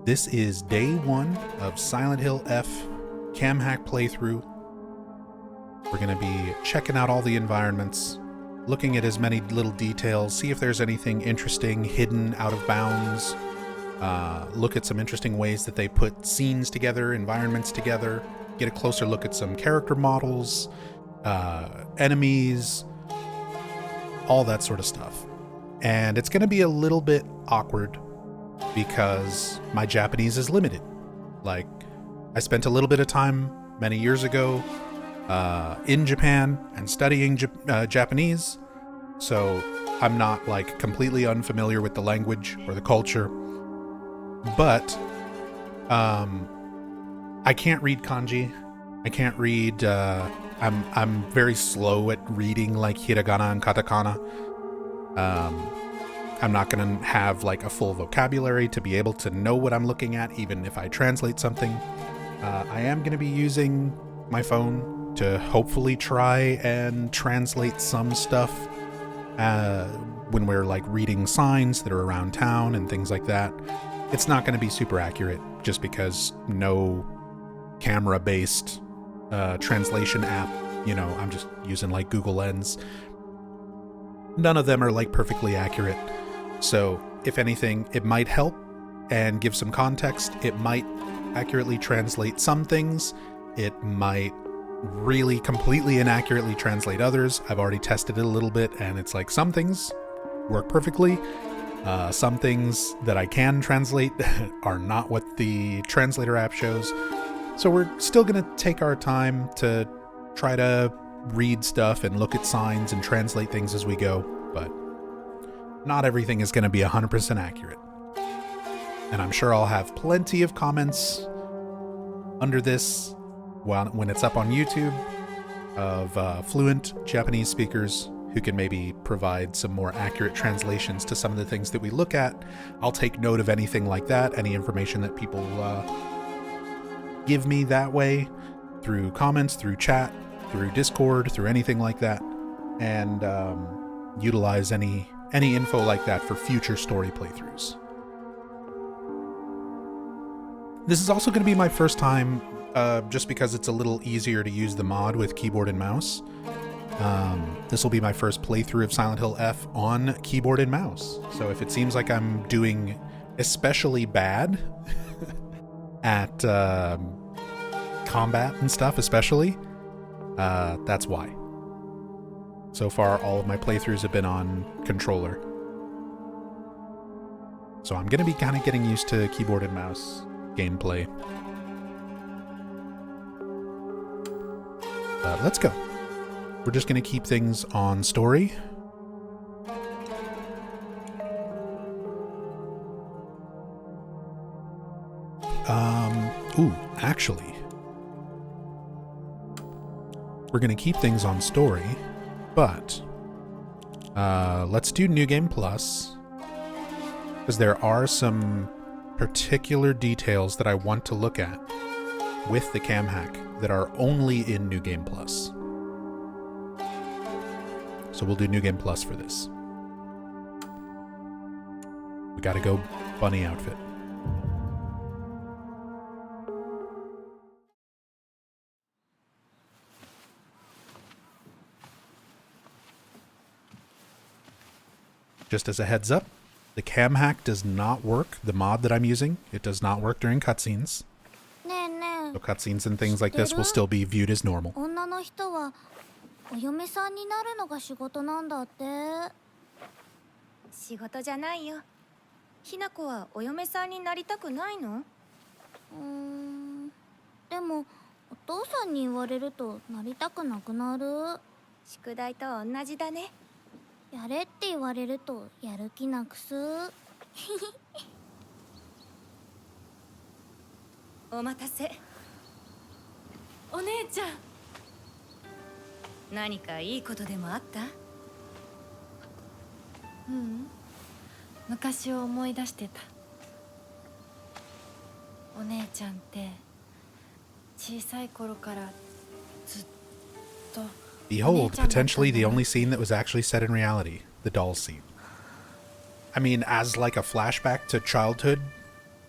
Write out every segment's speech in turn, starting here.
This is day one of Silent Hill F cam hack playthrough. We're going to be checking out all the environments, looking at as many little details, see if there's anything interesting, hidden, out of bounds, look at some interesting ways that they put scenes together, environments together, get a closer look at some character models, enemies, all that sort of stuff. And it's going to be a little bit awkward because my Japanese is limited. Like, I spent a little bit of time many years ago in Japan and studying Japanese, so I'm not like completely unfamiliar with the language or the culture. But I can't read kanji. I can't read. I'm very slow at reading like hiragana and katakana. I'm not going to have like a full vocabulary to be able to know what I'm looking at, even if I translate something. I am going to be using my phone to hopefully try and translate some stuff when we're like reading signs that are around town and things like that. It's not going to be super accurate just because no camera-based translation app, I'm just using like Google Lens. None of them are like perfectly accurate. So if anything, it might help and give some context. It might accurately translate some things. It might really completely inaccurately translate others. I've already tested it a little bit, and it's like some things work perfectly. Some things that I can translate are not what the translator app shows. So we're still going to take our time to try to read stuff and look at signs and translate things as we go, but not everything is going to be 100% accurate. And I'm sure I'll have plenty of comments under this when it's up on YouTube of fluent Japanese speakers who can maybe provide some more accurate translations to some of the things that we look at. I'll take note of anything like that, any information that people give me that way, through comments, through chat, through Discord, through anything like that, and utilize any info like that for future story playthroughs. This is also going to be my first time, just because it's a little easier to use the mod with keyboard and mouse. This will be my first playthrough of Silent Hill F on keyboard and mouse. So if it seems like I'm doing especially bad at combat and stuff especially, that's why. So far, all of my playthroughs have been on controller. So I'm going to be kind of getting used to keyboard and mouse gameplay. Let's go. We're just going to keep things on story. Actually, we're going to keep things on story, but let's do New Game Plus, because there are some particular details that I want to look at with the cam hack that are only in New Game Plus. So we'll do New Game Plus for this. We gotta go bunny outfit. Just as a heads up, the cam hack does not work. The mod that I'm using, it does not work during cutscenes. So cutscenes and things like this will still be viewed as normal. お嫁さんになるのが仕事なんだって。仕事じゃないよ。ひな子はお嫁さんになりたくないの？でもお父さんに言われるとなりたくなくなる。宿題と同じだね。やれって言われるとやる気なくす。お待たせ。お姉ちゃん。何かいいことでもあった？昔を思い出してた。お姉ちゃんって小さい頃からずっと Behold, potentially the only scene that was actually set in reality, the doll scene. I mean, as like a flashback to childhood,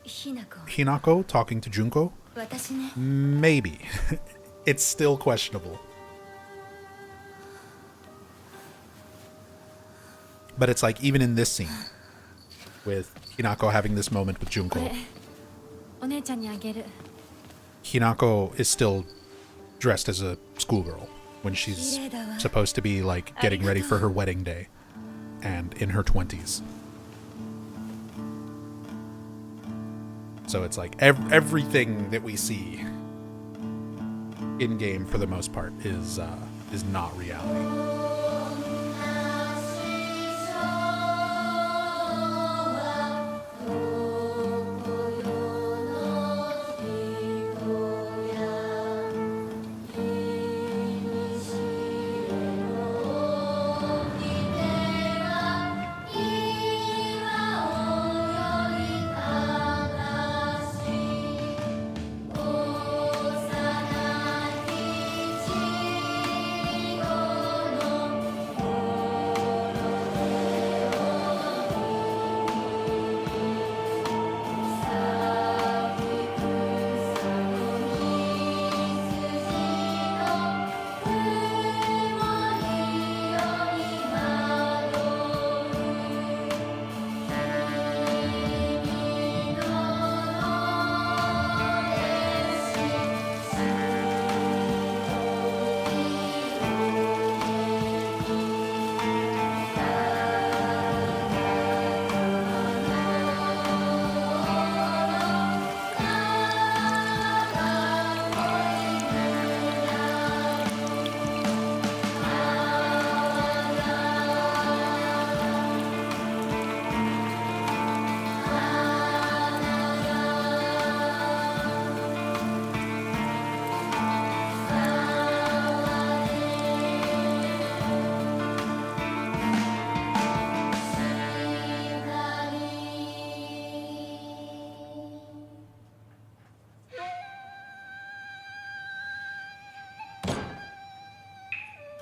Hinako. Hinako talking to Junko? 私ね。 Maybe. It's still questionable. But it's like, even in this scene, with Hinako having this moment with こ Junko, れお姉ちゃんにあげる。 Hinako is still dressed as a schoolgirl when she's supposed to be like getting ready for her wedding day and in her 20s. So it's like everything that we see in game for the most part is not reality.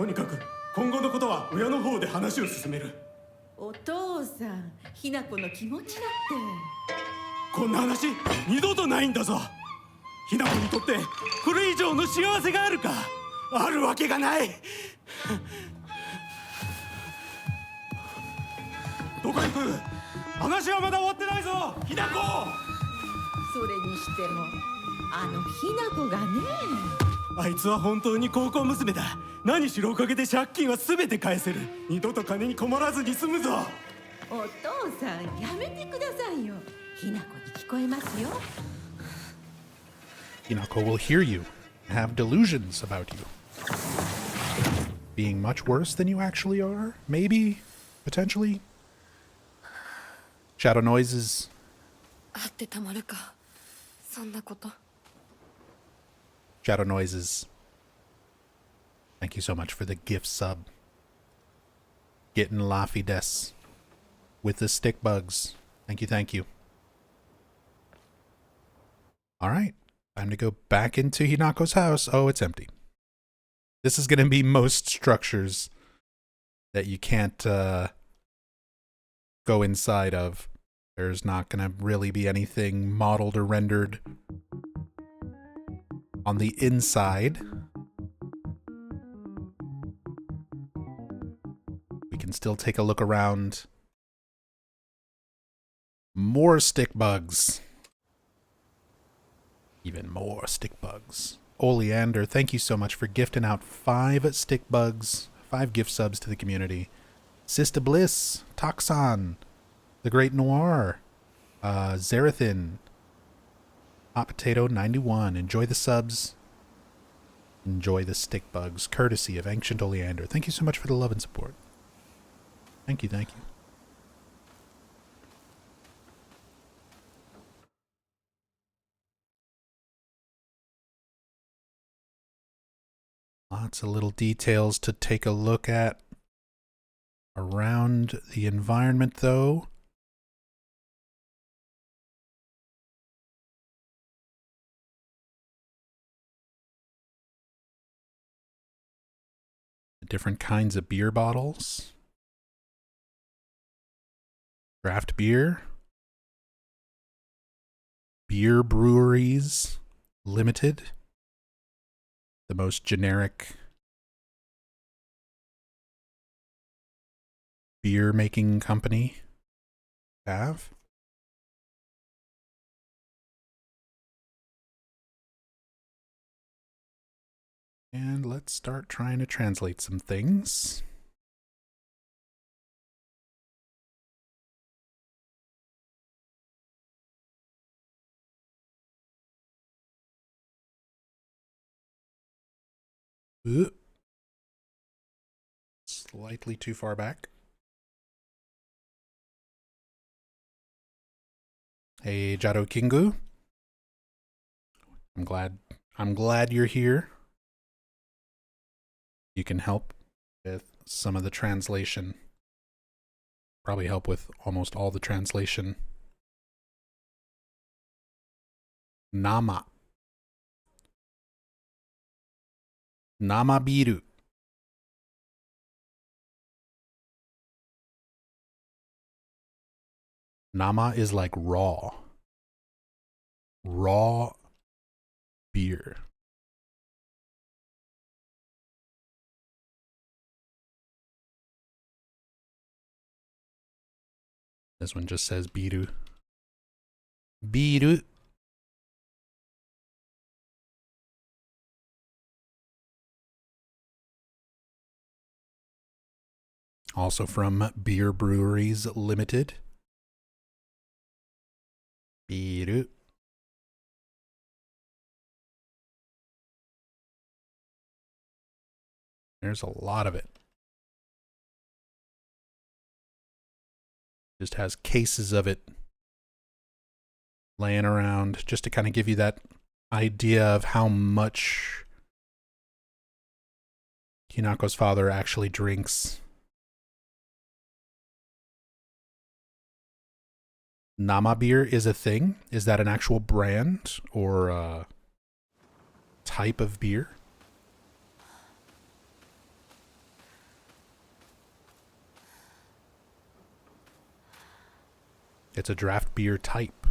To にかく今後のことは親の方で話を進める。お父さん、ひな子の気持ちだって。こんな話二度とないんだぞ。ひな子にとってこれ以上の幸せがあるか。あるわけがない。どこ行く。話はまだ終わってないぞ、ひな子。それにしてもあのひな子がね。あいつは本当に高校娘だ。何しろおかげで借金は全て返せる。二度と金に困らずに済むぞ。お父さん、やめてくださいよ。ひな子に聞こえますよ。 Hinako will hear you, have delusions about you. Being much worse than you actually are? Maybe? Potentially? Shadow noises. あってたまるか。そんなこと。 Shadow noises. Thank you so much for the gift sub. Getting Laffy Des with the stick bugs. Thank you, thank you. Alright. Time to go back into Hinako's house. Oh, it's empty. This is going to be most structures that you can't go inside of. There's not going to really be anything modeled or rendered on the inside. We can still take a look around. More stick bugs. Even more stick bugs. Oleander, thank you so much for gifting out 5 stick bugs, 5 gift subs to the community. Sister Bliss, Toxon, The Great Noir, Zarathin, Hot Potato 91. Enjoy the subs. Enjoy the stick bugs, courtesy of Ancient Oleander. Thank you so much for the love and support. Thank you, thank you. Lots of little details to take a look at around the environment, though. Different kinds of beer bottles. Draft beer. Beer Breweries Limited, the most generic beer making company have. And let's start trying to translate some things. Ooh. Slightly too far back. Hey, Jado Kingu. I'm glad you're here. You can help with some of the translation. Probably help with almost all the translation. Nama. Nama biru. Nama is like raw. Raw beer. This one just says biru. Biru. Also from Beer Breweries Limited. Biru. There's a lot of it. Just has cases of it laying around just to kind of give you that idea of how much Hinako's father actually drinks. Nama beer is a thing? Is that an actual brand or a type of beer? It's a draft beer type.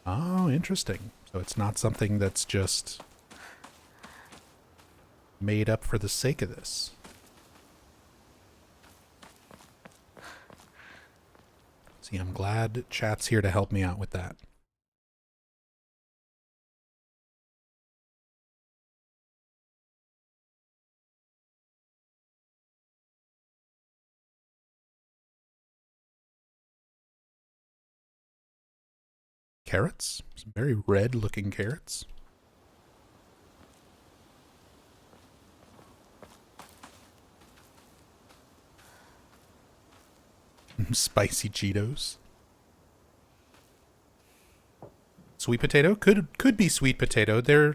Oh, interesting. So it's not something that's just made up for the sake of this. See, I'm glad chat's here to help me out with that. Carrots? Some very red looking carrots. Spicy Cheetos. Sweet potato? Could be sweet potato. They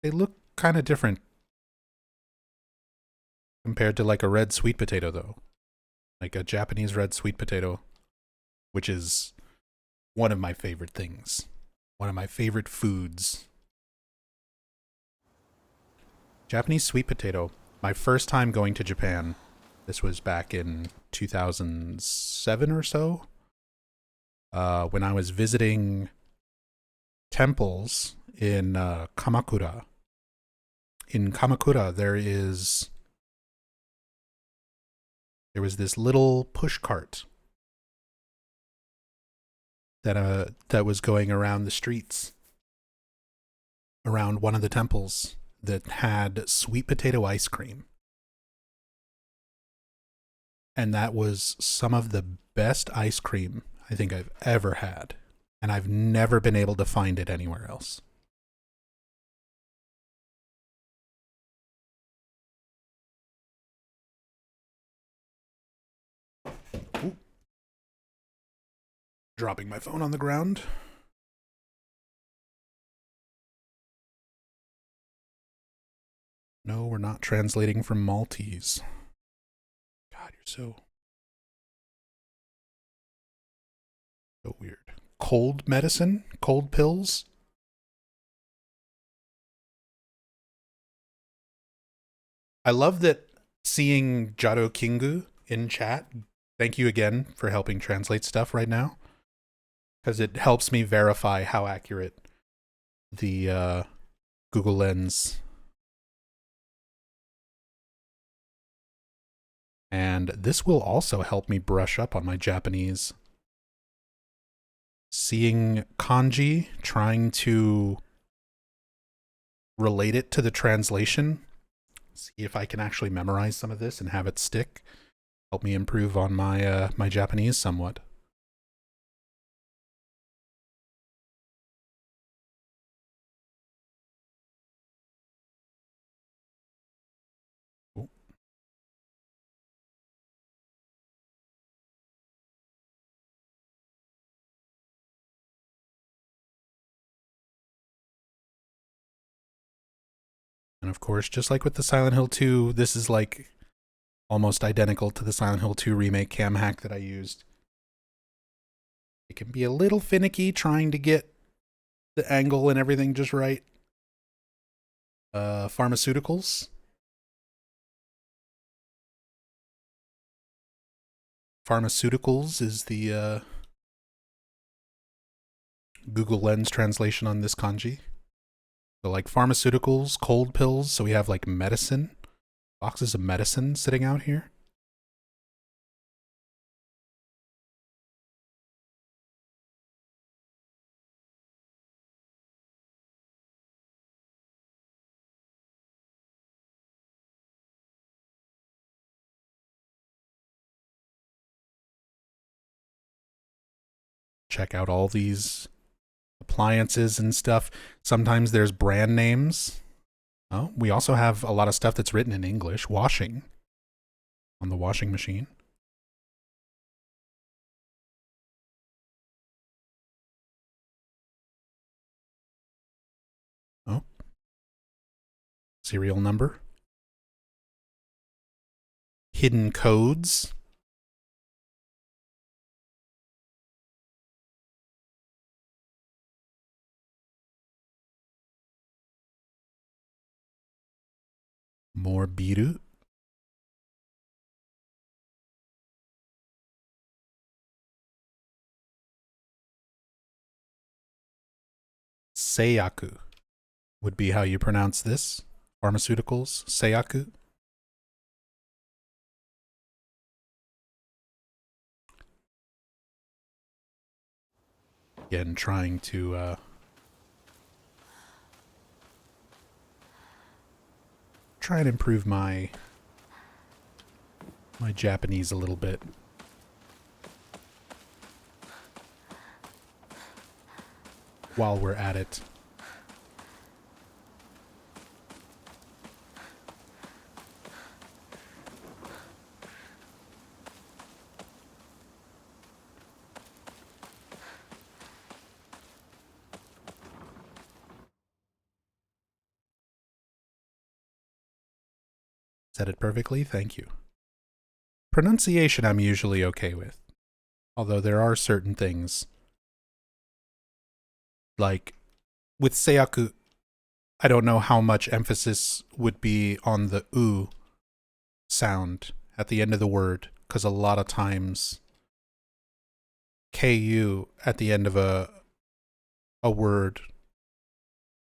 look kind of different compared to like a red sweet potato though. Like a Japanese red sweet potato, which is one of my favorite things. One of my favorite foods. Japanese sweet potato. My first time going to Japan, this was back in 2007 or so, when I was visiting temples in Kamakura. In Kamakura, there was this little push cart that was going around the streets around one of the temples that had sweet potato ice cream. And that was some of the best ice cream I think I've ever had. And I've never been able to find it anywhere else. Ooh. Dropping my phone on the ground. No, we're not translating from Maltese. God, you're so weird. Cold medicine? Cold pills? I love that seeing Jado Kingu in chat. Thank you again for helping translate stuff right now. because it helps me verify how accurate the Google Lens. And this will also help me brush up on my Japanese. Seeing kanji, trying to relate it to the translation, see if I can actually memorize some of this and have it stick, help me improve on my my Japanese somewhat. And of course, just like with the Silent Hill 2, this is like almost identical to the Silent Hill 2 remake cam hack that I used. It can be a little finicky trying to get the angle and everything just right. Pharmaceuticals. Pharmaceuticals is the Google Lens translation on this kanji. So like pharmaceuticals, cold pills, so we have like medicine, boxes of medicine sitting out here. Check out all these appliances and stuff. Sometimes there's brand names. Oh, we also have a lot of stuff that's written in English. Washing on the washing machine. Oh. Serial number. Hidden codes. More biru. Seiyaku would be how you pronounce this. Pharmaceuticals, Seiyaku. Again, trying to try and improve my Japanese a little bit. While we're at it. Said it perfectly, thank you. Pronunciation I'm usually okay with. Although there are certain things. Like, with Seiyaku, I don't know how much emphasis would be on the u sound at the end of the word, because a lot of times ku at the end of a word,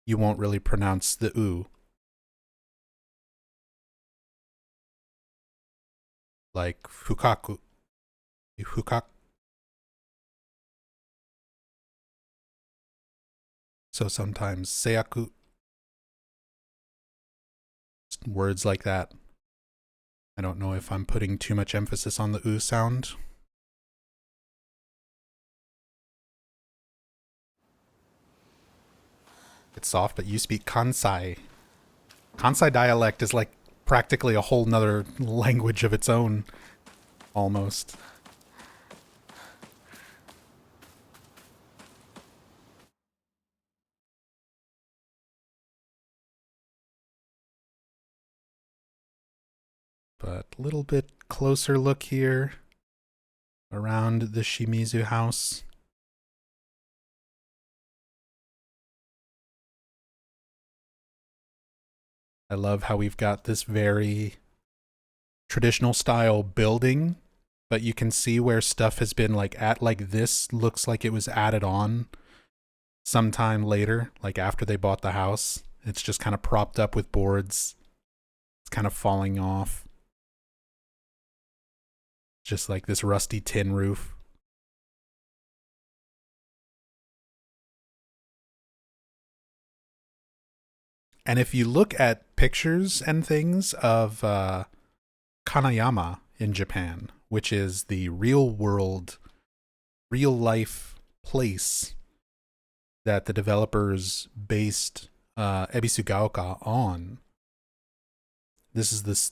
you won't really pronounce the u. Like fukaku. Fukaku. So sometimes seiyaku, words like that. I don't know if I'm putting too much emphasis on the u sound. It's soft, but you speak Kansai. Kansai dialect is like practically a whole nother language of its own, almost. But a little bit closer look here around the Shimizu house. I love how we've got this very traditional style building but you can see where stuff has been like this looks like it was added on sometime later, like after they bought the house. It's just kind of propped up with boards. It's kind of falling off. Just like this rusty tin roof. And if you look at pictures and things of Kanayama in Japan, which is the real world, real life place that the developers based Ebisugaoka on, this is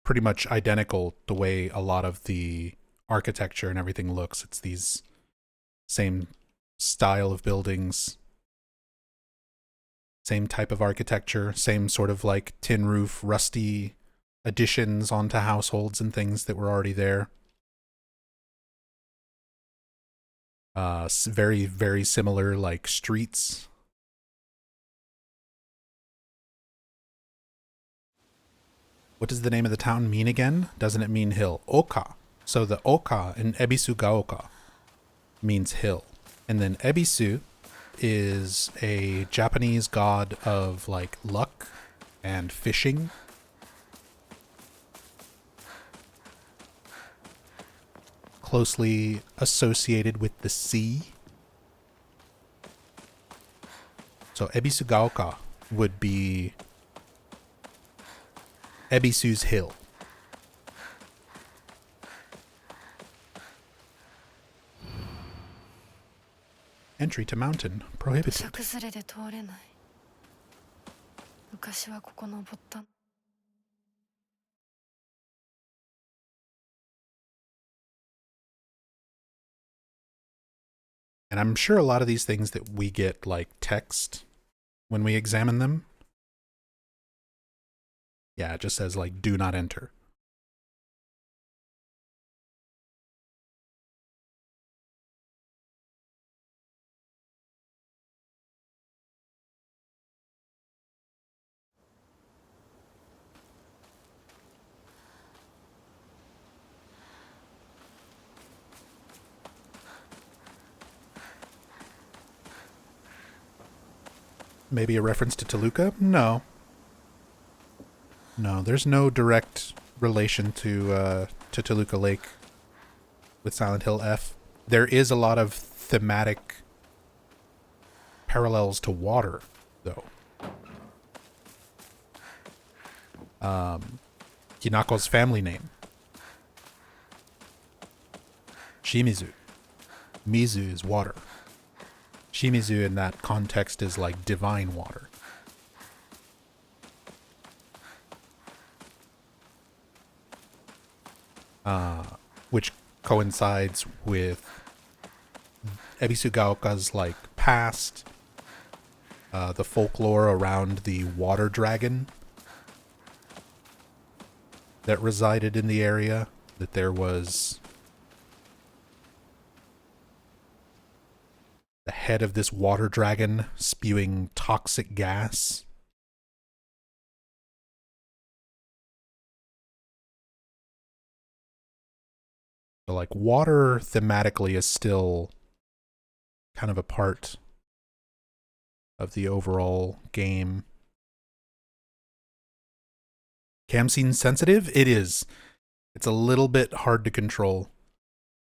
pretty much identical the way a lot of the architecture and everything looks. It's these same style of buildings, same type of architecture, same sort of like tin roof, rusty additions onto households and things that were already there. Very, very similar like streets. What does the name of the town mean again? Doesn't it mean hill? Oka. So the Oka in Ebisugaoka means hill. And then Ebisu is a Japanese god of like luck and fishing. Closely associated with the sea. So Ebisugaoka would be Ebisu's hill. Entry to mountain 土砂 prohibited. 崩れで通れない。昔はここ登った。 And I'm sure a lot of these things that we get like text when we examine them. Yeah, it just says like do not enter. Maybe a reference to Toluca? No. No, there's no direct relation to Toluca Lake with Silent Hill F. There is a lot of thematic parallels to water, though. Hinako's family name. Shimizu. Mizu is water. Shimizu in that context is like divine water. Which coincides with Ebisugaoka's like past, the folklore around the water dragon that resided in the area, that there was the head of this water dragon spewing toxic gas. So like water thematically is still kind of a part of the overall game. Cam scene sensitive? It is. It's a little bit hard to control.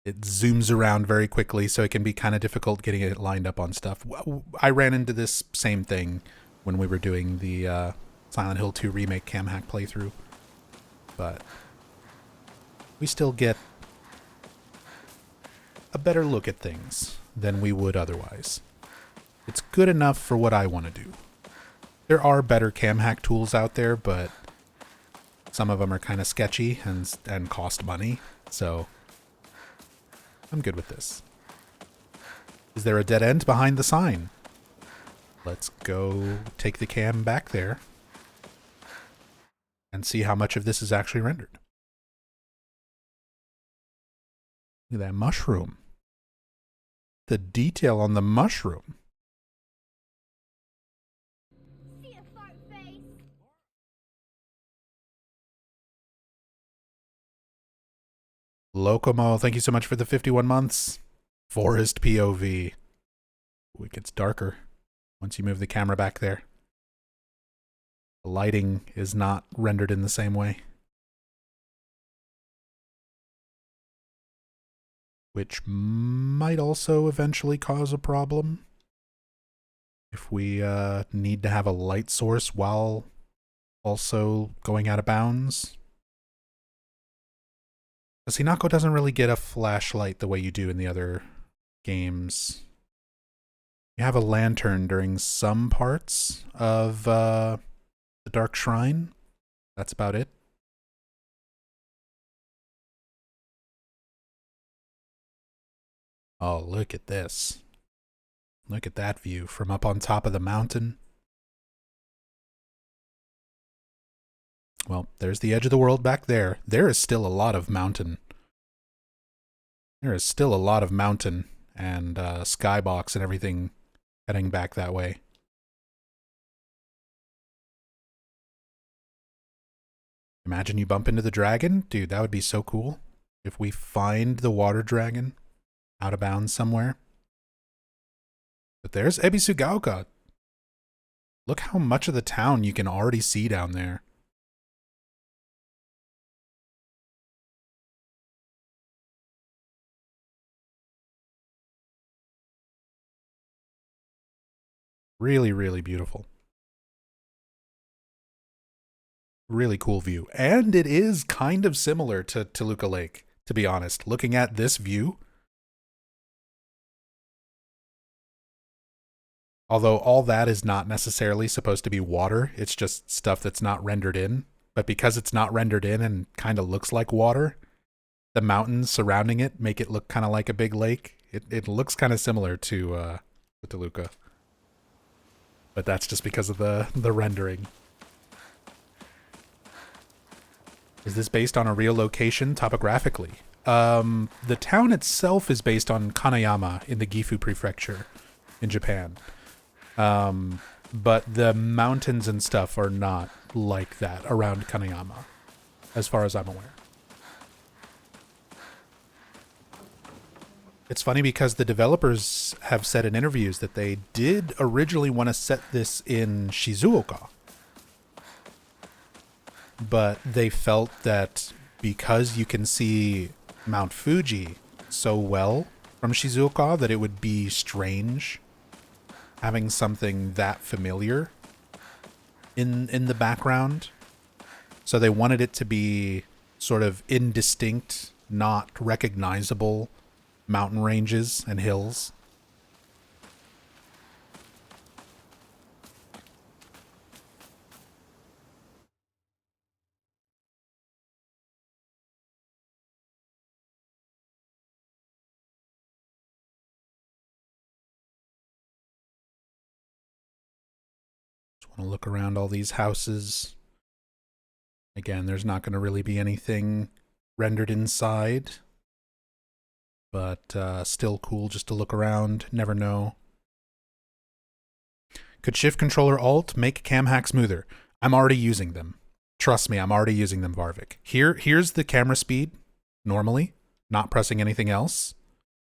It zooms around very quickly, so it can be kind of difficult getting it lined up on stuff. I ran into this same thing when we were doing the Silent Hill 2 Remake cam hack playthrough. But we still get a better look at things than we would otherwise. It's good enough for what I want to do. There are better cam hack tools out there, but some of them are kind of sketchy and cost money, so I'm good with this. Is there a dead end behind the sign? Let's go take the cam back there and see how much of this is actually rendered. Look at that mushroom. The detail on the mushroom. Locomo, thank you so much for the 51 months. Forest POV. Ooh, it gets darker once you move the camera back there. The lighting is not rendered in the same way. Which might also eventually cause a problem if we need to have a light source while also going out of bounds. Because Hinako doesn't really get a flashlight the way you do in the other games. You have a lantern during some parts of the Dark Shrine. That's about it. Oh, look at this. Look at that view from up on top of the mountain. Well, there's the edge of the world back there. There is still a lot of mountain. There is still a lot of mountain and skybox and everything heading back that way. Imagine you bump into the dragon. Dude, that would be so cool. If we find the water dragon out of bounds somewhere. But there's Ebisugaoka. Look how much of the town you can already see down there. Really, really beautiful. Really cool view. And it is kind of similar to Toluca Lake, to be honest. Looking at this view, although all that is not necessarily supposed to be water, it's just stuff that's not rendered in. But because it's not rendered in and kind of looks like water, the mountains surrounding it make it look kind of like a big lake. It looks kind of similar to Toluca. But that's just because of the rendering. Is this based on a real location topographically? The town itself is based on Kanayama in the Gifu Prefecture in Japan. But the mountains and stuff are not like that around Kanayama, as far as I'm aware. It's funny because the developers have said in interviews that they did originally want to set this in Shizuoka. But they felt that because you can see Mount Fuji so well from Shizuoka that it would be strange having something that familiar in the background. So they wanted it to be sort of indistinct, not recognizable mountain ranges and hills. Just want to look around all these houses. Again, there's not going to really be anything rendered inside. But still cool just to look around. Never know. Could Shift Controller Alt make cam hack smoother? I'm already using them. Trust me, I'm already using them, Varvik. Here's the camera speed, normally, not pressing anything else.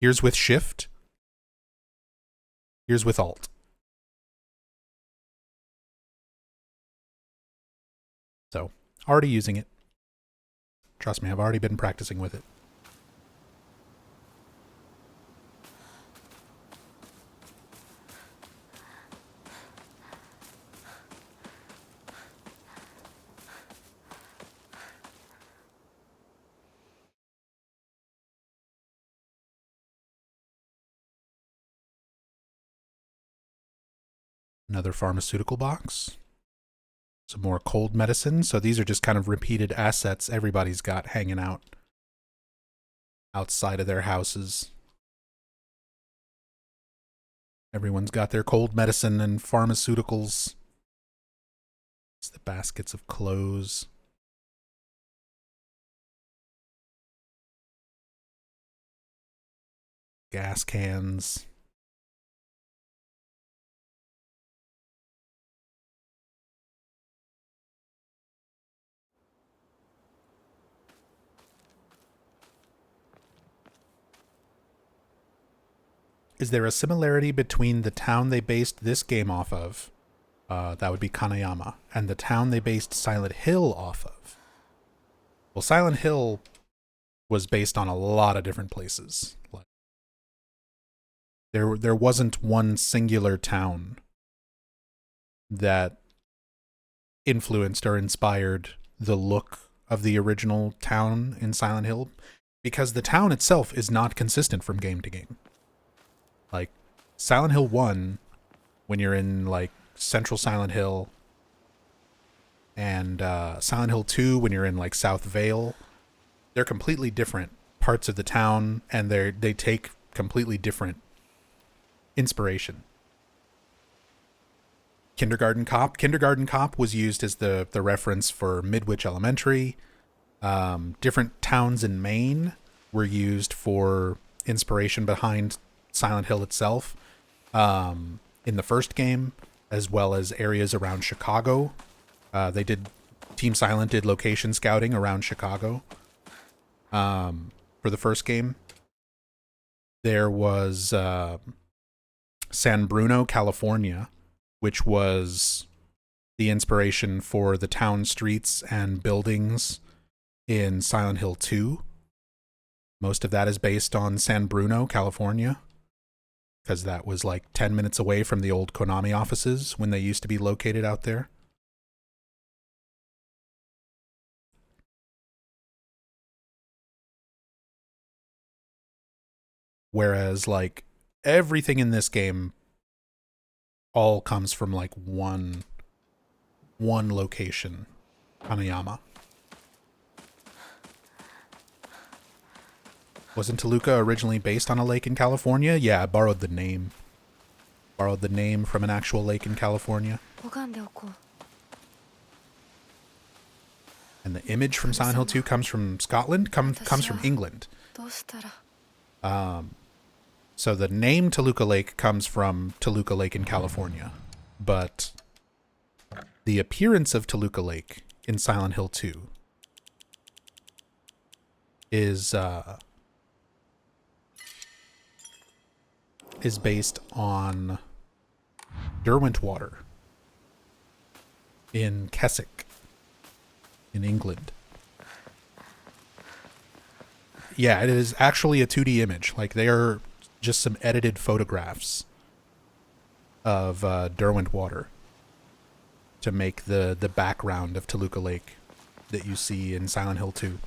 Here's with Shift. Here's with Alt. So, already using it. Trust me, I've already been practicing with it. Another pharmaceutical box. Some more cold medicine. So these are just kind of repeated assets everybody's got hanging out outside of their houses. Everyone's got their cold medicine and pharmaceuticals. It's the baskets of clothes. Gas cans. is there a similarity between the town they based this game off of, that would be Kanayama, and the town they based Silent Hill off of? Well, Silent Hill was based on a lot of different places. Like, there wasn't one singular town that influenced or inspired the look of the original town in Silent Hill, because the town itself is not consistent from game to game. Like, Silent Hill 1, when you're in, like, Central Silent Hill, and Silent Hill 2, when you're in, like, South Vale, they're completely different parts of the town, and they take completely different inspiration. Kindergarten Cop was used as the reference for Midwich Elementary. Different towns in Maine were used for inspiration behind Silent Hill itself, in the first game, as well as areas around Chicago. Team Silent did location scouting around Chicago for the first game. There was San Bruno, California, which was the inspiration for the town streets and buildings in Silent Hill 2. Most of that is based on San Bruno, California, because that was like 10 minutes away from the old Konami offices when they used to be located out there. Whereas, like, everything in this game all comes from, like, one location, Kanayama. Wasn't Toluca originally based on a lake in California? Yeah, I borrowed the name. Borrowed the name from an actual lake in California. 拝んでおこう。 And the image from Silent Hill 2 comes from Scotland? Comes from England. どうしたら。 So the name Toluca Lake comes from Toluca Lake in California. But the appearance of Toluca Lake in Silent Hill 2 is based on Derwentwater in Keswick in England. Yeah, it is actually a 2D image. Like, they are just some edited photographs of Derwentwater to make the background of Toluca Lake that you see in Silent Hill 2.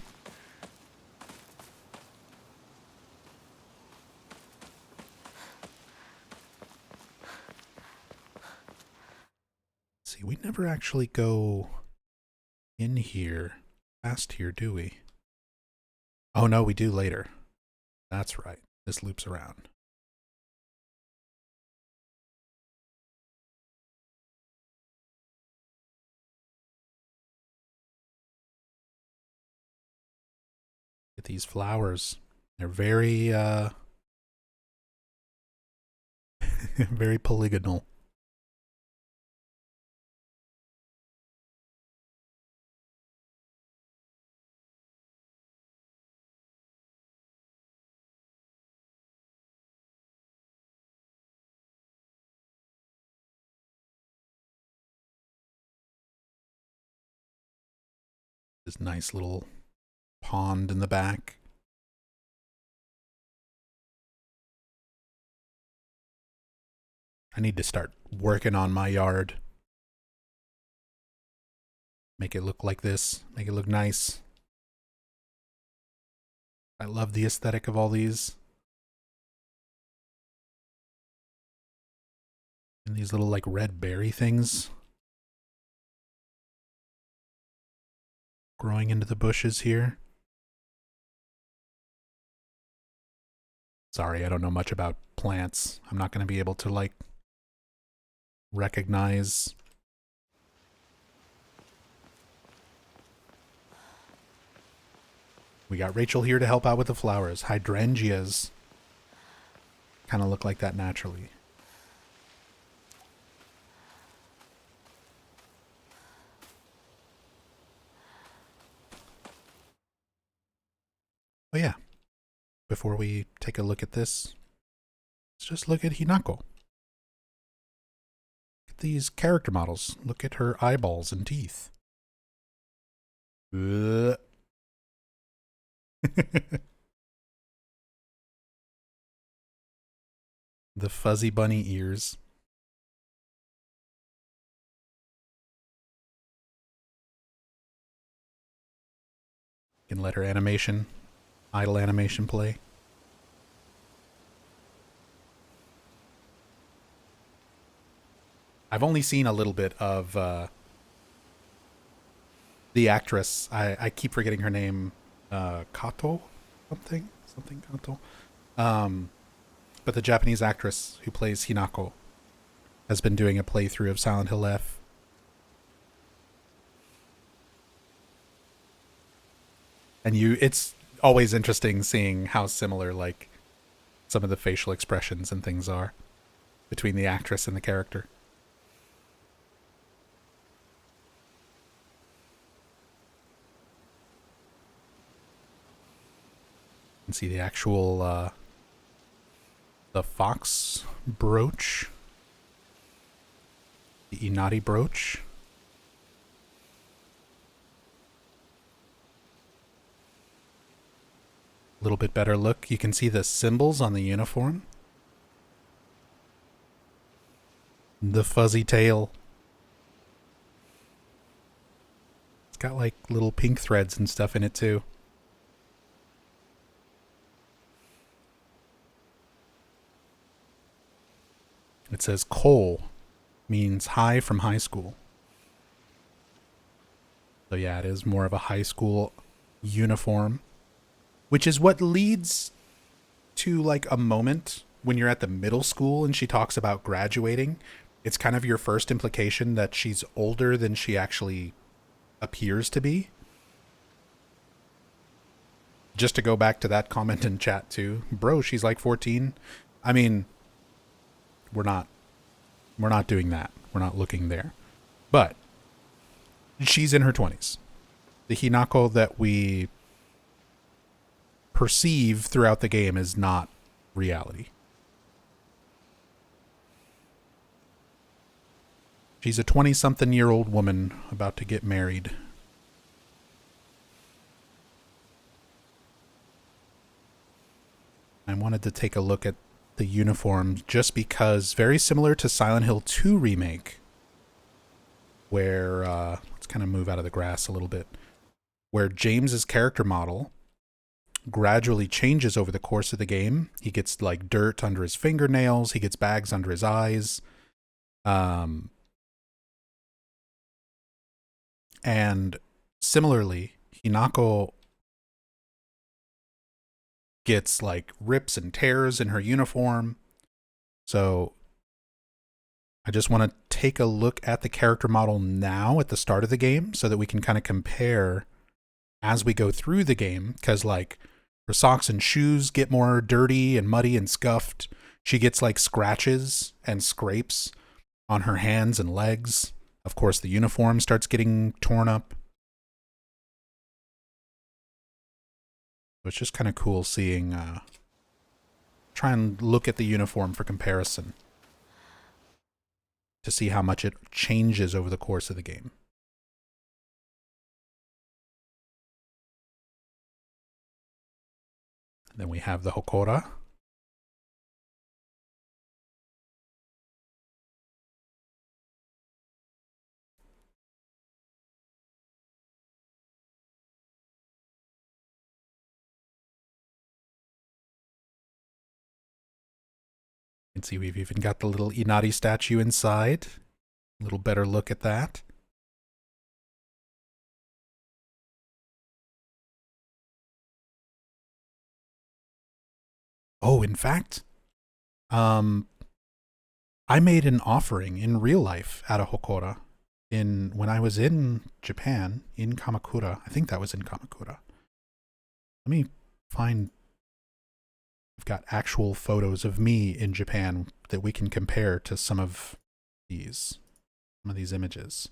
See, we never actually go in here, past here, do we? Oh no, we do later. That's right. This loops around. Get these flowers. They're very very polygonal. This nice little pond in the back. I need to start working on my yard. Make it look like this. Make it look nice. I love the aesthetic of all these. And these little, like, red berry things growing into the bushes here. Sorry, I don't know much about plants. I'm not going to be able to, like, recognize. We got Rachel here to help out with the flowers. Hydrangeas kind of look like that naturally. Oh yeah, before we take a look at this, Let's just look at Hinako. Look at these character models. Look at her eyeballs and teeth. The fuzzy bunny ears. You can let her idle animation play. I've only seen a little bit of the actress. I keep forgetting her name. Kato? Something Kato. But the Japanese actress who plays Hinako has been doing a playthrough of Silent Hill F. And it's always interesting seeing how similar, like, some of the facial expressions and things are between the actress and the character. You can see the actual, the fox brooch. The Inari brooch. A little bit better look. You can see the symbols on the uniform. The fuzzy tail. It's got like little pink threads and stuff in it too. It says Cole, means high from high school. So yeah, it is more of a high school uniform, which is what leads to like a moment when you're at the middle school and she talks about graduating. It's kind of your first implication that she's older than she actually appears to be. Just to go back to that comment in chat too. Bro, she's like 14. I mean, we're not doing that. We're not looking there. But she's in her 20s. The Hinako that we perceive throughout the game is not reality. She's a 20-something-year-old woman about to get married. I wanted to take a look at the uniforms just because, very similar to Silent Hill 2 Remake, where, let's kind of move out of the grass a little bit, where James's character model gradually changes over the course of the game. He gets like dirt under his fingernails, he gets bags under his eyes, and similarly, Hinako gets like rips and tears in her uniform. So I just want to take a look at the character model now at the start of the game so that we can kind of compare as we go through the game, because like her socks and shoes get more dirty and muddy and scuffed. She gets like scratches and scrapes on her hands and legs. Of course, the uniform starts getting torn up. It's just kind of cool seeing, try and look at the uniform for comparison to see how much it changes over the course of the game. And then we have the Hokora. You can see we've even got the little Inari statue inside. A little better look at that. Oh, in fact, I made an offering in real life at a Hokora when I was in Japan, in Kamakura. I think that was in Kamakura. Let me find. I've got actual photos of me in Japan that we can compare to some of these images.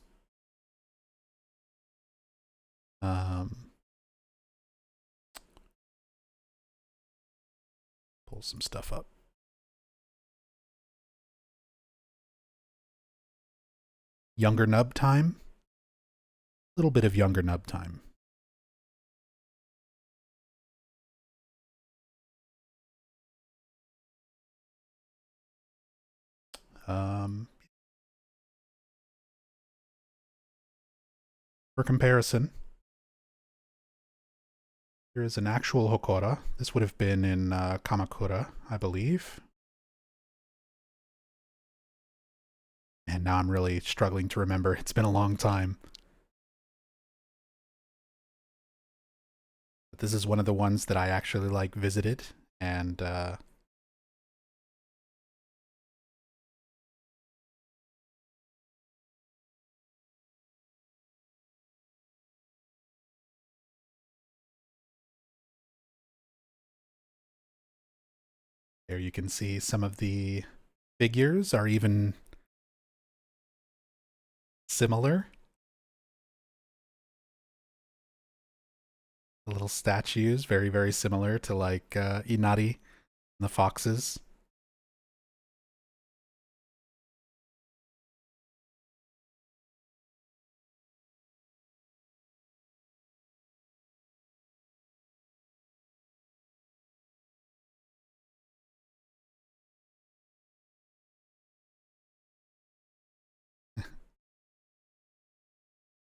Pull some stuff up. younger nub time. A little bit of younger nub time. For comparison, here is an actual Hokora. This would have been in Kamakura, I believe. And now I'm really struggling to remember. It's been a long time. But this is one of the ones that I actually like visited, and there you can see some of the figures are even similar. The little statues, very, very similar to like Inari and the foxes.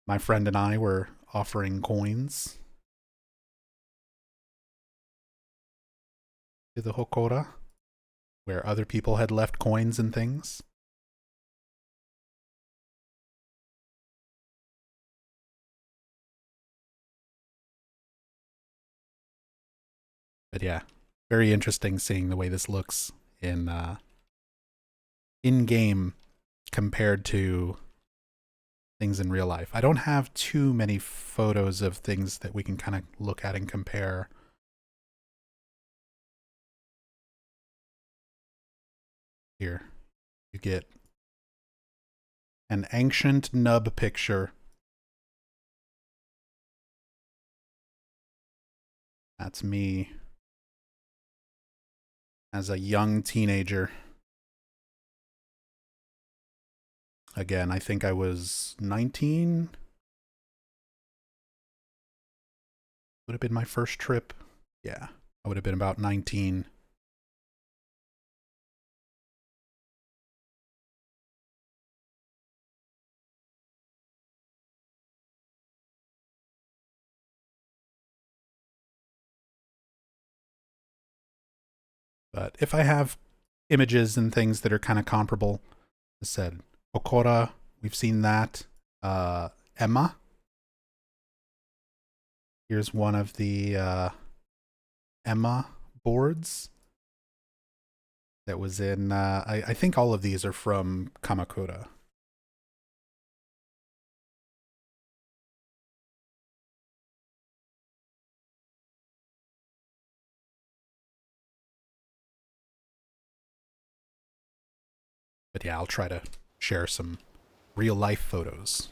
My friend and I were offering coins to the Hokora, where other people had left coins and things. But yeah, very interesting seeing the way this looks in game compared to things in real life. I don't have too many photos of things that we can kind of look at and compare. Here, you get an ancient nub picture. That's me as a young teenager. Again, I think I was 19. Would have been my first trip. Yeah, I would have been about 19. But if I have images and things that are kind of comparable, I said, Hokora, we've seen that. Emma. Here's one of the Emma boards that was in, I think all of these are from Kamakura. But yeah, I'll try to share some real life photos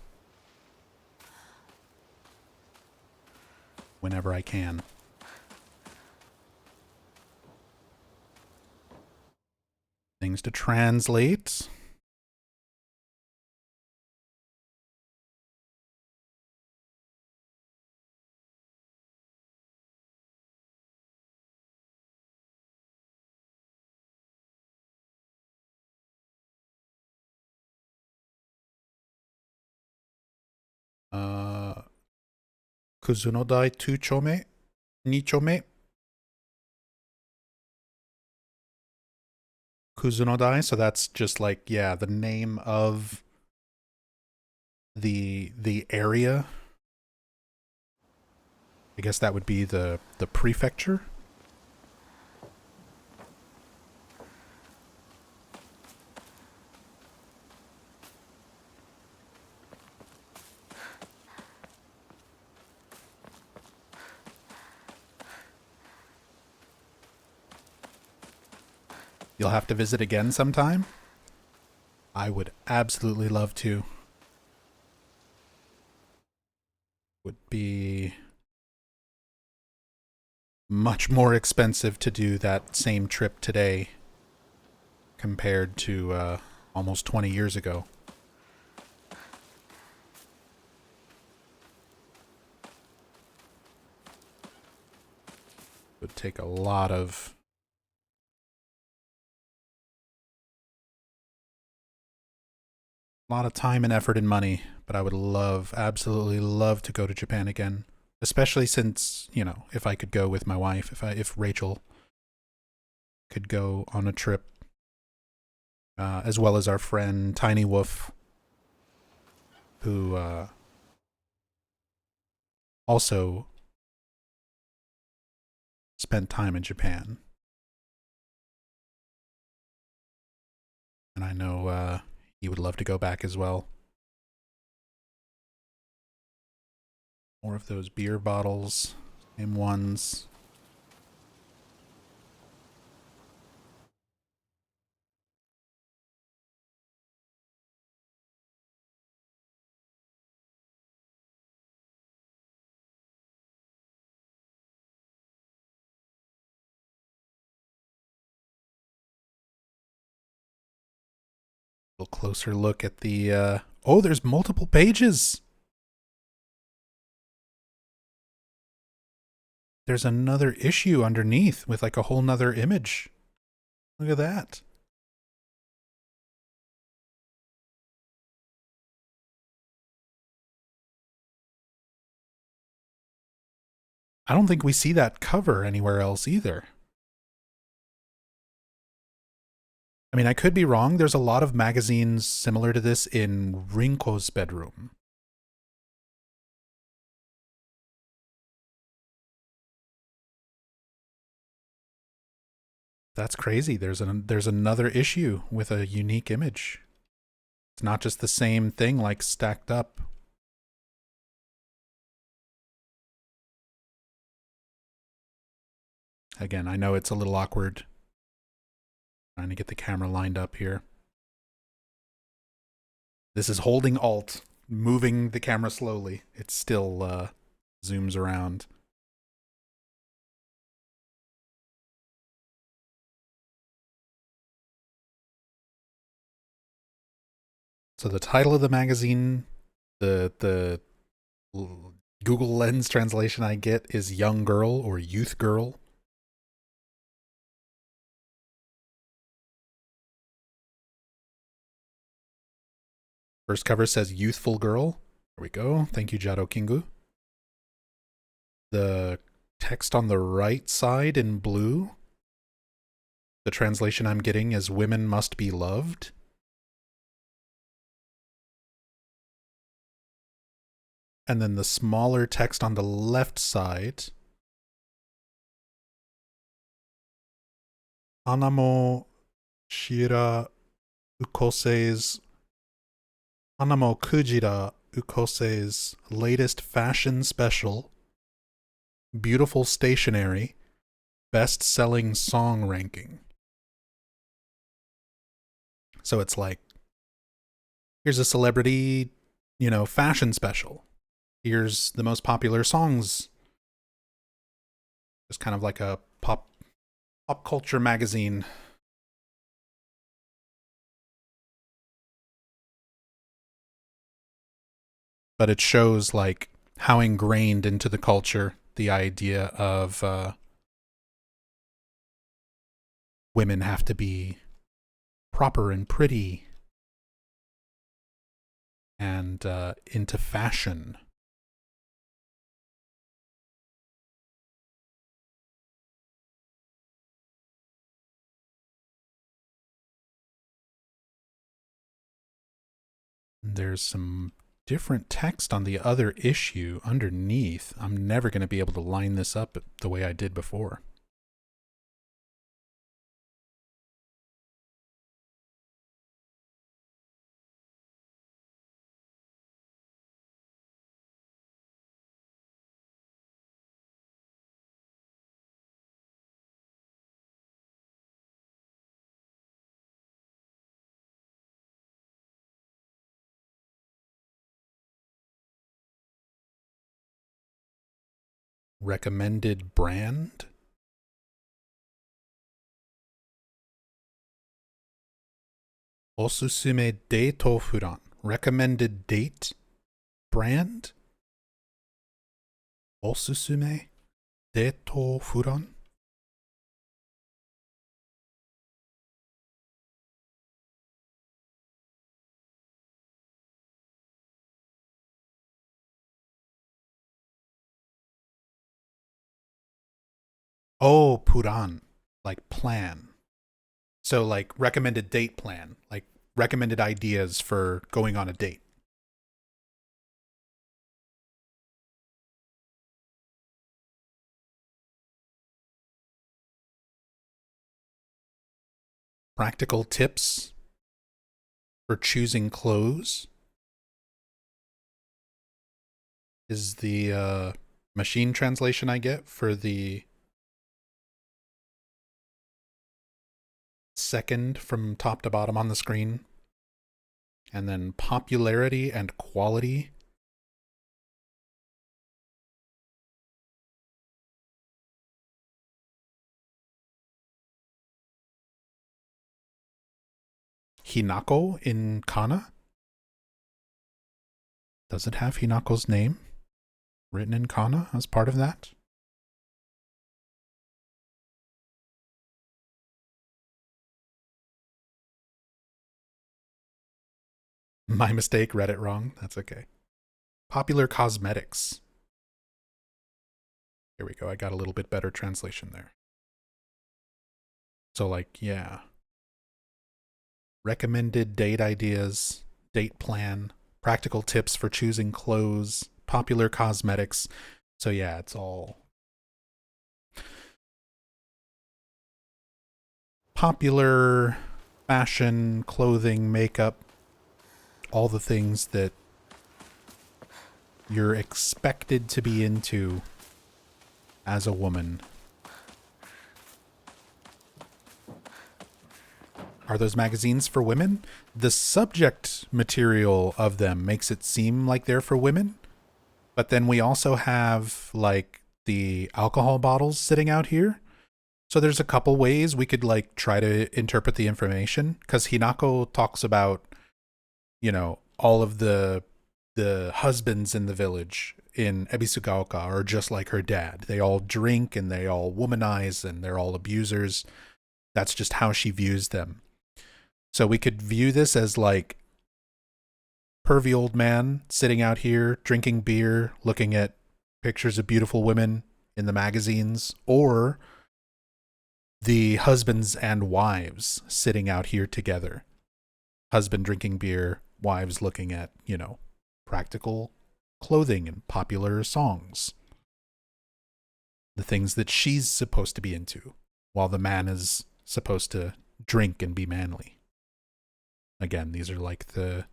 whenever I can. Things to translate. Kuzunodai 2-chome? 2-chome? Kuzunodai, so that's just like, yeah, the name of the area. I guess that would be the prefecture. You'll have to visit again sometime? I would absolutely love to. Would be much more expensive to do that same trip today compared to almost 20 years ago. would take a lot of time and effort and money, but I would absolutely love to go to Japan again, especially since, you know, if I could go with my wife, if Rachel could go on a trip, as well as our friend Tiny Wolf, who also spent time in Japan. And I know he would love to go back as well. More of those beer bottles, same ones. A little closer look at the oh, there's multiple pages. There's another issue underneath with like a whole nother image. Look at that. I don't think we see that cover anywhere else either. I mean, I could be wrong. There's a lot of magazines similar to this in Rinko's bedroom. That's crazy. There's another issue with a unique image. It's not just the same thing like stacked up. Again, I know it's a little awkward trying to get the camera lined up here. This is holding Alt, moving the camera slowly. It still zooms around. So the title of the magazine, the Google Lens translation I get is Young Girl or Youth Girl. First cover says Youthful Girl. There we go. Thank you, Jado Kingu. The text on the right side in blue, the translation I'm getting is Women Must Be Loved. And then the smaller text on the left side, Anamo Kujira Ukose's latest fashion special, Beautiful Stationery, best-selling song ranking. So it's like, here's a celebrity, you know, fashion special. Here's the most popular songs. Just kind of like a pop culture magazine. But it shows like how ingrained into the culture the idea of women have to be proper and pretty and into fashion. There's some different text on the other issue underneath. I'm never going to be able to line this up the way I did before. Recommended brand? Osusume deito furan. Recommended date? Brand? Osusume deito furan? Oh, Puran. Like plan. So like recommended date plan. Like recommended ideas for going on a date. Practical tips for choosing clothes is the machine translation I get for the second from top to bottom on the screen. And then popularity and quality. Hinako in Kana? Does it have Hinako's name written in Kana as part of that? My mistake, read it wrong. That's okay. Popular cosmetics. Here we go. I got a little bit better translation there. So, like, yeah. Recommended date ideas, date plan, practical tips for choosing clothes, popular cosmetics. So, yeah, it's all popular fashion, clothing, makeup, all the things that you're expected to be into as a woman. Are those magazines for women? The subject material of them makes it seem like they're for women. But then we also have like the alcohol bottles sitting out here. So there's a couple ways we could like try to interpret the information, because Hinako talks about, you know, all of the husbands in the village in Ebisugaoka are just like her dad. They all drink and they all womanize and they're all abusers. That's just how she views them. So we could view this as like pervy old man sitting out here drinking beer, looking at pictures of beautiful women in the magazines, or the husbands and wives sitting out here together. Husband drinking beer, wives looking at, you know, practical clothing and popular songs. The things that she's supposed to be into, while the man is supposed to drink and be manly. Again, these are like the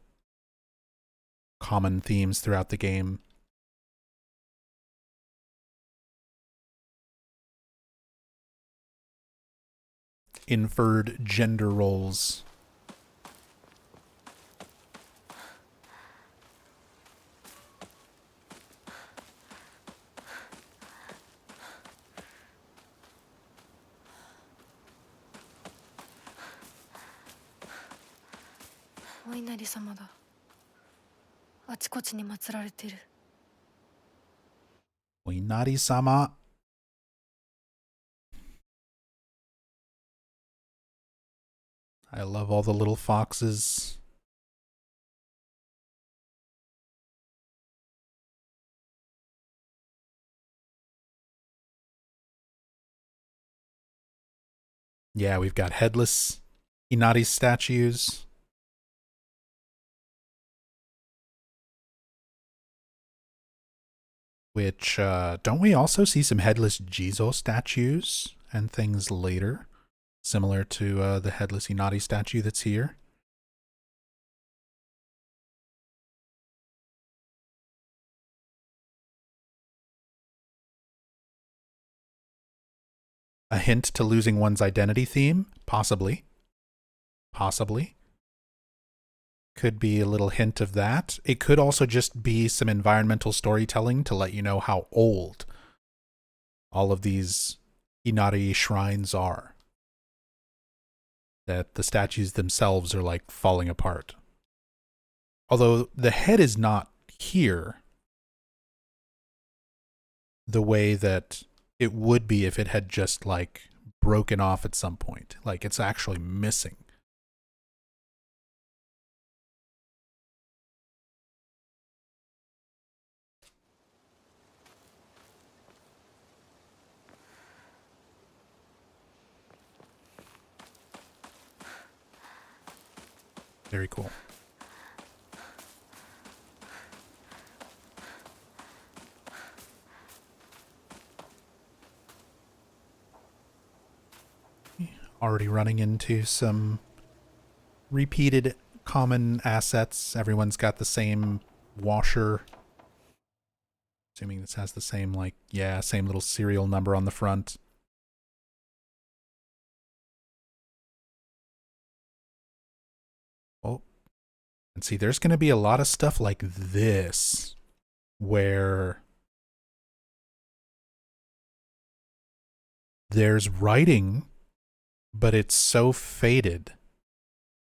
common themes throughout the game. Inferred gender roles. Oinari-sama. I love all the little foxes. Yeah, we've got headless Inari statues. Which, don't we also see some headless Jizo statues and things later? Similar to the headless Inari statue that's here. A hint to losing one's identity theme? Possibly. Possibly. Could be a little hint of that. It could also just be some environmental storytelling to let you know how old all of these Inari shrines are. That the statues themselves are like falling apart. Although the head is not here the way that it would be if it had just like broken off at some point. Like it's actually missing. Very cool. Already running into some repeated common assets. Everyone's got the same washer. Assuming this has the same, like, yeah, same little serial number on the front. Oh. And see, there's going to be a lot of stuff like this where there's writing, but it's so faded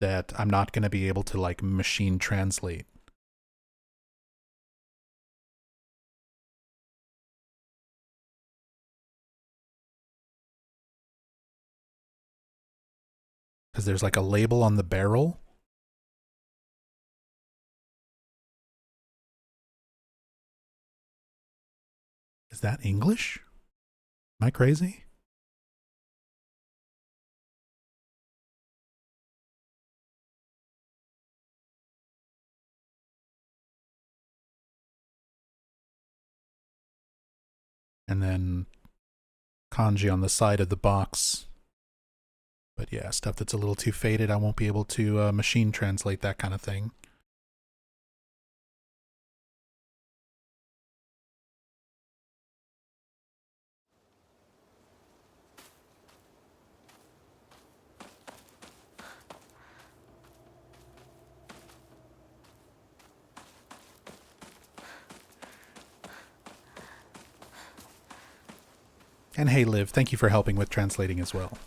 that I'm not going to be able to, like, machine translate. Because there's like a label on the barrel. Is that English? Am I crazy? And then kanji on the side of the box. But yeah, stuff that's a little too faded, I won't be able to machine translate that kind of thing. And hey Liv, thank you for helping with translating as well.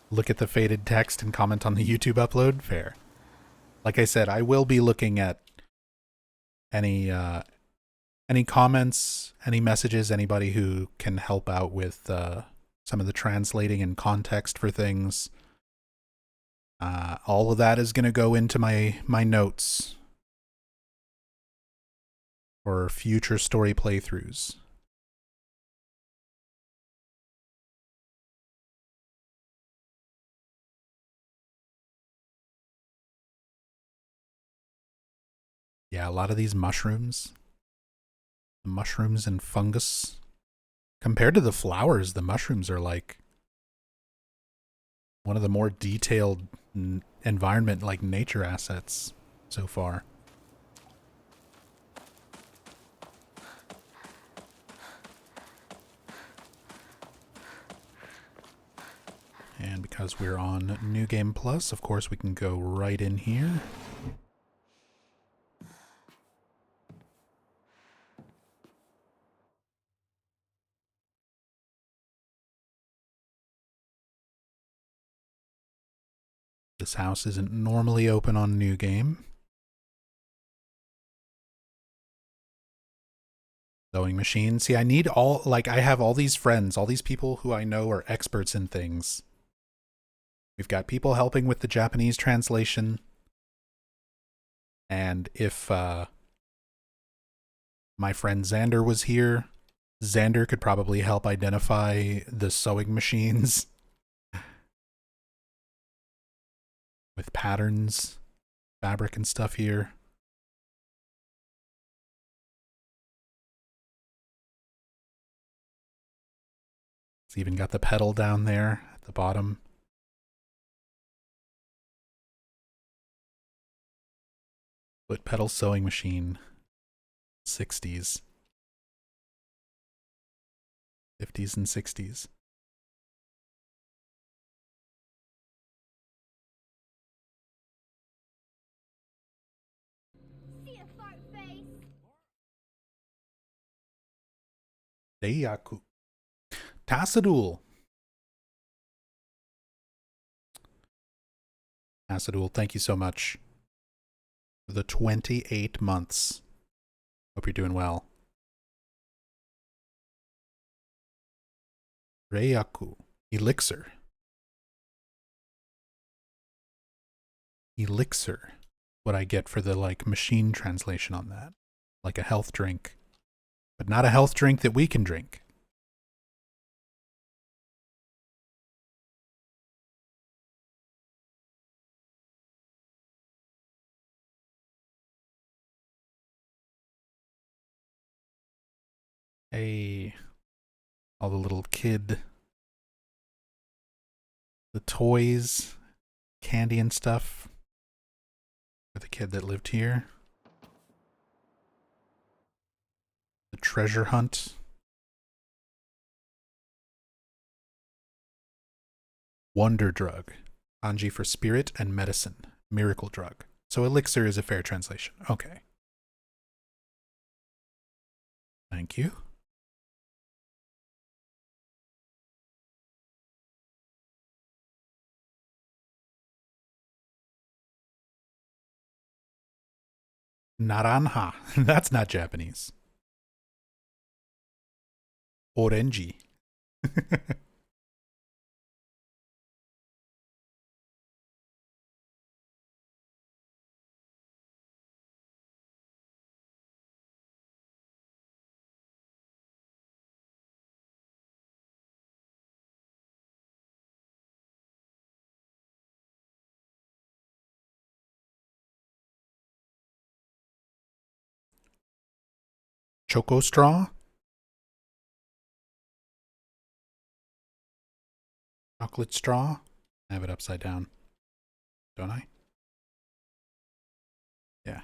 Look at the faded text and comment on the YouTube upload? Fair. Like I said, I will be looking at any comments, any messages, anybody who can help out with some of the translating and context for things. All of that is going to go into my notes for future story playthroughs. Yeah, a lot of these mushrooms and fungus, compared to the flowers, the mushrooms are like one of the more detailed environment, like nature assets so far. And because we're on New Game Plus, of course we can go right in here. This house isn't normally open on New Game. Sewing machine. See, I need all, like, I have all these friends, all these people who I know are experts in things. We've got people helping with the Japanese translation. And if my friend Xander was here, Xander could probably help identify the sewing machines with patterns, fabric and stuff here. It's even got the pedal down there at the bottom. Foot pedal sewing machine. 60s. 50s and 60s. Deiyaku. Tassadul. Tassadul, thank you so much for the 28 months. Hope you're doing well. Reiyaku. Elixir. Elixir. What I get for the, like, machine translation on that. Like a health drink. But not a health drink that we can drink. All the little the toys, candy and stuff for the kid that lived here. The treasure hunt. Wonder drug. Kanji for spirit and medicine. Miracle drug. So elixir is a fair translation. Okay. Thank you. Naranja. That's not Japanese. Orange. Choco straw? Chocolate straw? I have it upside down. Don't I? Yeah.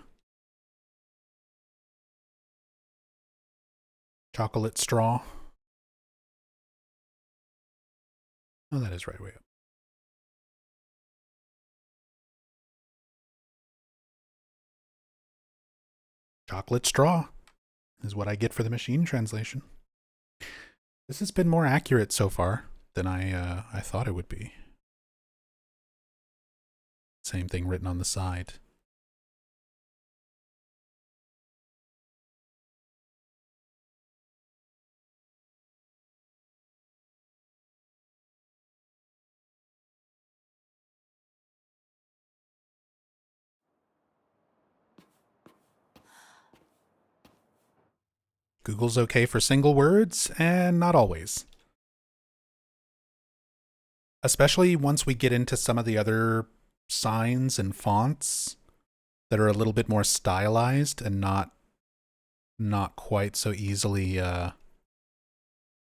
Chocolate straw. Oh, that is right way up. Chocolate straw is what I get for the machine translation. This has been more accurate so far than I thought it would be. Same thing written on the side. Google's okay for single words, and not always. Especially once we get into some of the other signs and fonts that are a little bit more stylized and not quite so easily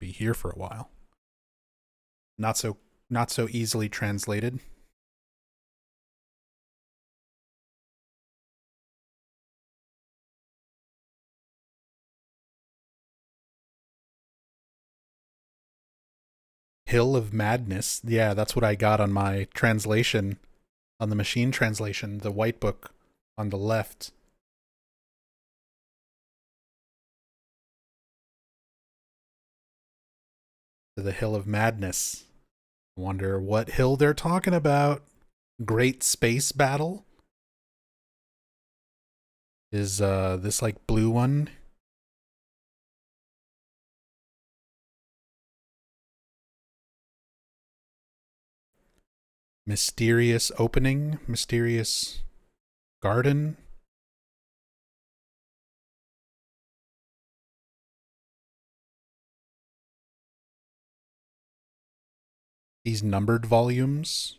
be here for a while. Not so easily translated. Hill of Madness. Yeah, that's what I got on my translation, on the machine translation, the white book on the left. The Hill of Madness. I wonder what hill they're talking about. Great Space Battle? Is this like blue one? Mysterious opening, mysterious garden. These numbered volumes.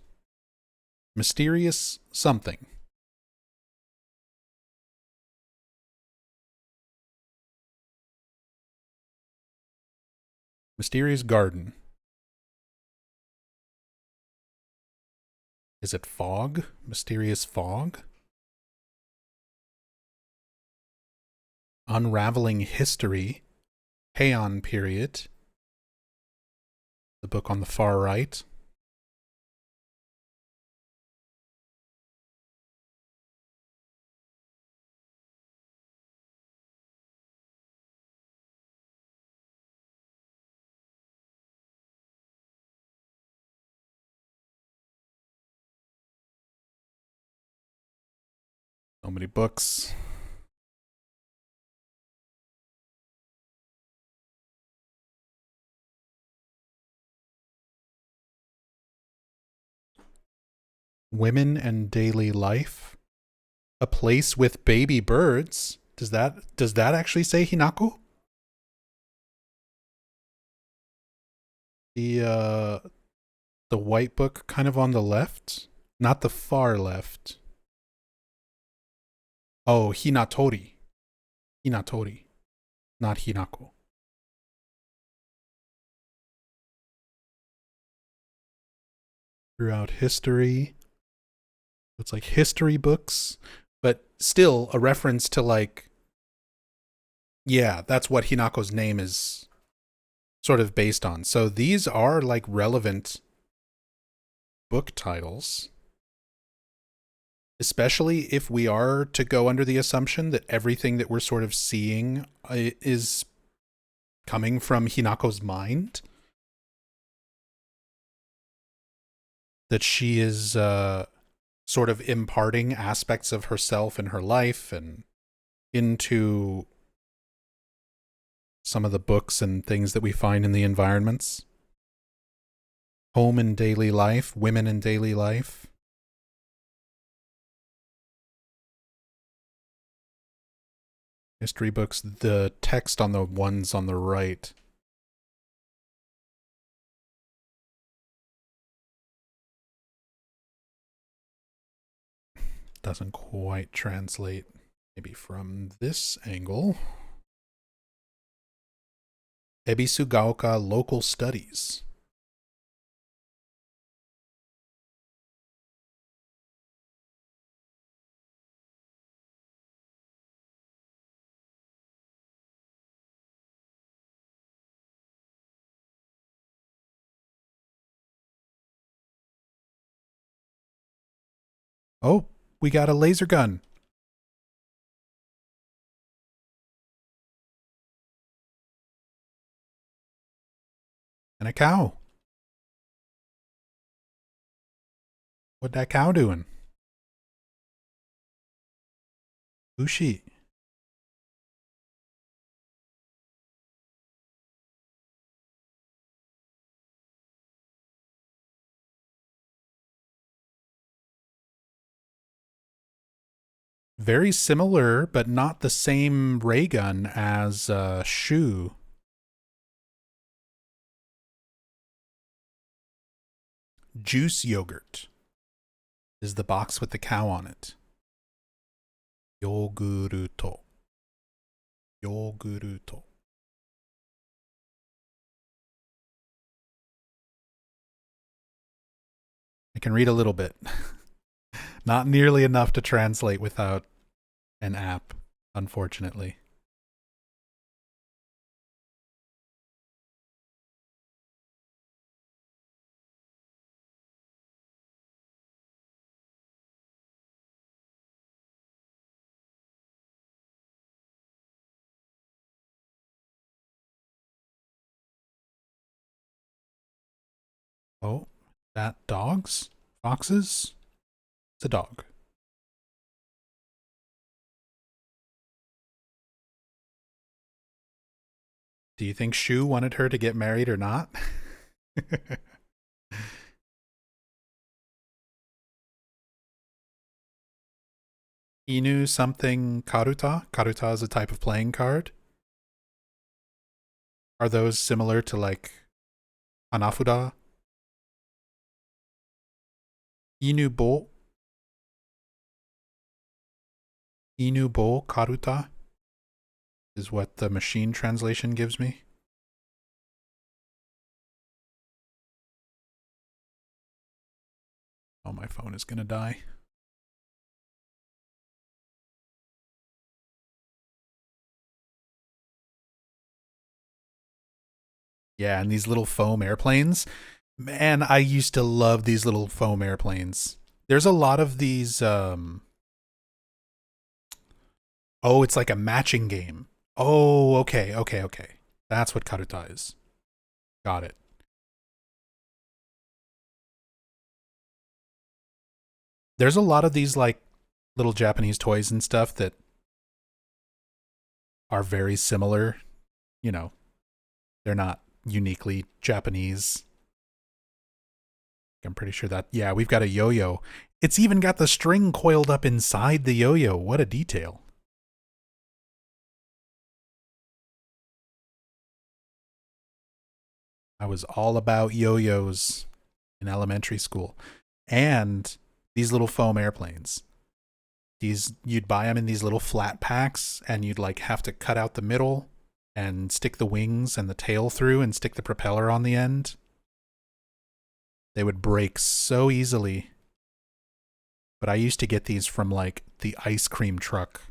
Mysterious something. Mysterious garden. Is it fog? Mysterious fog? Unraveling History. Heian period. The book on the far right. So many books. Women and Daily Life. A Place with Baby Birds. Does that actually say Hinako? The white book kind of on the left? Not the far left. Oh, Hinatori. Hinatori. Not Hinako. throughout history. It's like history books, but still a reference to like, yeah, that's what Hinako's name is sort of based on. So these are like relevant book titles, especially if we are to go under the assumption that everything that we're sort of seeing is coming from Hinako's mind. That she is sort of imparting aspects of herself and her life and into some of the books and things that we find in the environments. Home and daily life, women in daily life. History books, the text on the ones on the right. Doesn't quite translate. Maybe from this angle. Ebisugaoka Local Studies. Oh, we got a laser gun. And a cow. What that cow doing? Who's she? Very similar, but not the same ray gun as Shu. Juice yogurt is the box with the cow on it. Yoguruto. Yoguruto. I can read a little bit. Not nearly enough to translate without an app, unfortunately. Oh, that dogs? Foxes? It's a dog. Do you think Shu wanted her to get married or not? Inu something Karuta? Karuta is a type of playing card. Are those similar to like Hanafuda? Inu Bo? Inu Bo Karuta is what the machine translation gives me. Oh, my phone is gonna die. Yeah, and these little foam airplanes. Man, I used to love these little foam airplanes. There's a lot of these, oh, it's like a matching game. Oh, okay. That's what Karuta is. Got it. There's a lot of these like little Japanese toys and stuff that are very similar. You know, they're not uniquely Japanese. I'm pretty sure that, yeah, we've got a yo-yo. It's even got the string coiled up inside the yo-yo. What a detail. I was all about yo-yos in elementary school. And these little foam airplanes. You'd buy them in these little flat packs, and you'd like have to cut out the middle and stick the wings and the tail through and stick the propeller on the end. They would break so easily. But I used to get these from like the ice cream truck.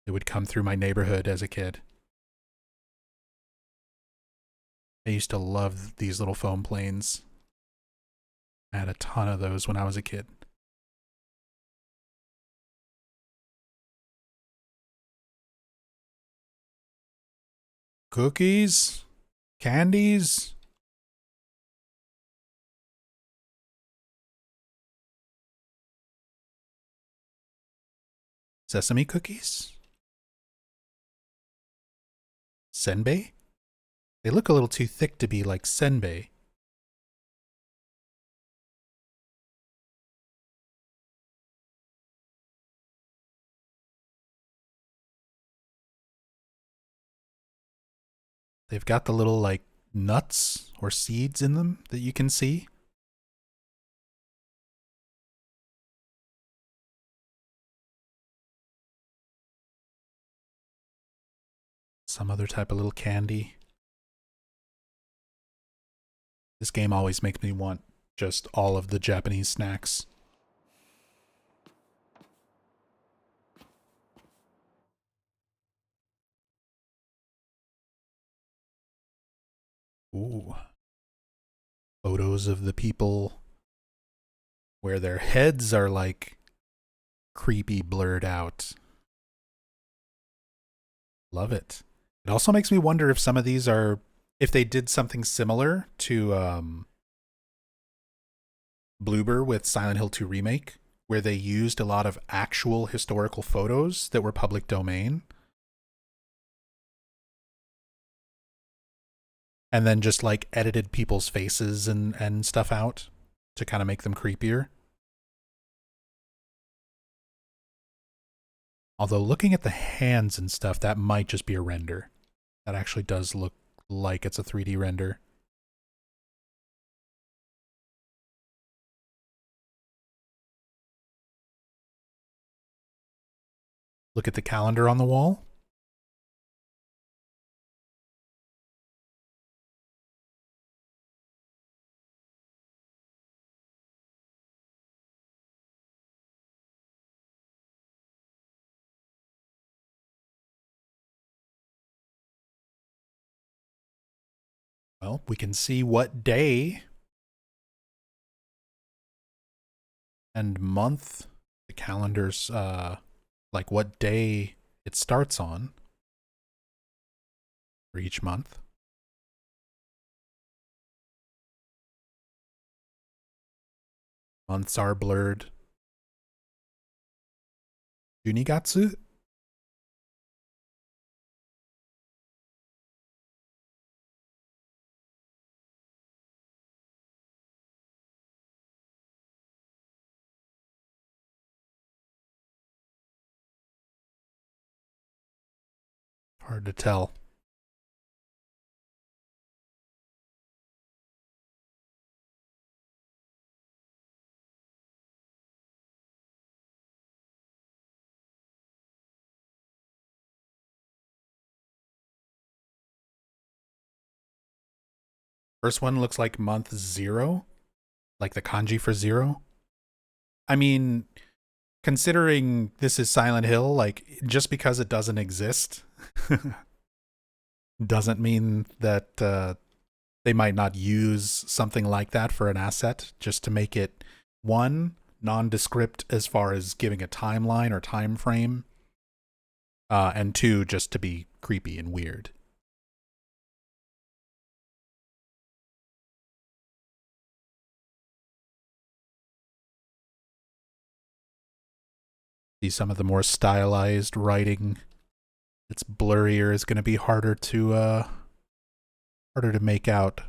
It would come through my neighborhood as a kid. I used to love these little foam planes. I had a ton of those when I was a kid. Cookies? Candies? Sesame cookies? Senbei? They look a little too thick to be like senbei. They've got the little like nuts or seeds in them that you can see. Some other type of little candy. This game always makes me want just all of the Japanese snacks. Ooh. Photos of the people where their heads are like creepy blurred out. Love it. It also makes me wonder if some of these are, if they did something similar to Bloober with Silent Hill 2 Remake, where they used a lot of actual historical photos that were public domain. And then just like edited people's faces and stuff out to kind of make them creepier. Although looking at the hands and stuff, that might just be a render. That actually does look like it's a 3D render. Look at the calendar on the wall. Well, we can see what day and month the calendar's, like what day it starts on for each month. Months are blurred. Junigatsu? Hard to tell. First one looks like month 0, like the kanji for 0. I mean, considering this is Silent Hill, like just because it doesn't exist doesn't mean that they might not use something like that for an asset just to make it, one, nondescript as far as giving a timeline or time frame, and two, just to be creepy and weird. See, some of the more stylized writing that's blurrier is going to be harder to make out.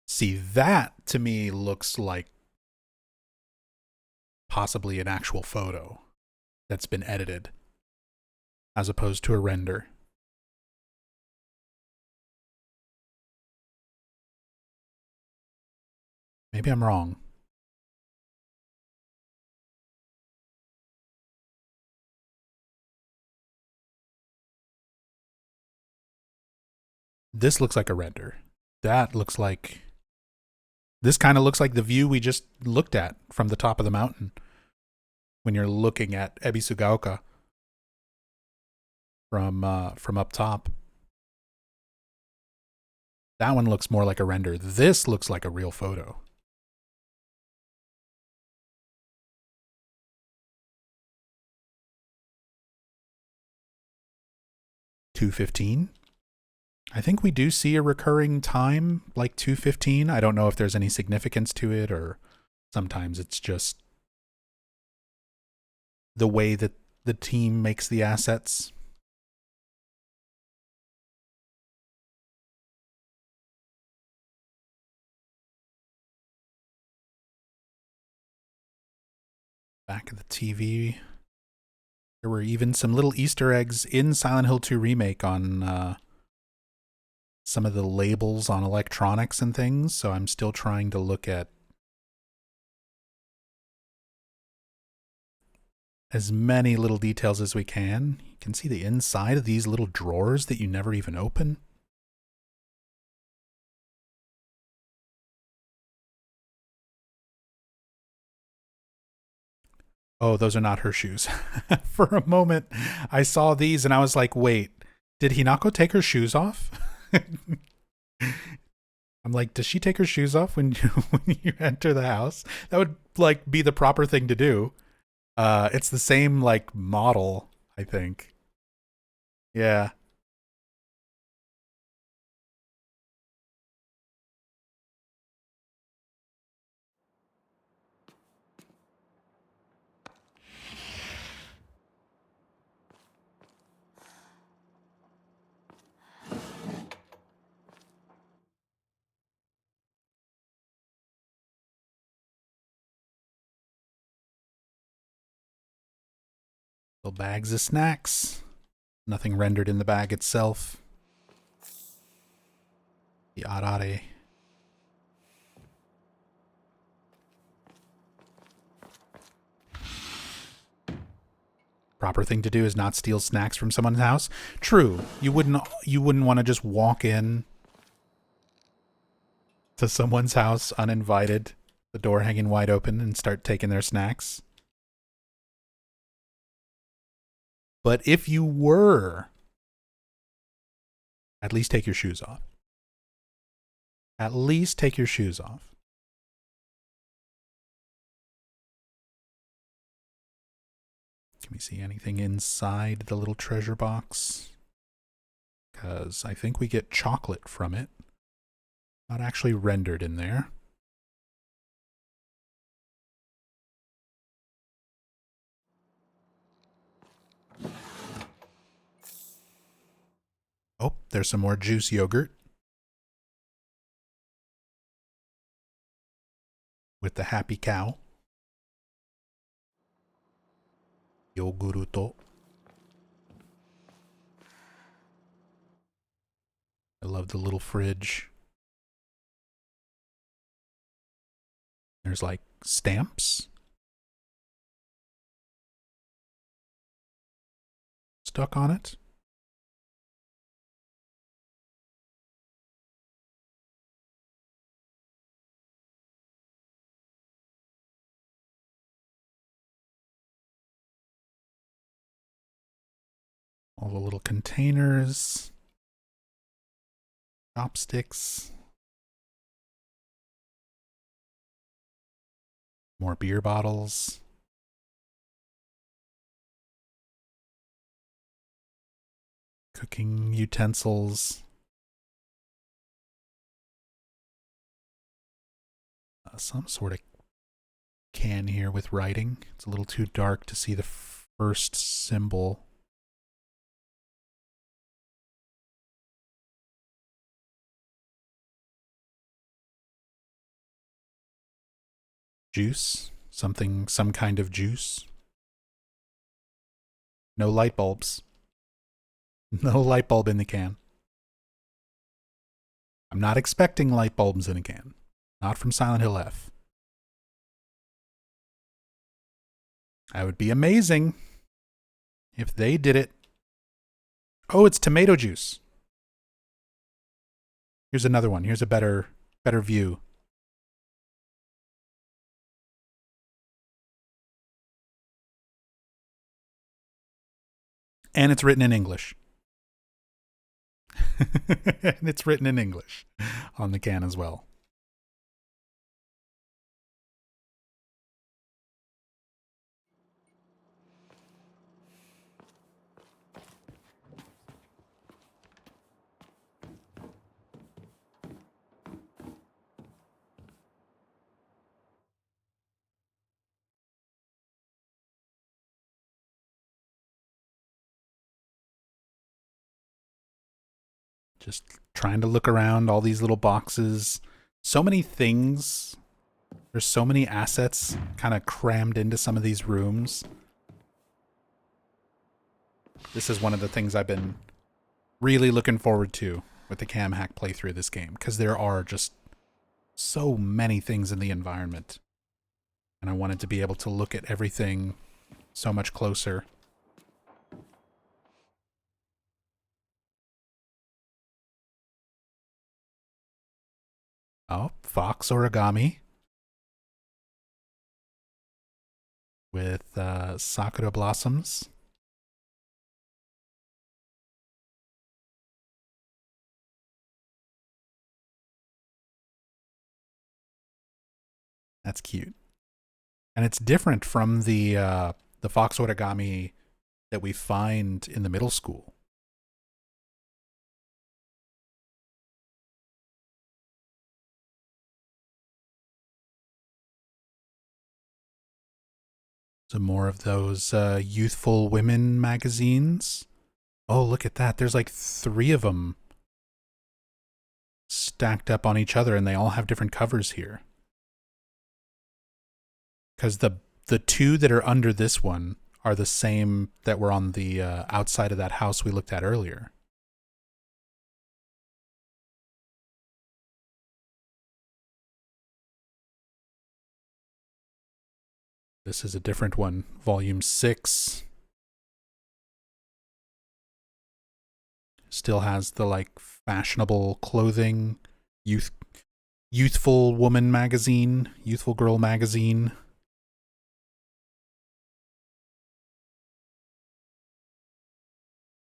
See, that to me looks like possibly an actual photo that's been edited as opposed to a render. Maybe I'm wrong. This looks like a render. That looks like... This kind of looks like the view we just looked at from the top of the mountain when you're looking at Ebisugaoka from up top. That one looks more like a render. This looks like a real photo. $2:15. I think we do see a recurring time like 2:15. I don't know if there's any significance to it, or sometimes it's just the way that the team makes the assets. Back of the TV. There were even some little Easter eggs in Silent Hill 2 Remake on some of the labels on electronics and things, so I'm still trying to look at as many little details as we can. You can see the inside of these little drawers that you never even open. Oh, those are not her shoes. For a moment, I saw these and I was like, wait, did Hinako take her shoes off? I'm like, does she take her shoes off when you enter the house? That would like be the proper thing to do. It's the same like model, I think. Yeah. Little bags of snacks. Nothing rendered in the bag itself. The arare. Proper thing to do is not steal snacks from someone's house. True. You wouldn't want to just walk in to someone's house uninvited, the door hanging wide open, and start taking their snacks. But if you were, at least take your shoes off. At least take your shoes off. Can we see anything inside the little treasure box? Because I think we get chocolate from it. Not actually rendered in there. Oh, there's some more juice yogurt. With the happy cow. Yoguruto. I love the little fridge. There's like stamps stuck on it. All the little containers, chopsticks, more beer bottles, cooking utensils, some sort of can here with writing. It's a little too dark to see the first symbol. Juice, some kind of juice. No light bulbs. No light bulb in the can. I'm not expecting light bulbs in a can. Not from Silent Hill F. That would be amazing if they did it. Oh, it's tomato juice. Here's another one. Here's a better view. And it's written in English. And it's written in English on the can as well. Just trying to look around all these little boxes. So many things. There's so many assets kind of crammed into some of these rooms. This is one of the things I've been really looking forward to with the cam hack playthrough of this game, because there are just so many things in the environment. And I wanted to be able to look at everything so much closer. Oh, Fox Origami with Sakura Blossoms. That's cute. And it's different from the Fox Origami that we find in the middle school. Some more of those youthful women magazines. Oh, look at that. There's like 3 of them stacked up on each other, and they all have different covers here. Because the 2 that are under this one are the same that were on the outside of that house we looked at earlier. This is a different one, volume 6. Still has the like fashionable clothing, youthful woman magazine, youthful girl magazine.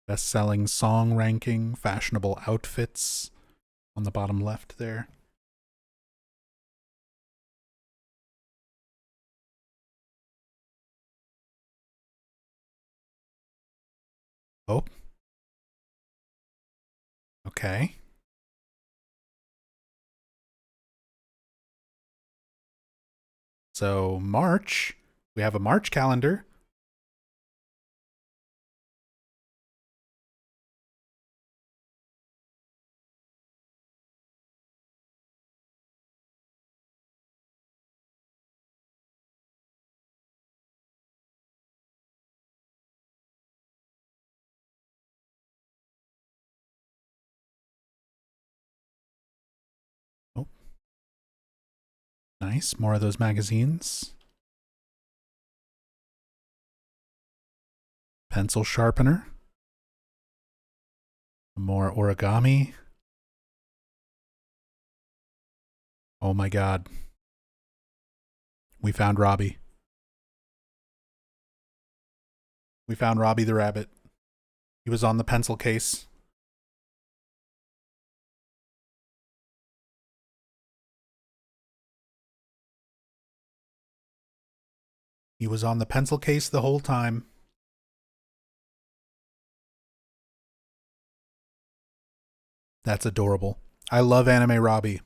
Best-selling song ranking, fashionable outfits on the bottom left there. Oh. Okay. So March, we have a March calendar. Oh. Nice, more of those magazines. Pencil sharpener. More origami. Oh my god. We found Robbie. We found Robbie the rabbit. He was on the pencil case. He was on the pencil case the whole time. That's adorable. I love Anime Robbie.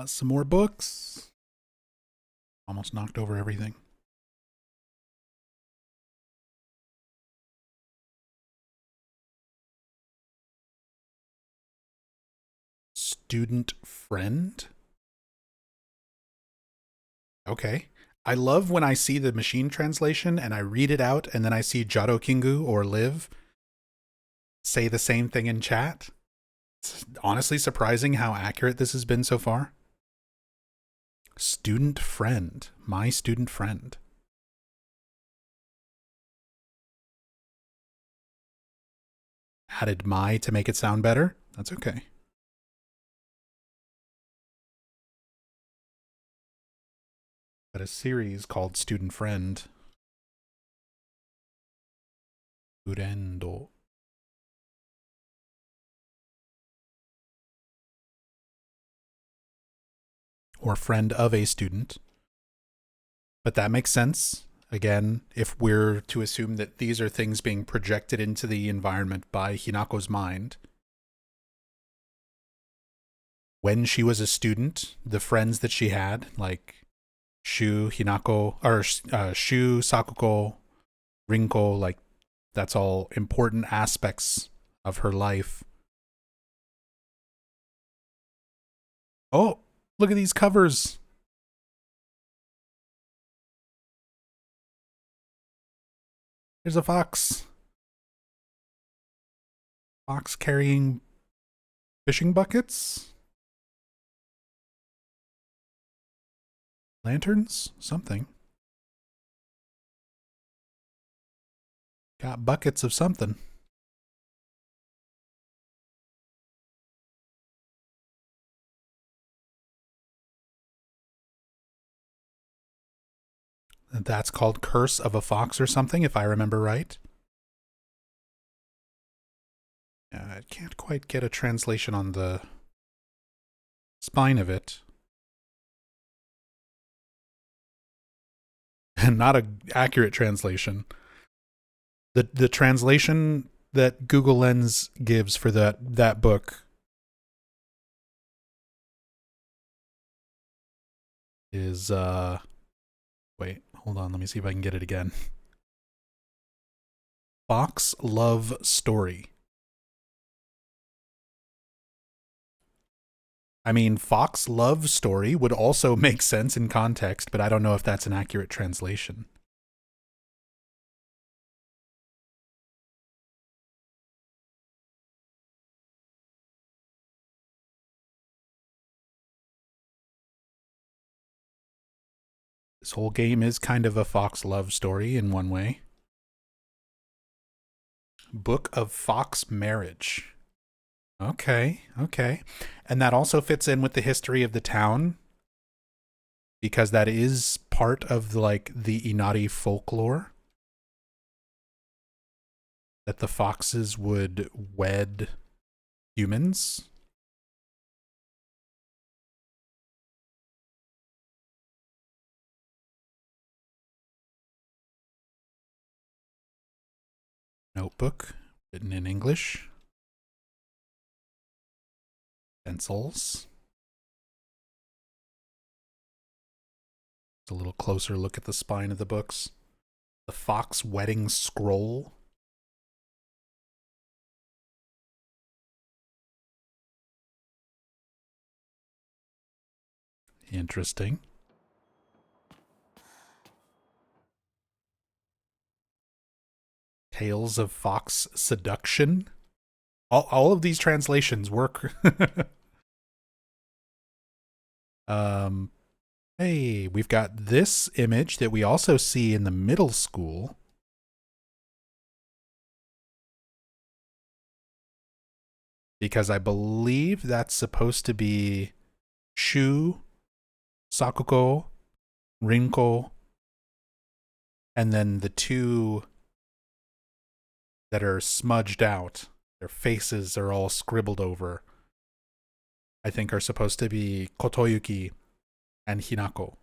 Some more books. Almost knocked over everything. Student friend? Okay. I love when I see the machine translation and I read it out and then I see Jado Kingu or live. say the same thing in chat. It's honestly surprising how accurate this has been so far. Student friend. My student friend. Added my to make it sound better. That's okay. But a series called Student Friend. Urendo. Or friend of a student. But that makes sense. Again, if we're to assume that these are things being projected into the environment by Hinako's mind. When she was a student, the friends that she had, like Shu, Hinako, or Shu, Sakuko, Rinko, like that's all important aspects of her life. Oh, look at these covers. There's a fox. Fox carrying fishing buckets? Lanterns? Something. Got buckets of something. That's called Curse of a Fox or something, if I remember right. I can't quite get a translation on the spine of it. And not an accurate translation. The translation that Google Lens gives for that book is wait, hold on, let me see if I can get it again. Fox Love Story. I mean, Fox Love Story would also make sense in context, but I don't know if that's an accurate translation. This whole game is kind of a Fox love story in one way. Book of Fox Marriage. Okay. And that also fits in with the history of the town, because that is part of the Inari folklore, that the foxes would wed humans. Notebook, written in English. Pencils. A little closer look at the spine of the books. The Fox Wedding Scroll. Interesting. Tales of Fox Seduction. All of these translations work. Hey, we've got this image that we also see in the middle school. Because I believe that's supposed to be Shu, Sakuko, Rinko, and then the two that are smudged out. Their faces are all scribbled over. I think are supposed to be Kotoyuki and Hinako.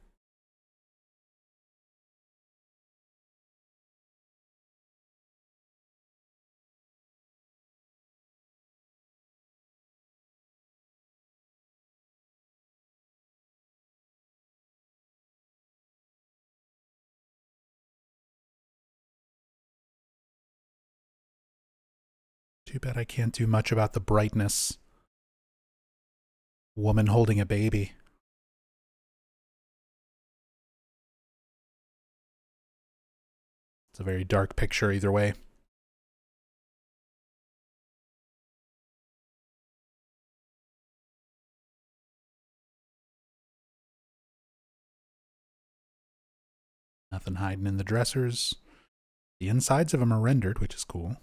Too bad I can't do much about the brightness. Woman holding a baby. It's a very dark picture either way. Nothing hiding in the dressers. The insides of them are rendered, which is cool.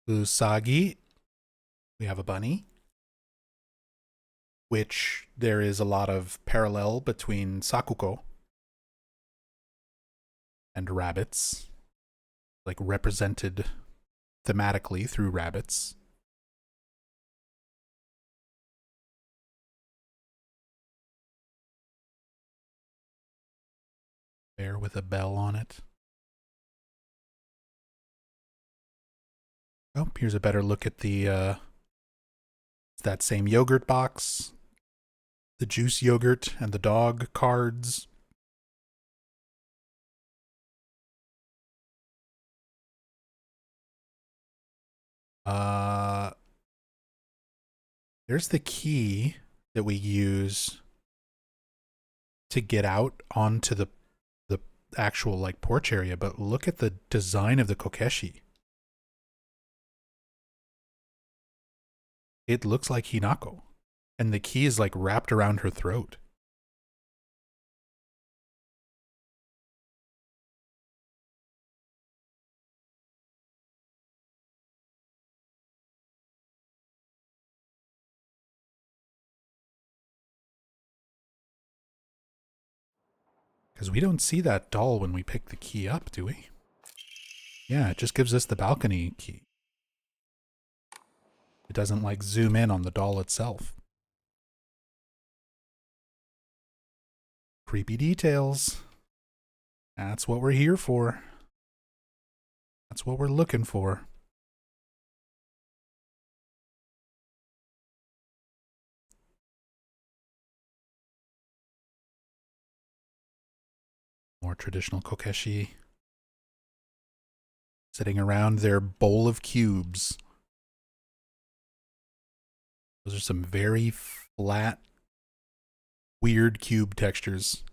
Usagi. We have a bunny. Which there is a lot of parallel between Sakuko and rabbits. Like represented thematically through rabbits. Bear with a bell on it. Oh, here's a better look at the that same yogurt box. The juice yogurt and the dog cards. There's the key that we use to get out onto the actual like porch area, but look at the design of the kokeshi. It looks like Hinako, and the key is like wrapped around her throat. Because we don't see that doll when we pick the key up, do we? Yeah, it just gives us the balcony key. It doesn't like zoom in on the doll itself. Creepy details. That's what we're here for. That's what we're looking for. More traditional kokeshi. Sitting around their bowl of cubes. Those are some very flat, weird cube textures.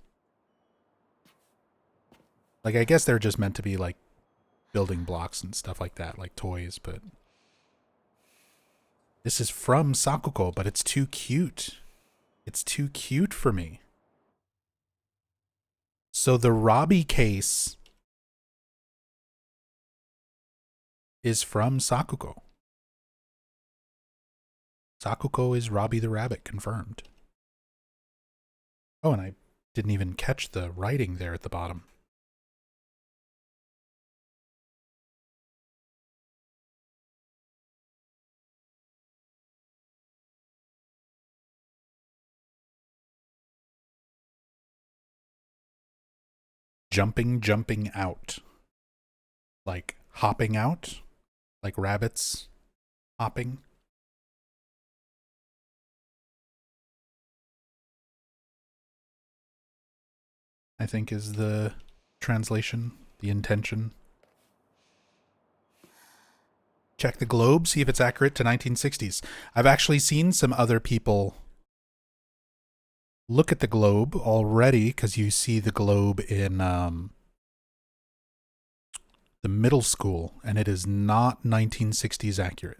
Like, I guess they're just meant to be like building blocks and stuff like that, like toys, but this is from Sakuko, but it's too cute. It's too cute for me. So the Robbie case is from Sakuko. Sakuko is Robbie the Rabbit, confirmed. Oh, and I didn't even catch the writing there at the bottom. Jumping out. Like hopping out. Like rabbits hopping. I think is the translation, the intention. Check the globe, see if it's accurate to 1960s. I've actually seen some other people look at the globe already, because you see the globe in the middle school, and it is not 1960s accurate.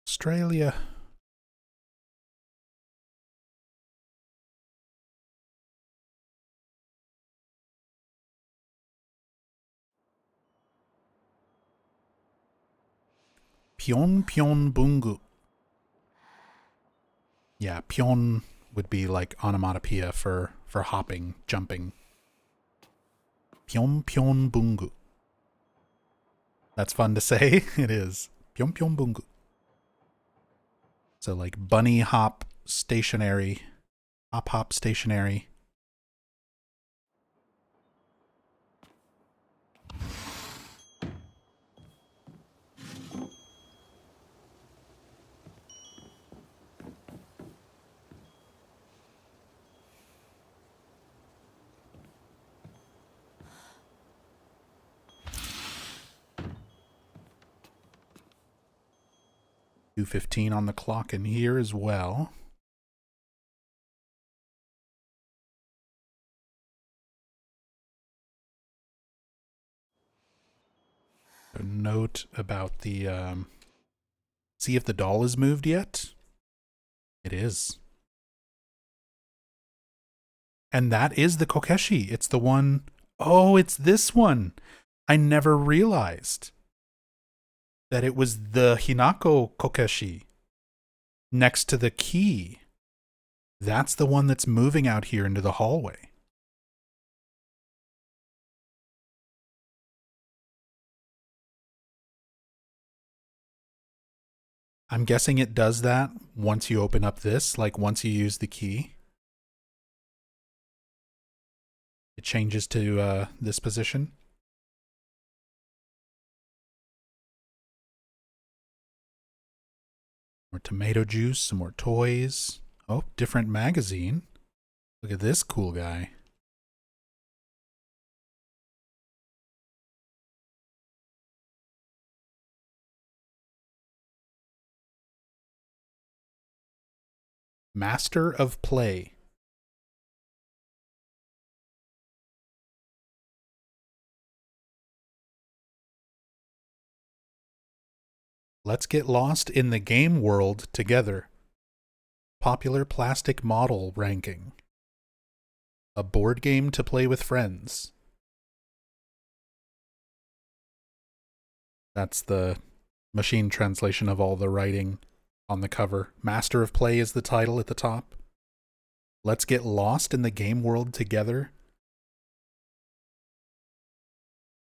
Australia. Pion bungu. Yeah, pion would be like onomatopoeia for hopping, jumping. Pion bungu. That's fun to say. It is. Pion bungu. So like bunny hop stationary. Hop stationary. 2:15 on the clock in here as well. A note about the, see if the doll is moved yet. It is. And that is the Kokeshi. It's the one, oh, it's this one. I never realized that it was the Hinako Kokeshi next to the key. That's the one that's moving out here into the hallway. I'm guessing it does that once you open up this, like once you use the key. It changes to this position. More tomato juice, some more toys. Oh, different magazine. Look at this cool guy. Master of Play. Let's get lost in the game world together. Popular plastic model ranking. A board game to play with friends. That's the machine translation of all the writing on the cover. Master of Play is the title at the top. Let's get lost in the game world together.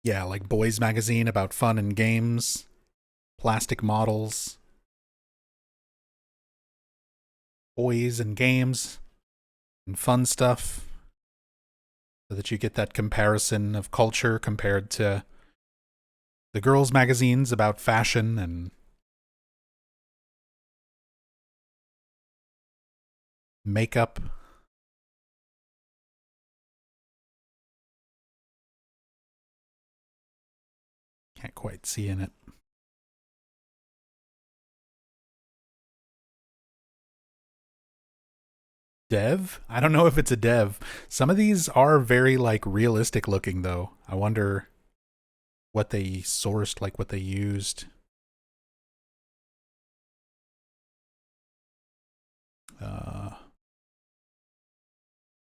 Yeah, like boys magazine about fun and games. Plastic models. Toys and games. And fun stuff. So that you get that comparison of culture compared to the girls' magazines about fashion and makeup. Can't quite see in it. Dev? I don't know if it's a dev. Some of these are very like realistic looking though. I wonder what they sourced, like what they used.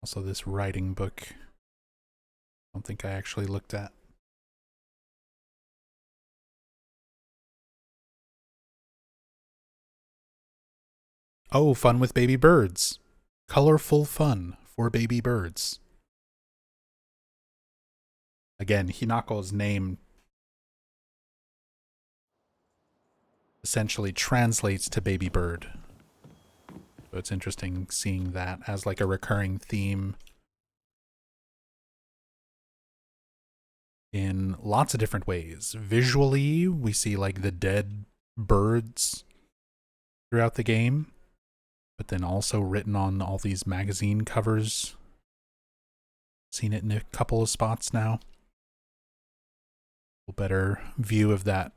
Also this writing book. I don't think I actually looked at. Oh, fun with baby birds. Colorful fun for baby birds. Again, Hinako's name essentially translates to baby bird. So it's interesting seeing that as like a recurring theme in lots of different ways. Visually, we see like the dead birds throughout the game, but then also written on all these magazine covers. Seen it in a couple of spots now. A better view of that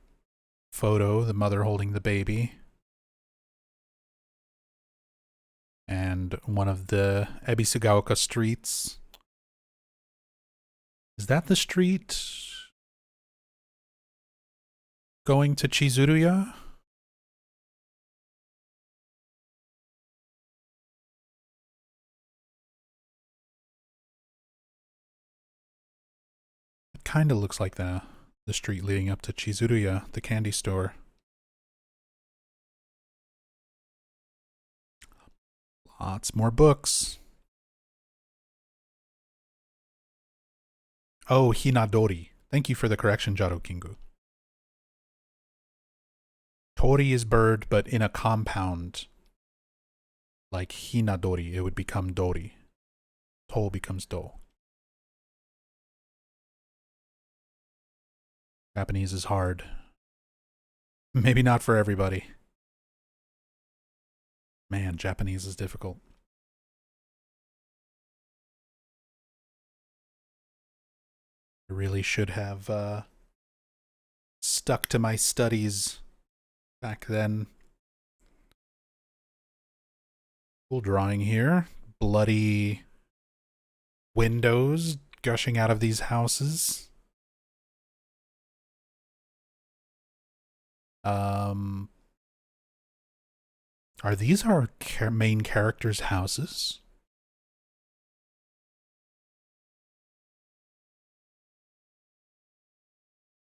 photo, the mother holding the baby. And one of the Ebisugaoka streets. Is that the street going to Chizuruya? It kind of looks like the street leading up to Chizuruya, the candy store. Lots more books. Oh, Hinadori. Thank you for the correction, Jaro Kingu. Tori is bird, but in a compound. Like Hinadori, it would become Dori. To becomes Do. Japanese is hard. Maybe not for everybody. Man, Japanese is difficult. I really should have stuck to my studies back then. Cool drawing here. Bloody windows gushing out of these houses. Are these our main characters' houses?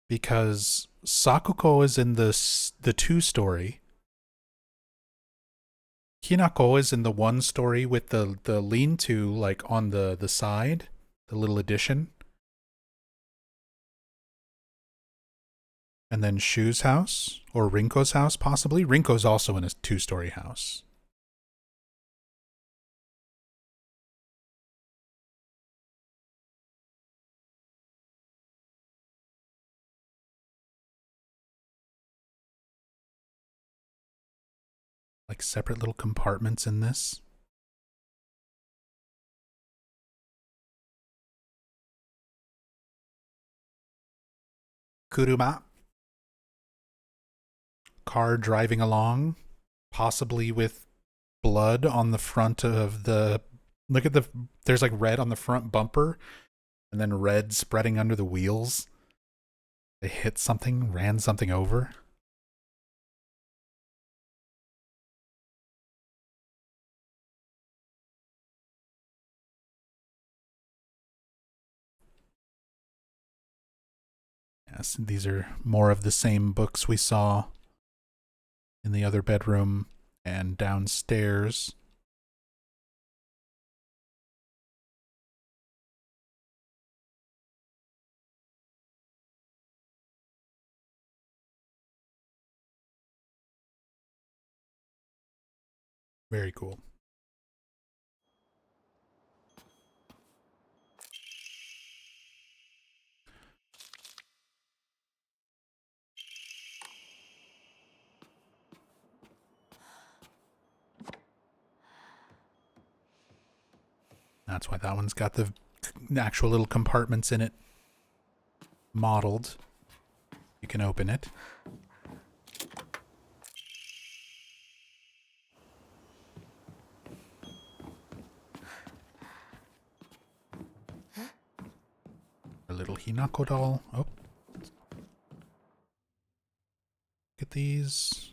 Because Sakuko is in the 2 story. Hinako is in the 1 story with the lean-to like on the side, the little addition. And then Shu's house, or Rinko's house, possibly. Rinko's also in a 2-story house. Like separate little compartments in this. Kuruma. Car driving along, possibly with blood on the front of the... Look at there's like red on the front bumper, and then red spreading under the wheels. They hit something, ran something over. Yes, these are more of the same books we saw in the other bedroom and downstairs. Very cool. That's why that one's got the actual little compartments in it modeled. You can open it. A little Hinako doll. Oh. Look at these.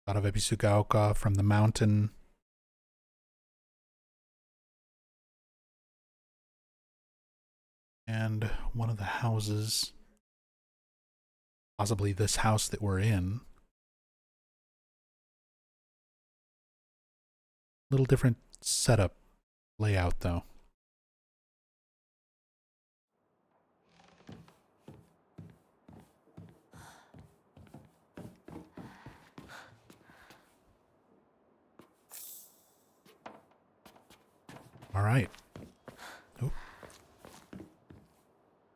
Out of Ebisugaoka from the mountain. And one of the houses, possibly this house that we're in. Little different setup layout though. All right. Oh.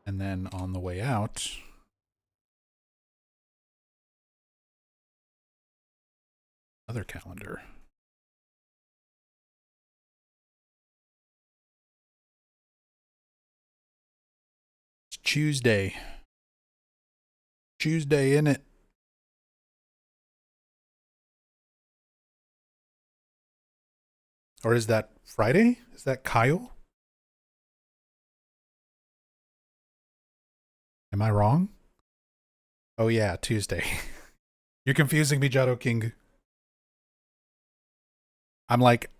And then on the way out, another calendar. It's Tuesday. Tuesday, in it. Or is that Friday? Is that Kyle? Am I wrong? Oh yeah, Tuesday. You're confusing me, Jado King. I'm like,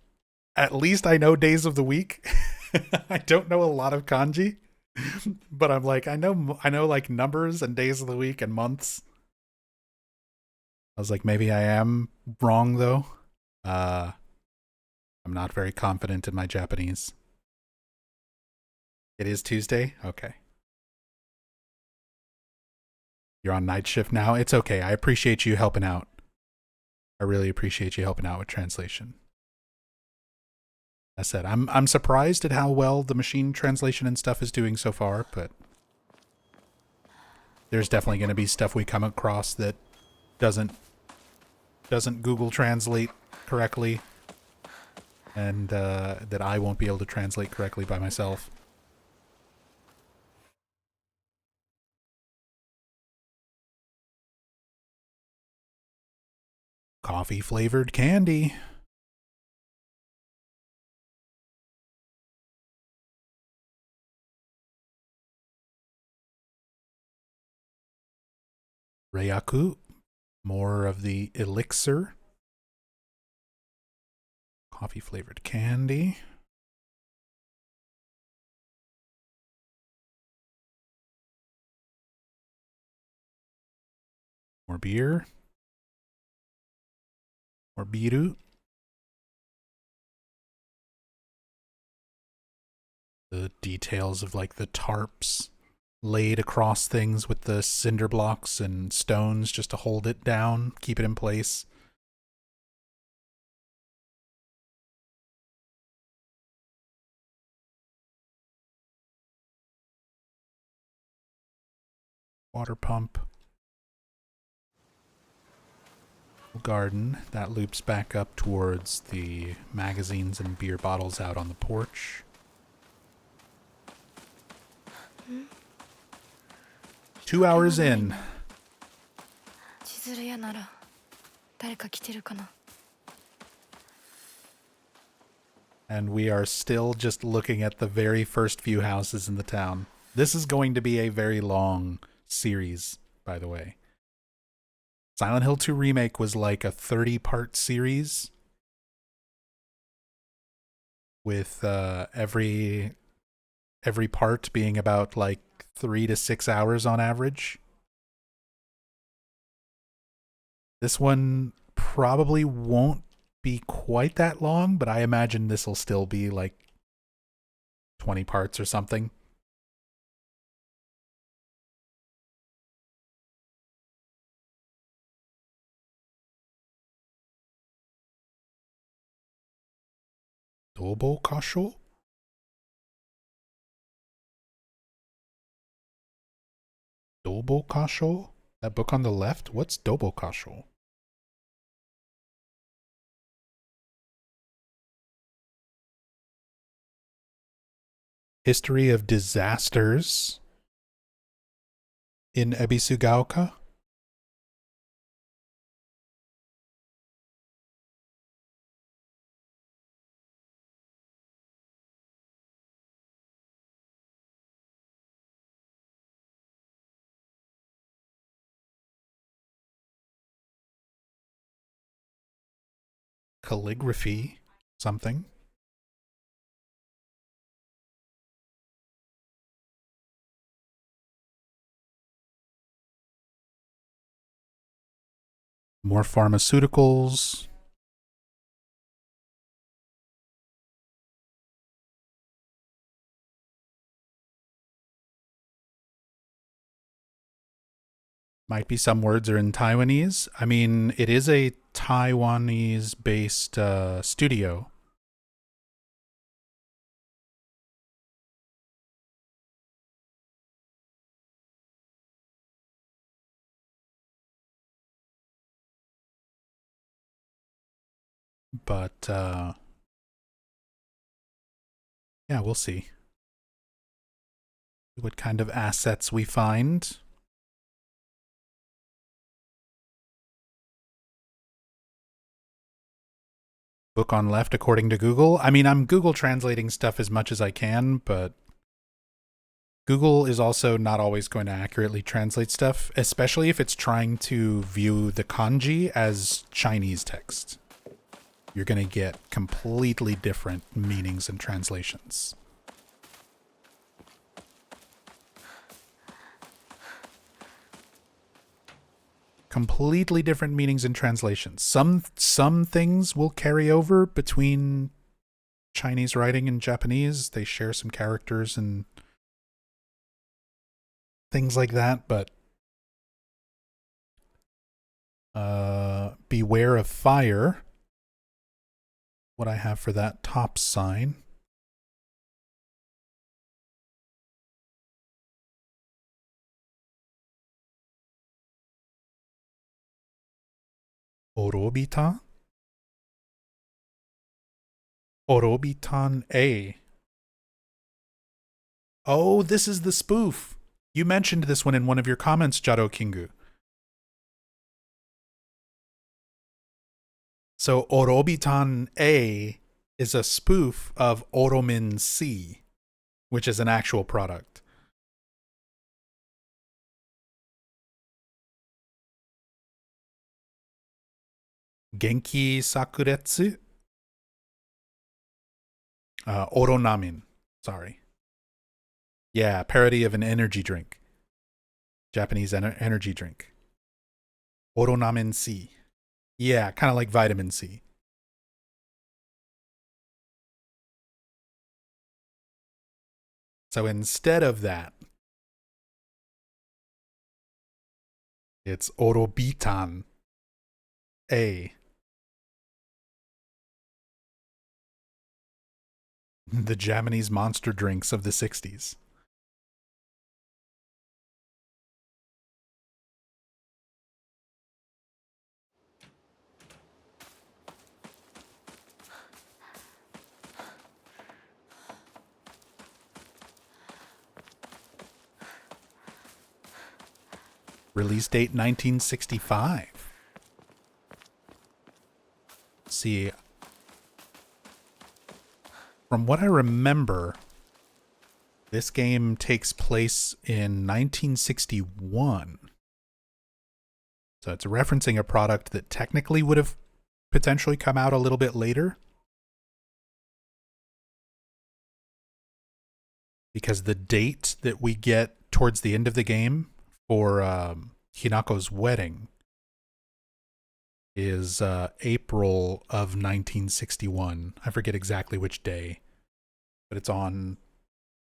at least I know days of the week. I don't know a lot of kanji, but I'm like, I know like numbers and days of the week and months. I was like, maybe I am wrong though. I'm not very confident in my Japanese. It is Tuesday? Okay. You're on night shift now? It's okay. I appreciate you helping out. I really appreciate you helping out with translation. I said, I'm surprised at how well the machine translation and stuff is doing so far, but there's definitely going to be stuff we come across that doesn't Google Translate correctly, and that I won't be able to translate correctly by myself. Coffee flavored candy. Reiaku, more of the elixir. Coffee flavored candy. More beer. More biru. The details of like the tarps laid across things with the cinder blocks and stones just to hold it down, keep it in place. Water pump. Garden that loops back up towards the magazines and beer bottles out on the porch. Two hours in. 千鶴屋なら誰か来てるかな。 And we are still just looking at the very first few houses in the town. This is going to be a very long series, by the way. Silent Hill 2 Remake was like a 30-part series with every part being about like 3 to 6 hours on average. This one probably won't be quite that long, but I imagine this will still be like 20 parts or something. Dobo Kasho? Dobo Kasho? That book on the left? What's Dobo Kasho? History of disasters in Ebisugaoka? Calligraphy, something. More pharmaceuticals. Might be some words are in Taiwanese. I mean, it is a Taiwanese-based studio. But, yeah, we'll see what kind of assets we find. Book on left according to Google. I mean, I'm Google translating stuff as much as I can, but Google is also not always going to accurately translate stuff, especially if it's trying to view the kanji as Chinese text. You're going to get completely different meanings and translations. Completely different meanings and translations. Some things will carry over between Chinese writing and Japanese. They share some characters and things like that, but beware of fire. What I have for that top sign. Orobitan? Orobitan A. Oh, this is the spoof. You mentioned this one in one of your comments, Jado Kingu. So Orobitan A is a spoof of Oromin C, which is an actual product. Genki Sakuretsu? Oronamin. Sorry. Yeah, parody of an energy drink. Japanese energy drink. Oronamin C. Yeah, kind of like vitamin C. So instead of that, it's Orobitan A. The Japanese monster drinks of the 60s. Release date 1965. See, from what I remember, this game takes place in 1961. So it's referencing a product that technically would have potentially come out a little bit later. Because the date that we get towards the end of the game for Hinako's wedding is April of 1961. I forget exactly which day, but it's on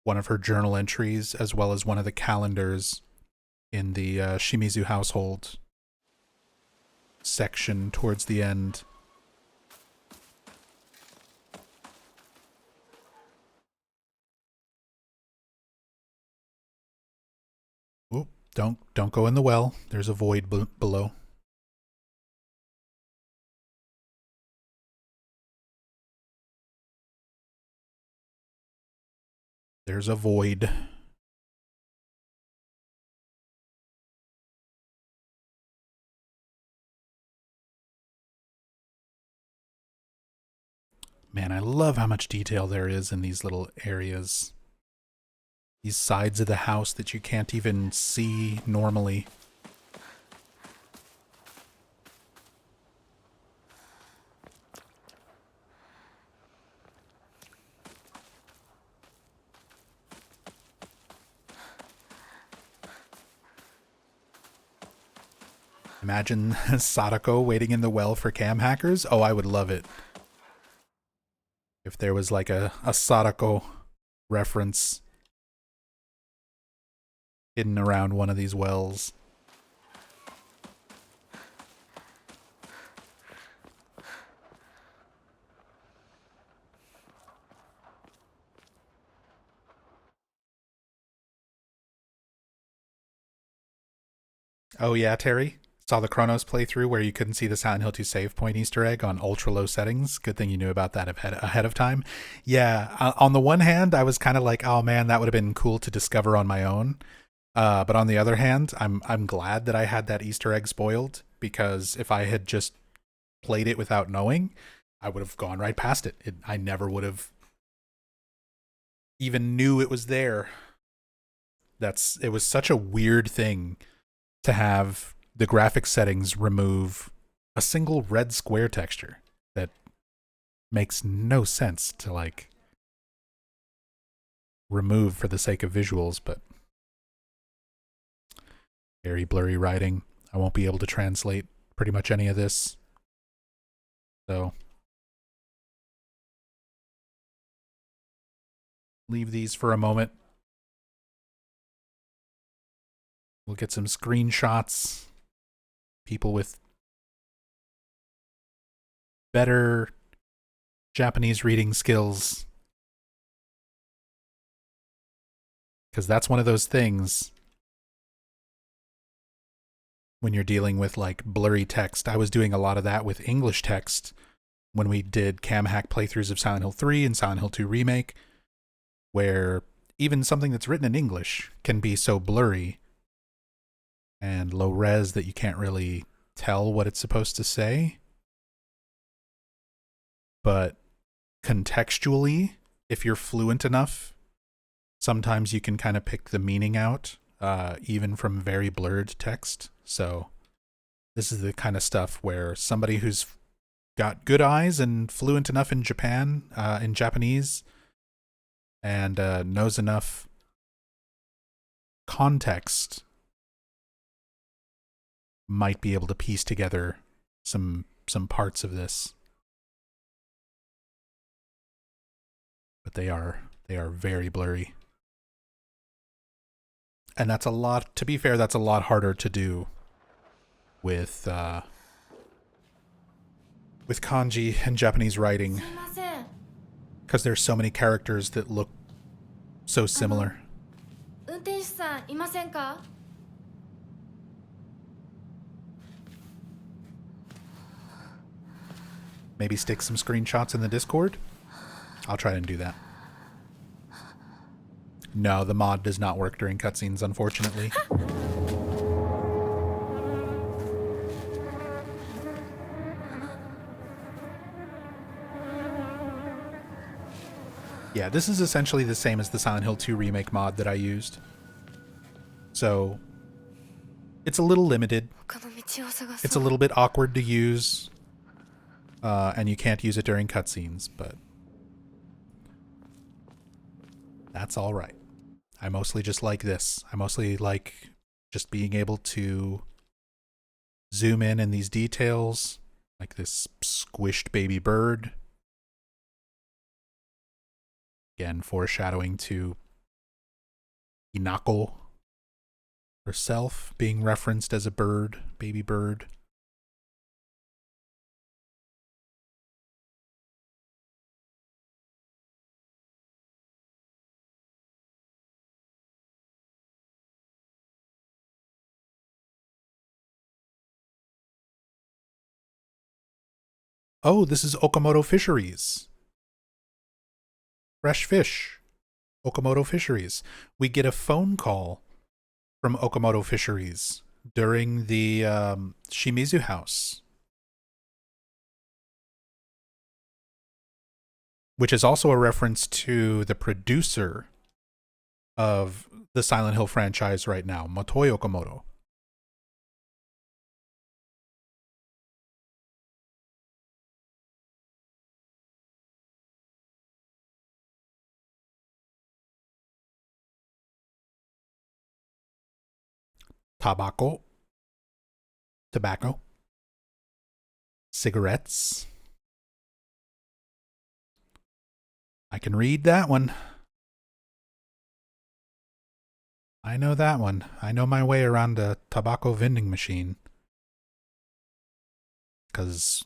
one of her journal entries as well as one of the calendars in the Shimizu household section towards the end. Oop, don't go in the well. There's a void below. There's a void. Man, I love how much detail there is in these little areas. These sides of the house that you can't even see normally. Imagine Sadako waiting in the well for cam hackers. Oh, I would love it. If there was like a Sadako reference hidden around one of these wells. Oh yeah, Terry? Saw the Chronos playthrough where you couldn't see the Silent Hill 2 save point Easter egg on ultra low settings. Good thing you knew about that ahead of time. Yeah, on the one hand, I was kind of like, oh man, that would have been cool to discover on my own. But on the other hand, I'm glad that I had that Easter egg spoiled, because if I had just played it without knowing, I would have gone right past it. I never would have even knew it was there. It was such a weird thing to have the graphic settings remove a single red square texture that makes no sense to like remove for the sake of visuals, but very blurry writing. I won't be able to translate pretty much any of this. So leave these for a moment. We'll get some screenshots. People with better Japanese reading skills. Because that's one of those things when you're dealing with like blurry text. I was doing a lot of that with English text when we did cam hack playthroughs of Silent Hill 3 and Silent Hill 2 Remake, where even something that's written in English can be so blurry and low res that you can't really tell what it's supposed to say. but contextually, if you're fluent enough, sometimes you can kind of pick the meaning out, even from very blurred text. So this is the kind of stuff where somebody who's got good eyes and fluent enough in Japanese, and knows enough context might be able to piece together some parts of this. But they are very blurry. And that's a lot, to be fair, that's a lot harder to do with kanji and Japanese writing, すいません because there's so many characters that look so similar. 運転手さんいませんか Maybe stick some screenshots in the Discord? I'll try and do that. No, the mod does not work during cutscenes, unfortunately. Yeah, this is essentially the same as the Silent Hill 2 remake mod that I used. So, it's a little limited. 他の道を探 It's そ a う little bit awkward to use. And you can't use it during cutscenes, but that's all right. I mostly just like this. I mostly like just being able to zoom in these details, like this squished baby bird. Again, foreshadowing to Hinako herself being referenced as a bird, baby bird. Oh, this is Okamoto Fisheries. Fresh fish. Okamoto Fisheries. We get a phone call from Okamoto Fisheries during the Shimizu house, which is also a reference to the producer of the Silent Hill franchise right now, Motoi Okamoto. Tobacco, cigarettes. I can read that one. I know that one. I know my way around a tobacco vending machine. Because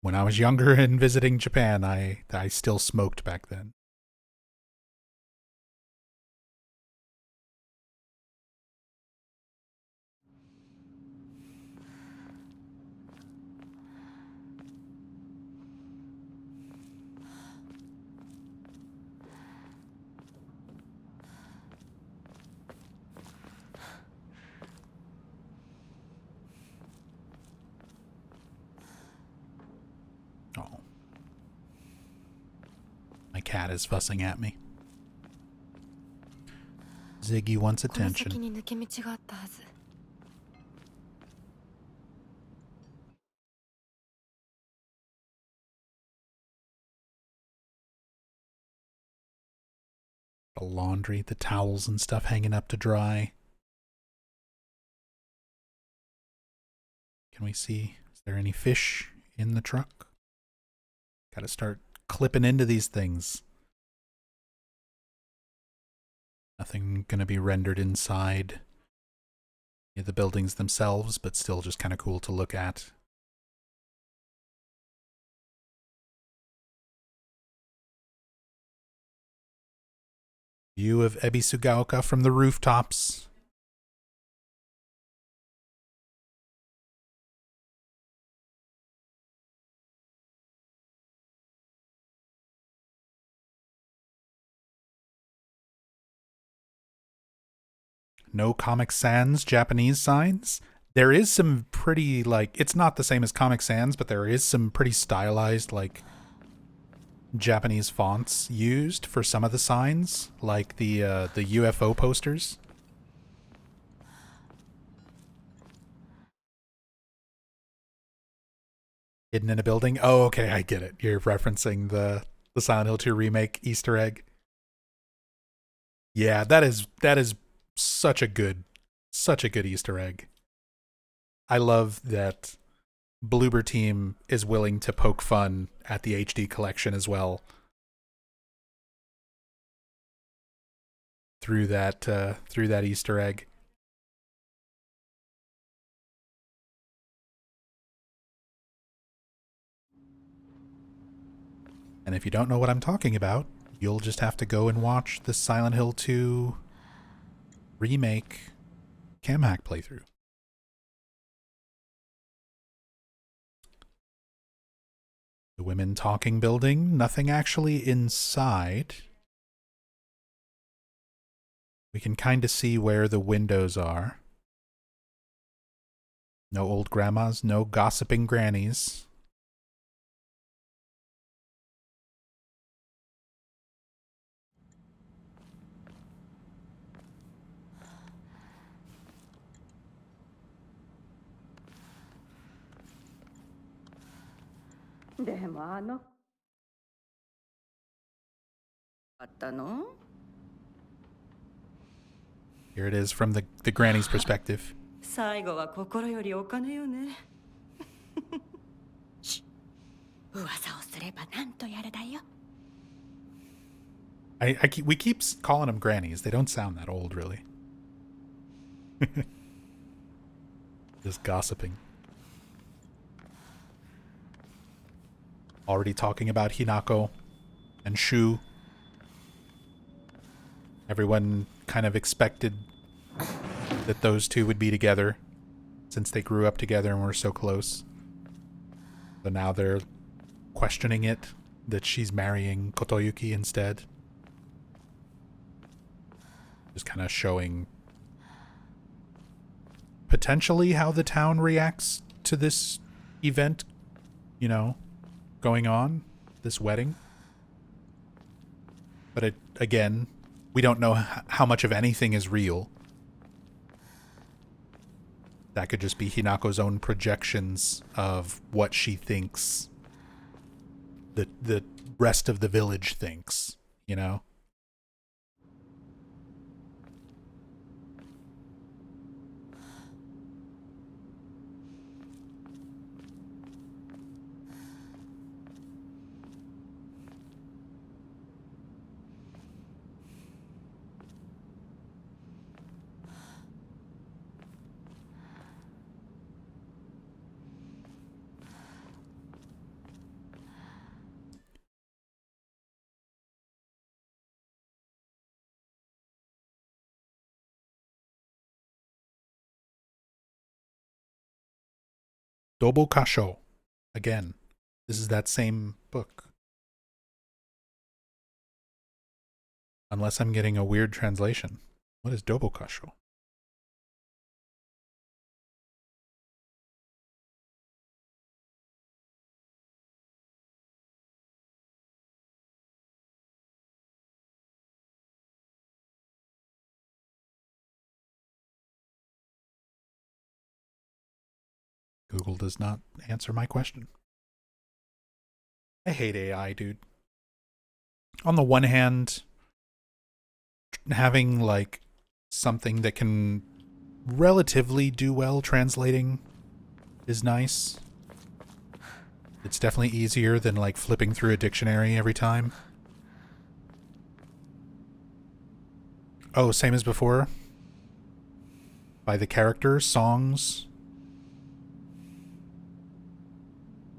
when I was younger and visiting Japan, I still smoked back then. Oh. My cat is fussing at me. Ziggy wants この先 attention. に抜け道があったはず The laundry, the towels and stuff hanging up to dry. Can we see? Is there any fish in the truck? Gotta start clipping into these things. Nothing gonna be rendered inside the buildings themselves, but still just kind of cool to look at. View of Ebisugaoka from the rooftops. No Comic Sans Japanese signs. There is some pretty, like, it's not the same as Comic Sans, but there is some pretty stylized, like, Japanese fonts used for some of the signs, like the UFO posters. Hidden in a building. Oh, okay, I get it. You're referencing the Silent Hill 2 remake Easter egg. Yeah, that is such a good Easter egg. I love that Bloober Team is willing to poke fun at the HD collection as well. Through that Easter egg. And if you don't know what I'm talking about, you'll just have to go and watch the Silent Hill 2 remake cam hack playthrough. The women talking building, nothing actually inside. We can kind of see where the windows are. No old grandmas, no gossiping grannies. Here it is from the granny's perspective. 最後は心よりお金よね。噂をすればなんとやらだよ。We keep calling them grannies. They don't sound that old, really. Just gossiping. Already talking about Hinako and Shu. Everyone kind of expected that those two would be together since they grew up together and were so close. So now they're questioning it, that she's marrying Kotoyuki instead. Just kind of showing potentially how the town reacts to this event, you know, going on, this wedding. But again, we don't know how much of anything is real. That could just be Hinako's own projections of what she thinks the rest of the village thinks, you know? Dobo Kasho. Again, this is that same book. Unless I'm getting a weird translation. What is Dobo Kasho? Google does not answer my question. I hate AI, dude. On the one hand, having like something that can relatively do well translating is nice. It's definitely easier than like flipping through a dictionary every time. Oh, same as before? By the characters, songs.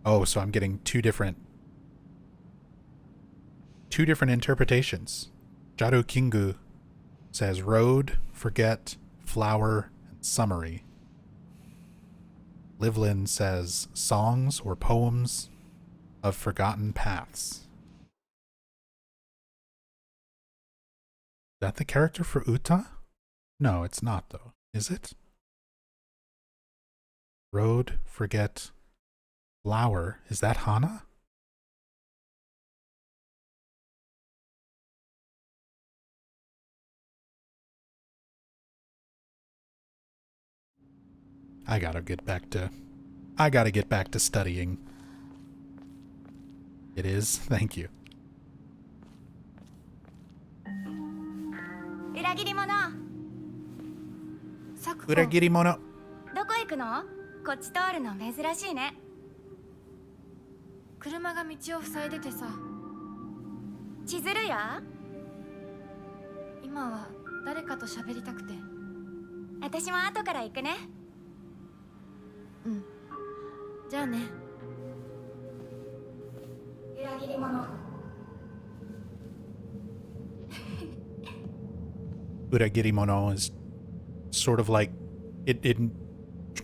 Oh, so I'm getting two different interpretations. Jaru Kingu says road, forget, flower, and summary. Livlin says songs or poems of forgotten paths. Is that the character for Uta? No, it's not though. Is it? Road, forget, flower. Is that Hana? I gotta get back to studying. It is. Thank you. 裏切り者。サクコ、裏切り者。どこ行くの？こっち通るの珍しいね。車が道を塞いでてさ。千鶴や？今は誰かと喋りたくて。私も後から行くね。うん。じゃあね。裏切り者。Uragirimono is sort of like it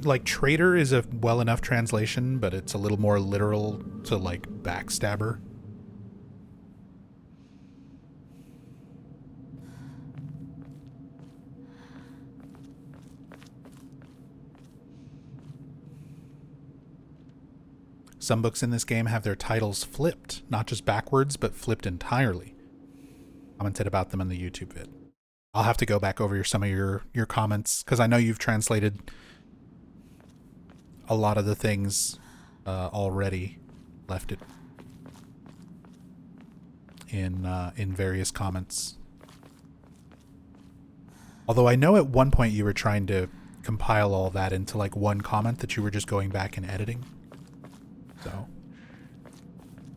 like traitor is a well enough translation, but it's a little more literal to like backstabber. Some books in this game have their titles flipped, not just backwards, but flipped entirely. Commented about them in the YouTube vid. I'll have to go back over some of your comments, because I know you've translated a lot of the things already. Left it in various comments. Although I know at one point you were trying to compile all that into like one comment that you were just going back and editing. So,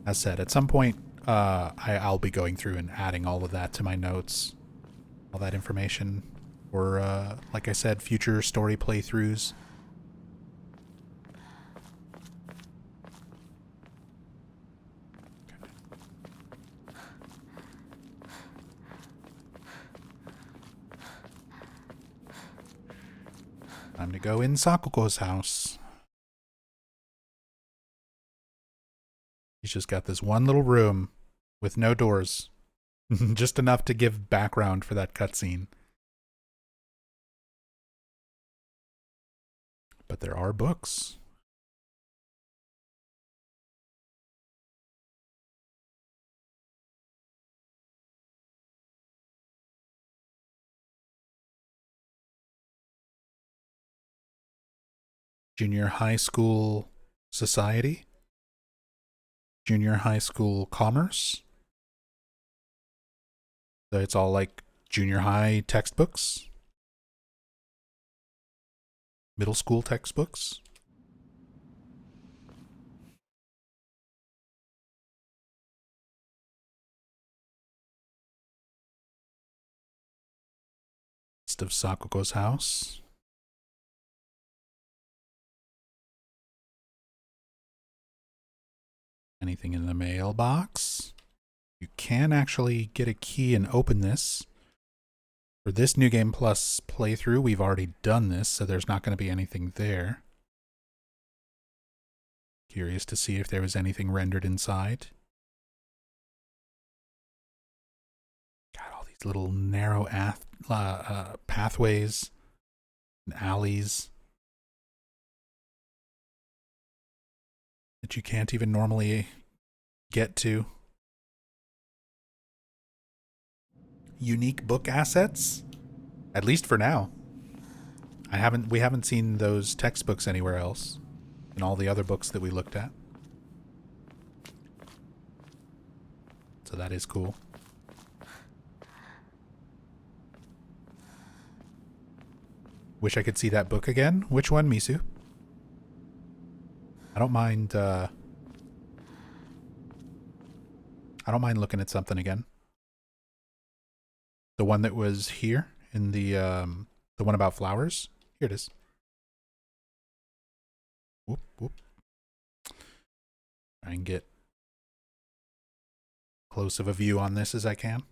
as said, at some point I'll be going through and adding all of that to my notes. All that information for, like I said, future story playthroughs. Time to go in Sakuko's house. He's just got this one little room with no doors. Just enough to give background for that cutscene. But there are books. Junior high school society. Junior high school commerce. So it's all like junior high textbooks. Middle school textbooks. East of Sakuko's house. Anything in the mailbox? You can actually get a key and open this. For this New Game Plus playthrough, we've already done this, so there's not going to be anything there. Curious to see if there was anything rendered inside. Got all these little narrow pathways and alleys that you can't even normally get to. Unique book assets, at least for now. We haven't seen those textbooks anywhere else in all the other books that we looked at. So that is cool. Wish I could see that book again. Which one, Misu? I don't mind looking at something again. The one that was here in the one about flowers. Here it is. Whoop, whoop. Try and get close of a view on this as I can.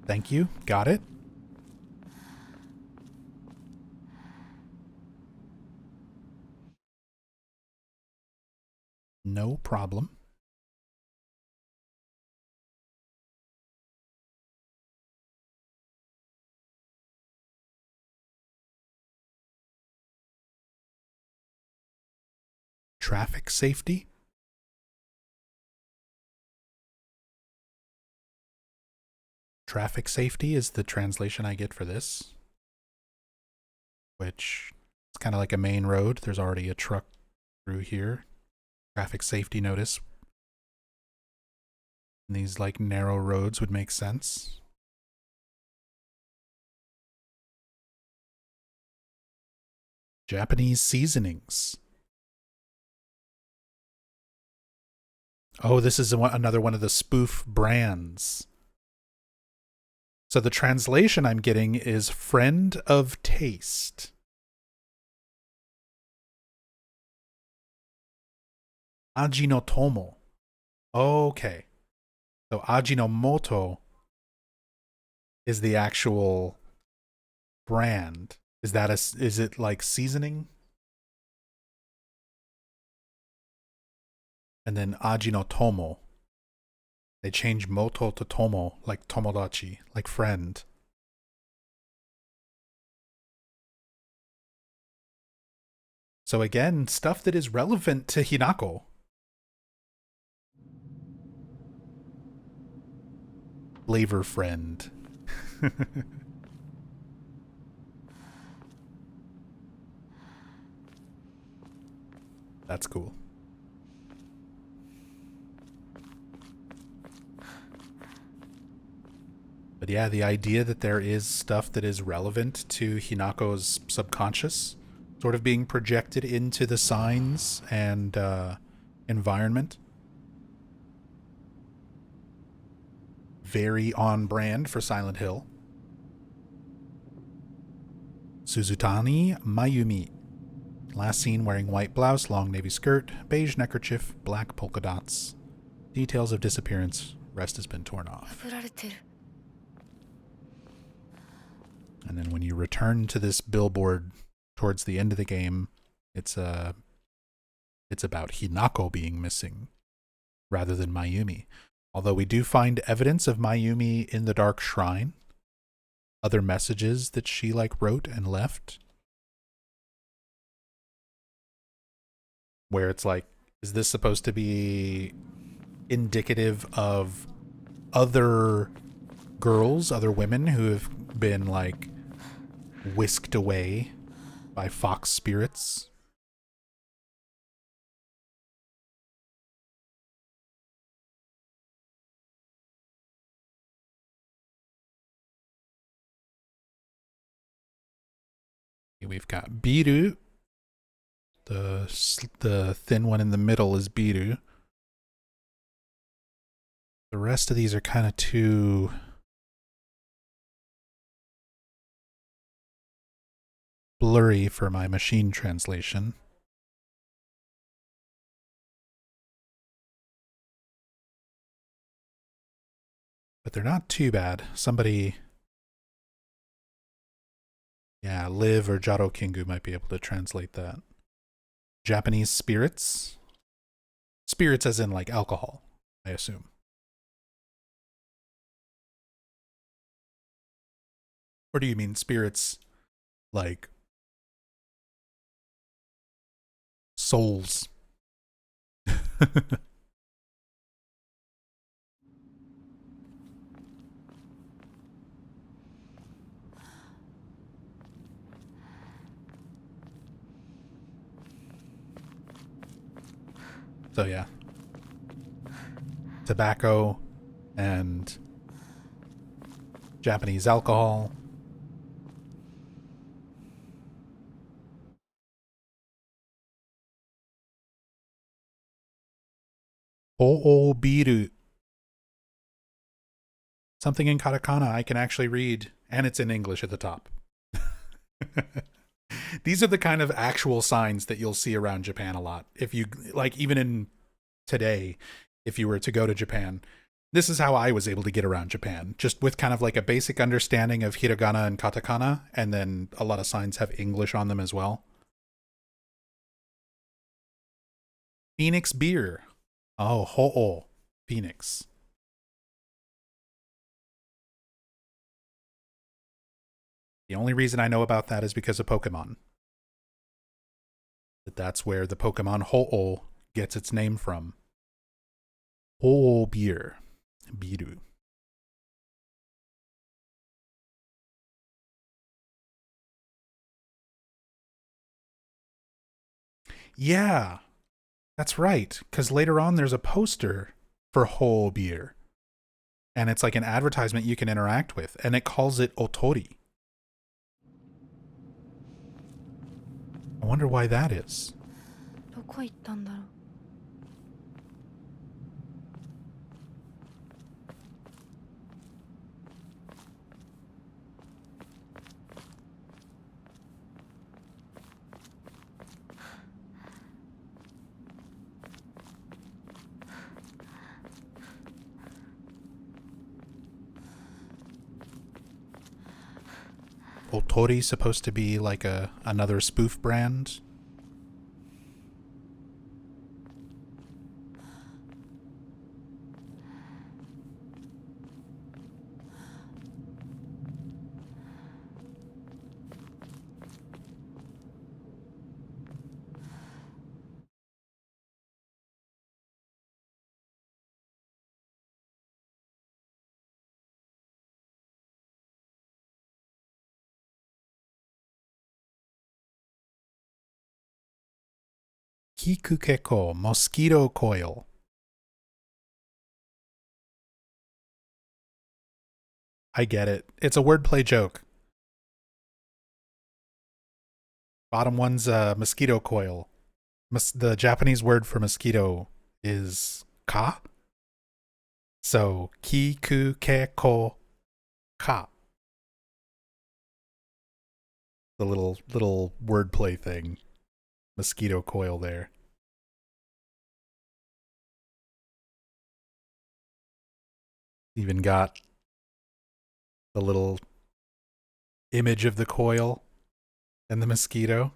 Thank you. Got it. No problem. Traffic safety? Traffic safety is the translation I get for this. Which is kind of like a main road. There's already a truck through here. Traffic safety notice. And these like narrow roads would make sense. Japanese seasonings. Oh, this is another one of the spoof brands. So the translation I'm getting is friend of taste. Ajinotomo. Okay. So Ajinomoto is the actual brand. Is it like seasoning? And then Ajinotomo. They change moto to tomo, like tomodachi, like friend. So again, stuff that is relevant to Hinako. Flavor friend. That's cool. But yeah, the idea that there is stuff that is relevant to Hinako's subconscious sort of being projected into the signs and environment. Very on brand for Silent Hill. Suzutani Mayumi. Last seen wearing white blouse, long navy skirt, beige neckerchief, black polka dots. Details of disappearance. Rest has been torn off. And then when you return to this billboard towards the end of the game, it's about Hinako being missing rather than Mayumi. Although we do find evidence of Mayumi in the Dark Shrine. Other messages that she wrote and left. Where it's like, is this supposed to be indicative of other girls, other women who have been whisked away by fox spirits? We've got Biru. The thin one in the middle is Biru. The rest of these are kind of too blurry for my machine translation. But they're not too bad. Somebody... Yeah, Liv or Jaro Kingu might be able to translate that. Japanese spirits. Spirits as in alcohol, I assume. Or do you mean spirits like souls? So yeah, tobacco and Japanese alcohol. Oobiru. Something in katakana I can actually read, and it's in English at the top. These are the kind of actual signs that you'll see around Japan a lot. If you, even in today, if you were to go to Japan, this is how I was able to get around Japan. Just with kind of a basic understanding of hiragana and katakana, and then a lot of signs have English on them as well. Phoenix beer. Oh, ho'o. Phoenix. The only reason I know about that is because of Pokemon. That's where the Pokemon Ho-Oh gets its name from. Ho-Oh beer. Biru. Yeah, that's right. Because later on, there's a poster for Ho-Oh beer. And it's like an advertisement you can interact with. And it calls it Otori. I wonder why that is. どこ行ったんだろう。Otori supposed to be like another spoof brand. Kikukeko, mosquito coil. I get it. It's a wordplay joke. Bottom one's mosquito coil. The Japanese word for mosquito is ka. So, kikukeko ka. The little wordplay thing. Mosquito coil there. Even got the little image of the coil and the mosquito.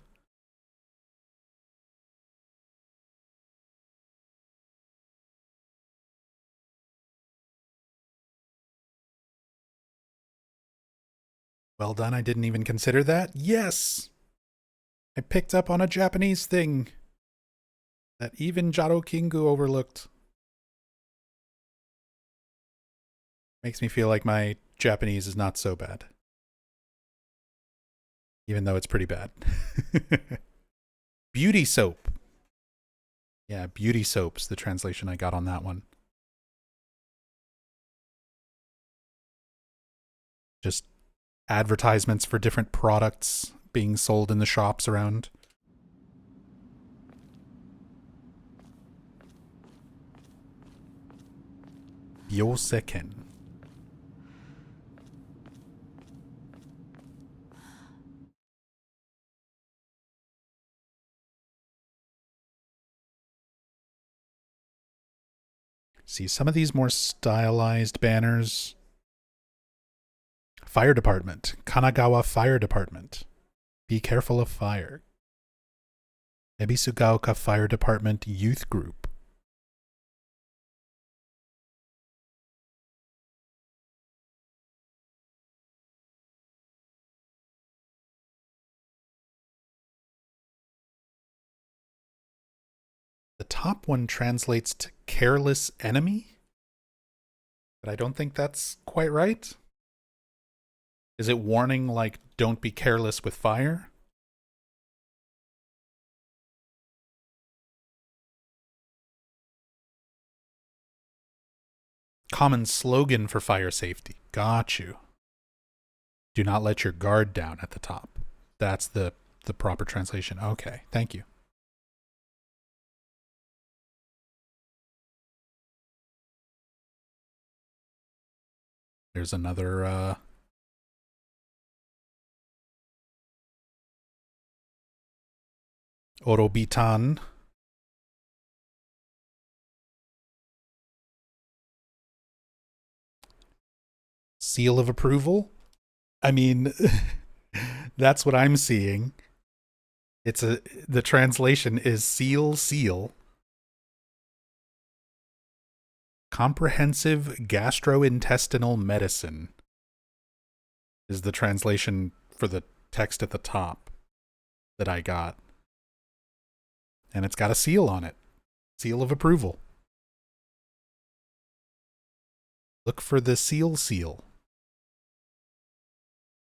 Well done, I didn't even consider that. Yes! I picked up on a Japanese thing that even Jaro Kingu overlooked. Makes me feel like my Japanese is not so bad. Even though it's pretty bad. Beauty soap. Yeah, beauty soap's the translation I got on that one. Just advertisements for different products being sold in the shops around. Yoseken. See, some of these more stylized banners. Fire Department. Kanagawa Fire Department. Be careful of fire. Ebisugaoka Fire Department Youth Group. The top one translates to careless enemy, but I don't think that's quite right. Is it warning like don't be careless with fire? Common slogan for fire safety. Got you. Do not let your guard down at the top. That's the proper translation. Okay, thank you. There's another Orobitan. Seal of approval? I mean, that's what I'm seeing. The translation is seal. Comprehensive gastrointestinal medicine is the translation for the text at the top that I got. And it's got a seal on it. Seal of approval. Look for the seal.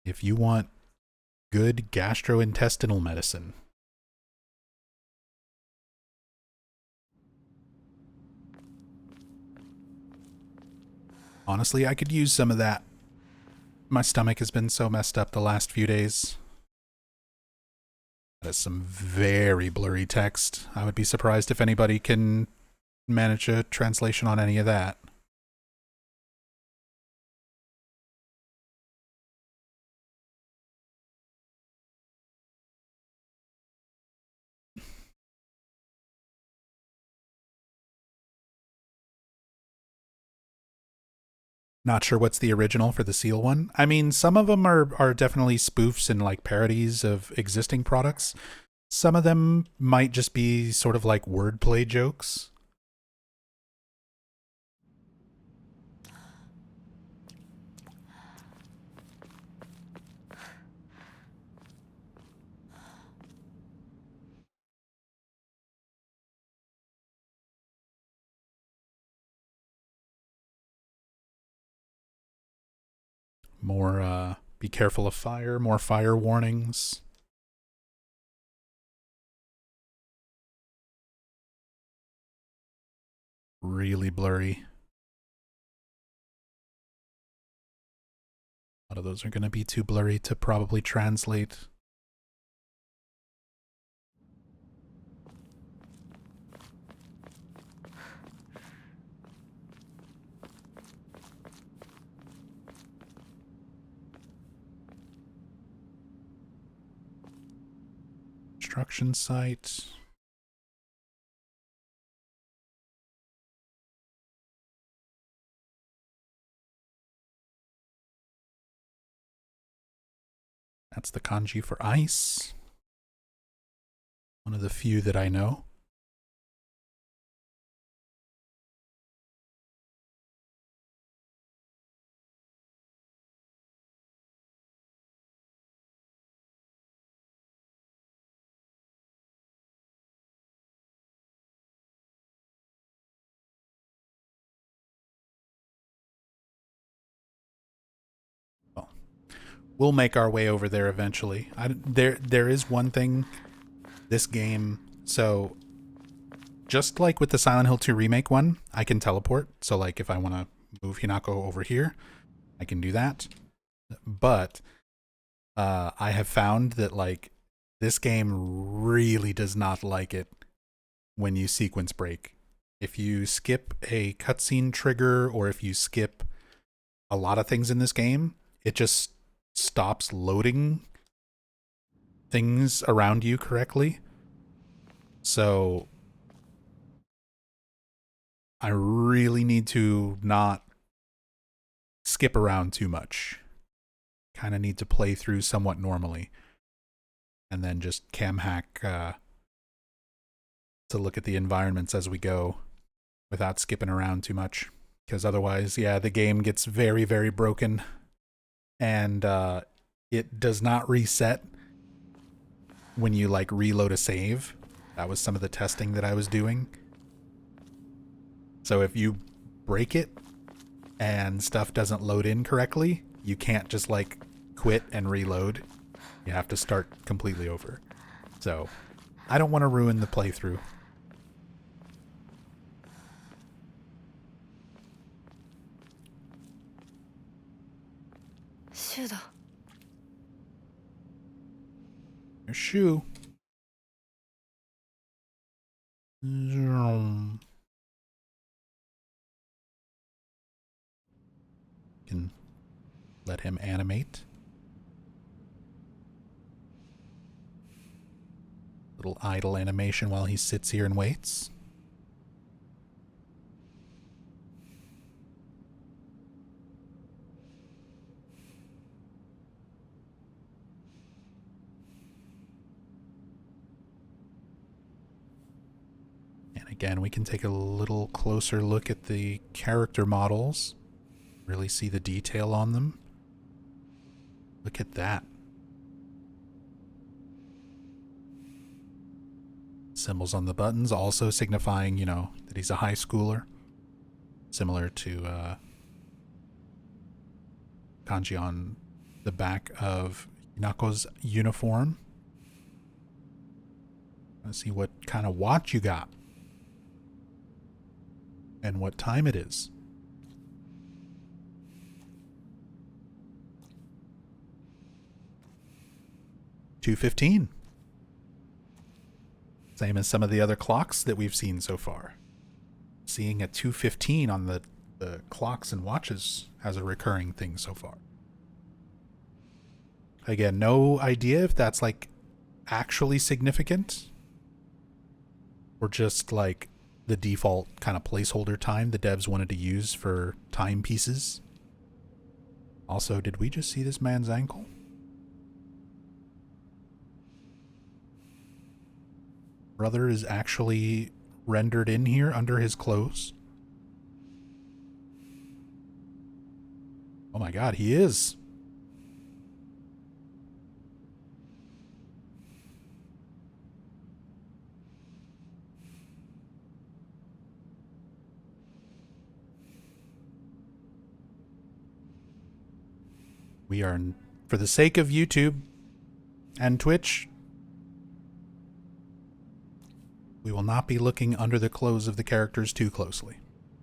If you want good gastrointestinal medicine. Honestly, I could use some of that. My stomach has been so messed up the last few days. That is some very blurry text. I would be surprised if anybody can manage a translation on any of that. Not sure what's the original for the seal one. I mean, some of them are definitely spoofs and like parodies of existing products. Some of them might just be sort of like wordplay jokes. More, be careful of fire, more fire warnings. Really blurry. A lot of those are going to be too blurry to probably translate. Construction site. That's the kanji for ice. One of the few that I know. We'll make our way over there eventually. There is one thing, this game, so just like with the Silent Hill 2 remake one, I can teleport. So like if I want to move Hinako over here, I can do that. But I have found that like this game really does not like it when you sequence break. If you skip a cutscene trigger or if you skip a lot of things in this game, it just stops loading things around you correctly. So I really need to not skip around too much. Kind of need to play through somewhat normally and then just cam hack to look at the environments as we go without skipping around too much, because otherwise, yeah, the game gets very, very broken. And it does not reset when you like reload a save. That was some of the testing that I was doing. So if you break it and stuff doesn't load in correctly, you can't just like quit and reload. You have to start completely over. So I don't want to ruin the playthrough. Your shoe. Can let him animate. Little idle animation while he sits here and waits. Again, we can take a little closer look at the character models. Really see the detail on them. Look at that. Symbols on the buttons also signifying, you know, that he's a high schooler. Similar to kanji on the back of Hinako's uniform. Let's see what kind of watch you got. And what time it is. $2:15. Same as some of the other clocks that we've seen so far. Seeing a 2:15 on the clocks and watches as a recurring thing so far. Again, no idea if that's like actually significant or just like the default kind of placeholder time the devs wanted to use for timepieces. Also, did we just see this man's ankle? Brother is actually rendered in here under his clothes. Oh my god, he is. We are, for the sake of YouTube and Twitch, we will not be looking under the clothes of the characters too closely.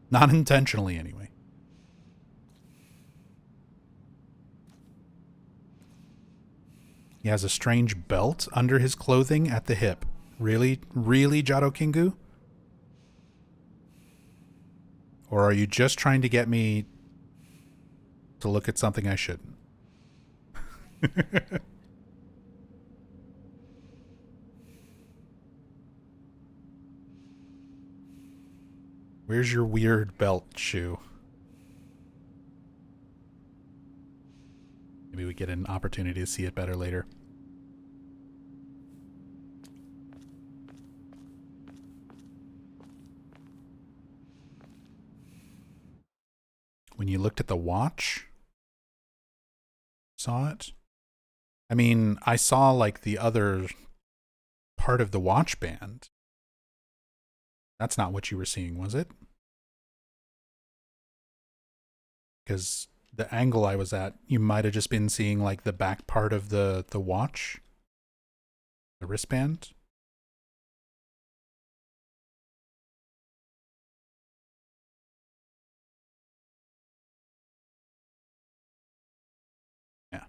Not intentionally, anyway. He has a strange belt under his clothing at the hip. Really? Really, Jado Kingu? Or are you just trying to get me to look at something I shouldn't? Where's your weird belt, Shu? Maybe we get an opportunity to see it better later. When you looked at the watch, saw it? I mean, I saw like the other part of the watch band. That's not what you were seeing, was it? Because the angle I was at, you might have just been seeing like the back part of the watch. The wristband. Yeah.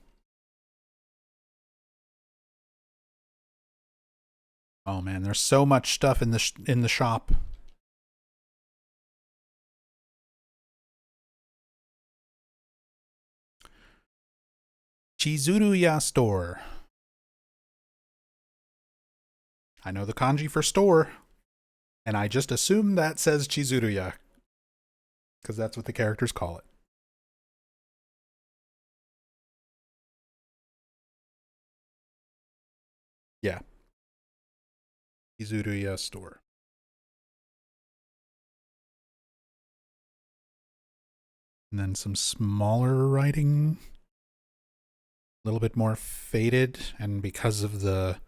Oh man, there's so much stuff in the shop. Chizuruya store. I know the kanji for store, and I just assume that says Chizuruya, because that's what the characters call it. Yeah. Chizuruya store. And then some smaller writing. A little bit more faded, and because of the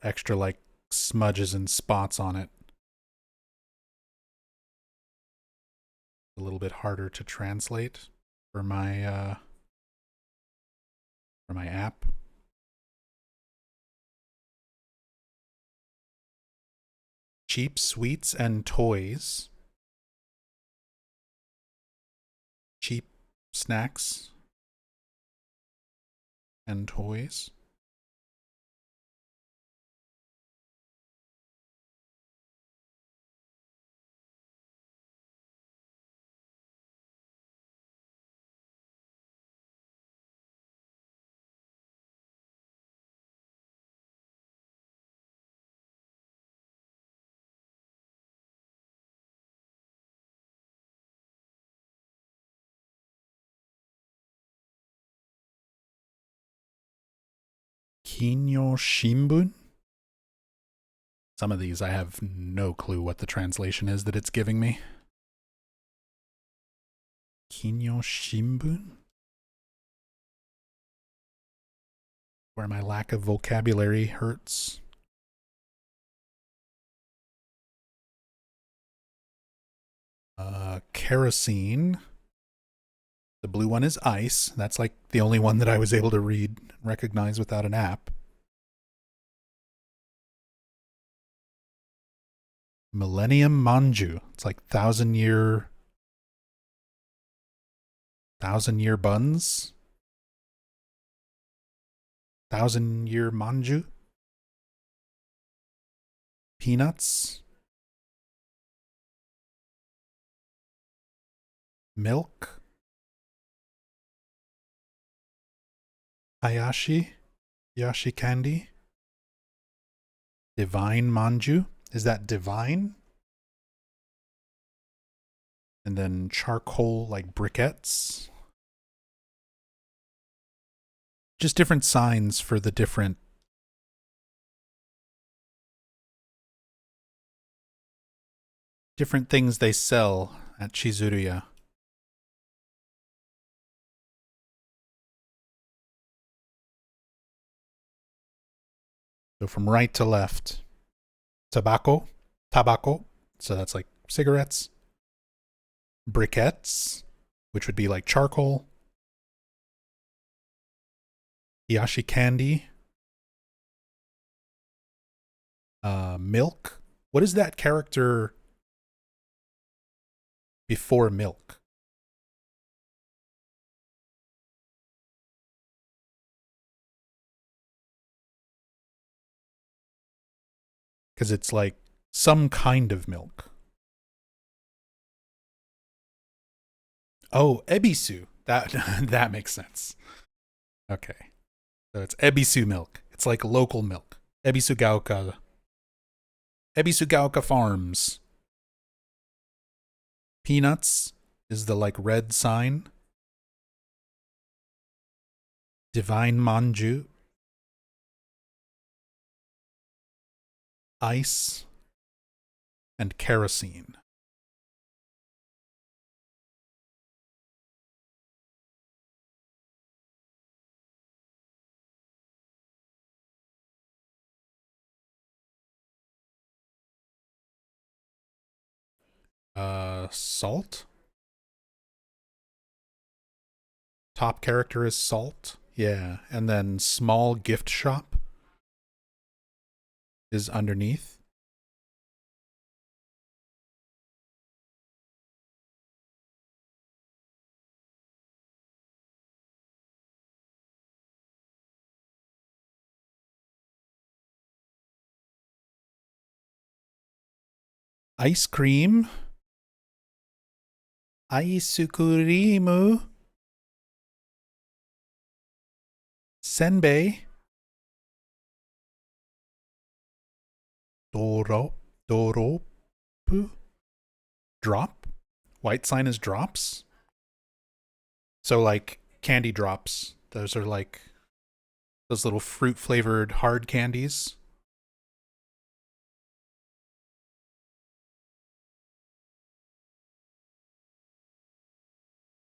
extra like smudges and spots on it, a little bit harder to translate for my app. Cheap sweets and toys. Cheap snacks and toys. Kinyo Shimbun? Some of these I have no clue what the translation is that it's giving me. Kinyo Shimbun? where my lack of vocabulary hurts. Kerosene. The blue one is ice. That's like the only one that I was able to read and recognize without an app. Millennium Manju. It's like thousand year buns. 1,000-year manju. Peanuts. Milk. Hayashi. Yashi candy. Divine manju. Is that divine? And then charcoal, like briquettes. Just different signs for the different things they sell at Chizuruya. So from right to left, tobacco, so that's like cigarettes. Briquettes, which would be like charcoal. Yashi candy. Milk. What is that character before milk? Because it's like some kind of milk. Oh, ebisu. That makes sense. Okay. So it's ebisu milk. It's like local milk. Ebisu Gaoka Farms. Peanuts is the like red sign. Divine Manju. Ice. And kerosene. Salt. Top character is Salt. Yeah, and then small gift shop is underneath. Ice cream. Aisukurimu. Senbei. Doropu. Drop. White sign is drops. So like candy drops. Those are like those little fruit flavored hard candies.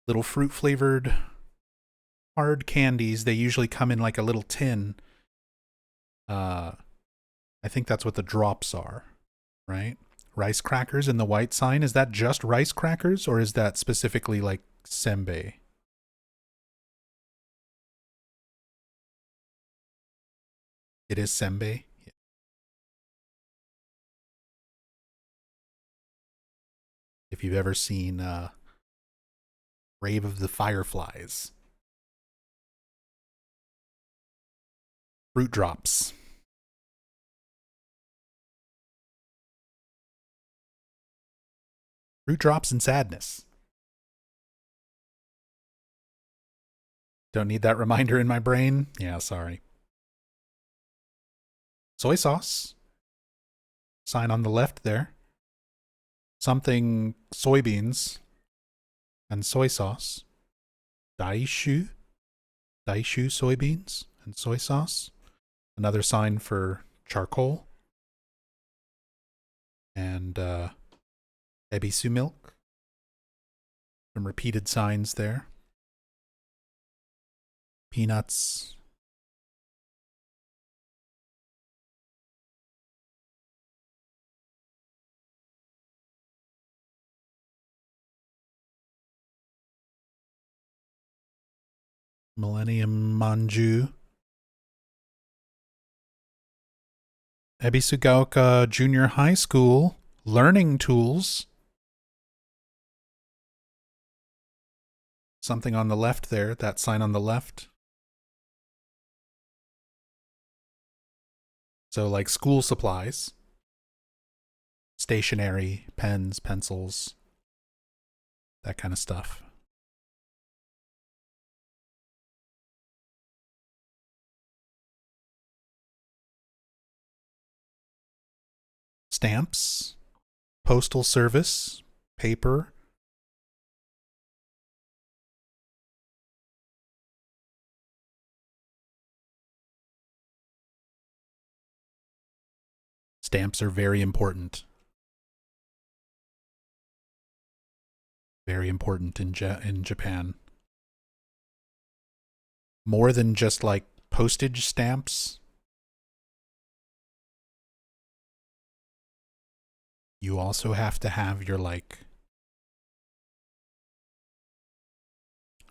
Little fruit flavored hard candies. They usually come in like a little tin. I think that's what the drops are, right? Rice crackers in the white sign. Is that just rice crackers or is that specifically like senbei? It is senbei. Yeah. If you've ever seen Rave of the Fireflies. Fruit drops. Fruit drops and sadness. Don't need that reminder in my brain? Yeah, sorry. Soy sauce. Sign on the left there. Something soybeans and soy sauce. Daishu. Daishu soybeans and soy sauce. Another sign for charcoal. And ebisu milk. Some repeated signs there. Peanuts. Millennium Manju. Ebisugaoka Junior High School. Learning tools. Something on the left there, that sign on the left. So like school supplies. Stationery, pens, pencils, that kind of stuff. Stamps, postal service, paper. Stamps are very important. Very important in Japan. More than just like postage stamps. You also have to have your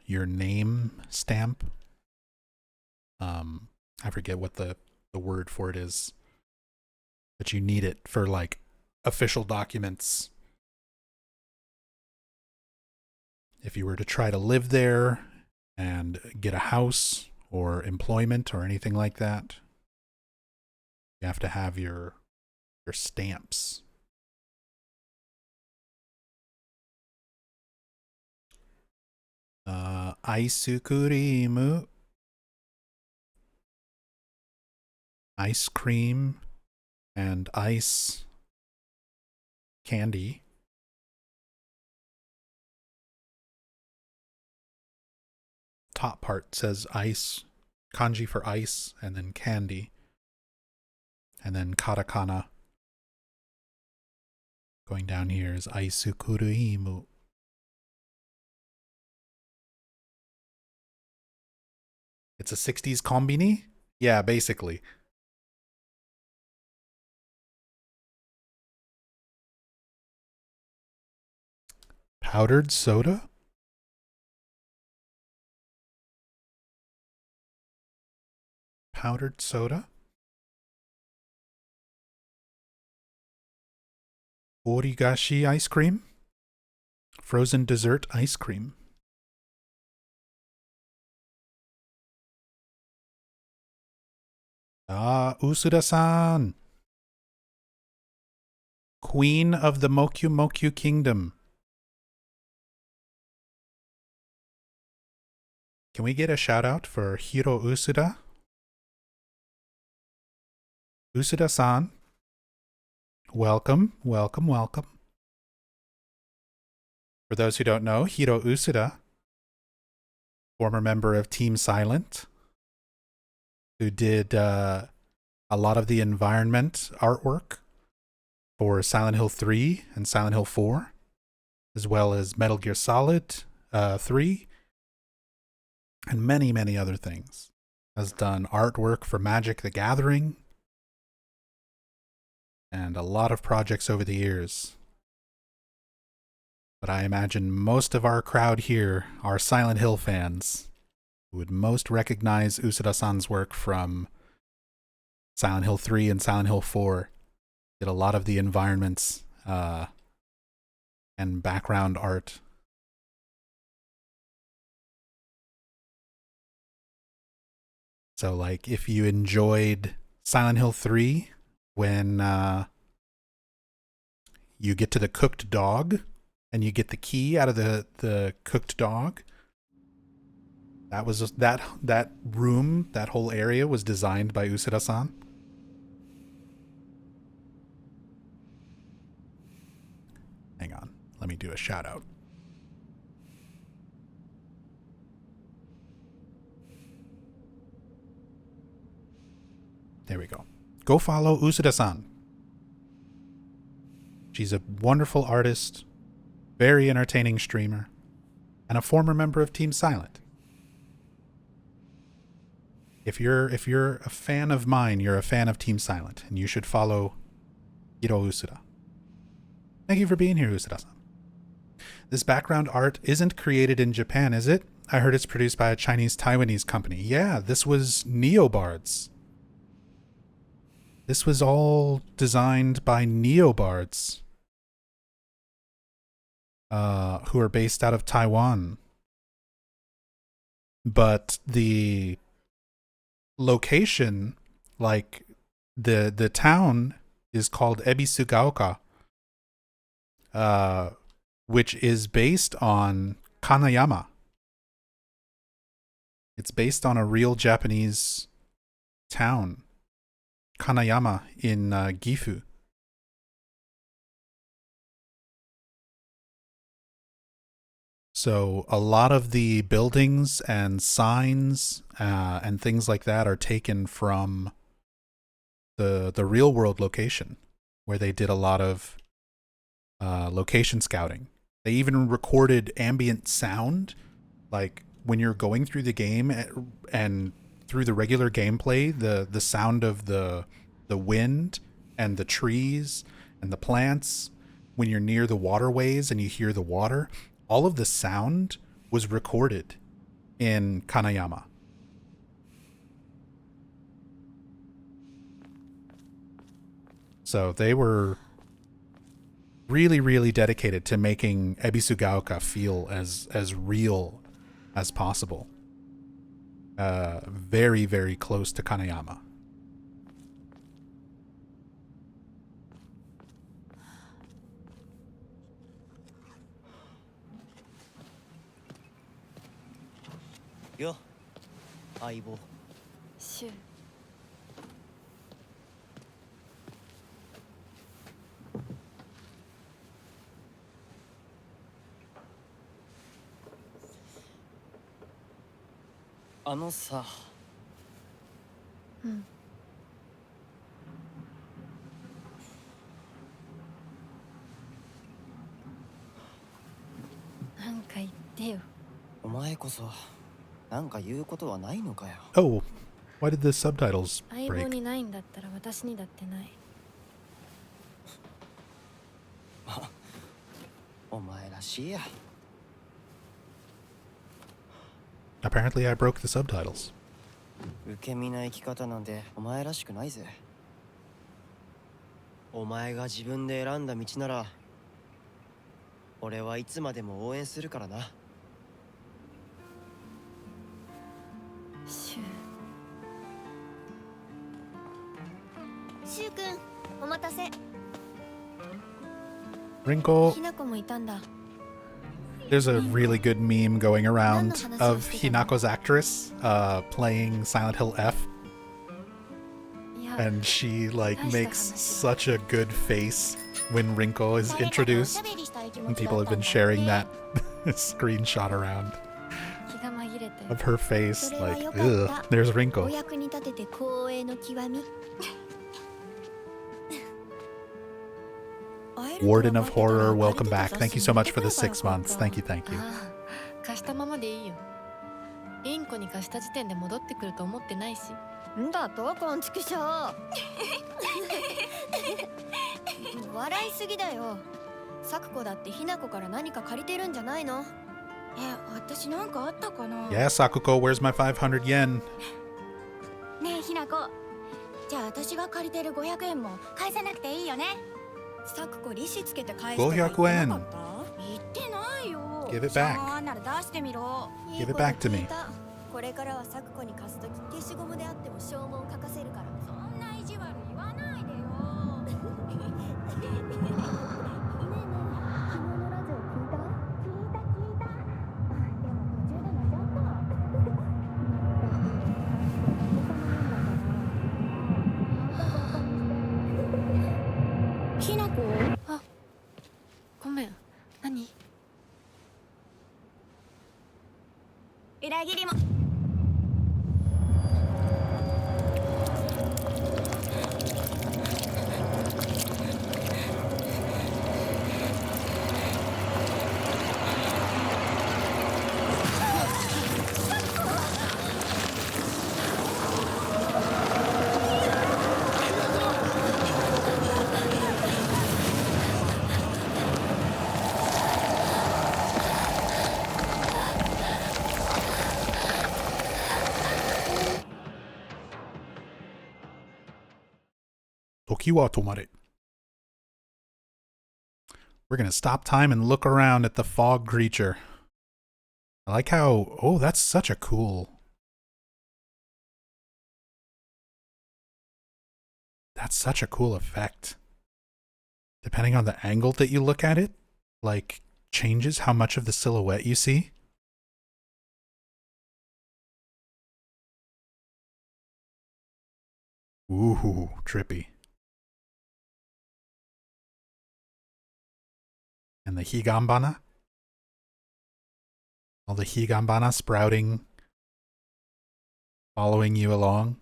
your name stamp. I forget what the word for it is, but you need it for like official documents. If you were to try to live there and get a house or employment or anything like that, you have to have your stamps. Ice cream. Ice cream and ice candy. Top part says ice, kanji for ice, and then candy. And then katakana. Going down here is aisukurimu. It's a 60s kombini? Yeah, basically. Powdered soda? Powdered soda? Origashi ice cream? Frozen dessert ice cream. Ah, Usuda-san. Queen of the Mokyu Mokyu Kingdom. Can we get a shout out for Hiro Usuda? Usuda-san. Welcome, welcome, welcome. For those who don't know, Hiro Usuda, former member of Team Silent, who did a lot of the environment artwork for Silent Hill 3 and Silent Hill 4, as well as Metal Gear Solid 3, and many, many other things. Has done artwork for Magic the Gathering, and a lot of projects over the years. But I imagine most of our crowd here are Silent Hill fans who would most recognize Usuda-san's work from Silent Hill 3 and Silent Hill 4. Did a lot of the environments and background art. So, like, if you enjoyed Silent Hill 3, when you get to the cooked dog and you get the key out of the cooked dog, that was that room, that whole area was designed by Usuda-san. Hang on, let me do a shout out. There we go. Go follow Usuda-san. She's a wonderful artist, very entertaining streamer, and a former member of Team Silent. If you're a fan of mine, you're a fan of Team Silent, and you should follow Hiro Usuda. Thank you for being here, Usuda-san. This background art isn't created in Japan, is it? I heard it's produced by a Chinese-Taiwanese company. Yeah, this was Neobards. This was all designed by Neobards, who are based out of Taiwan. But the location, like the town, is called Ebisugaoka, which is based on Kanayama. It's based on a real Japanese town, Kanayama in Gifu. So a lot of the buildings and signs and things like that are taken from the real world location, where they did a lot of location scouting. They even recorded ambient sound, like when you're going through the game and through the regular gameplay, the sound of the wind and the trees and the plants, when you're near the waterways and you hear the water, all of the sound was recorded in Kanayama. So they were really, really dedicated to making Ebisugaoka feel as real as possible. Very, very close to Kanayama. Yo, 相棒。シュ。あのさ。うん。なんか言ってよ。お前こそなんか言うことはないのかよ。Oh, why did the subtitles 相棒 break? にないんだったら私にだってない。お前らしいや。Apparently I broke the subtitles. 受け身な生き方なんてお前らしくないぜ。お前が自分で選んだ道なら俺はいつまでも応援するからな。シュ。シュウ君、お待たせ。 Wrinkle. ひなこもいたんだ。 There's a really good meme going around of Hinako's actress playing Silent Hill F, いや、 and she like makes such a good face when Wrinkle is introduced, and people have been sharing that screenshot around 気が紛れて。 of her face, like, ugh, there's お Wrinkle. 役に立てて光栄の極み。 Warden of Horror, welcome back. Thank you so much for the 6 months. Thank you, thank you. ああ、貸したままでいいよ。インコに貸した時点で戻ってくると思ってないし。んだとこんちくしょう。笑いすぎだよ。サクコだってひなこから何か借りてるんじゃないの？私なんかあったかな？ Yeah, Sakuko, where's my 500 yen? ねえひなこ、じゃあ私が借りてる500円も返さなくていいよね。サクコ利子つけて返して500円。言ってないよ。 Give it back. あんなら出してみろ。 Give it back to me. これからはサクコに貸すとき消しゴムであっても証文書かせるから。そんな意地悪言わないでよ。ひなこ？あ、ごめん。何？裏切りも。Toki wa tomare. We're going to stop time and look around at the fog creature. I like how... Oh, that's such a cool... That's such a cool effect. Depending on the angle that you look at it, like, changes how much of the silhouette you see. Ooh, trippy. And the higambana. All the higambana sprouting, following you along.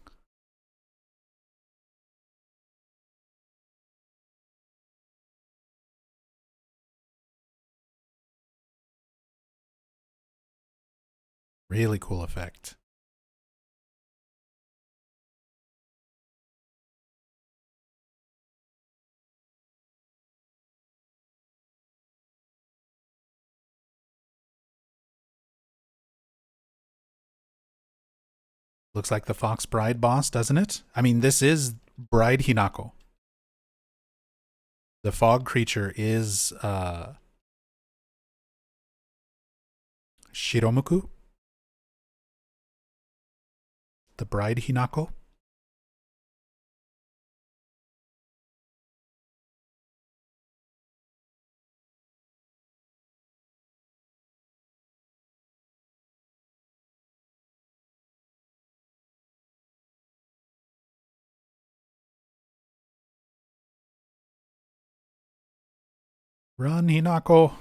Really cool effect. Looks like the Fox Bride boss, doesn't it? I mean, this is Bride Hinako. The fog creature is Shiromuku. The Bride Hinako. Run, Hinako.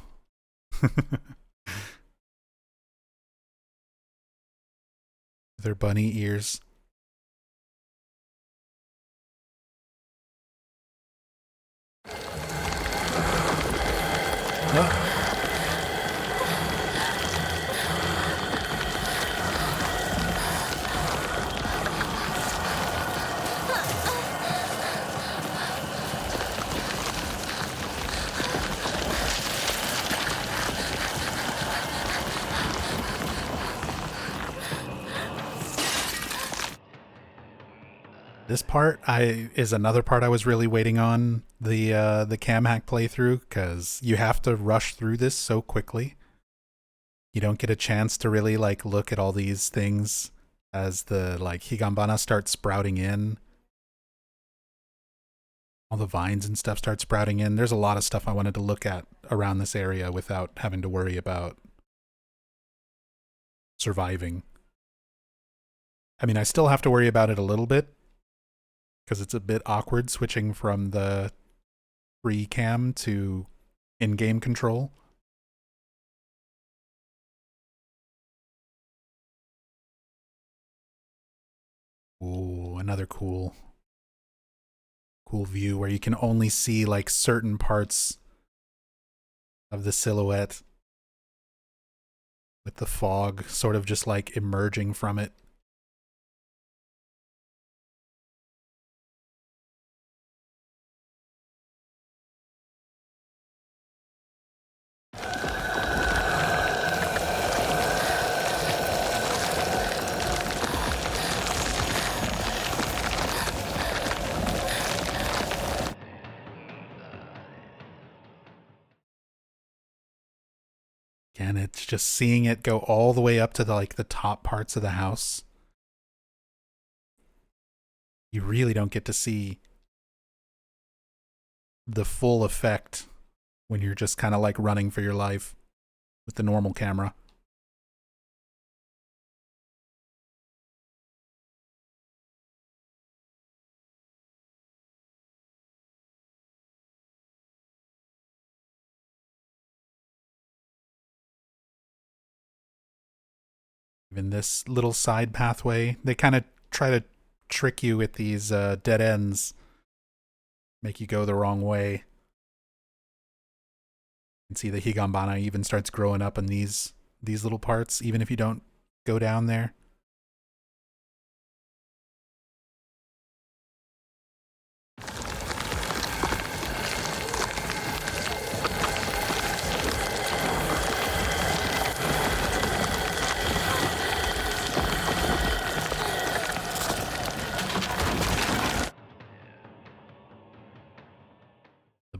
Their bunny ears. This part is another part I was really waiting on the cam hack playthrough, because you have to rush through this so quickly. You don't get a chance to really like look at all these things as the like higambana starts sprouting in. All the vines and stuff start sprouting in. There's a lot of stuff I wanted to look at around this area without having to worry about surviving. I mean, I still have to worry about it a little bit, because it's a bit awkward switching from the free cam to in-game control. Ooh, another cool view where you can only see like certain parts of the silhouette with the fog sort of just like emerging from it. And it's just seeing it go all the way up to the top parts of the house. You really don't get to see the full effect when you're just kind of like running for your life with the normal camera. Even this little side pathway, they kind of try to trick you with these dead ends, make you go the wrong way. You can see the higambana even starts growing up in these little parts, even if you don't go down there.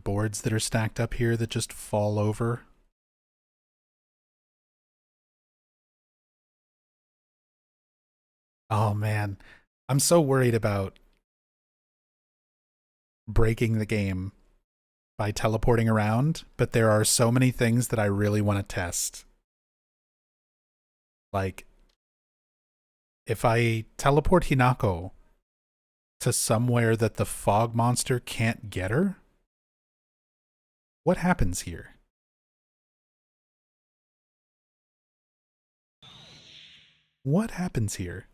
boards that are stacked up here that just fall over. Oh man, I'm so worried about breaking the game by teleporting around, but there are so many things that I really want to test. Like, if I teleport Hinako to somewhere that the fog monster can't get her, what happens here? What happens here?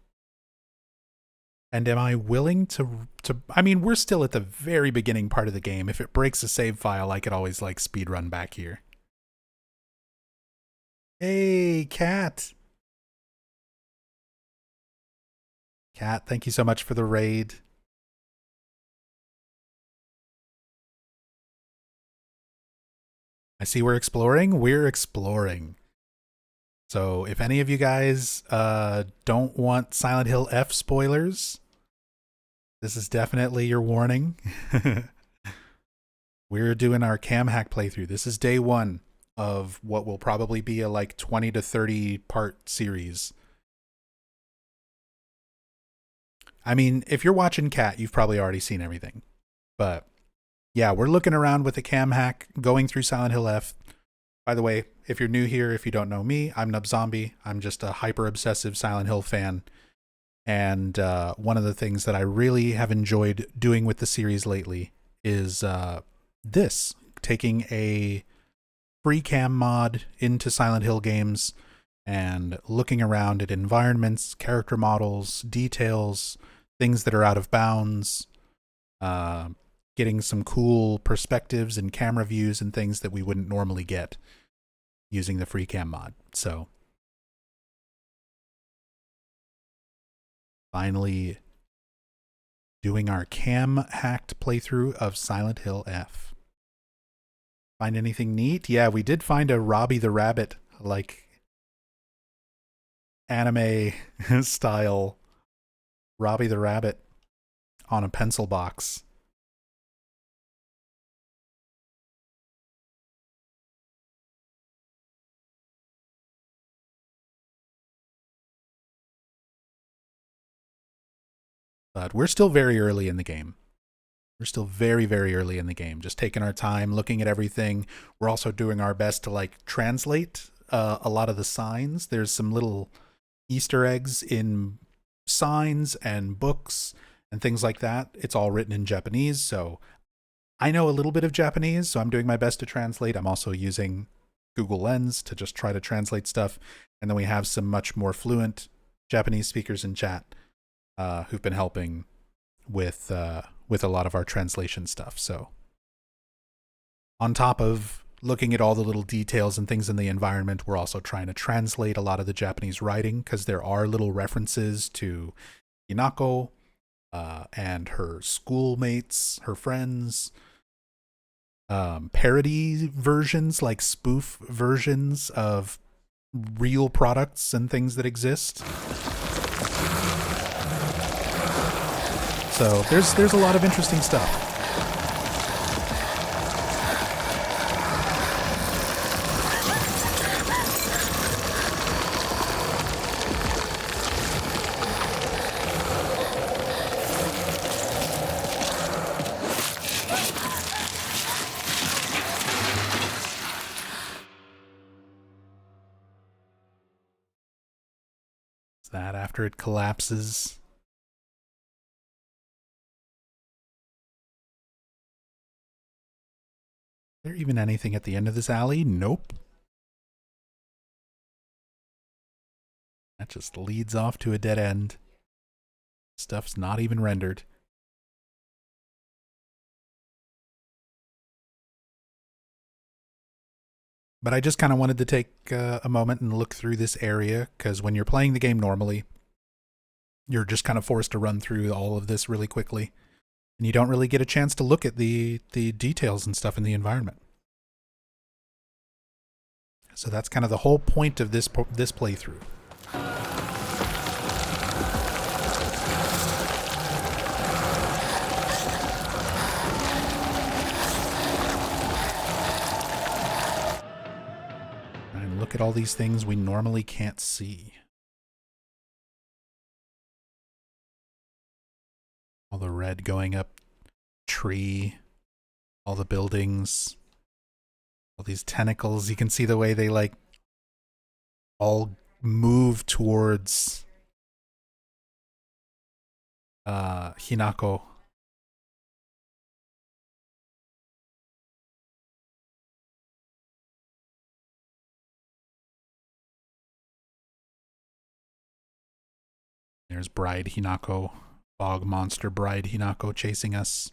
And am I willing to I mean, we're still at the very beginning part of the game. If it breaks a save file, I could always like speedrun back here. Hey, Cat. Cat, thank you so much for the raid. I see we're exploring. We're exploring. So if any of you guys don't want Silent Hill F spoilers, this is definitely your warning. We're doing our cam hack playthrough. This is day 1 of what will probably be a like 20 to 30 part series. I mean, if you're watching Cat, you've probably already seen everything. But yeah, we're looking around with a cam hack, going through Silent Hill F. By the way, if you're new here, if you don't know me, I'm Nub Zombie. I'm just a hyper-obsessive Silent Hill fan. And one of the things that I really have enjoyed doing with the series lately is this, taking a free cam mod into Silent Hill games and looking around at environments, character models, details, things that are out of bounds, getting some cool perspectives and camera views and things that we wouldn't normally get using the free cam mod. So finally doing our cam hacked playthrough of Silent Hill F. Find anything neat? Yeah, we did find a Robbie the Rabbit, like anime style Robbie the Rabbit on a pencil box. But we're still very early in the game. We're still very, very early in the game. Just taking our time, looking at everything. We're also doing our best to like translate a lot of the signs. There's some little Easter eggs in signs and books and things like that. It's all written in Japanese, so I know a little bit of Japanese, so I'm doing my best to translate. I'm also using Google Lens to just try to translate stuff. And then we have some much more fluent Japanese speakers in chat who've been helping with a lot of our translation stuff. So on top of looking at all the little details and things in the environment, we're also trying to translate a lot of the Japanese writing, because there are little references to Hinako and her schoolmates, her friends, parody versions, like spoof versions of real products and things that exist. So there's a lot of interesting stuff. Is that after it collapses? Is there even anything at the end of this alley? Nope. That just leads off to a dead end. Stuff's not even rendered. But I just kind of wanted to take a moment and look through this area, because when you're playing the game normally, you're just kind of forced to run through all of this really quickly. And you don't really get a chance to look at the details and stuff in the environment. So that's kind of the whole point of this playthrough. look at all these things we normally can't see. All the red going up tree, all the buildings, all these tentacles. You can see the way they like all move towards Hinako. There's Bride Hinako, bog monster Bride Hinako chasing us.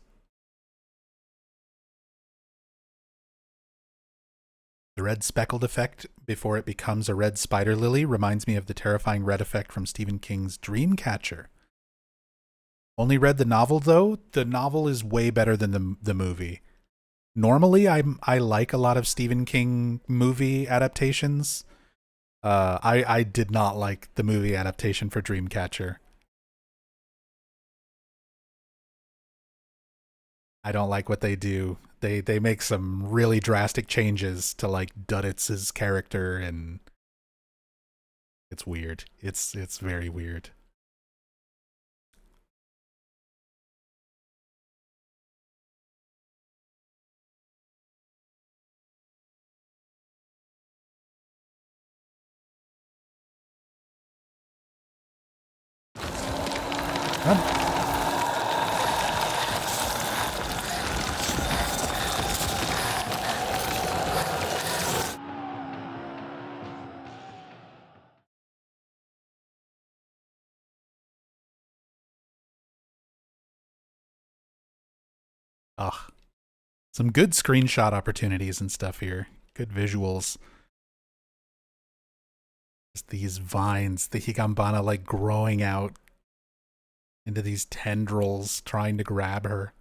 The red speckled effect before it becomes a red spider lily reminds me of the terrifying red effect from Stephen King's Dreamcatcher. Only read the novel though. The novel is way better than the movie. Normally, I like a lot of Stephen King movie adaptations. I did not like the movie adaptation for Dreamcatcher. I don't like what they do. They make some really drastic changes to like Dudditz's character, and it's weird. It's very weird. Run. Ugh. Some good screenshot opportunities and stuff here. Good visuals. Just these vines, the Higanbana like growing out into these tendrils trying to grab her.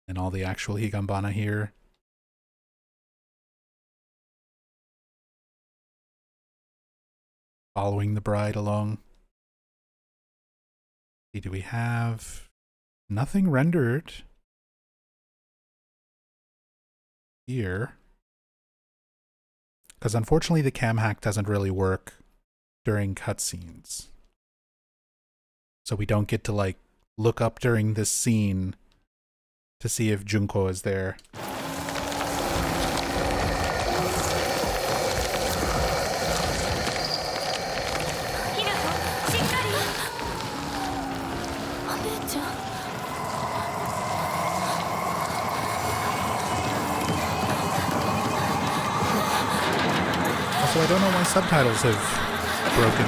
And all the actual Higanbana here. Following the bride along. See, do we have nothing rendered here? Because unfortunately the cam hack doesn't really work during cutscenes. So we don't get to like look up during this scene to see if Junko is there. So I don't know why subtitles have broken.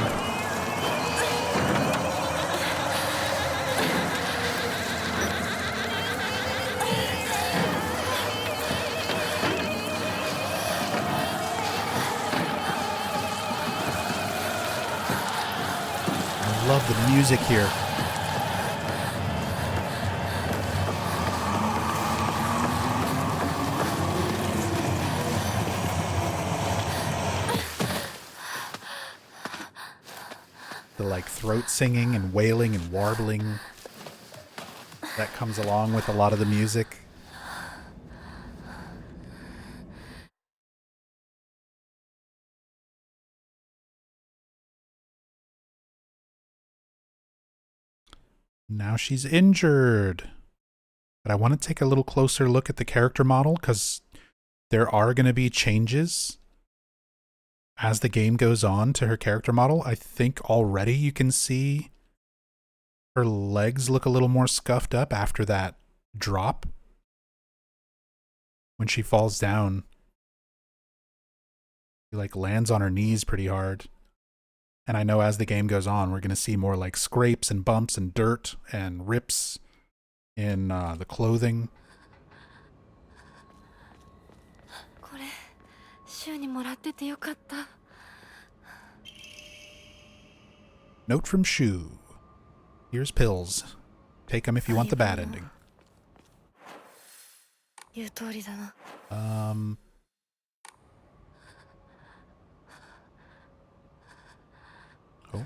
I love the music here. The like throat singing and wailing and warbling that comes along with a lot of the music. Now she's injured. But I want to take a little closer look at the character model because there are going to be changes as the game goes on to her character model. I think already you can see her legs look a little more scuffed up after that drop. When she falls down, she like lands on her knees pretty hard. And I know as the game goes on, we're going to see more like scrapes and bumps and dirt and rips in the clothing. Note from Shu. Here's pills. Take them if you want the bad ending. Oh.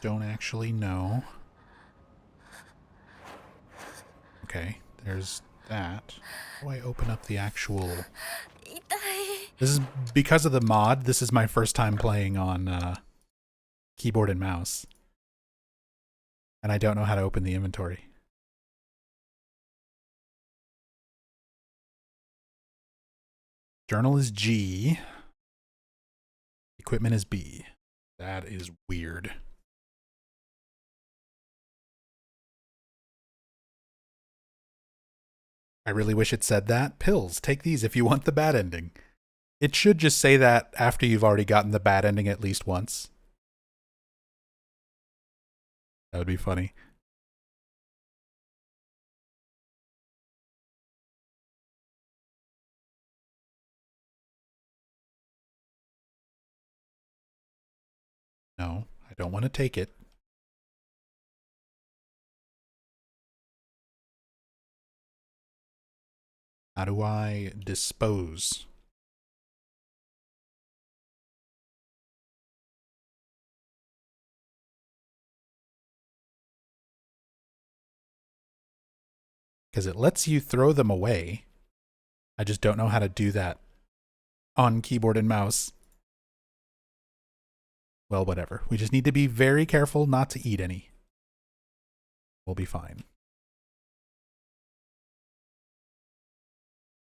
Don't actually know. Okay, there's that. How do I open up the actual... This is because of the mod. This is my first time playing on keyboard and mouse. And I don't know how to open the inventory. Journal is G. Equipment is B. That is weird. I really wish it said that. Pills, take these if you want the bad ending. It should just say that after you've already gotten the bad ending at least once. That would be funny. No, I don't want to take it. How do I dispose? Because it lets you throw them away. I just don't know how to do that on keyboard and mouse. Well, whatever. We just need to be very careful not to eat any. We'll be fine.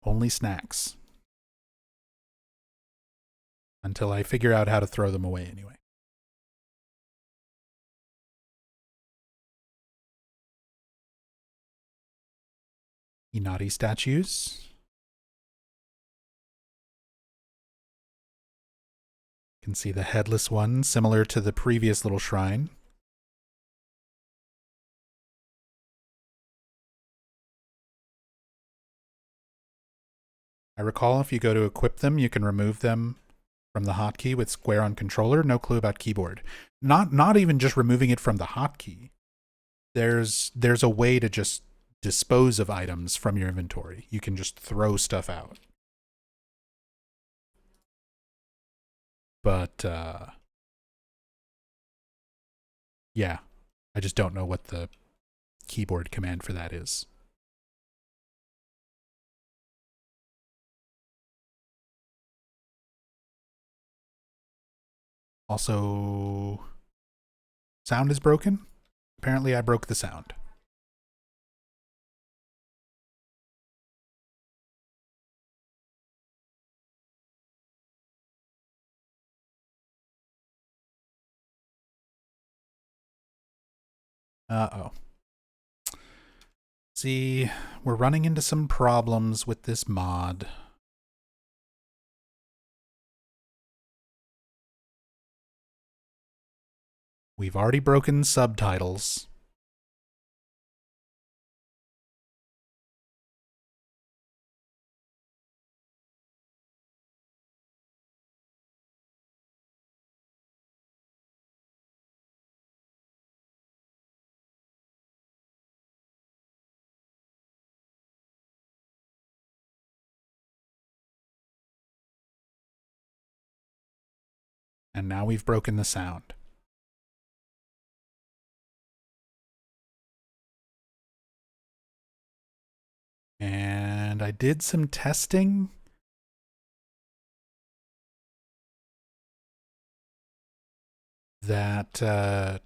Only snacks. Until I figure out how to throw them away anyway. Inari statues. You can see the headless one, similar to the previous little shrine. I recall if you go to equip them, you can remove them from the hotkey with square on controller. No clue about keyboard. Not even just removing it from the hotkey. There's a way to just dispose of items from your inventory. You can just throw stuff out. But yeah, I just don't know what the keyboard command for that is. Also, sound is broken. Apparently I broke the sound. Uh-oh. See, we're running into some problems with this mod. We've already broken subtitles. And now we've broken the sound. And I did some testing. That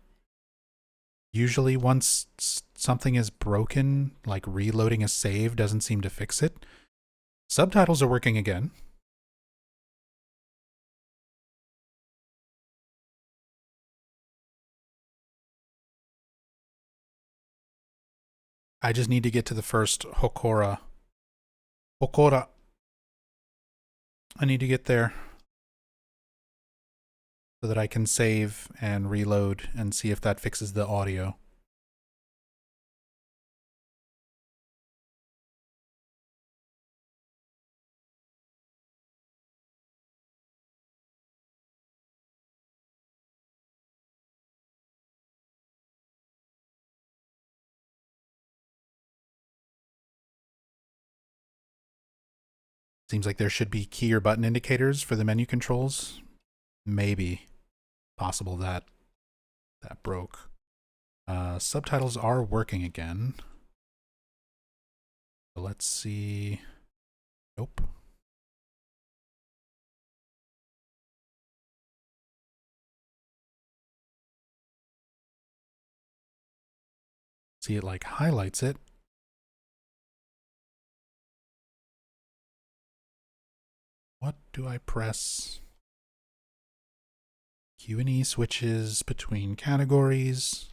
usually once something is broken, like reloading a save doesn't seem to fix it. Subtitles are working again. I just need to get to the first Hokora. I need to get there so that I can save and reload and see if that fixes the audio. Seems like there should be key or button indicators for the menu controls. Maybe possible that That broke. Subtitles are working again. So let's see. Nope. See, it like highlights it. What do I press? Q and E switches between categories.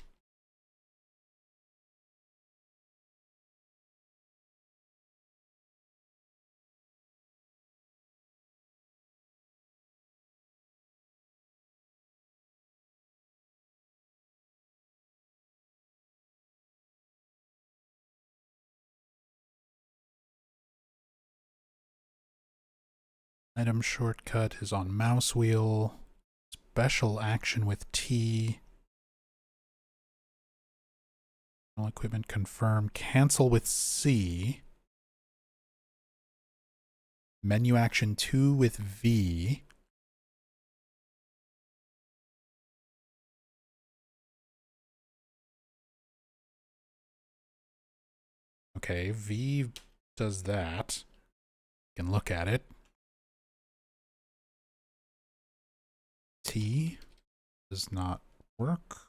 Item shortcut is on mouse wheel. Special action with T. Equipment confirm. Cancel with C. Menu action 2 with V. Okay, V does that. You can look at it. T does not work.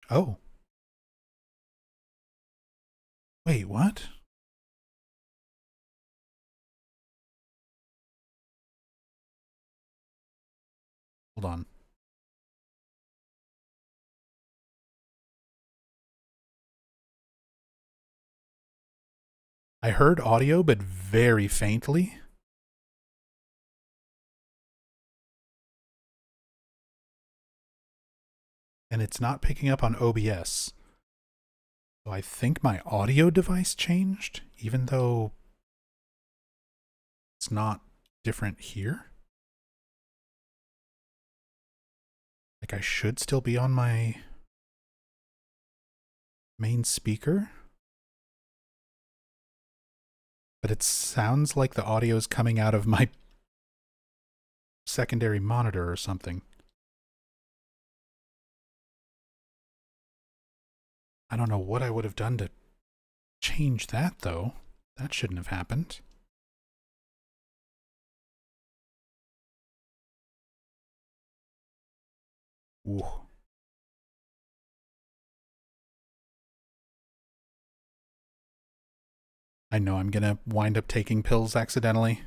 Oh. Wait, what? Hold on. I heard audio, but very faintly. And it's not picking up on OBS. So I think my audio device changed, even though it's not different here. Like I should still be on my main speaker. But it sounds like the audio is coming out of my secondary monitor or something. I don't know what I would have done to change that, though. That shouldn't have happened. Ooh. I know I'm gonna wind up taking pills accidentally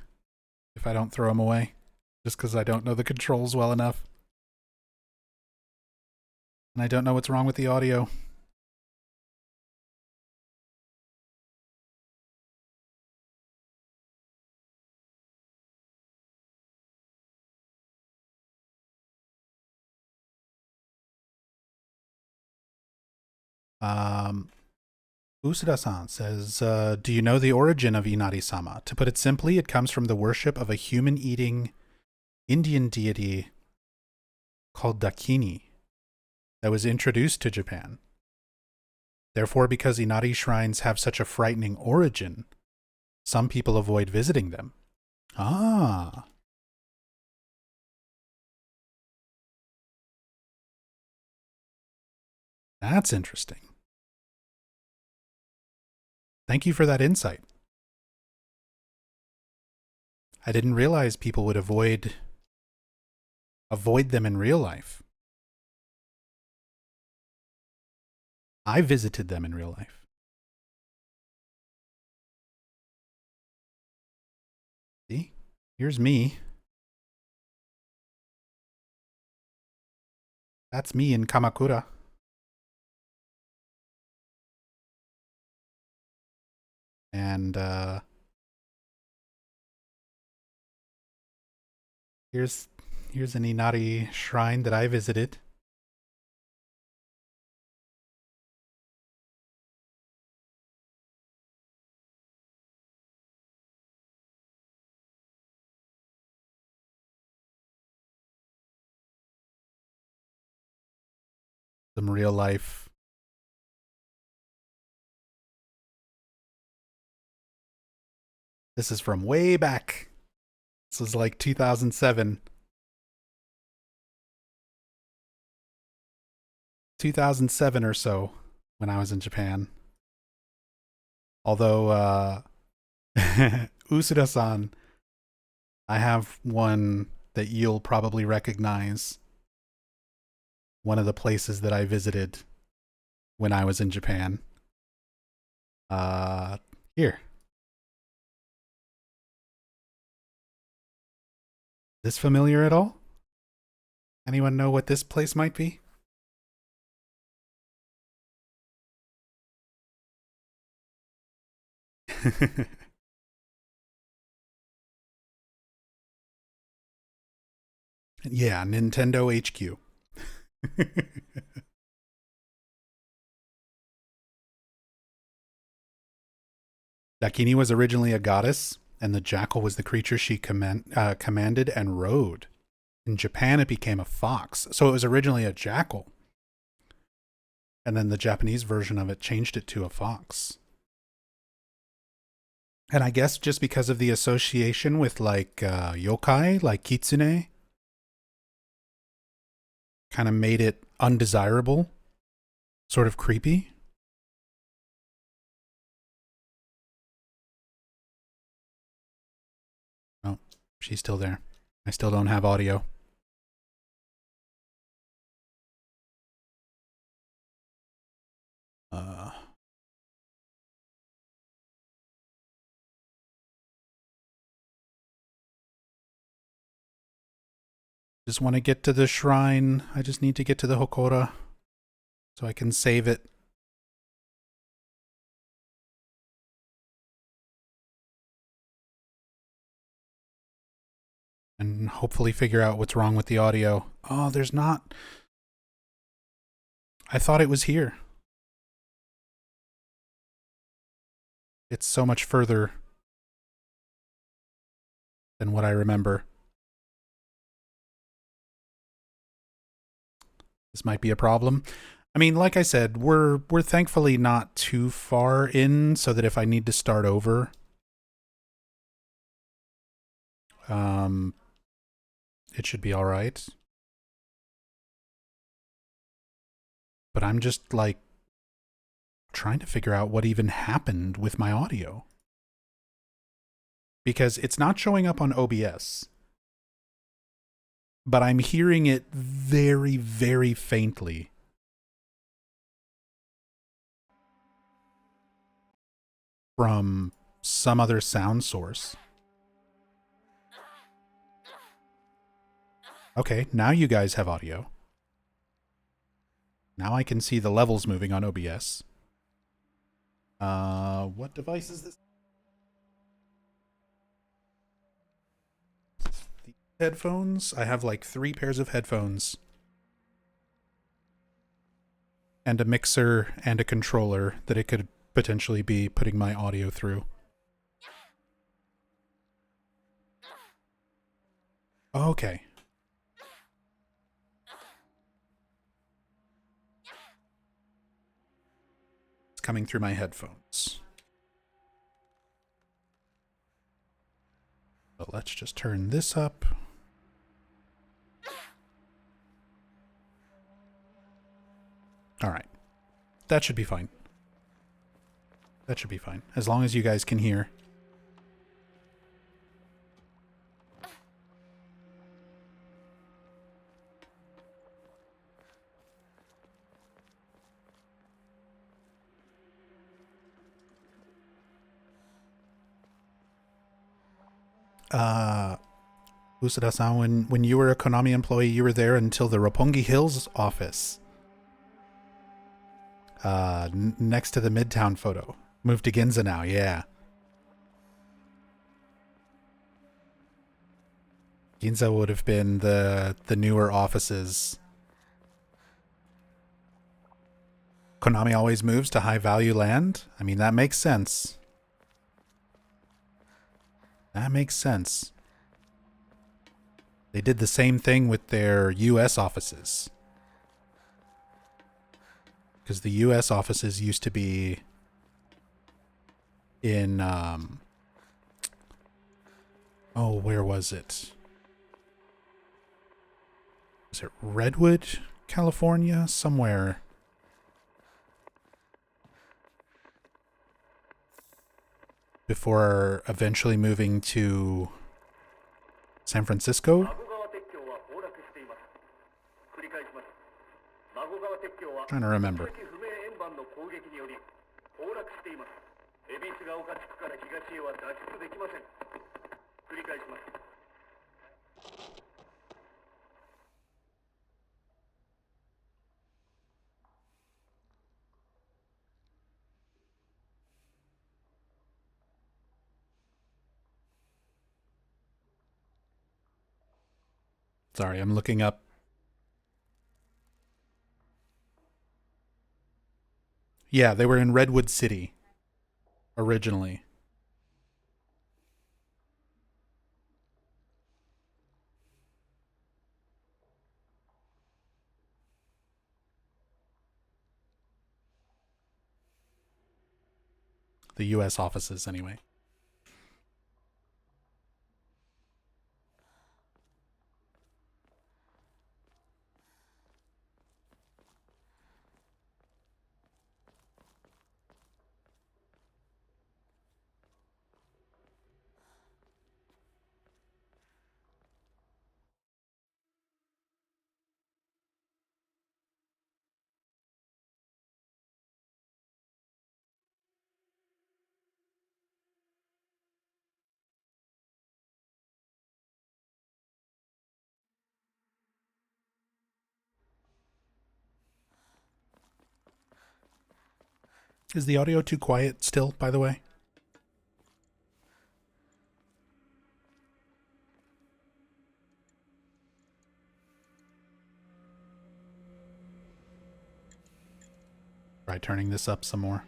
if I don't throw them away, just because I don't know the controls well enough. And I don't know what's wrong with the audio. Usuda-san says, do you know the origin of Inari-sama? To put it simply, it comes from the worship of a human-eating Indian deity called Dakini that was introduced to Japan. Therefore, because Inari shrines have such a frightening origin, some people avoid visiting them. Ah. That's interesting. Thank you for that insight. I didn't realize people would avoid them in real life. I visited them in real life. See? Here's me. That's me in Kamakura. And here's an Inari shrine that I visited. Some real life. This is from way back. This was like 2007. 2007 or so when I was in Japan. Although, Usuda-san, I have one that you'll probably recognize. One of the places that I visited when I was in Japan. Here. This familiar at all? Anyone know what this place might be? Yeah, Nintendo HQ. Dakini was originally a goddess, and the jackal was the creature she commanded and rode. In Japan, it became a fox, so it was originally a jackal. And then the Japanese version of it changed it to a fox. And I guess just because of the association with like yokai, like kitsune, kind of made it undesirable, sort of creepy. Oh, she's still there. I still don't have audio. Just want to get to the shrine. I just need to get to the Hokora so I can save it. And hopefully figure out what's wrong with the audio. Oh, there's not. I thought it was here. It's so much further than what I remember. This might be a problem. I mean, like I said, we're thankfully not too far in, so that if I need to start over, it should be all right. But I'm just like trying to figure out what even happened with my audio, because it's not showing up on OBS. But I'm hearing it very, very faintly. From some other sound source. Okay, now you guys have audio. Now I can see the levels moving on OBS. What device is this? Headphones. I have like 3 pairs of headphones and a mixer and a controller that it could potentially be putting my audio through. Okay. It's coming through my headphones. But let's just turn this up. All right. That should be fine. That should be fine. As long as you guys can hear. Usuda-san, when you were a Konami employee, you were there until the Roppongi Hills office. Next to the Midtown photo. Moved to Ginza now, yeah. Ginza would have been the newer offices. Konami always moves to high value land? I mean, that makes sense. That makes sense. They did the same thing with their US offices. Because the US offices used to be in Oh, where was it? Was it Redwood, California? Somewhere. Before eventually moving to San Francisco? Trying to remember. Sorry, I'm looking up. Yeah, they were in Redwood City originally. The US offices, anyway. Is the audio too quiet still, by the way? Try turning this up some more.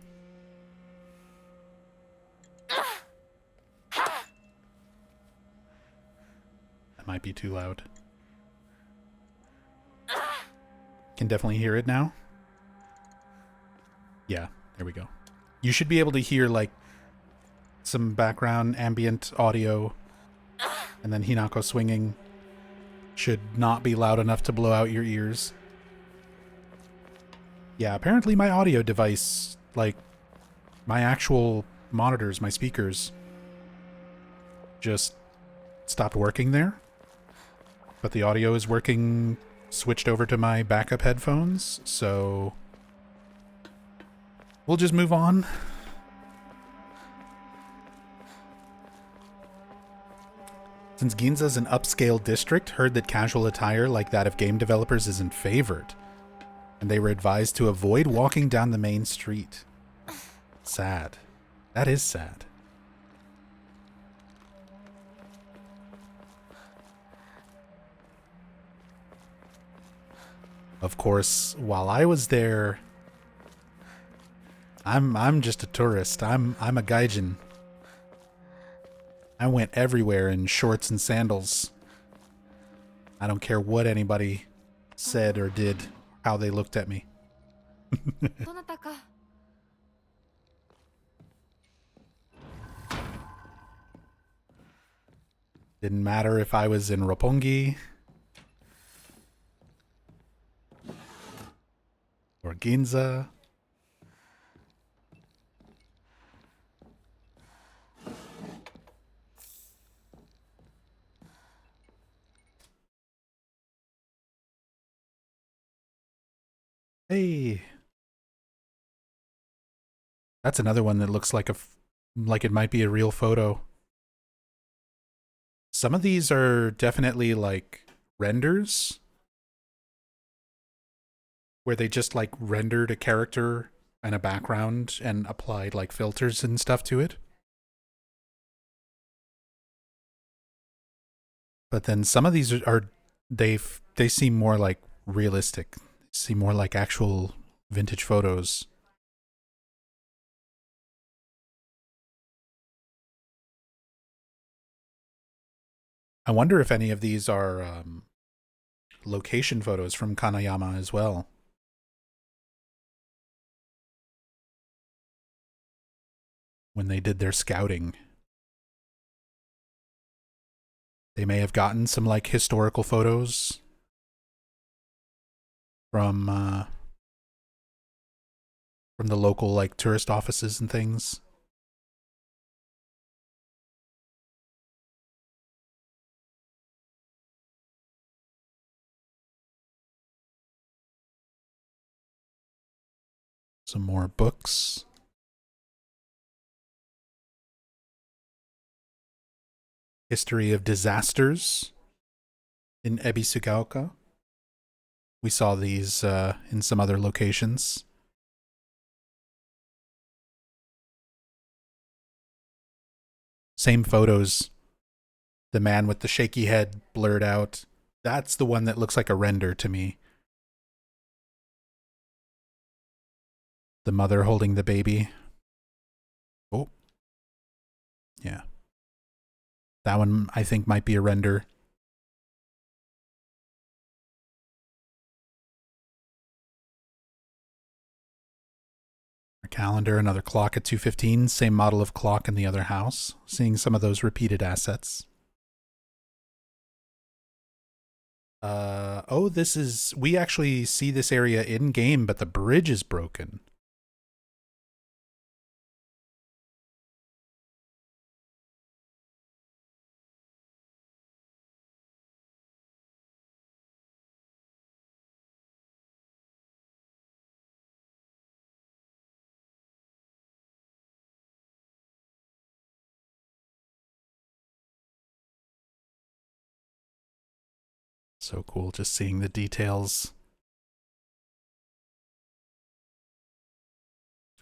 That might be too loud. Can definitely hear it now. Yeah, there we go. You should be able to hear like some background ambient audio, and then Hinako swinging should not be loud enough to blow out your ears. Yeah, apparently my audio device, like my actual monitors, my speakers, just stopped working there. But the audio is working, switched over to my backup headphones, so we'll just move on. Since Ginza's an upscale district, heard that casual attire like that of game developers isn't favored, and they were advised to avoid walking down the main street. Sad. That is sad. Of course, while I was there, I'm just a tourist. I'm a gaijin. I went everywhere in shorts and sandals. I don't care what anybody said or did, how they looked at me. Didn't matter if I was in Roppongi or Ginza. Hey. That's another one that looks like like it might be a real photo. Some of these are definitely like renders, where they just like rendered a character and a background and applied like filters and stuff to it. But then some of these are they seem more like realistic. Seem more like actual vintage photos. I wonder if any of these are location photos from Kanayama as well. When they did their scouting. They may have gotten some like historical photos from the local like tourist offices and things. Some more books. History of disasters in Ebisugaoka. We saw these in some other locations. Same photos. The man with the shaky head blurred out. That's the one that looks like a render to me. The mother holding the baby. Oh. Yeah. That one I think might be a render. A calendar, another clock at 2:15, same model of clock in the other house. Seeing some of those repeated assets. Oh, this is, we actually see this area in game, but the bridge is broken. So cool just seeing the details.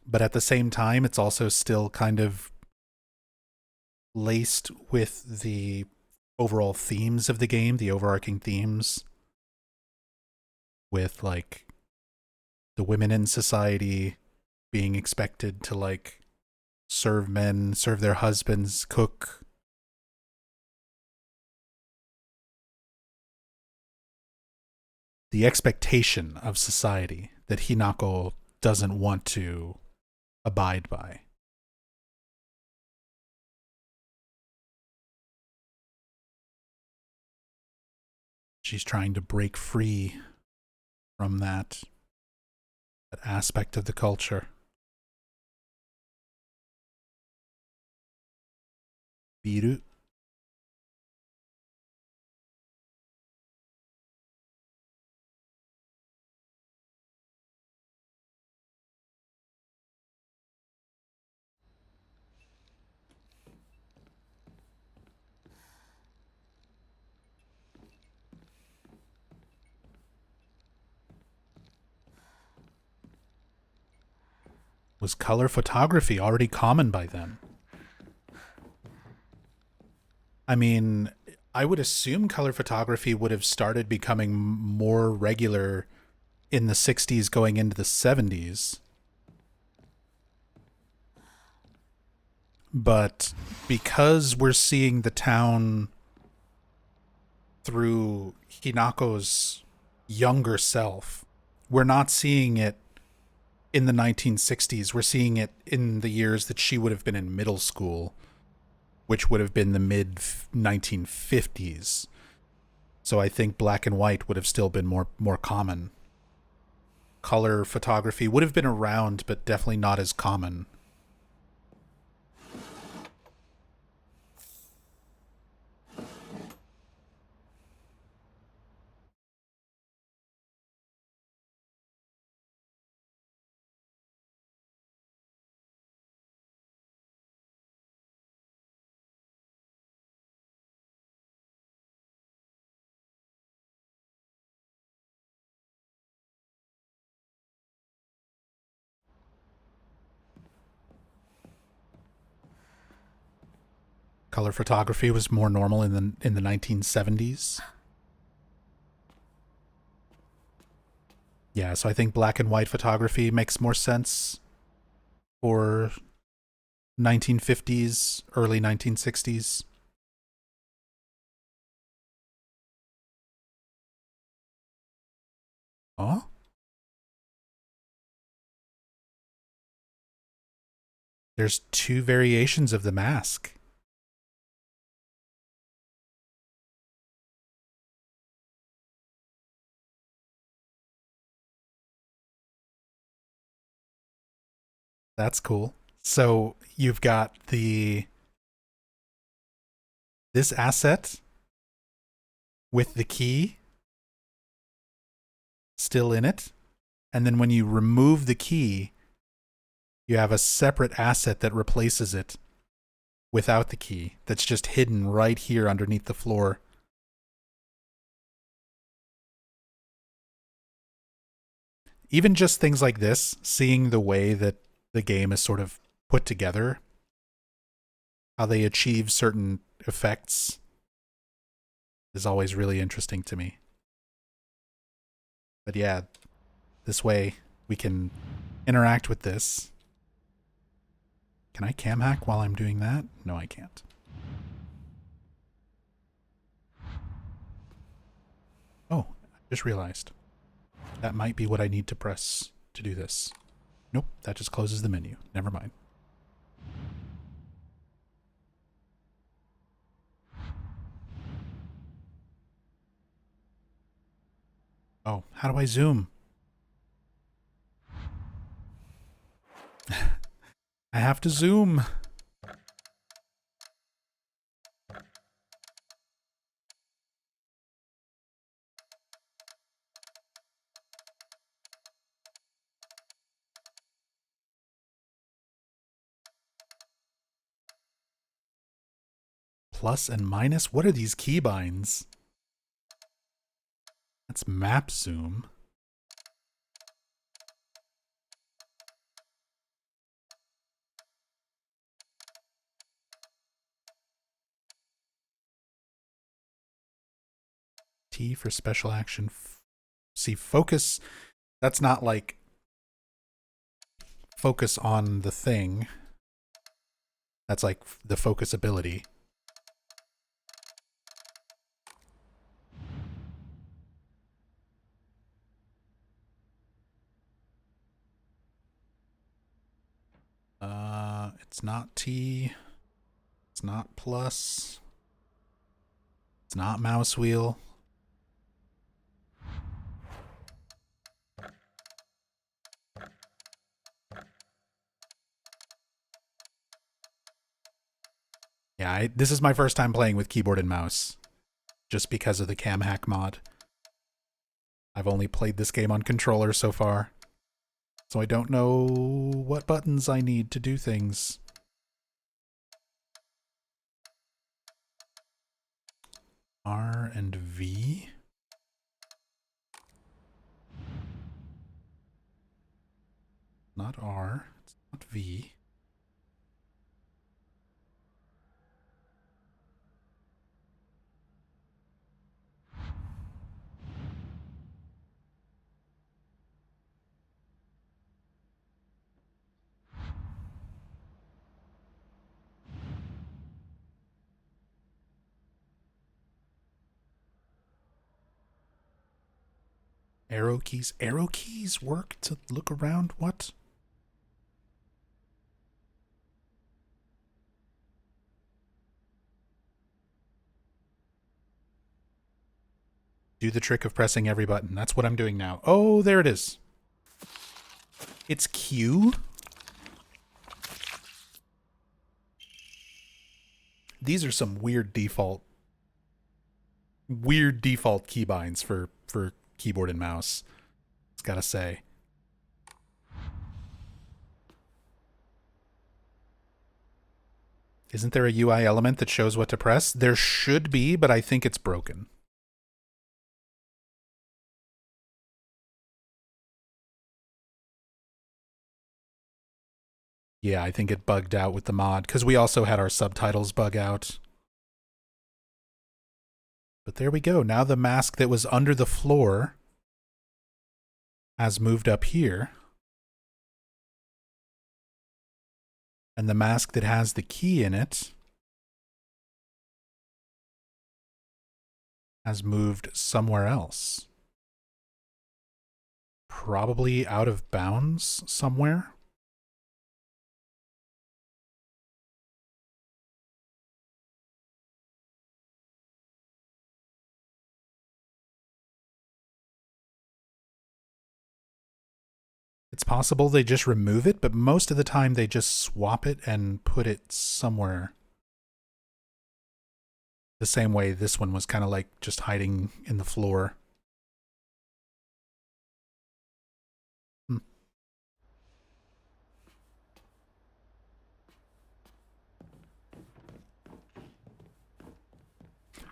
But at the same time, it's also still kind of laced with the overall themes of the game, the overarching themes, with like the women in society being expected to like serve men, serve their husbands, cook. The expectation of society that Hinako doesn't want to abide by. She's trying to break free from that aspect of the culture. Biru. Was color photography already common by then? I mean, I would assume color photography would have started becoming more regular in the 60s going into the 70s. But because we're seeing the town through Hinako's younger self, we're not seeing it in the 1960s. We're seeing it in the years that she would have been in middle school, which would have been the mid 1950s. So I think black and white would have still been more common. Color photography would have been around, but definitely not as common. Color photography was more normal in the 1970s. Yeah, so I think black and white photography makes more sense for 1950s, early 1960s. Oh? There's two variations of the mask. That's cool. So you've got this asset with the key still in it, and then when you remove the key, you have a separate asset that replaces it without the key that's just hidden right here underneath the floor. Even just things like this, seeing the way that the game is sort of put together, how they achieve certain effects, is always really interesting to me. But yeah, this way we can interact with this. Can I cam hack while I'm doing that? No, I can't. Oh, I just realized. That might be what I need to press to do this. Nope, that just closes the menu. Never mind. Oh, how do I zoom? I have to zoom. Plus and minus? What are these keybinds? That's map zoom. T for special action. See, focus. That's not like focus on the thing. That's like the focus ability. It's not T. It's not plus. It's not mouse wheel. Yeah, this is my first time playing with keyboard and mouse, just because of the cam hack mod. I've only played this game on controller so far, so I don't know what buttons I need to do things. R and V. Not R, it's not V. Arrow keys. Arrow keys work to look around? What? Do the trick of pressing every button. That's what I'm doing now. Oh, there it is. It's Q. These are some weird default keybinds for keyboard and mouse. It's gotta say. Isn't there a UI element that shows what to press? There should be, but I think it's broken. Yeah, I think it bugged out with the mod, because we also had our subtitles bug out. But there we go. Now the mask that was under the floor has moved up here. And the mask that has the key in it has moved somewhere else. Probably out of bounds somewhere. It's possible they just remove it, but most of the time they just swap it and put it somewhere. The same way this one was kind of like just hiding in the floor.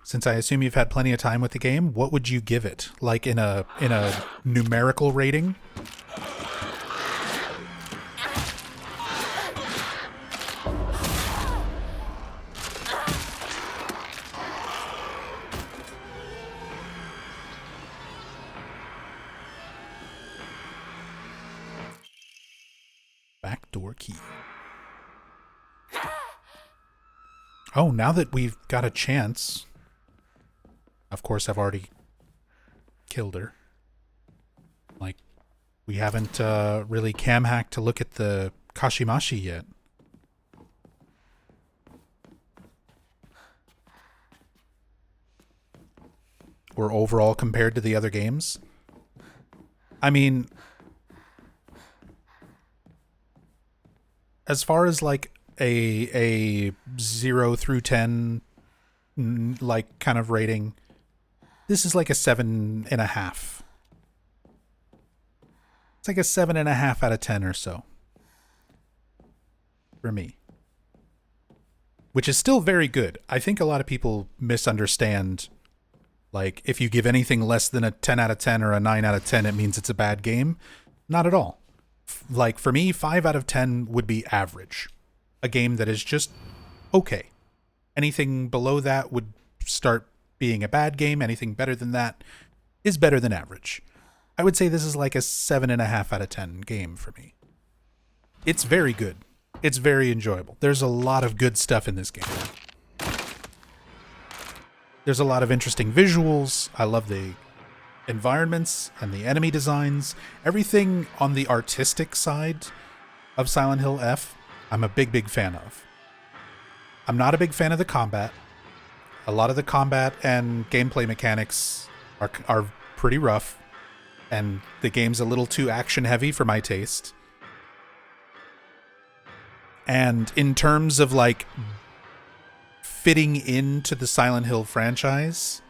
Since I assume you've had plenty of time with the game, what would you give it? Like in a numerical rating? Backdoor key. Oh, now that we've got a chance. Of course, I've already killed her. Like, we haven't really cam hacked to look at the Kashimashi yet. Or overall compared to the other games. I mean, as far as like a 0 through 10 like kind of rating, this is like a 7.5. It's like a 7.5 out of 10 or so. For me. Which is still very good. I think a lot of people misunderstand, like, if you give anything less than a 10 out of 10 or a 9 out of 10, it means it's a bad game. Not at all. Like, for me, 5 out of 10 would be average. A game that is just okay. Anything below that would start being a bad game. Anything better than that is better than average. I would say this is like a 7.5 out of 10 game for me. It's very good. It's very enjoyable. There's a lot of good stuff in this game. There's a lot of interesting visuals. I love the environments and the enemy designs. Everything on the artistic side of Silent Hill F, I'm a big fan of. I'm not a big fan of the combat. A lot of the combat and gameplay mechanics are pretty rough, and the game's a little too action heavy for my taste. And in terms of like fitting into the Silent Hill franchise,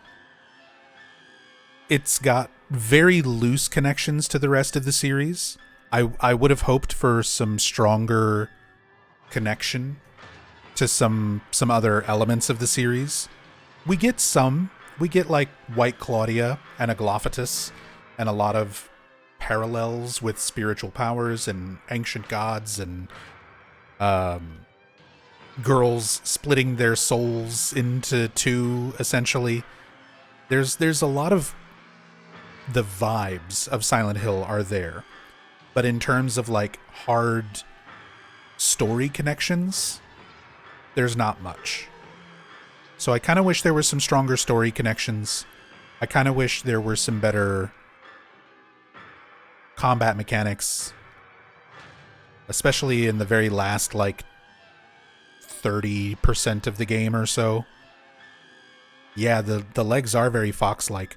it's got very loose connections to the rest of the series. I would have hoped for some stronger connection to some other elements of the series. We get some. We get like White Claudia and Aglophilus and a lot of parallels with spiritual powers and ancient gods and girls splitting their souls into two, essentially. There's a lot of the vibes of Silent Hill are there. But in terms of like hard story connections, there's not much. So I kind of wish there were some stronger story connections. I kind of wish there were some better combat mechanics, especially in the very last like 30% of the game or so. Yeah, the legs are very Fox-like.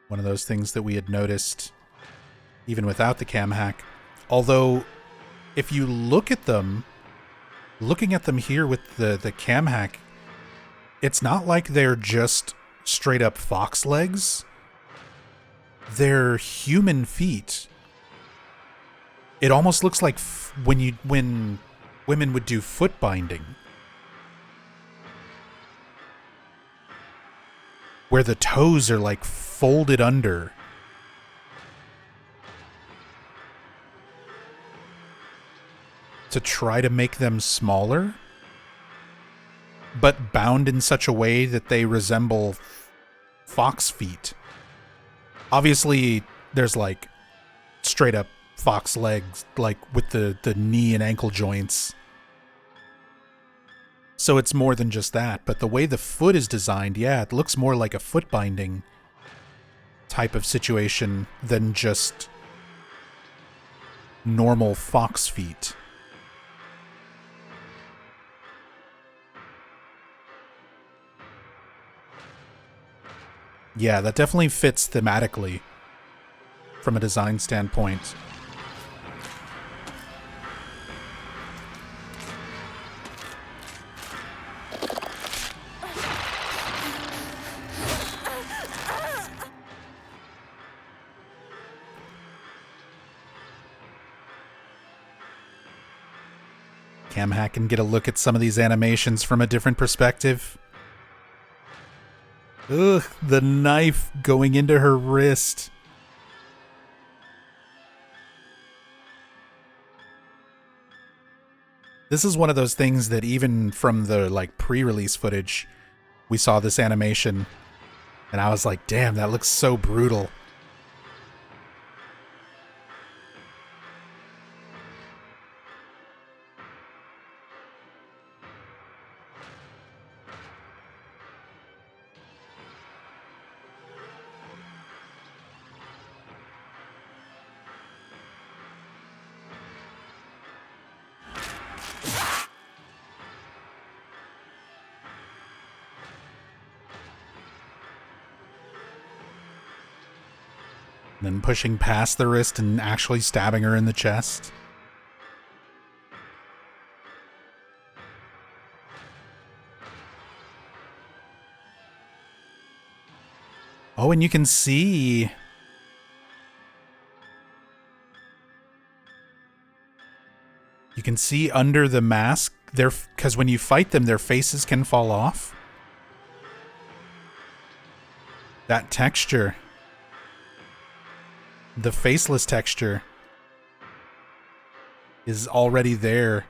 One of those things that we had noticed even without the cam hack. Although, if you look at them, looking at them here with the cam hack, it's not like they're just straight up fox legs. They're human feet. It almost looks like when women would do foot binding, where the toes are like folded under. To try to make them smaller, but bound in such a way that they resemble fox feet. Obviously, there's like straight up fox legs, like with the knee and ankle joints. So it's more than just that, but the way the foot is designed, yeah, it looks more like a foot binding type of situation than just normal fox feet. Yeah, that definitely fits thematically. from a design standpoint. Camhack can get a look at some of these animations from a different perspective. Ugh, the knife going into her wrist. This is one of those things that even from the like pre-release footage, we saw this animation and I was like, damn, that looks so brutal. Then pushing past the wrist and actually stabbing her in the chest. Oh, and you can see... You can see under the mask, because when you fight them, their faces can fall off. That texture. The faceless texture is already there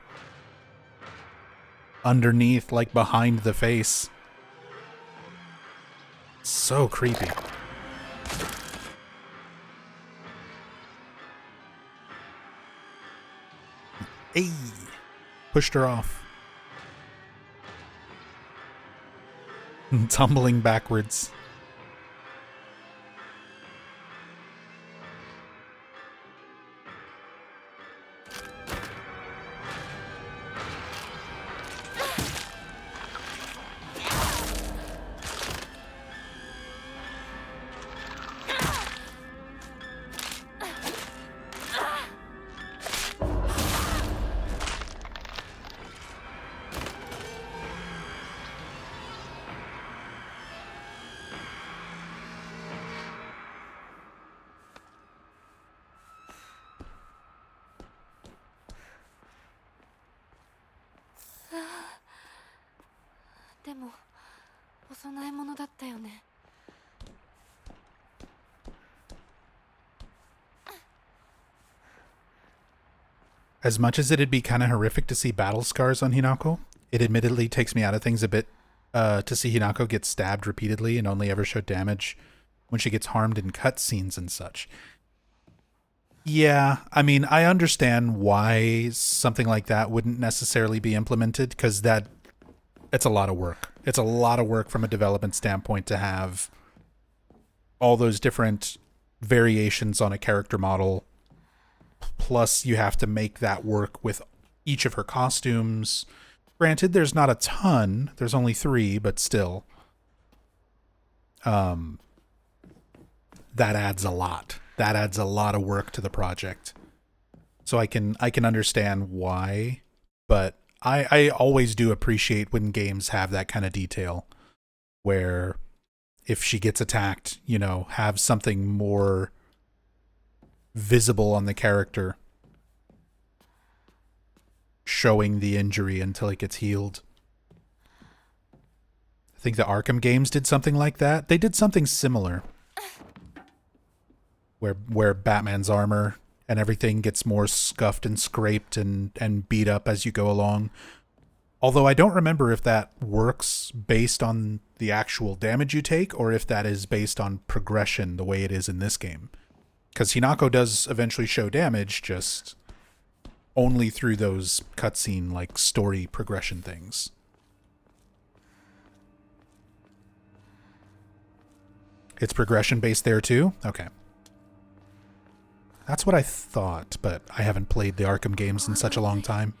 underneath, like behind the face. So creepy. Hey! Pushed her off. Tumbling backwards. As much as it'd be kind of horrific to see battle scars on Hinako, it admittedly takes me out of things a bit to see Hinako get stabbed repeatedly and only ever show damage when she gets harmed in cutscenes and such. Yeah, I mean, I understand why something like that wouldn't necessarily be implemented, because it's a lot of work. It's a lot of work from a development standpoint to have all those different variations on a character model. Plus, you have to make that work with each of her costumes. Granted, there's not a ton. There's only 3, but still. That adds a lot. That adds a lot of work to the project. So I can understand why, but I always do appreciate when games have that kind of detail, where if she gets attacked, you know, have something more visible on the character showing the injury until it gets healed. I think the Arkham games did something like that. They did something similar where Batman's armor and everything gets more scuffed and scraped and beat up as you go along. Although I don't remember if that works based on the actual damage you take or if that is based on progression the way it is in this game. Because Hinako does eventually show damage, just only through those cutscene, like, story progression things. It's progression based there too? Okay. That's what I thought, but I haven't played the Arkham games in such a long time.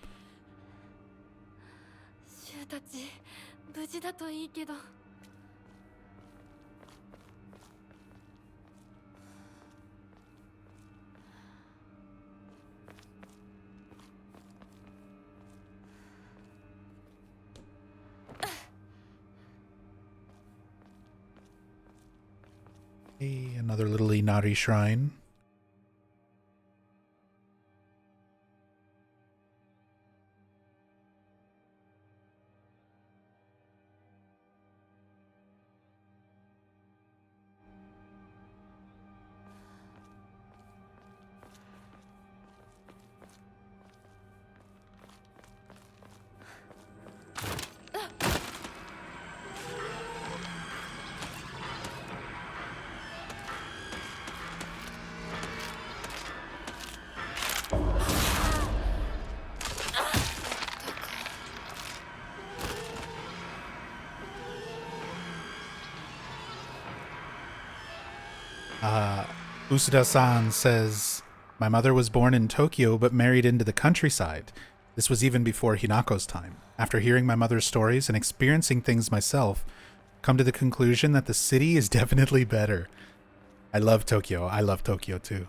Hey, another little Inari shrine. Usuda-san says, my mother was born in Tokyo but married into the countryside. This was even before Hinako's time. After hearing my mother's stories and experiencing things myself, come to the conclusion that the city is definitely better. I love Tokyo. I love Tokyo too.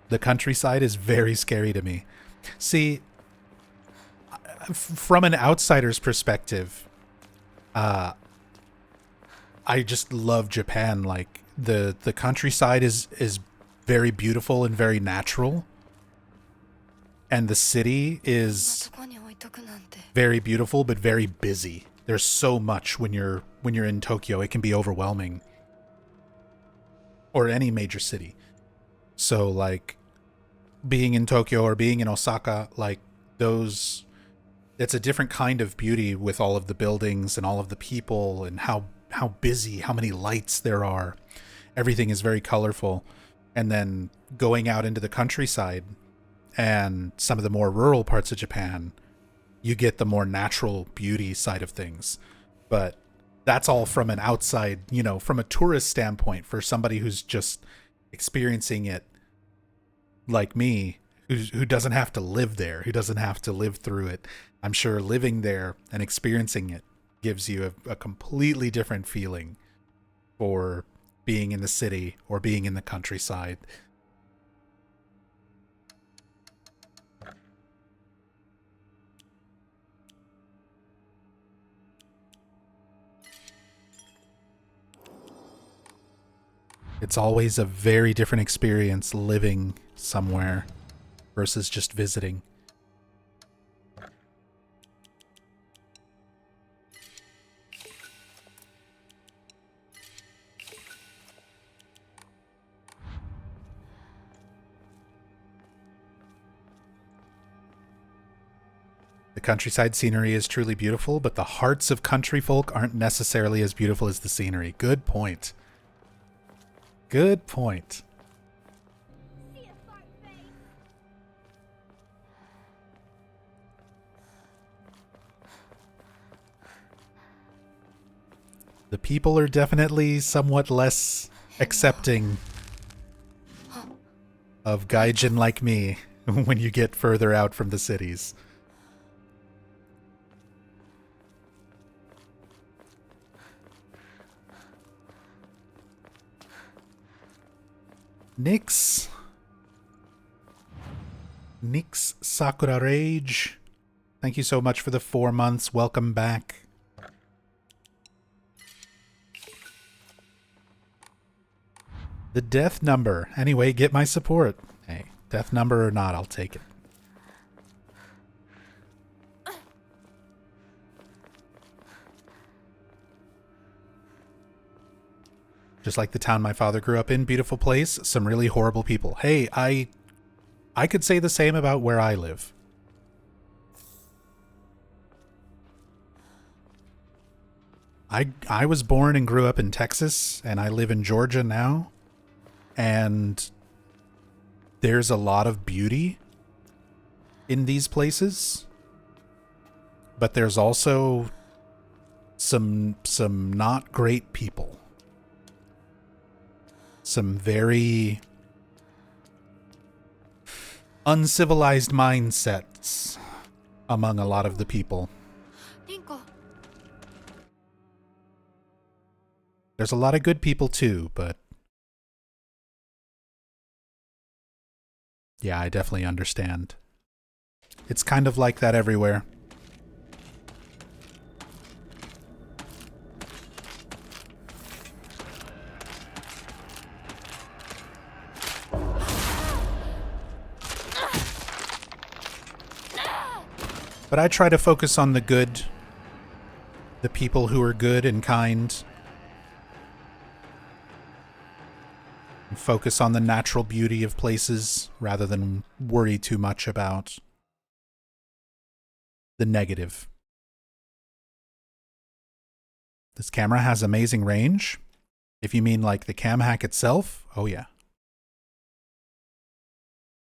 The countryside is very scary to me. See, from an outsider's perspective, I just love Japan. Like, the countryside is very beautiful and very natural, and the city is very beautiful but very busy. There's so much when you're in Tokyo. It can be overwhelming, or any major city. So like being in Tokyo or being in Osaka, like those, it's a different kind of beauty with all of the buildings and all of the people and how busy, how many lights there are. Everything is very colorful. And then going out into the countryside and some of the more rural parts of Japan, you get the more natural beauty side of things. But that's all from an outside, you know, from a tourist standpoint, for somebody who's just experiencing it like me, who doesn't have to live there, who doesn't have to live through it. I'm sure living there and experiencing it gives you a completely different feeling for being in the city or being in the countryside. It's always a very different experience living somewhere versus just visiting. The countryside scenery is truly beautiful, but the hearts of country folk aren't necessarily as beautiful as the scenery. Good point. Good point. The people are definitely somewhat less accepting of gaijin like me when you get further out from the cities. Nix Sakura Rage, thank you so much for the 4 months. Welcome back. The death number. Anyway, get my support. Hey, death number or not, I'll take it. Just like the town my father grew up in, beautiful place, some really horrible people. Hey, I could say the same about where I live. I was born and grew up in Texas, and I live in Georgia now. And there's a lot of beauty in these places. But there's also some not great people. Some very uncivilized mindsets among a lot of the people. There's a lot of good people too, but yeah, I definitely understand. It's kind of like that everywhere. But I try to focus on the good, the people who are good and kind, and focus on the natural beauty of places rather than worry too much about the negative. This camera has amazing range. If you mean like the cam hack itself, oh yeah.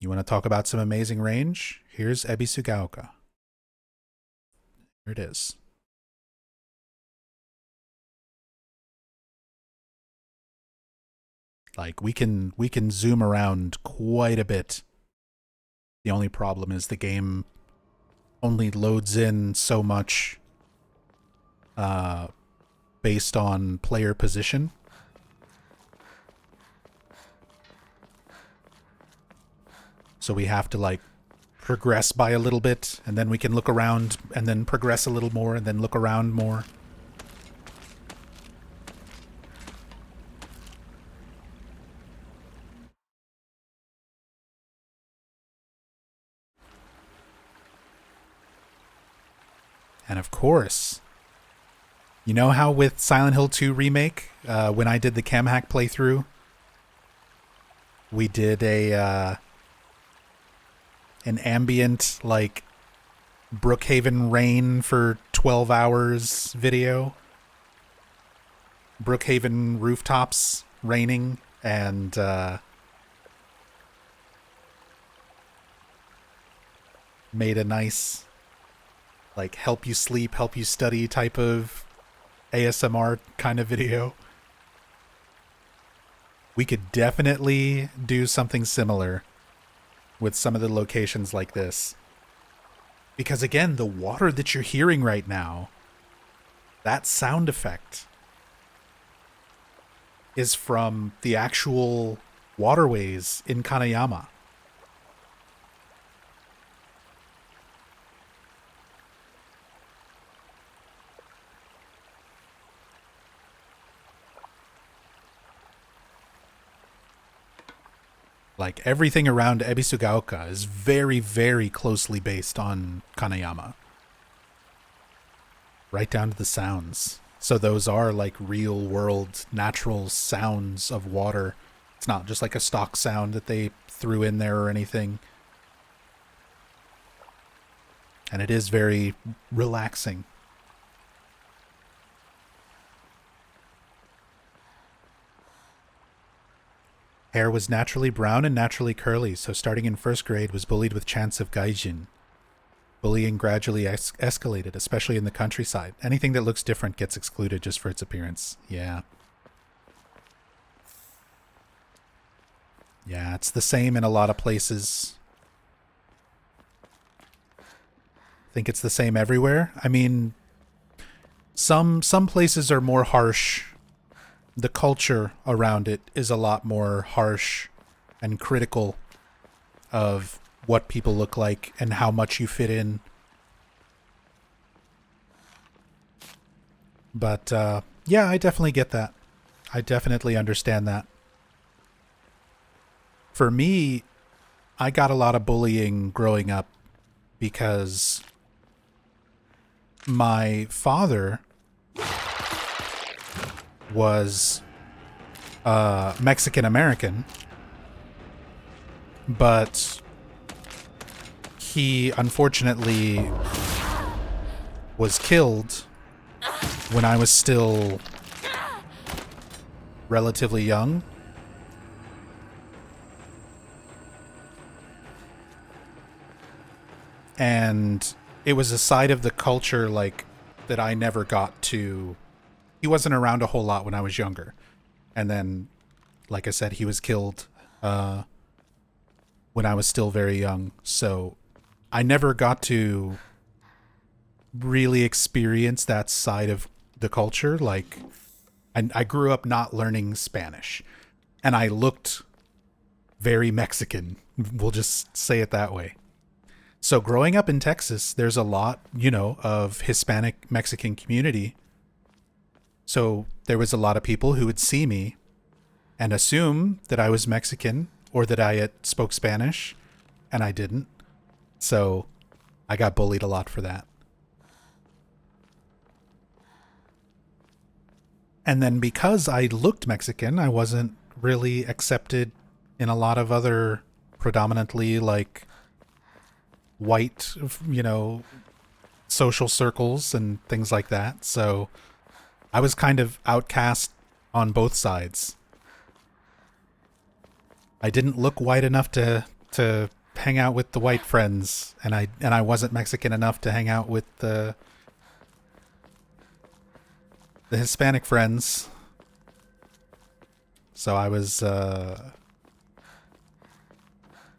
You want to talk about some amazing range? Here's Ebisugaoka. Here it is. Like we can zoom around quite a bit. The only problem is the game only loads in so much based on player position. So we have to like progress by a little bit, and then we can look around and then progress a little more and then look around more. And of course, you know how with Silent Hill 2 Remake, when I did the cam hack playthrough, we did an ambient, like, Brookhaven rain for 12 hours video. Brookhaven rooftops raining, and made a nice, like, help you sleep, help you study type of ASMR kind of video. We could definitely do something similar with some of the locations like this. Because again, the water that you're hearing right now, that sound effect is from the actual waterways in Kanayama. Like, everything around Ebisugaoka is very, very closely based on Kanayama. Right down to the sounds. So those are, like, real-world, natural sounds of water. It's not just like a stock sound that they threw in there or anything. And it is very relaxing. Hair was naturally brown and naturally curly, so starting in first grade was bullied with chants of gaijin. Bullying gradually escalated, especially in the countryside. Anything that looks different gets excluded just for its appearance. Yeah. Yeah, it's the same in a lot of places. I think it's the same everywhere. I mean, some places are more harsh. The culture around it is a lot more harsh and critical of what people look like and how much you fit in. But yeah, I definitely get that. I definitely understand that. For me, I got a lot of bullying growing up because my father was Mexican American, but he unfortunately was killed when I was still relatively young. And it was a side of the culture like that I never got to. He wasn't around a whole lot when I was younger. And then, like I said, he was killed when I was still very young. So I never got to really experience that side of the culture. Like, I grew up not learning Spanish. And I looked very Mexican. We'll just say it that way. So growing up in Texas, there's a lot, you know, of Hispanic Mexican community. So there was a lot of people who would see me and assume that I was Mexican or that I spoke Spanish, and I didn't. So I got bullied a lot for that. And then because I looked Mexican, I wasn't really accepted in a lot of other predominantly like white, social circles and things like that. So I was kind of outcast on both sides. I didn't look white enough to hang out with the white friends, and I wasn't Mexican enough to hang out with the Hispanic friends. So I was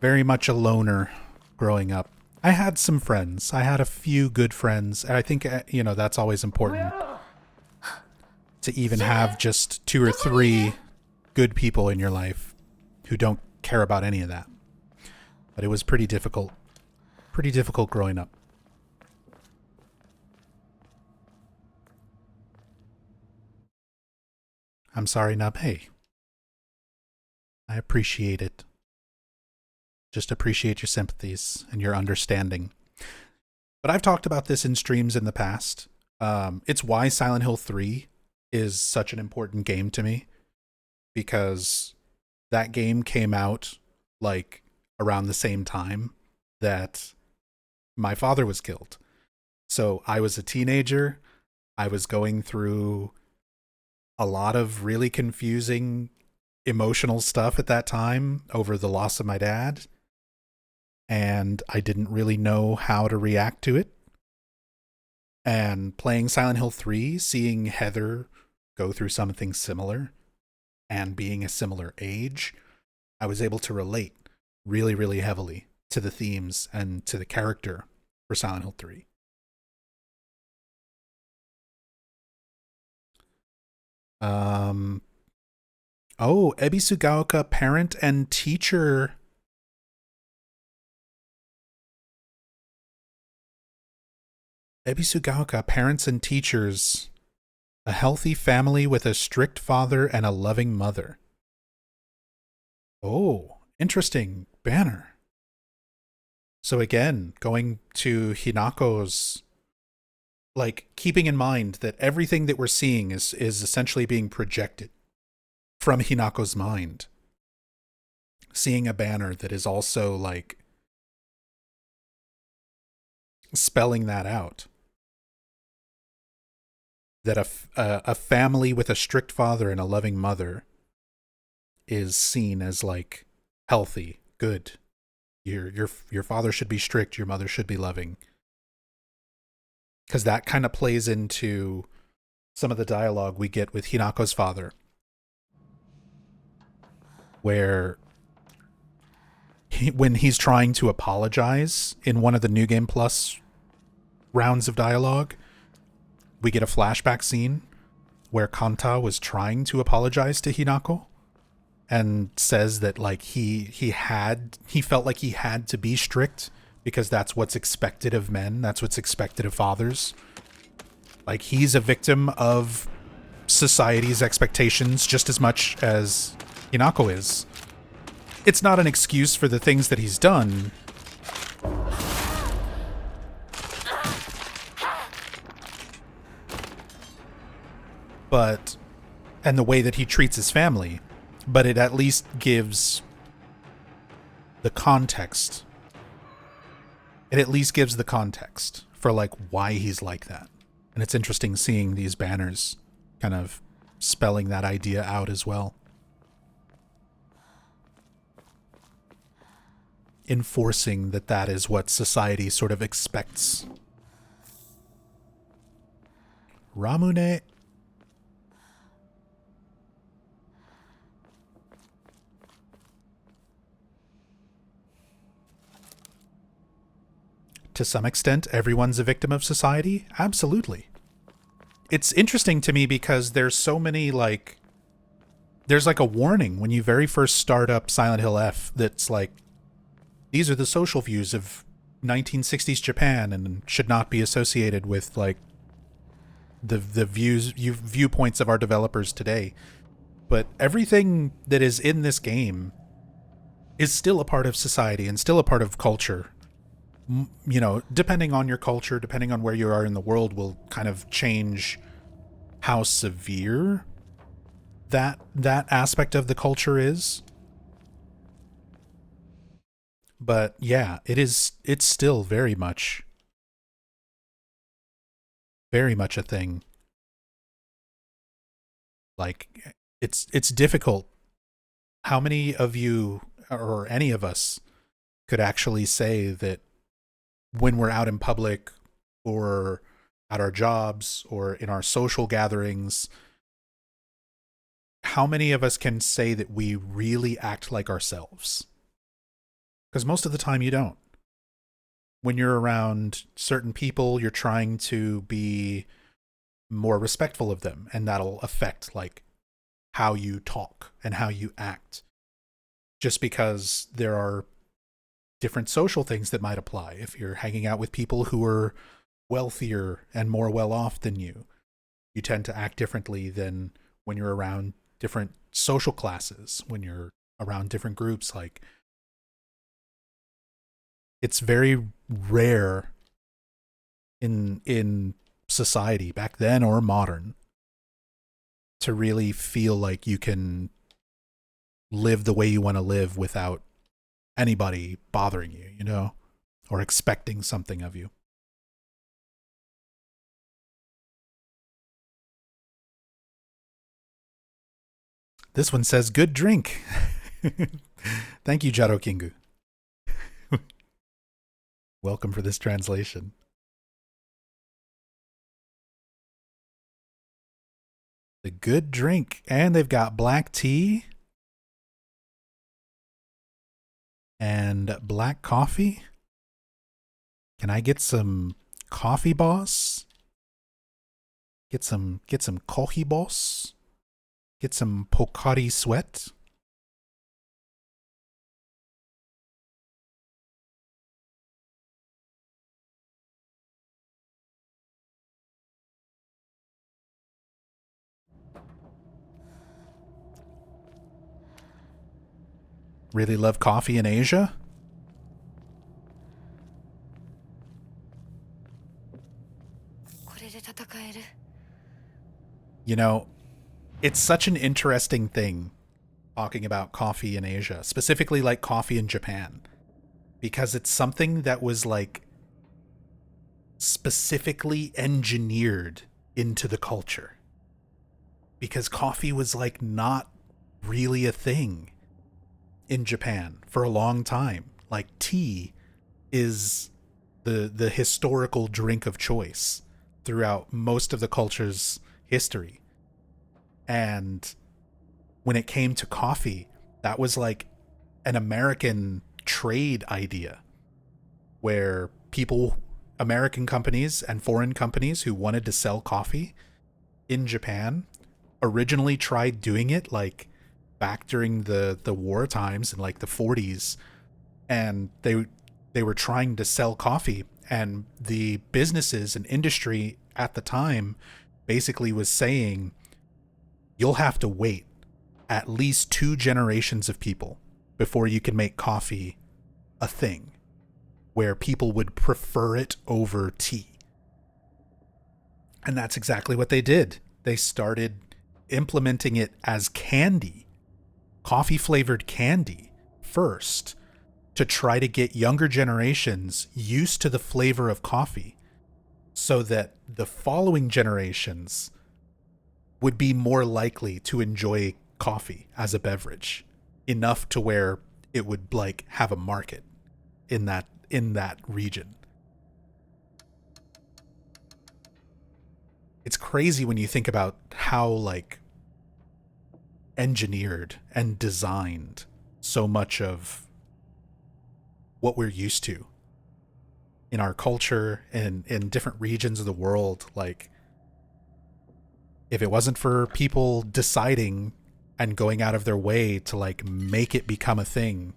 very much a loner growing up. I had some friends. I had a few good friends. And I think, that's always important. To even have just 2 or 3 good people in your life who don't care about any of that. But it was pretty difficult. Pretty difficult growing up. I'm sorry, Nabe. I appreciate it. Just appreciate your sympathies and your understanding. But I've talked about this in streams in the past. It's why Silent Hill 3 is such an important game to me. Because that game came out like around the same time that my father was killed. So I was a teenager. I was going through a lot of really confusing emotional stuff at that time over the loss of my dad. And I didn't really know how to react to it. And playing Silent Hill 3, seeing Heather go through something similar and being a similar age, I was able to relate really, really heavily to the themes and to the character for Silent Hill 3. Ebisugaoka, parent and teacher. Ebisugaoka, parents and teachers. A healthy family with a strict father and a loving mother. Oh, interesting banner. So again, going to Hinako's, like, keeping in mind that everything that we're seeing is essentially being projected from Hinako's mind. Seeing a banner that is also, like, spelling that out. That a family with a strict father and a loving mother is seen as, like, healthy, good. Your father should be strict, your mother should be loving. Because that kind of plays into some of the dialogue we get with Hinako's father. Where when he's trying to apologize in one of the New Game Plus rounds of dialogue, we get a flashback scene where Kanta was trying to apologize to Hinako and says that, like, he felt like he had to be strict because that's what's expected of men, that's what's expected of fathers. Like, he's a victim of society's expectations just as much as Hinako is. It's not an excuse for the things that he's done. And the way that he treats his family, but it at least gives the context. It at least gives the context for, like, why he's like that. And it's interesting seeing these banners kind of spelling that idea out as well. Enforcing that is what society sort of expects. Ramune. To some extent, everyone's a victim of society? Absolutely. It's interesting to me because there's so many, like... There's, like, a warning when you very first start up Silent Hill F that's like, these are the social views of 1960s Japan and should not be associated with, like, the viewpoints of our developers today. But everything that is in this game is still a part of society and still a part of culture. you know, depending on your culture, depending on where you are in the world, will kind of change how severe that aspect of the culture is. But yeah, it's still very much a thing. Like, it's difficult. How many of you or any of us could actually say that when we're out in public or at our jobs or in our social gatherings, how many of us can say that we really act like ourselves? Because most of the time you don't. When you're around certain people, you're trying to be more respectful of them, and that'll affect like how you talk and how you act. Just because there are different social things that might apply. If you're hanging out with people who are wealthier and more well off than you, you tend to act differently than when you're around different social classes, when you're around different groups. Like, it's very rare in society back then or modern to really feel like you can live the way you want to live without anybody bothering you, you know, or expecting something of you. This one says, good drink. Thank you, Jaro Kingu. Welcome for this translation. The good drink. And they've got black tea and black coffee. Can I get some coffee, boss? Get some coffee, boss? Get some Pocari Sweat? Really love coffee in Asia? You know, it's such an interesting thing talking about coffee in Asia, specifically like coffee in Japan, because it's something that was like specifically engineered into the culture. Because coffee was like not really a thing in Japan for a long time. Like, tea is the historical drink of choice throughout most of the culture's history. And when it came to coffee, that was like an American trade idea where people, American companies and foreign companies who wanted to sell coffee in Japan originally tried doing it like back during the war times in like the 40s, and they were trying to sell coffee, and the businesses and industry at the time basically was saying, you'll have to wait at least 2 generations of people before you can make coffee a thing where people would prefer it over tea. And that's exactly what they did. They started implementing it as candy, coffee flavored candy first, to try to get younger generations used to the flavor of coffee so that the following generations would be more likely to enjoy coffee as a beverage enough to where it would like have a market in that region. It's crazy when you think about how like engineered and designed so much of what we're used to in our culture and in different regions of the world. Like, if it wasn't for people deciding and going out of their way to like make it become a thing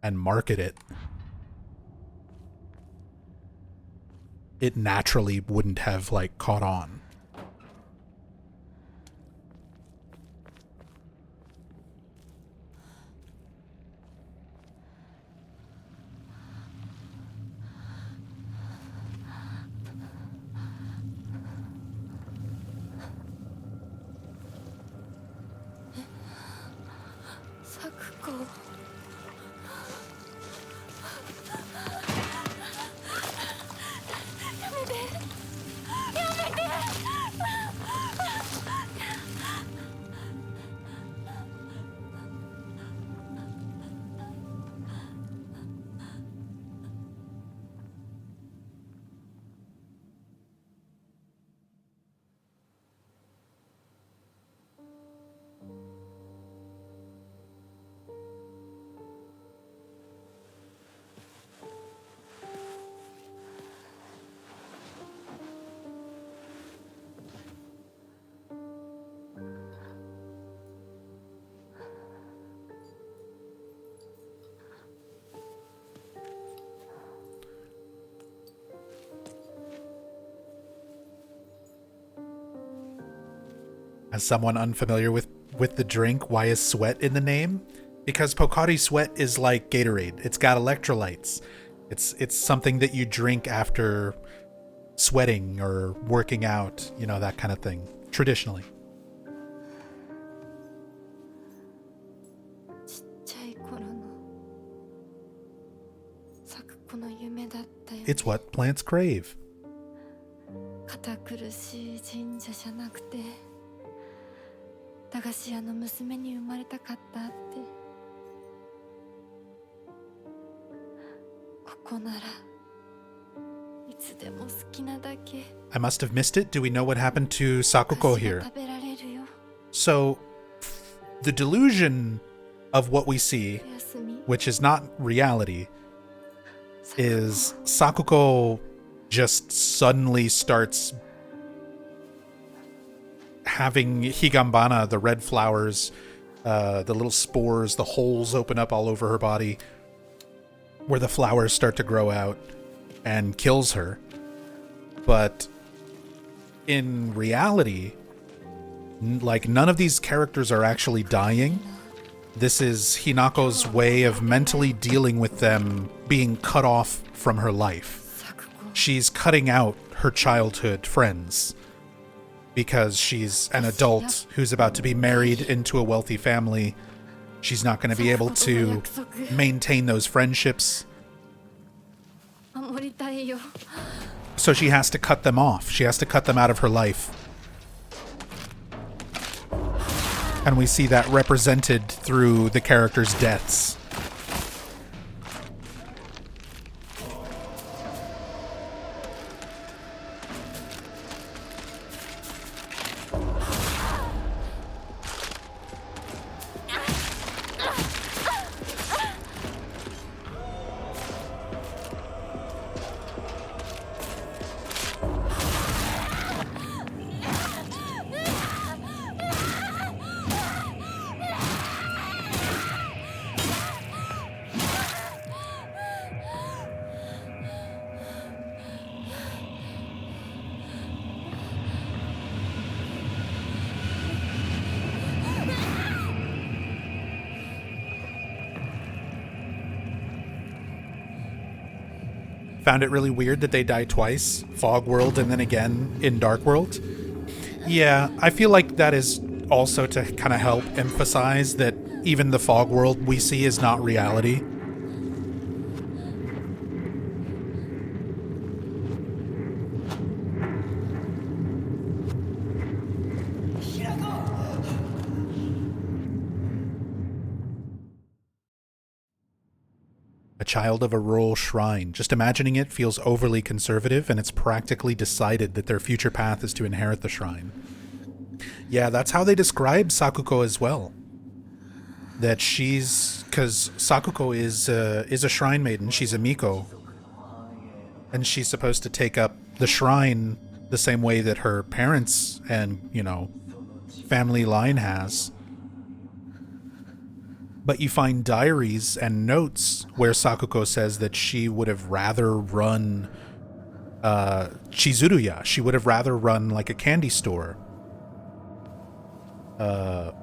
and market it, it naturally wouldn't have like caught on. As someone unfamiliar with the drink, why is sweat in the name? Because Pocari Sweat is like Gatorade. It's got electrolytes. It's something that you drink after sweating or working out, you know, that kind of thing, traditionally. ちっちゃい頃の咲く子の夢だったよ。 It's what plants crave. 堅苦しい神社じゃなくて駄菓子屋の娘に生まれたかったって。ここならいつでも好きなだけ I must have missed it. Do we know what happened to Sakuko 菓子 here? が食べられるよ。 So, the delusion of what we see, おやすみ。 which is not reality, is Sakuko just suddenly starts having higambana, the red flowers, the little spores, the holes open up all over her body, where the flowers start to grow out, and kills her. But in reality, like, none of these characters are actually dying. This is Hinako's way of mentally dealing with them being cut off from her life. She's cutting out her childhood friends because she's an adult who's about to be married into a wealthy family. She's not going to be able to maintain those friendships. 守りたいよ。 So she has to cut them off. She has to cut them out of her life. And we see that represented through the characters' deaths. Found it really weird that they die twice, Fog World and then again in Dark World. Yeah, I feel like that is also to kind of help emphasize that even the Fog World we see is not reality. A child of a rural shrine. Just imagining it feels overly conservative, and it's practically decided that their future path is to inherit the shrine. Yeah, that's how they describe Sakuko as well. That she's... because Sakuko is a shrine maiden. She's a Miko. And she's supposed to take up the shrine the same way that her parents and, you know, family line has. But you find diaries and notes where Sakuko says that she would have rather run Chizuruya. She would have rather run like a candy store rather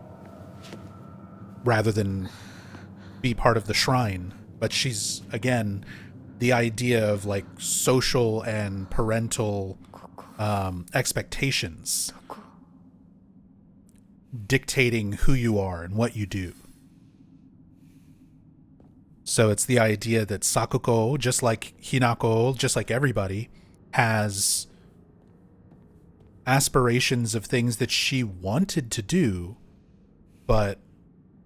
than be part of the shrine. But she's, again, the idea of like social and parental expectations dictating who you are and what you do. So it's the idea that Sakuko, just like Hinako, just like everybody, has aspirations of things that she wanted to do, but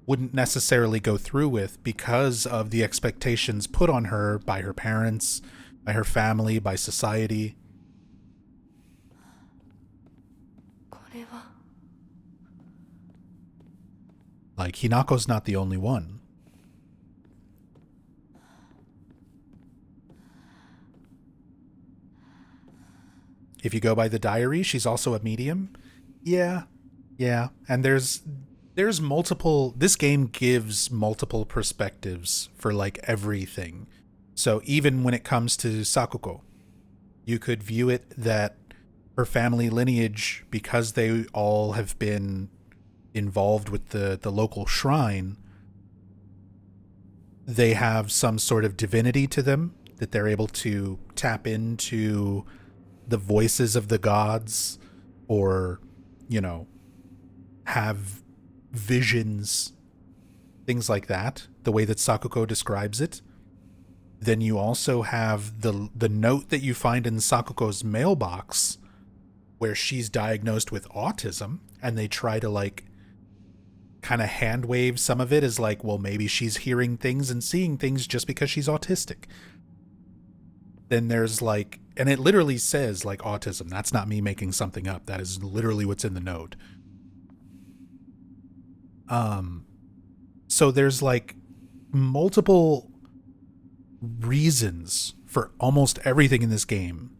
wouldn't necessarily go through with because of the expectations put on her by her parents, by her family, by society. これは Like, Hinako's not the only one. If you go by the diary, she's also a medium. Yeah. And there's multiple... This game gives multiple perspectives for, like, everything. So even when it comes to Sakuko, you could view it that her family lineage, because they all have been involved with the local shrine, they have some sort of divinity to them, that they're able to tap into the voices of the gods, or, you know, have visions, things like that, the way that Sakuko describes it. Then you also have the note that you find in Sakuko's mailbox where she's diagnosed with autism, and they try to like kind of hand wave some of it as like, well, maybe she's hearing things and seeing things just because she's autistic. Then there's like, and it literally says like autism. That's not me making something up. That is literally what's in the note. So there's like multiple reasons for almost everything in this game,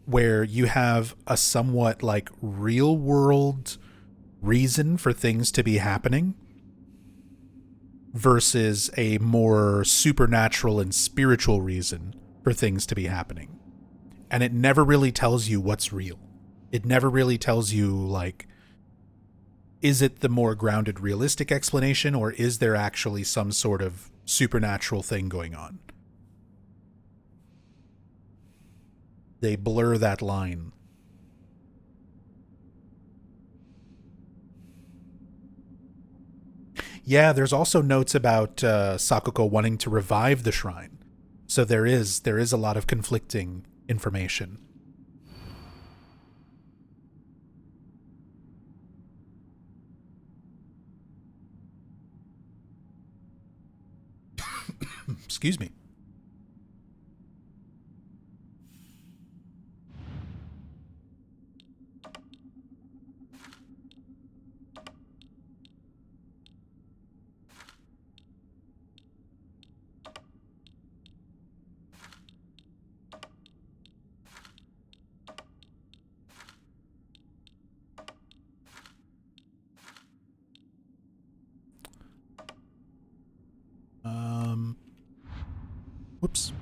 where you have a somewhat like real world reason for things to be happening versus a more supernatural and spiritual reason for things to be happening. And it never really tells you what's real. It never really tells you, like, is it the more grounded, realistic explanation, or is there actually some sort of supernatural thing going on? They blur that line. Yeah, there's also notes about Sakuko wanting to revive the shrine. So there is a lot of conflicting information. Excuse me. Whoops.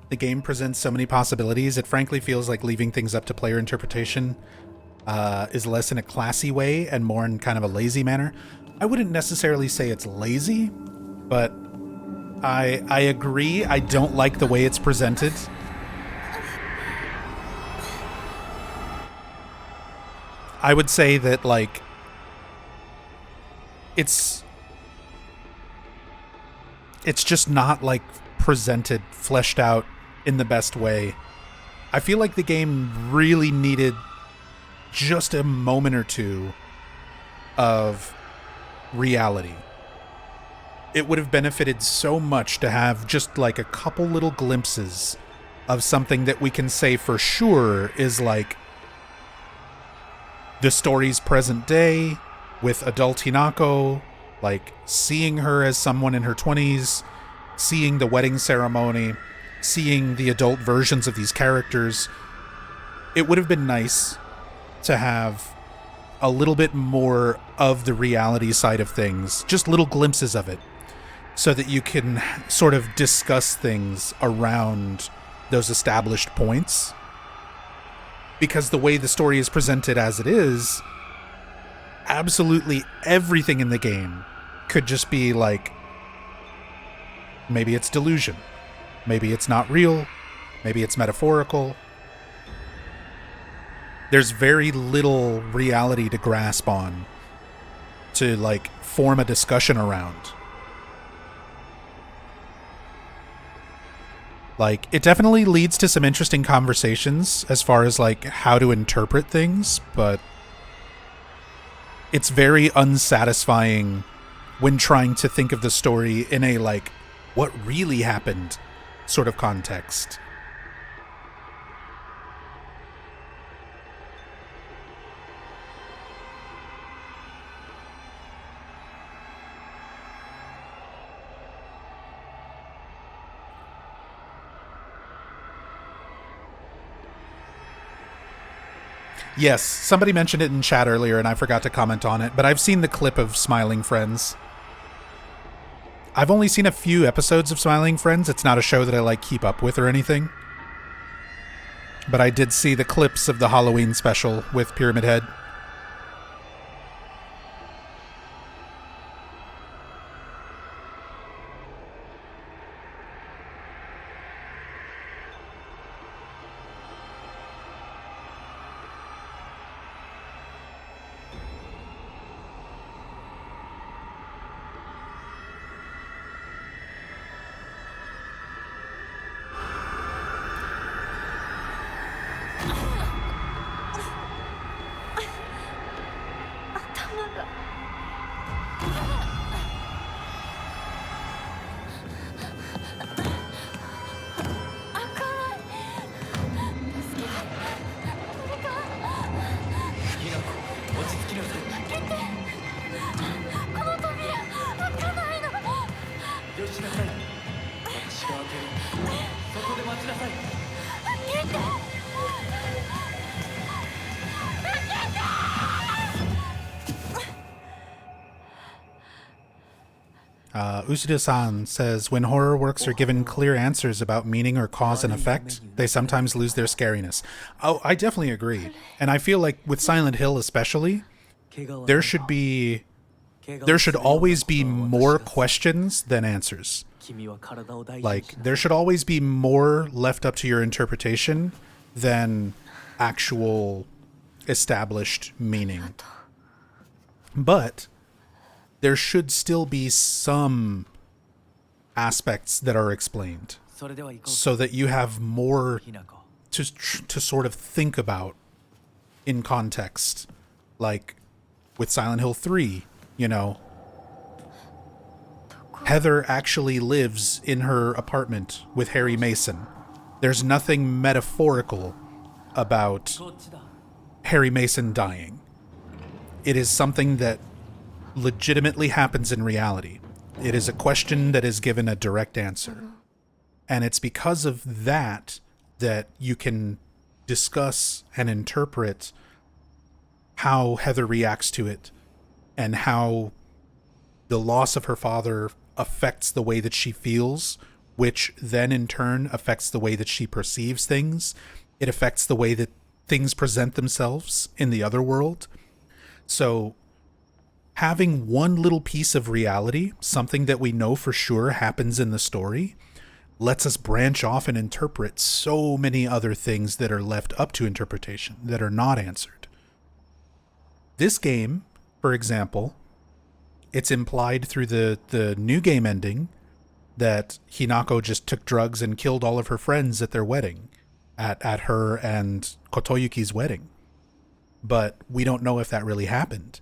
The game presents so many possibilities, it frankly feels like leaving things up to player interpretation is less in a classy way and more in kind of a lazy manner. I wouldn't necessarily say it's lazy, but I agree. I don't like the way it's presented. I would say that, like, it's just not, like, presented, fleshed out in the best way. I feel like the game really needed just a moment or two of reality. It would have benefited so much to have just like a couple little glimpses of something that we can say for sure is like the story's present day with adult Hinako, like seeing her as someone in her 20s, seeing the wedding ceremony, seeing the adult versions of these characters. It would have been nice to have a little bit more of the reality side of things, just little glimpses of it, so that you can sort of discuss things around those established points. Because the way the story is presented as it is, absolutely everything in the game could just be like, maybe it's delusion. Maybe it's not real. Maybe it's metaphorical. There's very little reality to grasp on, to like form a discussion around. Like, it definitely leads to some interesting conversations as far as like how to interpret things, but it's very unsatisfying when trying to think of the story in a, like, what really happened sort of context. Yes, somebody mentioned it in chat earlier and I forgot to comment on it, but I've seen the clip of Smiling Friends. I've only seen a few episodes of Smiling Friends. It's not a show that I, like, keep up with or anything. But I did see the clips of the Halloween special with Pyramid Head. Usuda-san says, when horror works are given clear answers about meaning or cause and effect, they sometimes lose their scariness. Oh, I definitely agree. And I feel like with Silent Hill especially, there should always be more questions than answers. Like, there should always be more left up to your interpretation than actual established meaning. But there should still be some aspects that are explained so that you have more to sort of think about in context. Like with Silent Hill 3, you know, Heather actually lives in her apartment with Harry Mason. There's nothing metaphorical about Harry Mason dying. It is something that legitimately happens in reality. It is a question that is given a direct answer. And it's because of that that you can discuss and interpret how Heather reacts to it and how the loss of her father affects the way that she feels, which then in turn affects the way that she perceives things. It affects the way that things present themselves in the other world. So having one little piece of reality, something that we know for sure happens in the story, lets us branch off and interpret so many other things that are left up to interpretation, that are not answered. This game, for example, it's implied through the new game ending that Hinako just took drugs and killed all of her friends at their wedding, at her and Kotoyuki's wedding. But we don't know if that really happened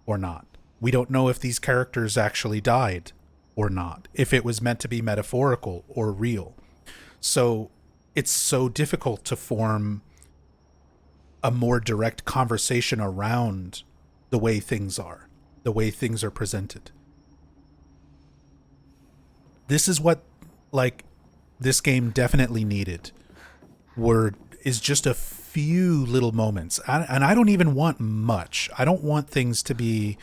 or not. We don't know if these characters actually died or not, if it was meant to be metaphorical or real. So it's so difficult to form a more direct conversation around the way things are, the way things are presented. This is what, like, this game definitely needed, is just a few little moments. And I don't even want much. I don't want things to be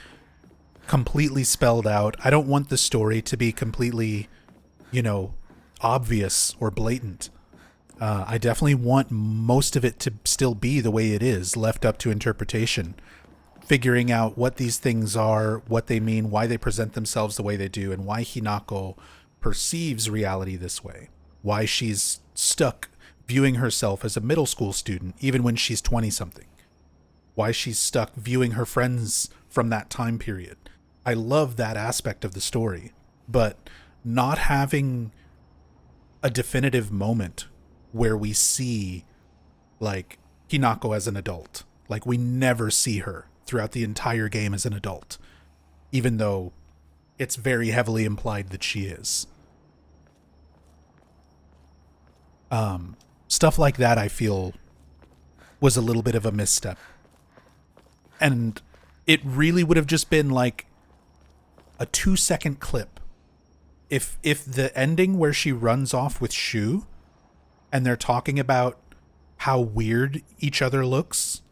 completely spelled out. I don't want the story to be completely, obvious or blatant. I definitely want most of it to still be the way it is, left up to interpretation. Figuring out what these things are, what they mean, why they present themselves the way they do, and why Hinako perceives reality this way. Why she's stuck viewing herself as a middle school student, even when she's 20-something. Why she's stuck viewing her friends from that time period. I love that aspect of the story, but not having a definitive moment where we see, like, Hinako as an adult. Like, we never see her throughout the entire game as an adult, even though it's very heavily implied that she is. Stuff like that I feel was a little bit of a misstep. And it really would have just been like a 2-second clip. If the ending where she runs off with Shu and they're talking about how weird each other looks,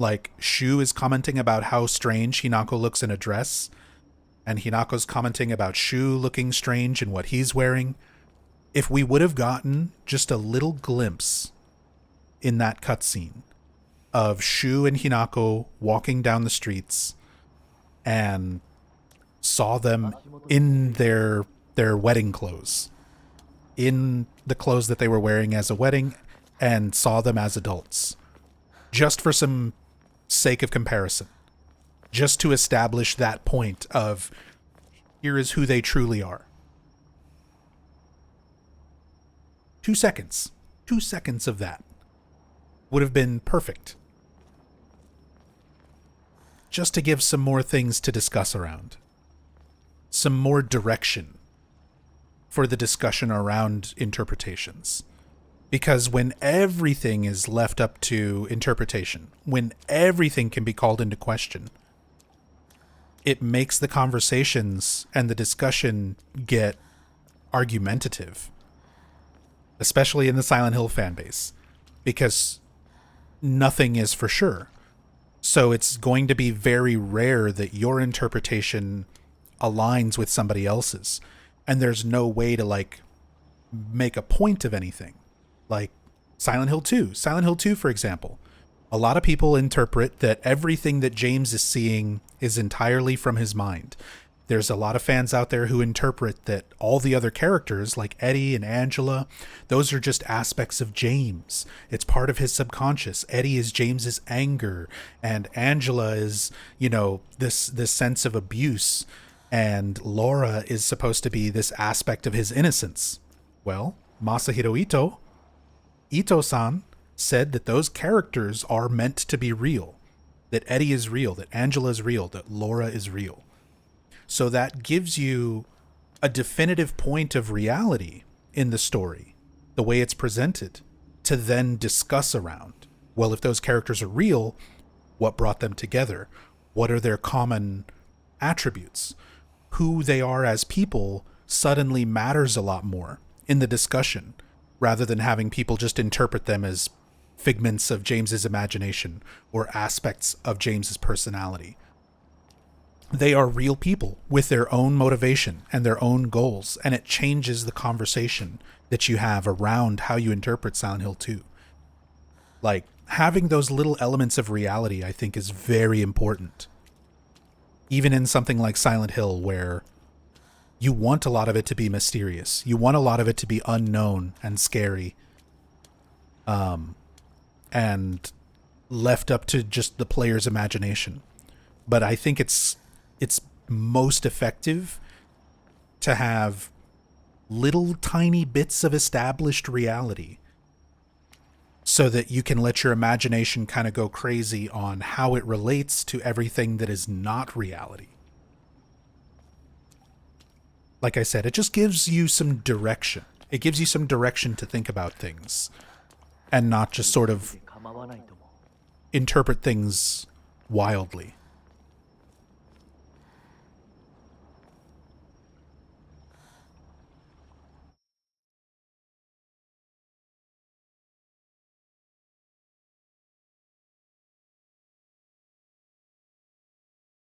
like Shu is commenting about how strange Hinako looks in a dress, and Hinako's commenting about Shu looking strange in what he's wearing. If we would have gotten just a little glimpse in that cutscene of Shu and Hinako walking down the streets and saw them in their wedding clothes, in the clothes that they were wearing as a wedding, and saw them as adults, just for some sake of comparison, just to establish that point of here is who they truly are. 2 seconds. 2 seconds of that would have been perfect. Just to give some more things to discuss around. Some more direction for the discussion around interpretations. Because when everything is left up to interpretation, when everything can be called into question, it makes the conversations and the discussion get argumentative. Especially in the Silent Hill fanbase, because nothing is for sure. So it's going to be very rare that your interpretation aligns with somebody else's, and there's no way to like make a point of anything. Like Silent Hill 2. Silent Hill 2, for example. A lot of people interpret that everything that James is seeing is entirely from his mind. There's a lot of fans out there who interpret that all the other characters, like Eddie and Angela, those are just aspects of James. It's part of his subconscious. Eddie is James's anger, and Angela is, you know, this sense of abuse, and Laura is supposed to be this aspect of his innocence. Well, Masahiro Ito-san said that those characters are meant to be real. That Eddie is real, that Angela is real, that Laura is real. So that gives you a definitive point of reality in the story, the way it's presented, to then discuss around. Well, if those characters are real, what brought them together? What are their common attributes? Who they are as people suddenly matters a lot more in the discussion, rather than having people just interpret them as figments of James's imagination or aspects of James's personality. They are real people with their own motivation and their own goals, and it changes the conversation that you have around how you interpret Silent Hill 2. Like, having those little elements of reality, I think, is very important. Even in something like Silent Hill, where you want a lot of it to be mysterious. You want a lot of it to be unknown and scary. And left up to just the player's imagination. But I think it's most effective to have little tiny bits of established reality so that you can let your imagination kind of go crazy on how it relates to everything that is not reality. Like I said, it just gives you some direction. It gives you some direction to think about things and not just sort of interpret things wildly.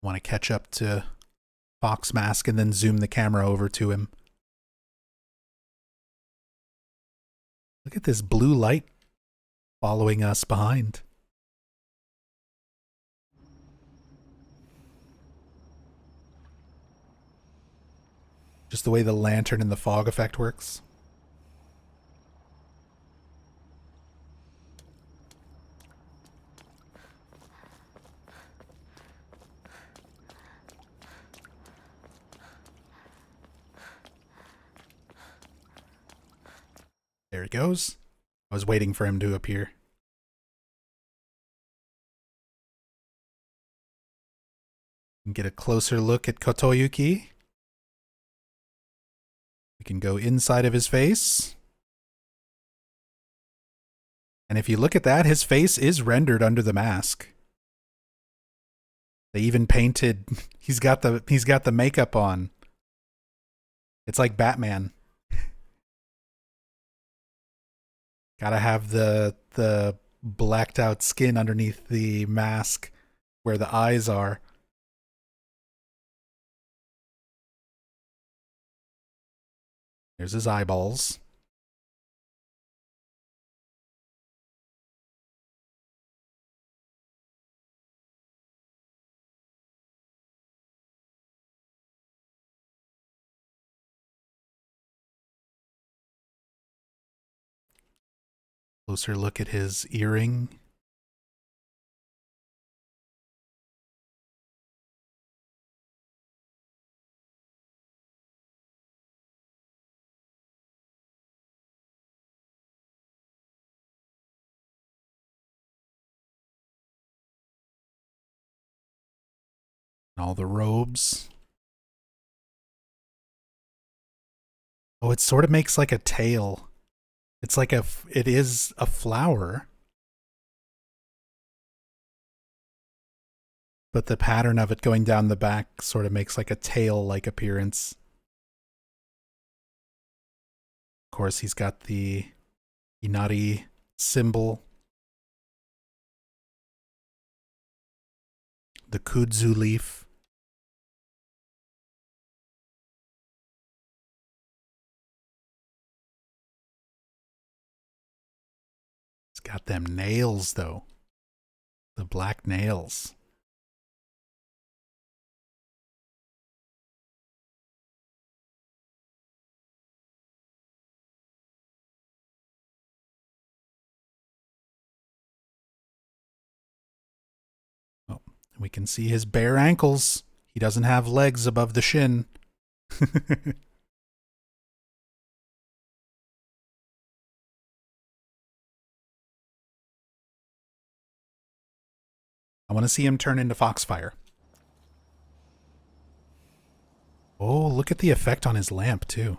Want to catch up to Fox Mask and then zoom the camera over to him. Look at this blue light following us behind. Just the way the lantern and the fog effect works. There he goes. I was waiting for him to appear. Get a closer look at Kotoyuki. We can go inside of his face. And if you look at that, his face is rendered under the mask. They even painted, he's got the makeup on. It's like Batman. Gotta have the blacked out skin underneath the mask where the eyes are. There's his eyeballs. Closer look at his earring. All the robes. Oh, it sort of makes like a tail. It's like it is a flower. But the pattern of it going down the back sort of makes like a tail-like appearance. Of course, he's got the Inari symbol. The kudzu leaf. It's got them nails, though. The black nails. Oh, we can see his bare ankles. He doesn't have legs above the shin. I want to see him turn into Foxfire. Oh, look at the effect on his lamp, too.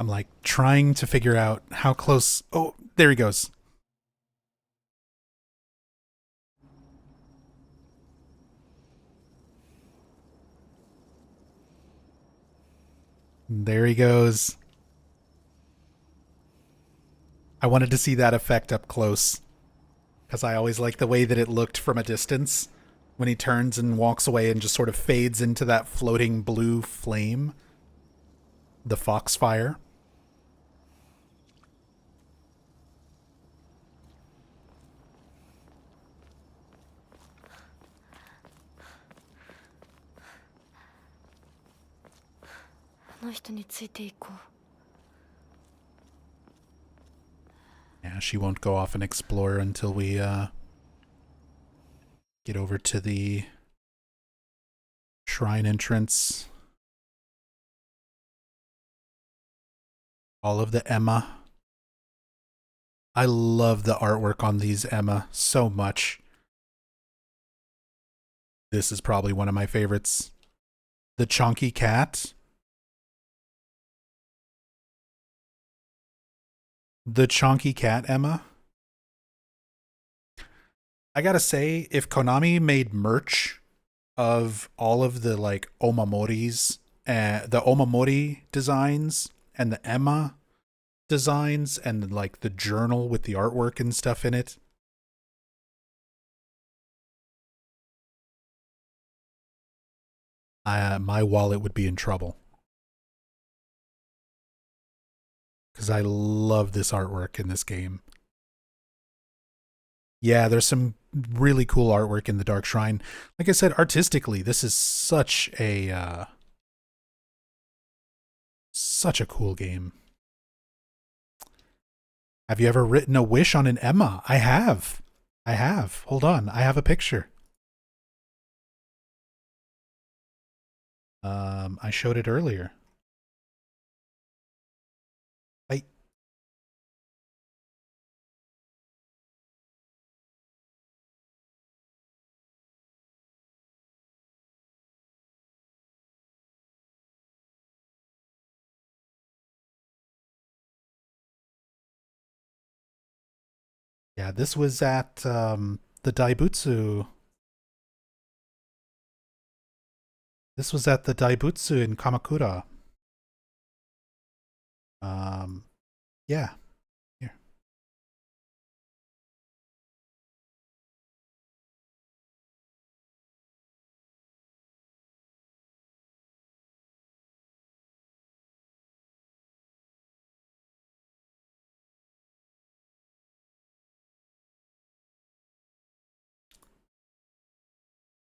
I'm like trying to figure out how close. Oh, there he goes. There he goes. I wanted to see that effect up close because I always like the way that it looked from a distance when he turns and walks away and just sort of fades into that floating blue flame. The Foxfire. あの人についていこう。 Yeah, she won't go off and explore until we get over to the shrine entrance. All of the Emma. I love the artwork on these Emma so much. This is probably one of my favorites. The Chonky Cat. The Chonky Cat Emma. I gotta say, if Konami made merch of all of the like Omamoris, the Omamori designs and the Emma designs and like the journal with the artwork and stuff in it, my wallet would be in trouble. Because I love this artwork in this game. Yeah, there's some really cool artwork in the Dark Shrine. Like I said, artistically, this is such a cool game. Have you ever written a wish on an Emma? I have. I have. Hold on. I have a picture. I showed it earlier. Yeah, this was at the Daibutsu. This was at the Daibutsu in Kamakura. Yeah. Here.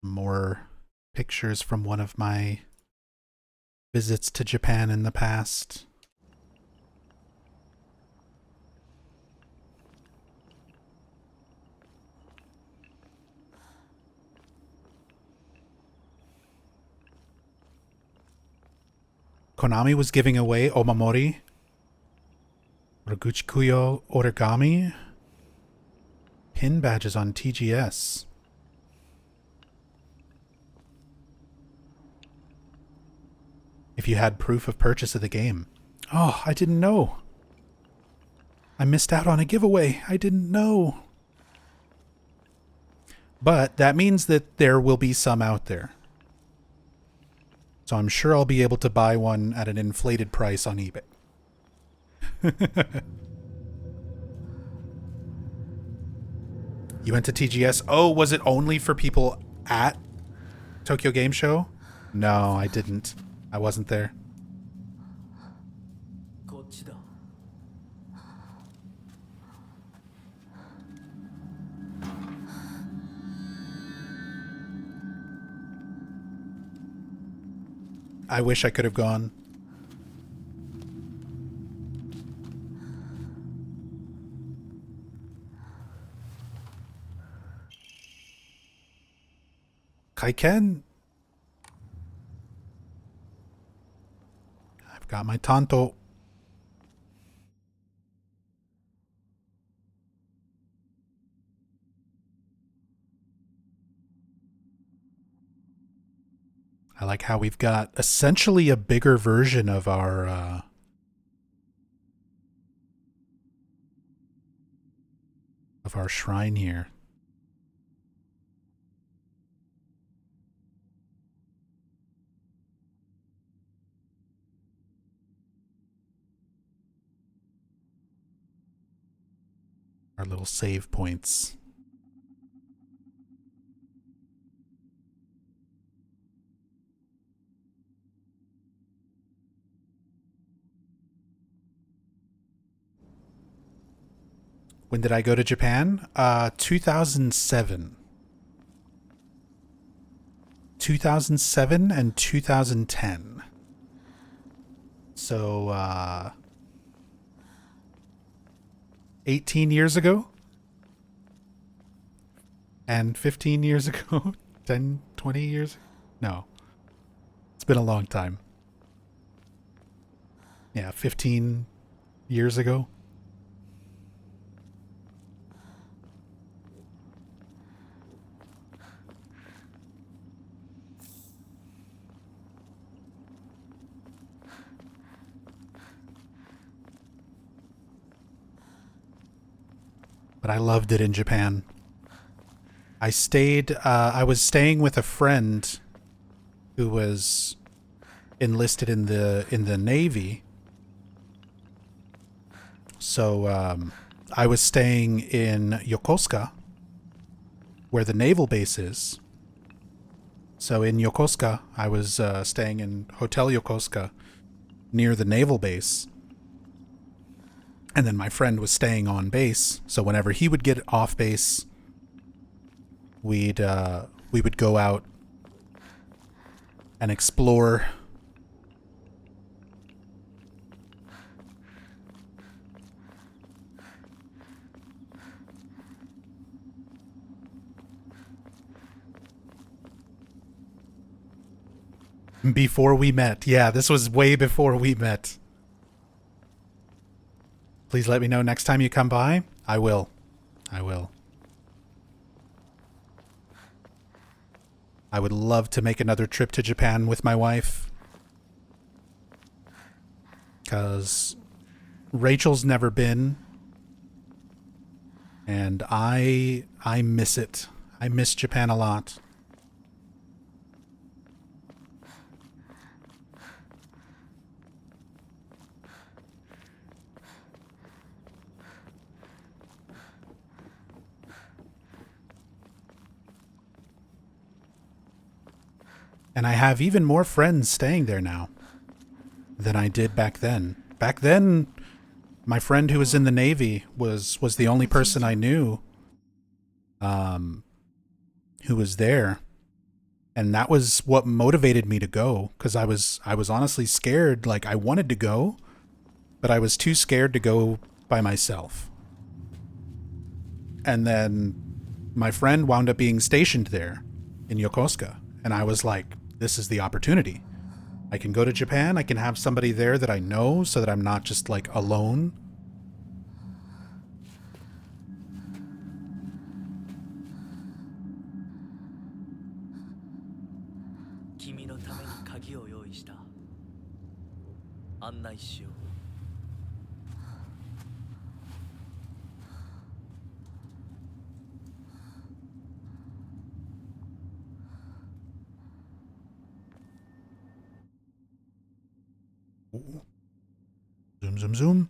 More pictures from one of my visits to Japan in the past. Konami was giving away Omamori, Roguchikuyo Origami, pin badges on TGS. If you had proof of purchase of the game. Oh, I didn't know. I missed out on a giveaway. I didn't know. But that means that there will be some out there. So I'm sure I'll be able to buy one at an inflated price on eBay. You went to TGS? Oh, was it only for people at Tokyo Game Show? No, I didn't. I wasn't there. I wish I could have gone. Kaiken? I've got my Tanto. I like how we've got essentially a bigger version of our shrine here. Our little save points. When did I go to Japan? 2007. 2007 and 2010. So, 18 years ago? And 15 years ago? 10, 20 years? No. It's been a long time. Yeah, 15 years ago. But I loved it in Japan. I was staying with a friend who was enlisted in the Navy. So I was staying in Yokosuka, where the naval base is. So in Yokosuka, I was staying in Hotel Yokosuka near the naval base. And then my friend was staying on base, so whenever he would get off base, we would go out and explore. Before we met. Yeah, this was way before we met. Please let me know next time you come by. I will. I will. I would love to make another trip to Japan with my wife. Because Rachel's never been. And I miss it. I miss Japan a lot. And I have even more friends staying there now than I did back then. Back then, my friend who was in the Navy was the only person I knew who was there. And that was what motivated me to go, because I was honestly scared. Like, I wanted to go, but I was too scared to go by myself. And then my friend wound up being stationed there in Yokosuka, and I was like, this is the opportunity. I can go to Japan, I can have somebody there that I know so that I'm not just like alone. Zoom, zoom, zoom.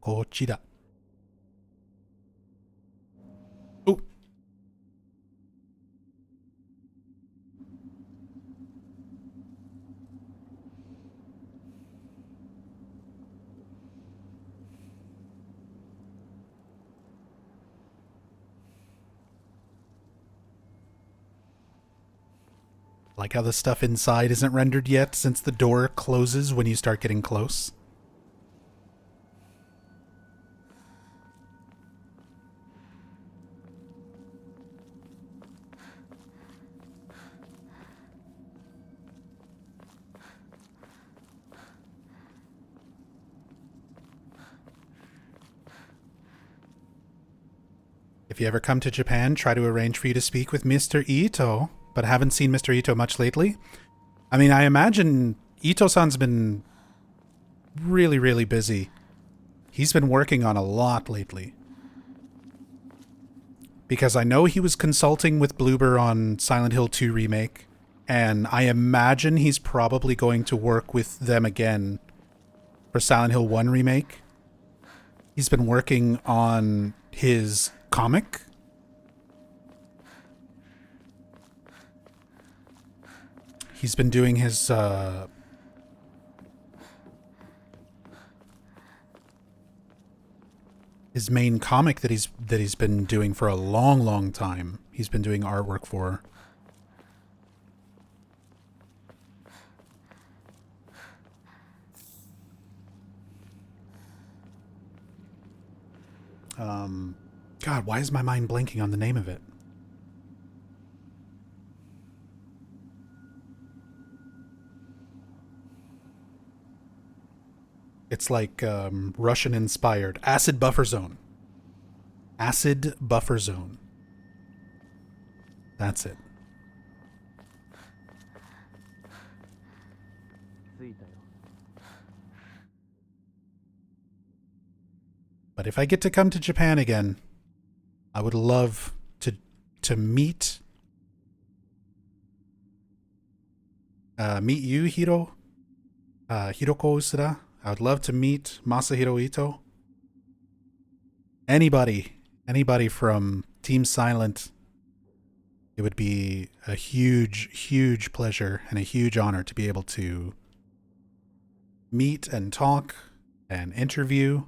Kochida. Oh. Like how the stuff inside isn't rendered yet since the door closes when you start getting close. If you ever come to Japan, try to arrange for you to speak with Mr. Ito, but I haven't seen Mr. Ito much lately. I mean, I imagine Ito-san's been really, really busy. He's been working on a lot lately. Because I know he was consulting with Bloober on Silent Hill 2 Remake, and I imagine he's probably going to work with them again for Silent Hill 1 Remake. He's been working on his comic. He's been doing his main comic that he's been doing for a long, long time. He's been doing artwork for. God, why is my mind blanking on the name of it? It's like Russian inspired. Acid Buffer Zone. Acid Buffer Zone. That's it. But if I get to come to Japan again, I would love to meet you, Hiroko Usuda. I would love to meet Masahiro Ito. Anybody from Team Silent. It would be a huge, huge pleasure and a huge honor to be able to meet and talk and interview.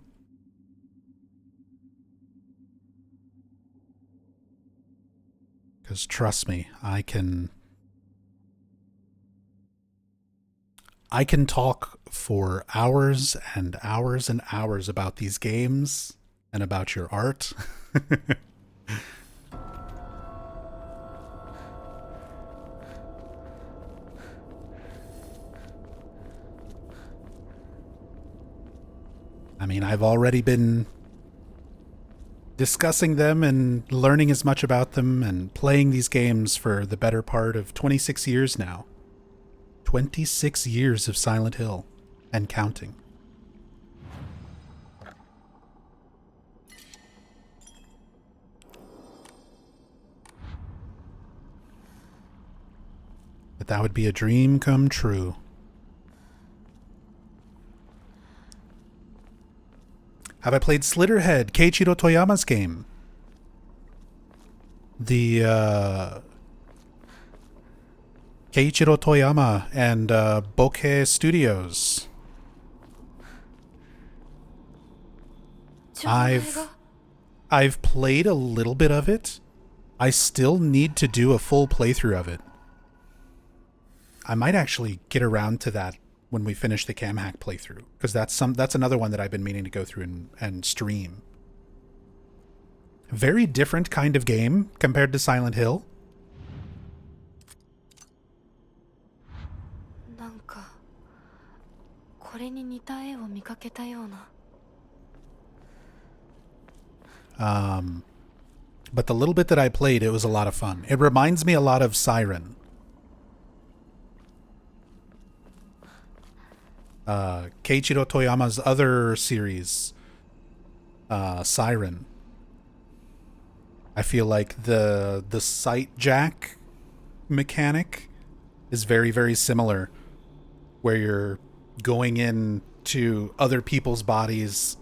Because trust me, I can talk for hours and hours and hours about these games and about your art. I mean, I've already been discussing them and learning as much about them and playing these games for the better part of 26 years now. 26 years of Silent Hill and counting. But that would be a dream come true. Have I played Slitterhead, Keiichiro Toyama's game? The Keiichiro Toyama and Bokeh Studios. I've played a little bit of it. I still need to do a full playthrough of it. I might actually get around to that when we finish the Cam Hack playthrough, because that's another one that I've been meaning to go through and stream. Very different kind of game compared to Silent Hill. But the little bit that I played, it was a lot of fun. It reminds me a lot of Siren. Keiichiro Toyama's other series, Siren. I feel like the sight jack mechanic is very, very similar, where you're going into other people's bodies,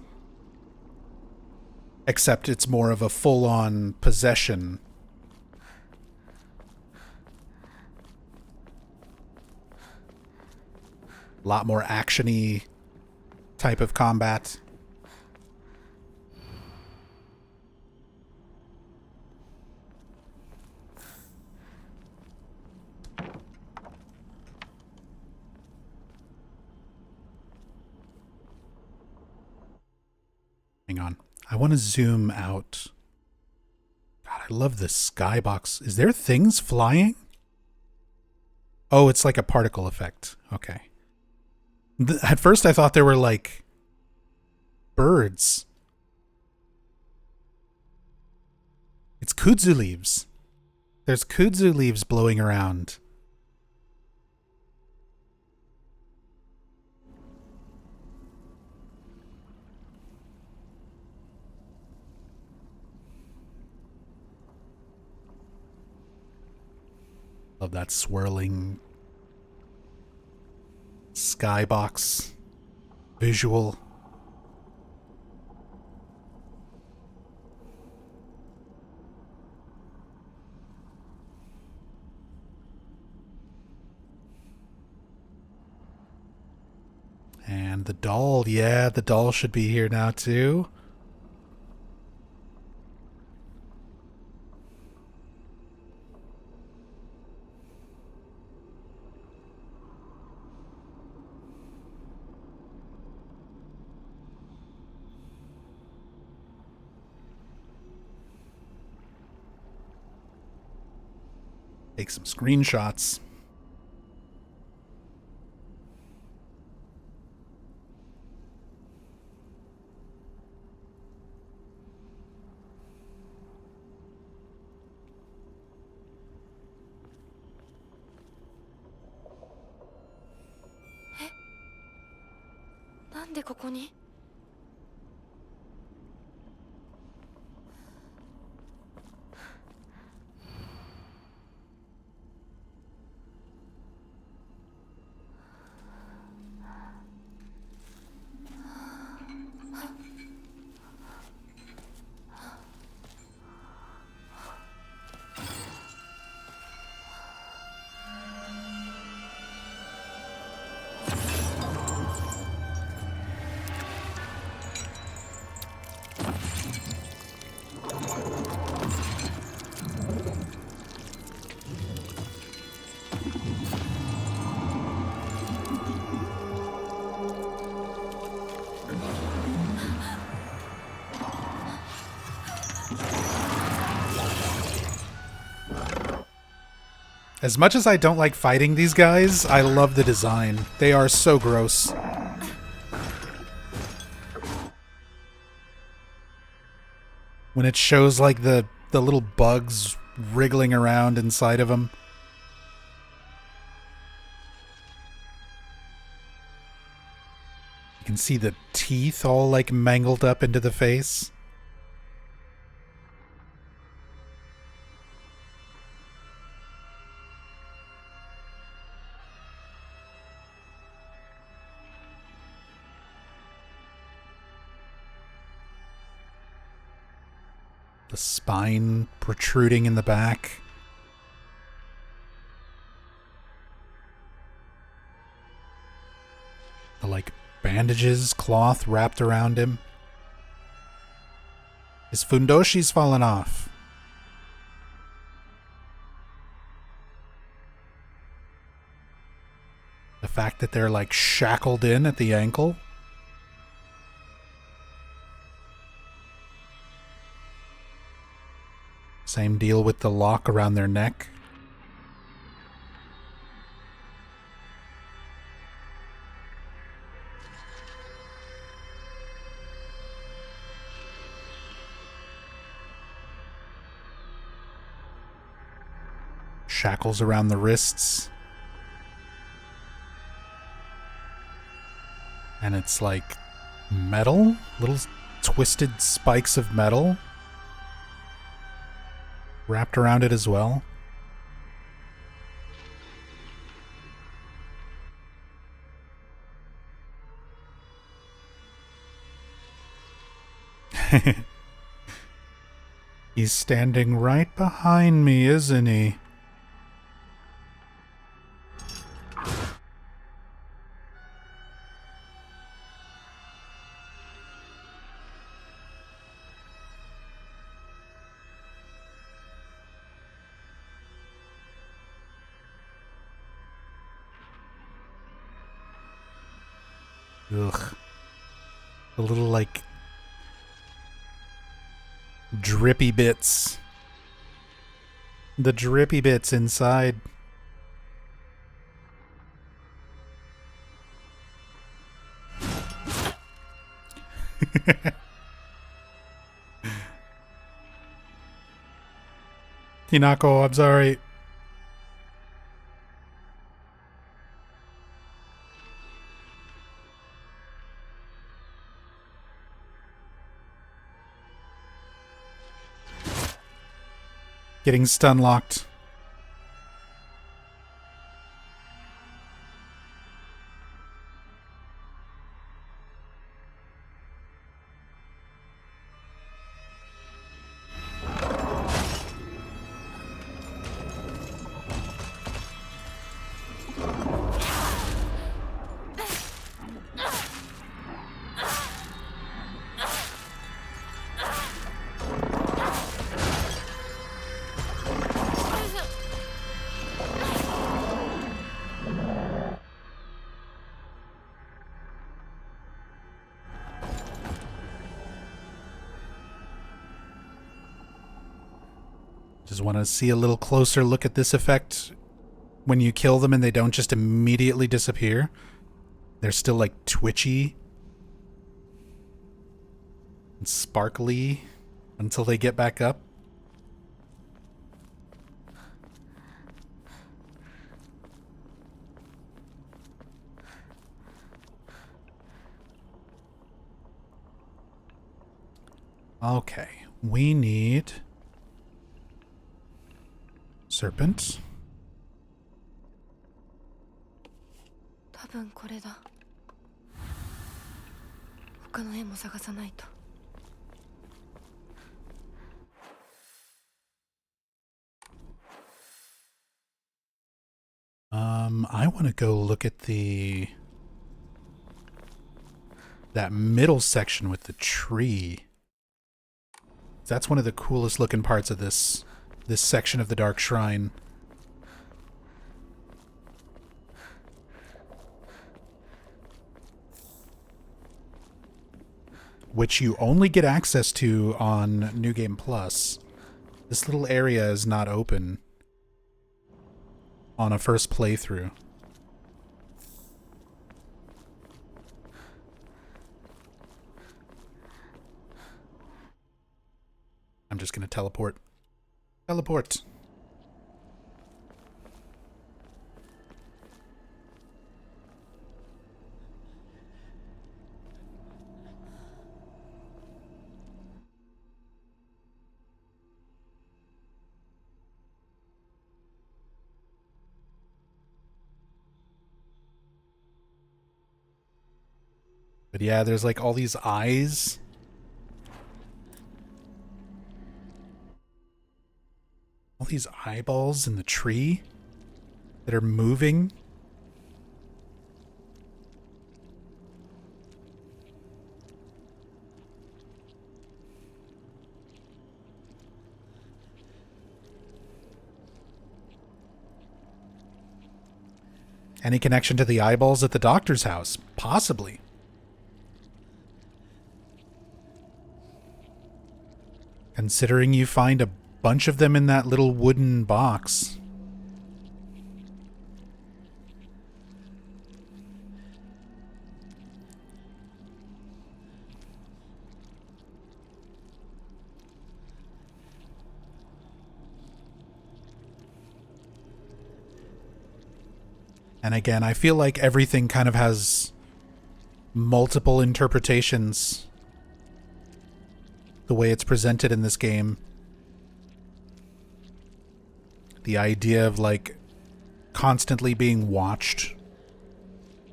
except it's more of a full-on possession. A lot more action-y type of combat. Hang on. I want to zoom out. God, I love this skybox. Is there things flying? Oh, it's like a particle effect. Okay. At first I thought there were like birds. It's kudzu leaves. There's kudzu leaves blowing around. Love that swirling skybox visual. And the doll, yeah, the doll should be here now too. Take some screenshots. Nande koko ni? As much as I don't like fighting these guys, I love the design. They are so gross. When it shows like the little bugs wriggling around inside of them. You can see the teeth all like mangled up into the face. The spine protruding in the back. The, like, bandages, cloth wrapped around him. His fundoshi's fallen off. The fact that they're, like, shackled in at the ankle. Same deal with the lock around their neck. Shackles around the wrists. And it's like metal? Little twisted spikes of metal wrapped around it as well. He's standing right behind me, isn't he? Ugh. The little, like, drippy bits. The drippy bits inside. Hinako, I'm sorry. Getting stun locked. Just want to see a little closer look at this effect when you kill them and they don't just immediately disappear. They're still like twitchy and sparkly until they get back up. Okay, we need serpent. 多分これだ。他の絵も探さないと。I want to go look at that middle section with the tree. That's one of the coolest looking parts of this section of the Dark Shrine. Which you only get access to on New Game Plus. This little area is not open. on a first playthrough. I'm just gonna teleport. Teleport. But yeah, there's like all these eyes. All these eyeballs in the tree that are moving. Any connection to the eyeballs at the doctor's house? Possibly. Considering you find a bunch of them in that little wooden box. And again, I feel like everything kind of has multiple interpretations the way it's presented in this game. The idea of like constantly being watched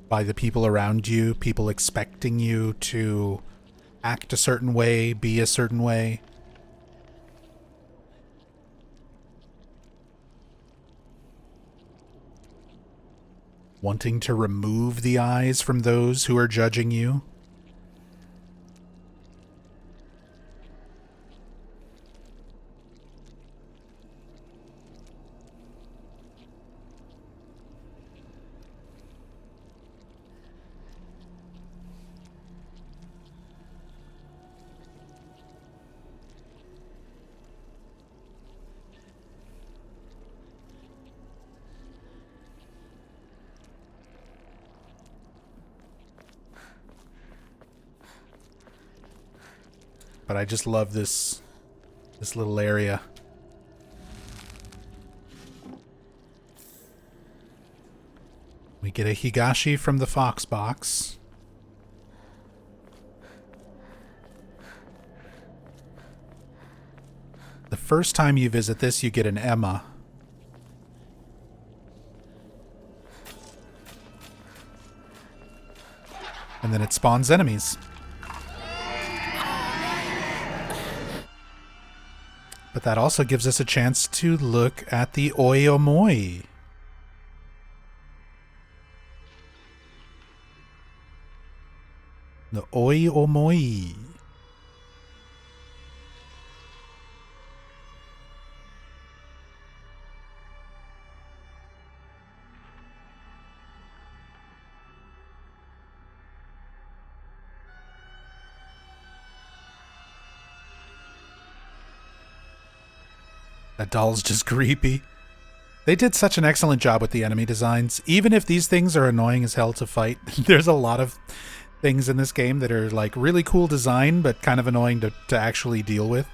by the people around you, people expecting you to act a certain way, be a certain way. Wanting to remove the eyes from those who are judging you. But I just love this little area. We get a Higashi from the Fox box. The first time you visit this, you get an Emma. And then it spawns enemies. But that also gives us a chance to look at the Oiomoi. The Oiomoi. That doll's just creepy. They did such an excellent job with the enemy designs. Even if these things are annoying as hell to fight, there's a lot of things in this game that are like really cool design, but kind of annoying to actually deal with.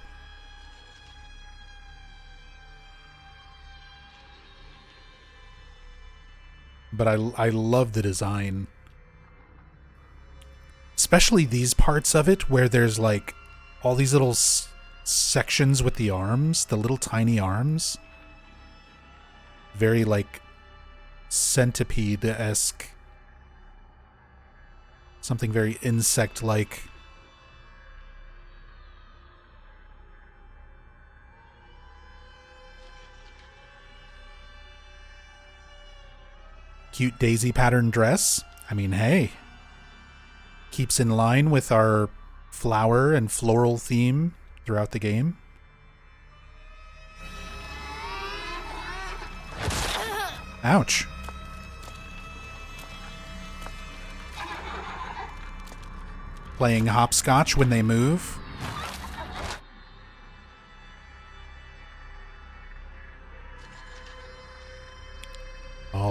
But I love the design. Especially these parts of it where there's like all these little sections with the arms, the little tiny arms. Very like centipede-esque. Something very insect-like. Cute daisy pattern dress. I mean, hey. Keeps in line with our flower and floral theme throughout the game. Ouch. Playing hopscotch when they move.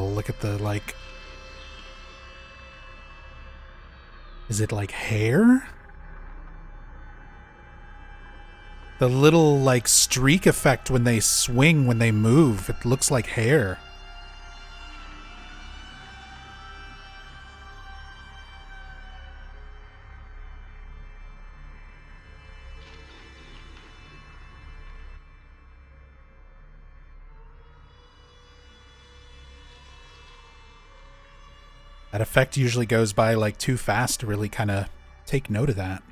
Oh, look at the, like... Is it like hair? The little, like, streak effect when they swing, when they move. It looks like hair. That effect usually goes by, like, too fast to really kind of take note of that.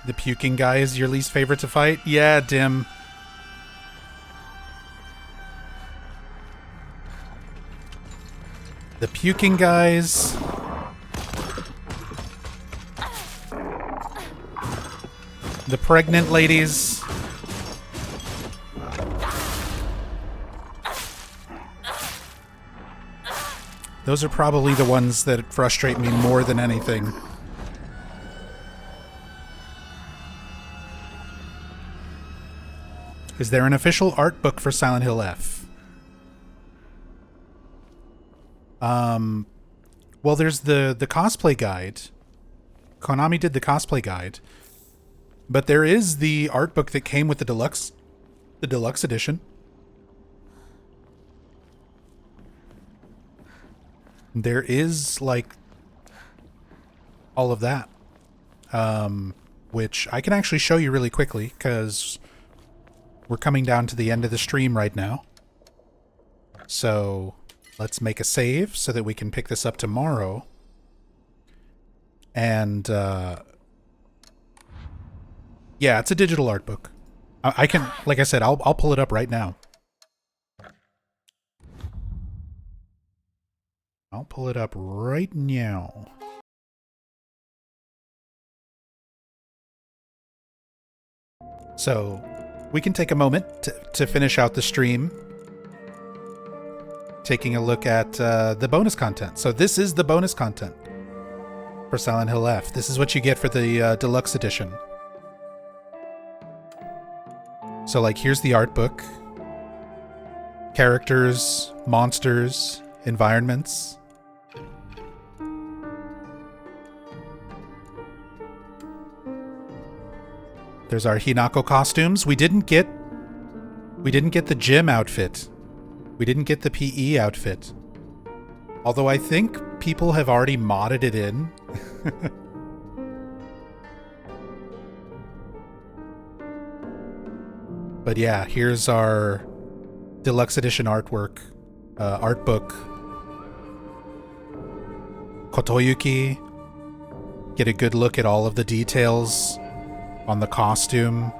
The puking guy is your least favorite to fight? Yeah, Dim. The puking guys. The pregnant ladies. Those are probably the ones that frustrate me more than anything. Is there an official art book for Silent Hill F? Well, there's the cosplay guide. Konami did the cosplay guide. But there is the art book that came with the deluxe edition. There is, like, all of that. Which I can actually show you really quickly, because we're coming down to the end of the stream right now. So let's make a save so that we can pick this up tomorrow. And yeah, it's a digital art book. I can, like I said, I'll pull it up right now. I'll pull it up right now. So we can take a moment to finish out the stream, taking a look at the bonus content. So this is the bonus content for Silent Hill F. This is what you get for the deluxe edition. So, like, here's the art book. Characters, monsters, environments. There's our Hinako costumes. We didn't get the gym outfit. We didn't get the PE outfit. Although I think people have already modded it in. But yeah, here's our deluxe edition artwork, art book. Kotoyuki. Get a good look at all of the details on the costume.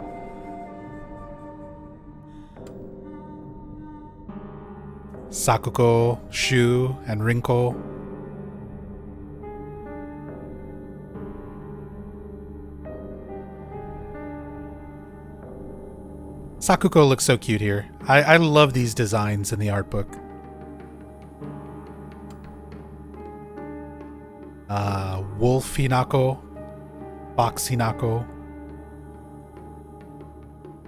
Sakuko, Shu, and Rinko. Sakuko looks so cute here. I love these designs in the art book. Wolf Hinako, Fox Hinako.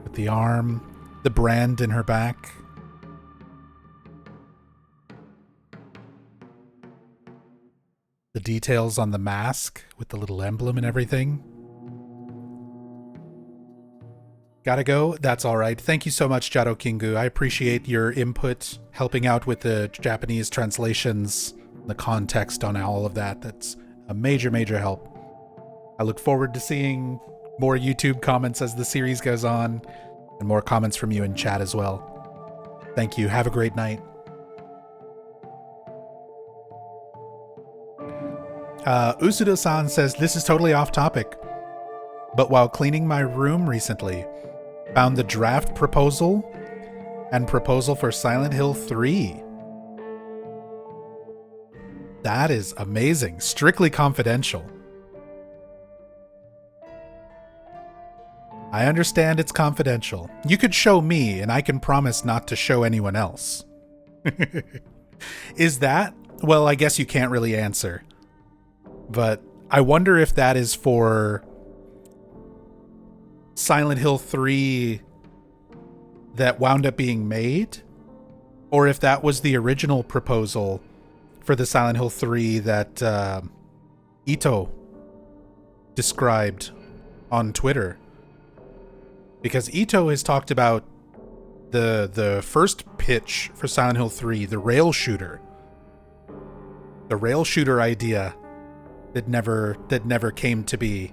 With the arm, the brand in her back. The details on the mask with the little emblem and everything. Gotta go? That's alright. Thank you so much, Jado Kingu. I appreciate your input, helping out with the Japanese translations, the context on all of that. That's a major, major help. I look forward to seeing more YouTube comments as the series goes on, and more comments from you in chat as well. Thank you. Have a great night. Usudo-san says, this is totally off topic, but while cleaning my room recently, found the draft proposal and proposal for Silent Hill 3. That is amazing. Strictly confidential. I understand it's confidential. You could show me, and I can promise not to show anyone else. Is that? Well, I guess you can't really answer. But I wonder if that is for Silent Hill 3 that wound up being made, or if that was the original proposal for the Silent Hill 3 that Ito described on Twitter. Because Ito has talked about the first pitch for Silent Hill 3, the rail shooter. The rail shooter idea that never came to be.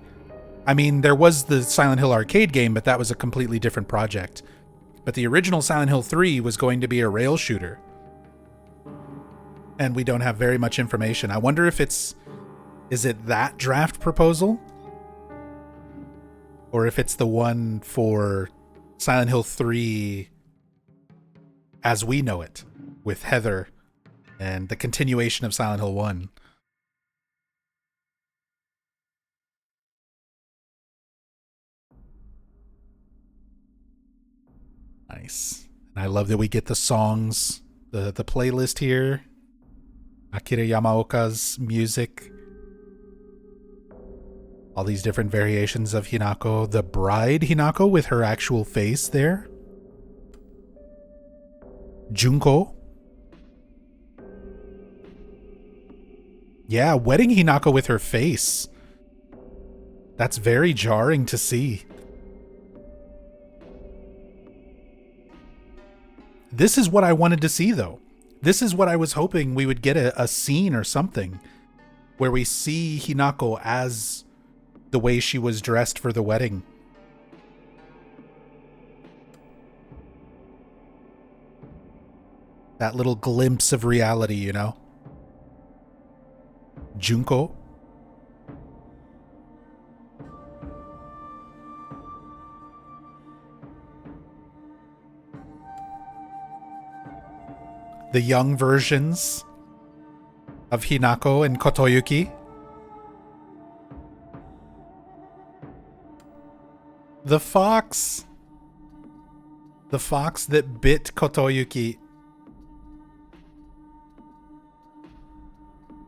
I mean, there was the Silent Hill arcade game, but that was a completely different project. But the original Silent Hill 3 was going to be a rail shooter. And we don't have very much information. I wonder if is it that draft proposal? Or if it's the one for Silent Hill 3 as we know it, with Heather and the continuation of Silent Hill 1. Nice. And I love that we get the songs, the playlist here. Akira Yamaoka's music. All these different variations of Hinako. The bride Hinako with her actual face there. Junko. Yeah, wedding Hinako with her face. That's very jarring to see. This is what I wanted to see, though. This is what I was hoping we would get a scene or something where we see Hinako as the way she was dressed for the wedding. That little glimpse of reality, you know? Junko. The young versions of Hinako and Kotoyuki. The fox. The fox that bit Kotoyuki.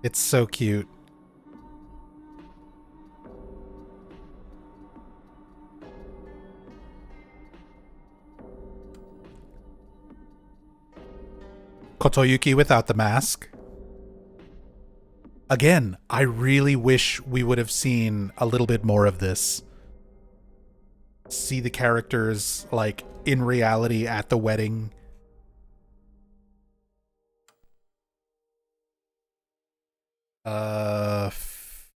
It's so cute. Kotoyuki without the mask. Again, I really wish we would have seen a little bit more of this. See the characters, like, in reality at the wedding.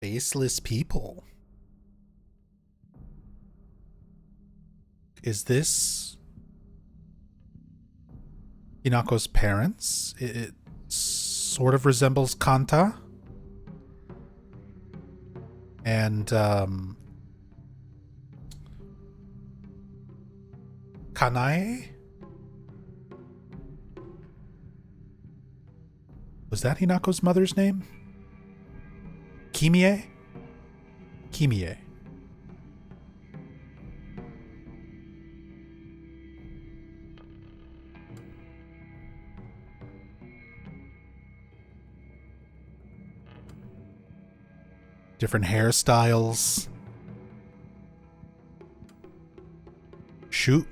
Faceless people. Is this Hinako's parents? It sort of resembles Kanta. And, Kanae? Was that Hinako's mother's name? Kimie? Kimie. Different hairstyles. Shoot.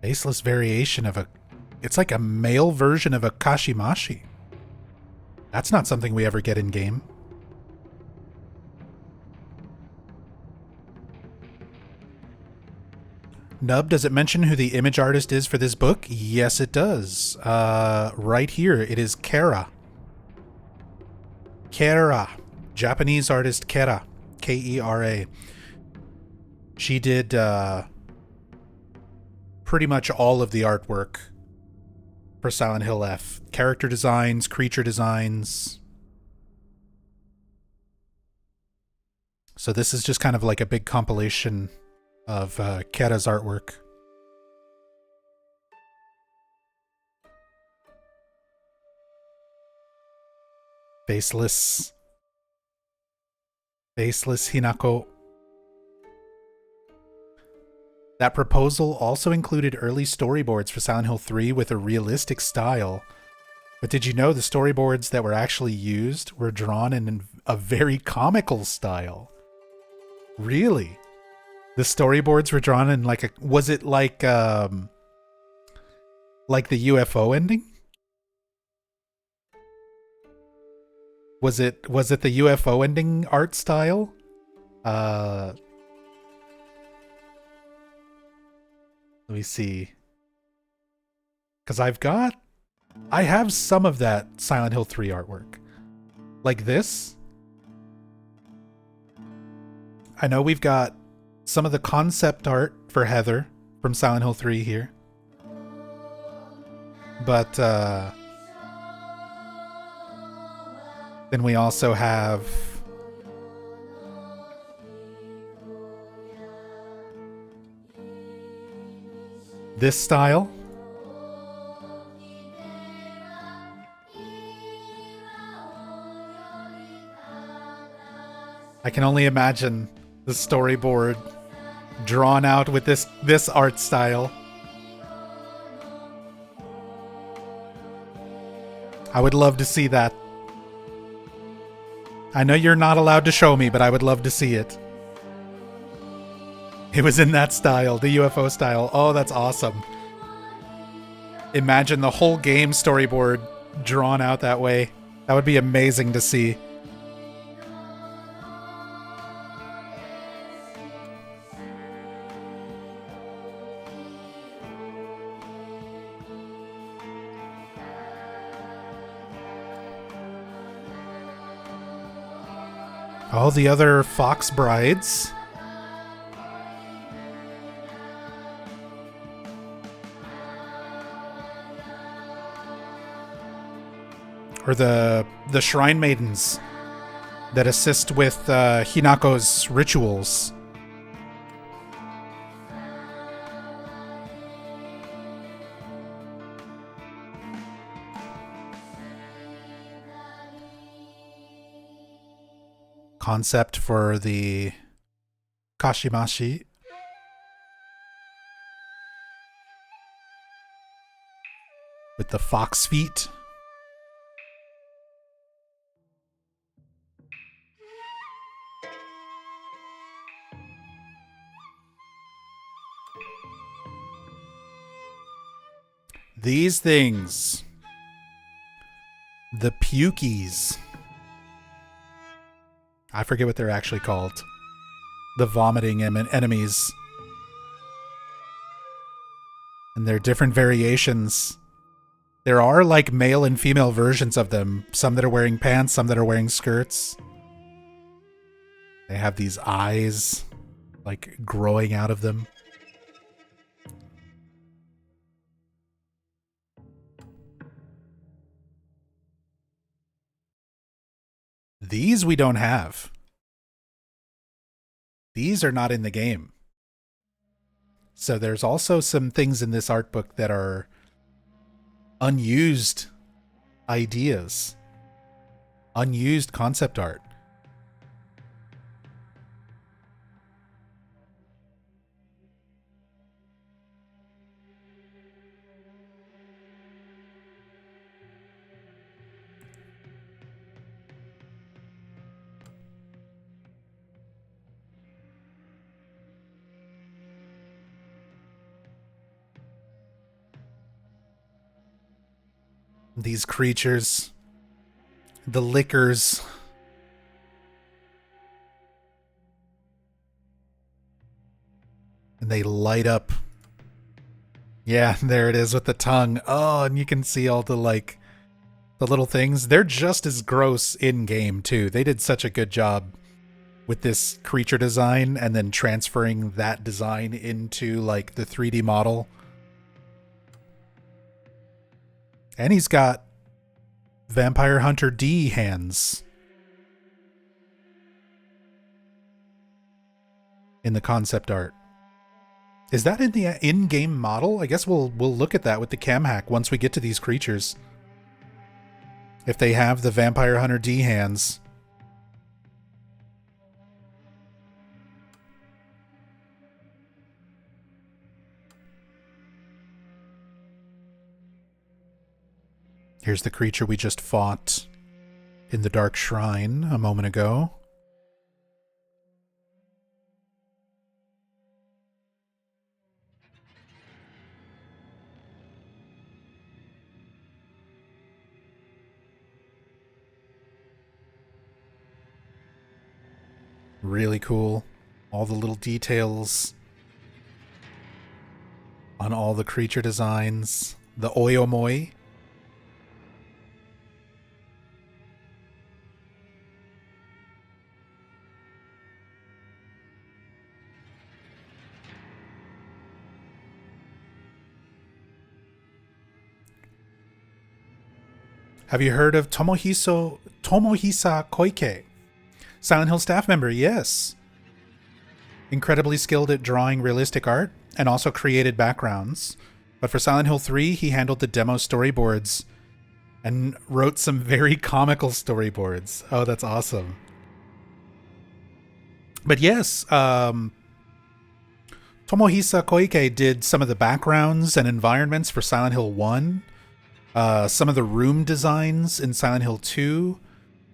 Faceless variation of it's like a male version of a Kashimashi. That's not something we ever get in game. Nub, does it mention who the image artist is for this book? Yes, it does. Right here, it is Kera. Kera. Japanese artist Kera. Kera. She did pretty much all of the artwork for Silent Hill F. Character designs, creature designs. So this is just kind of like a big compilation of Kera's artwork. Faceless Hinako. That proposal also included early storyboards for Silent Hill 3 with a realistic style. But did you know the storyboards that were actually used were drawn in a very comical style? Really? The storyboards were drawn in like a... Was it like the UFO ending? Was it the UFO ending art style? Let me see. Because I have some of that Silent Hill 3 artwork. Like this. I know we've got some of the concept art for Heather from Silent Hill 3 here. But then we also have this style. I can only imagine the storyboard drawn out with this art style. I would love to see that. I know you're not allowed to show me, but I would love to see it. It was in that style, the UFO style. Oh, that's awesome. Imagine the whole game storyboard drawn out that way. That would be amazing to see. All the other Fox brides. Or the shrine maidens that assist with Hinako's rituals. Concept for the Kashimashi. With the fox feet. These things. The Pukies. I forget what they're actually called. The vomiting enemies. And they're different variations. There are like male and female versions of them. Some that are wearing pants, some that are wearing skirts. They have these eyes like growing out of them. These we don't have. These are not in the game. So there's also some things in this art book that are unused ideas. Unused concept art. These creatures, the lickers, and they light up. Yeah, there it is with the tongue. Oh, and you can see all the like the little things. They're just as gross in game too. They did such a good job with this creature design and then transferring that design into like the 3D model. And he's got Vampire Hunter D hands in the concept art. Is that in the in-game model? I guess we'll look at that with the cam hack once we get to these creatures. If they have the Vampire Hunter D hands. Here's the creature we just fought in the Dark Shrine a moment ago. Really cool. All the little details on all the creature designs. The Oyomoi. Have you heard of Tomohisa Koike? Silent Hill staff member, yes. Incredibly skilled at drawing realistic art and also created backgrounds. But for Silent Hill 3, he handled the demo storyboards and wrote some very comical storyboards. Oh, that's awesome. But yes, Tomohisa Koike did some of the backgrounds and environments for Silent Hill 1. Some of the room designs in Silent Hill 2.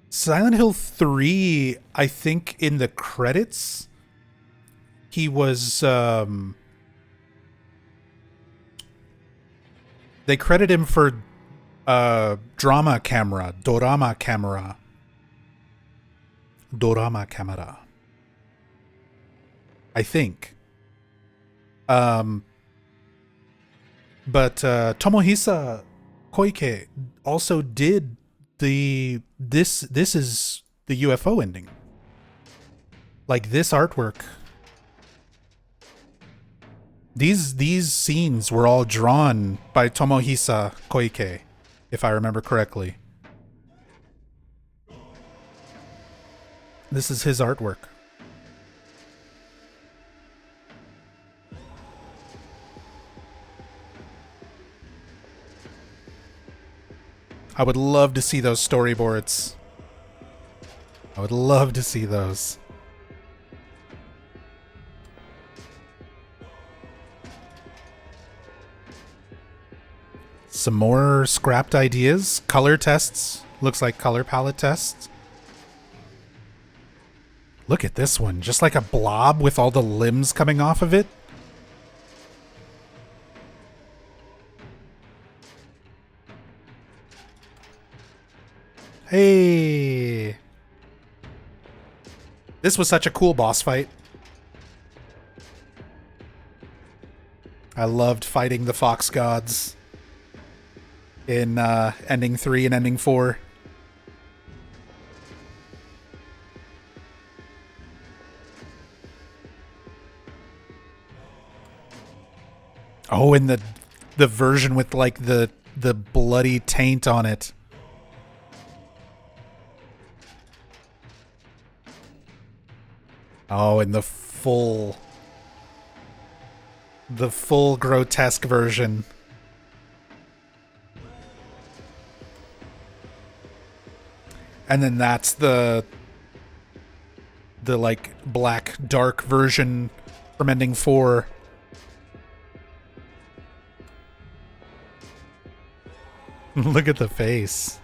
Silent Hill 3, I think in the credits, he was... they credit him for dorama camera. I think. But Tomohisa Koike also did this is the UFO ending. Like this artwork. These scenes were all drawn by Tomohisa Koike, if I remember correctly. This is his artwork. I would love to see those storyboards. I would love to see those. Some more scrapped ideas. Color tests. Looks like color palette tests. Look at this one. Just like a blob with all the limbs coming off of it. Hey! This was such a cool boss fight. I loved fighting the Fox Gods in Ending 3 and Ending 4. Oh, and the version with like the bloody taint on it. Oh, and the full grotesque version. And then that's the like black dark version from Ending 4. Look at the face.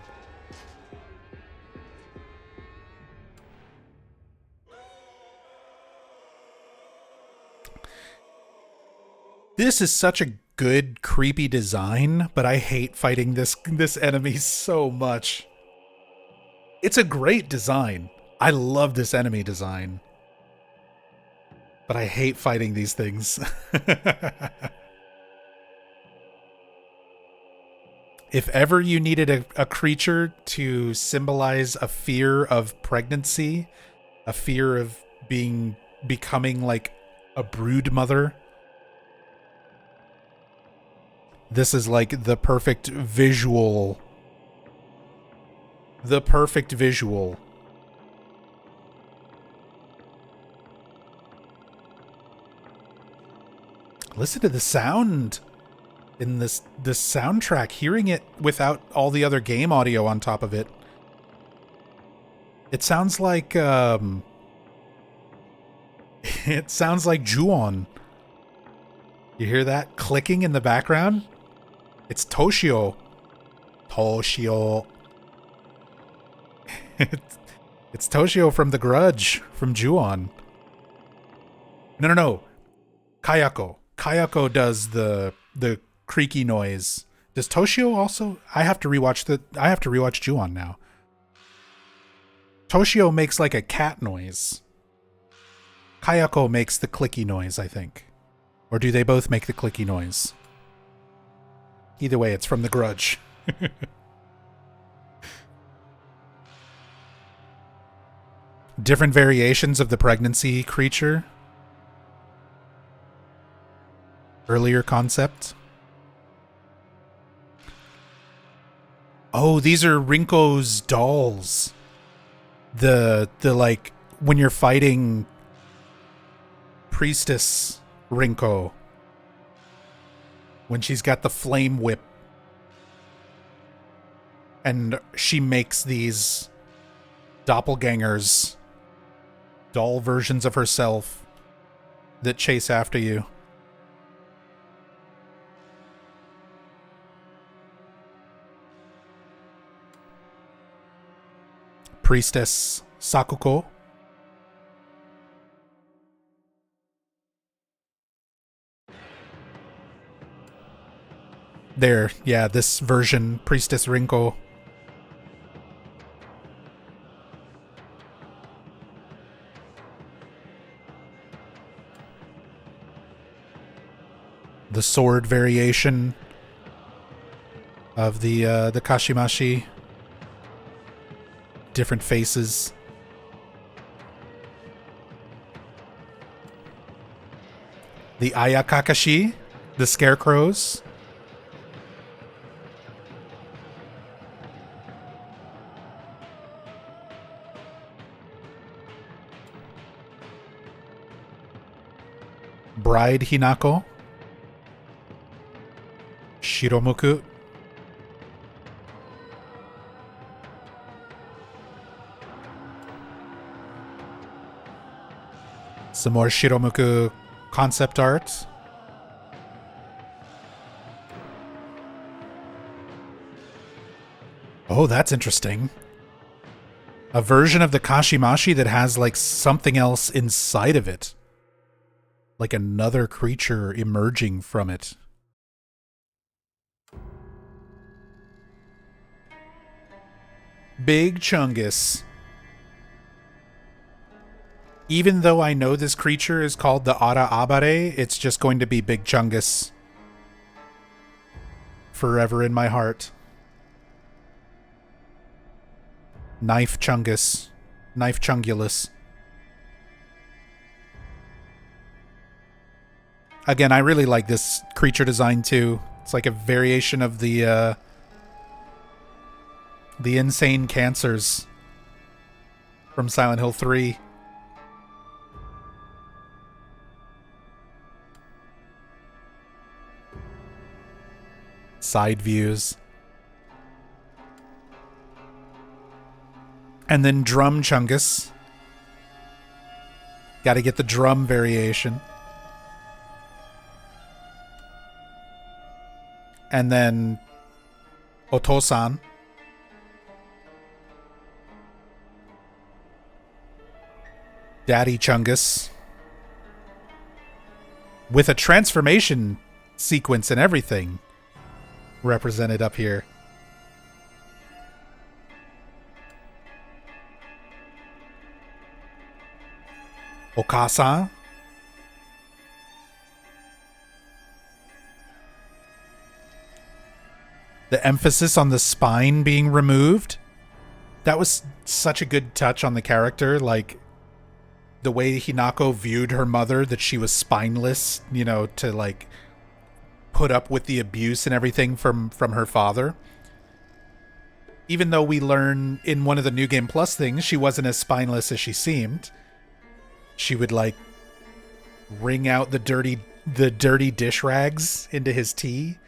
This is such a good, creepy design, but I hate fighting this enemy so much. It's a great design. I love this enemy design. But I hate fighting these things. If ever you needed a creature to symbolize a fear of pregnancy, a fear of becoming like a brood mother, this is like the perfect visual. The perfect visual. Listen to the sound. in this soundtrack, hearing it without all the other game audio on top of it. It sounds like it sounds like Ju-on. You hear that clicking in the background? It's Toshio. Toshio. It's Toshio from The Grudge, from Ju-on. No. Kayako. Kayako does the creaky noise. Does Toshio also? I have to rewatch Ju-on now. Toshio makes like a cat noise. Kayako makes the clicky noise, I think. Or do they both make the clicky noise? Either way, it's from The Grudge. Different variations of the pregnancy creature. Earlier concept. Oh, these are Rinko's dolls. The like when you're fighting Priestess Rinko, when she's got the flame whip and she makes these doppelgangers, doll versions of herself that chase after you. Priestess Sakuko. There, yeah, this version, Priestess Rinko. The sword variation of the Kashimashi. Different faces. The Ayakakashi, the scarecrows. Bride Hinako. Shiromuku. Some more Shiromuku concept art. Oh, that's interesting. A version of the Kashimashi that has like something else inside of it. Like another creature emerging from it. Big Chungus. Even though I know this creature is called the Ara Abare, it's just going to be Big Chungus. Forever in my heart. Knife Chungus. Knife Chungulus. Again, I really like this creature design too. It's like a variation of the insane cancers from Silent Hill 3. Side views. And then Drum Chungus. Gotta get the drum variation. And then Otosan. Daddy Chungus. With a transformation sequence and everything represented up here. Okasa. The emphasis on the spine being removed. That was such a good touch on the character. Like, the way Hinako viewed her mother, that she was spineless, you know, to like put up with the abuse and everything from her father. Even though we learn in one of the New Game Plus things, she wasn't as spineless as she seemed. She would like wring out the dirty dish rags into his tea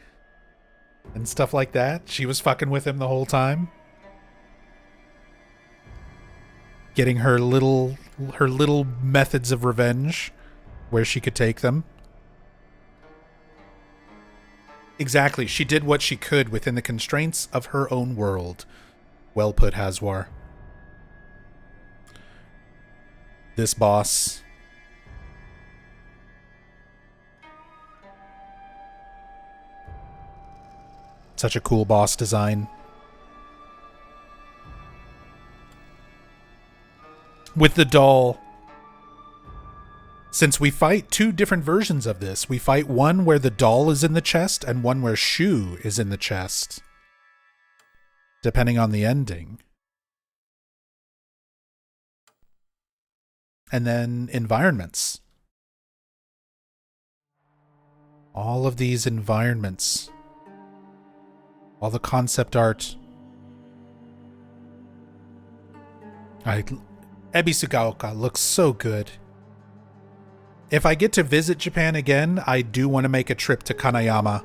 and stuff like that. She was fucking with him the whole time. Getting her little methods of revenge where she could take them. Exactly. She did what she could within the constraints of her own world. Well put, Haswar. This boss. Such a cool boss design. With the doll. Since we fight two different versions of this, we fight one where the doll is in the chest and one where Shu is in the chest. Depending on the ending. And then environments. All of these environments. All the concept art. Ebisugaoka looks so good. If I get to visit Japan again, I do want to make a trip to Kanayama.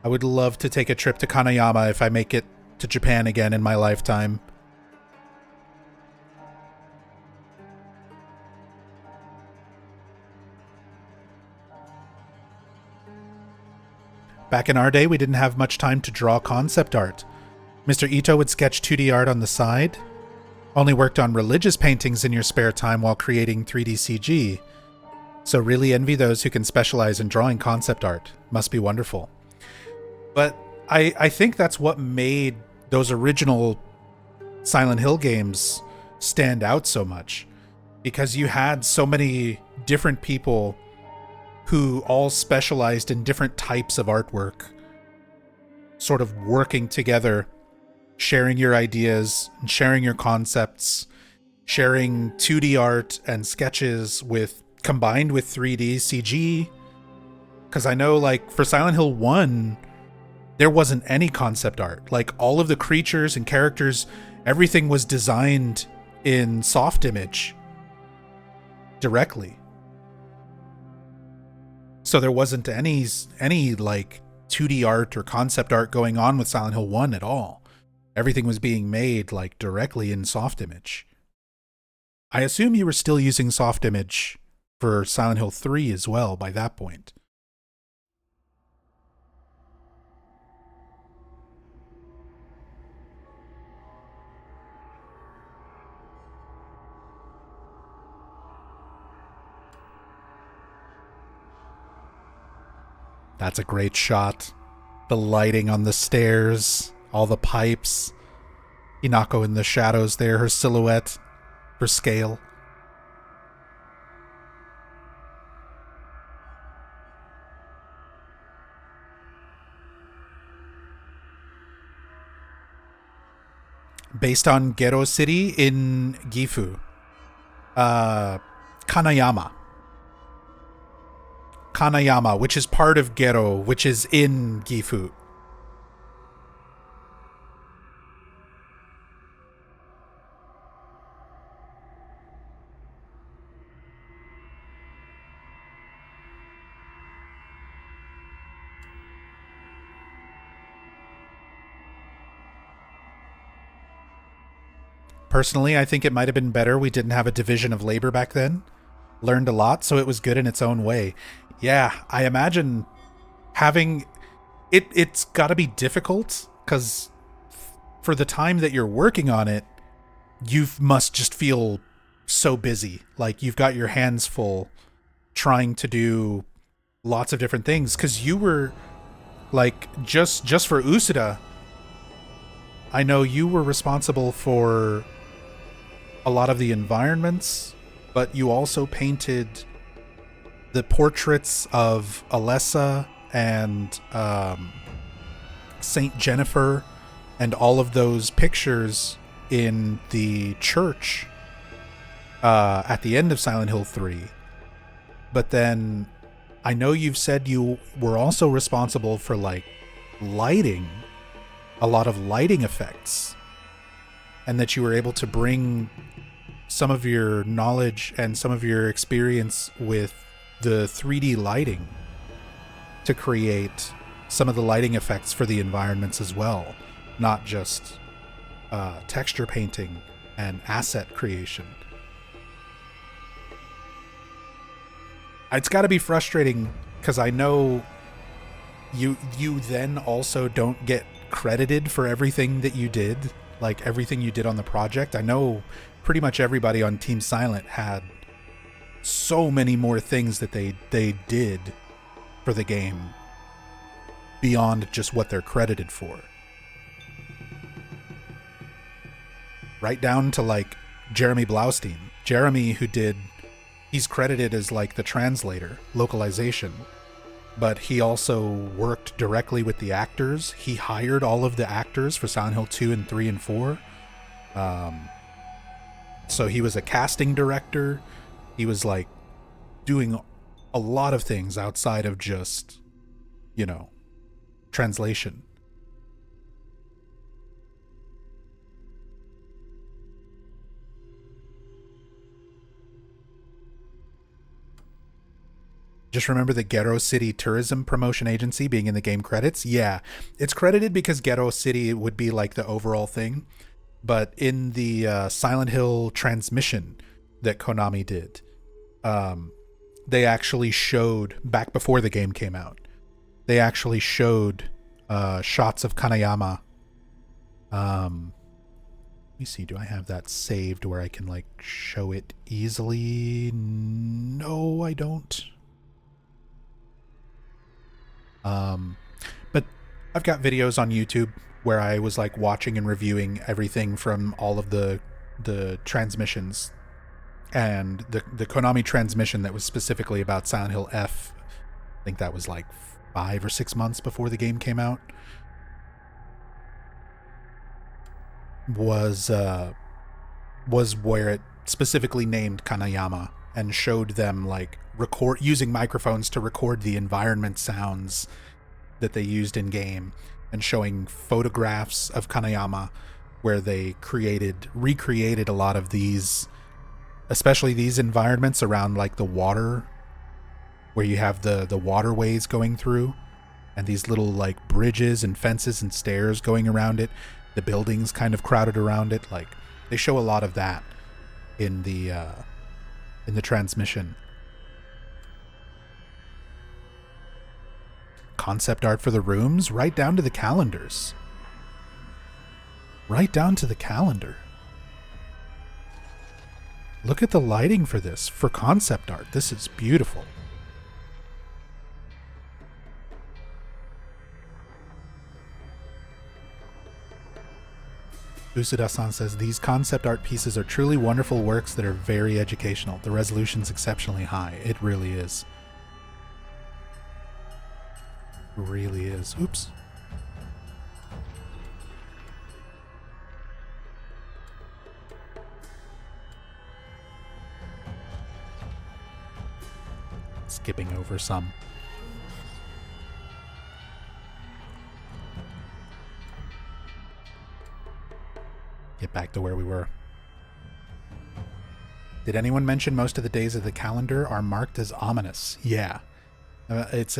I would love to take a trip to Kanayama if I make it to Japan again in my lifetime. Back in our day, we didn't have much time to draw concept art. Mr. Ito would sketch 2D art on the side. Only worked on religious paintings in your spare time while creating 3D CG. So really envy those who can specialize in drawing concept art. Must be wonderful. But I think that's what made those original Silent Hill games stand out so much. Because you had so many different people who all specialized in different types of artwork, sort of working together, sharing your ideas, sharing your concepts, sharing 2D art and sketches combined with 3D CG. Because I know, like, for Silent Hill 1, there wasn't any concept art. Like, all of the creatures and characters, everything was designed in soft image directly. So there wasn't any like 2D art or concept art going on with Silent Hill 1 at all. Everything was being made like directly in soft image. I assume you were still using soft image for Silent Hill 3 as well by that point. That's a great shot. The lighting on the stairs, all the pipes. Hinako in the shadows there, her silhouette, her scale. Based on Gero City in Gifu. Kanayama. Kanayama, which is part of Gero, which is in Gifu. Personally, I think it might have been better we didn't have a division of labor back then. Learned a lot, so it was good in its own way. Yeah, I imagine having... It's gotta be difficult, because for the time that you're working on it, you must just feel so busy. Like, you've got your hands full trying to do lots of different things. Because you were, like, just for Usuda, I know you were responsible for a lot of the environments, but you also painted the portraits of Alessa and Saint Jennifer and all of those pictures in the church at the end of Silent Hill 3. But then I know you've said you were also responsible for, like, lighting, a lot of lighting effects, and that you were able to bring some of your knowledge and some of your experience with the 3D lighting to create some of the lighting effects for the environments as well, not just texture painting and asset creation. It's got to be frustrating because I know you then also don't get credited for everything that you did, like everything you did on the project. I know pretty much everybody on Team Silent had so many more things that they did for the game beyond just what they're credited for. Right down to like Jeremy Blaustein. Jeremy, he's credited as like the translator, localization, but he also worked directly with the actors. He hired all of the actors for Silent Hill 2 and 3 and 4. So he was a casting director. He was like doing a lot of things outside of just, translation. Just remember the Ghetto City Tourism Promotion Agency being in the game credits. Yeah, it's credited because Ghetto City would be like the overall thing. But in the Silent Hill transmission that Konami did, they actually showed, back before the game came out, they actually showed shots of Kanayama. Let me see, do I have that saved where I can like show it easily? No, I don't. But I've got videos on YouTube where I was like watching and reviewing everything from all of the transmissions, and the Konami transmission that was specifically about Silent Hill F. I think that was like 5 or 6 months before the game came out. Was where it specifically named Kanayama and showed them like using microphones to record the environment sounds that they used in game, and showing photographs of Kanayama where they recreated a lot of these, especially these environments around like the water, where you have the waterways going through and these little like bridges and fences and stairs going around it, the buildings kind of crowded around it. Like they show a lot of that in the transmission. Concept art for the rooms, right down to the calendars. Right down to the calendar. Look at the lighting for this, for concept art. This is beautiful. Usuda-san says, these concept art pieces are truly wonderful works that are very educational. The resolution's exceptionally high. It really is. It really is. Oops. Skipping over some. Get back to where we were. Did anyone mention most of the days of the calendar are marked as ominous? Yeah. It's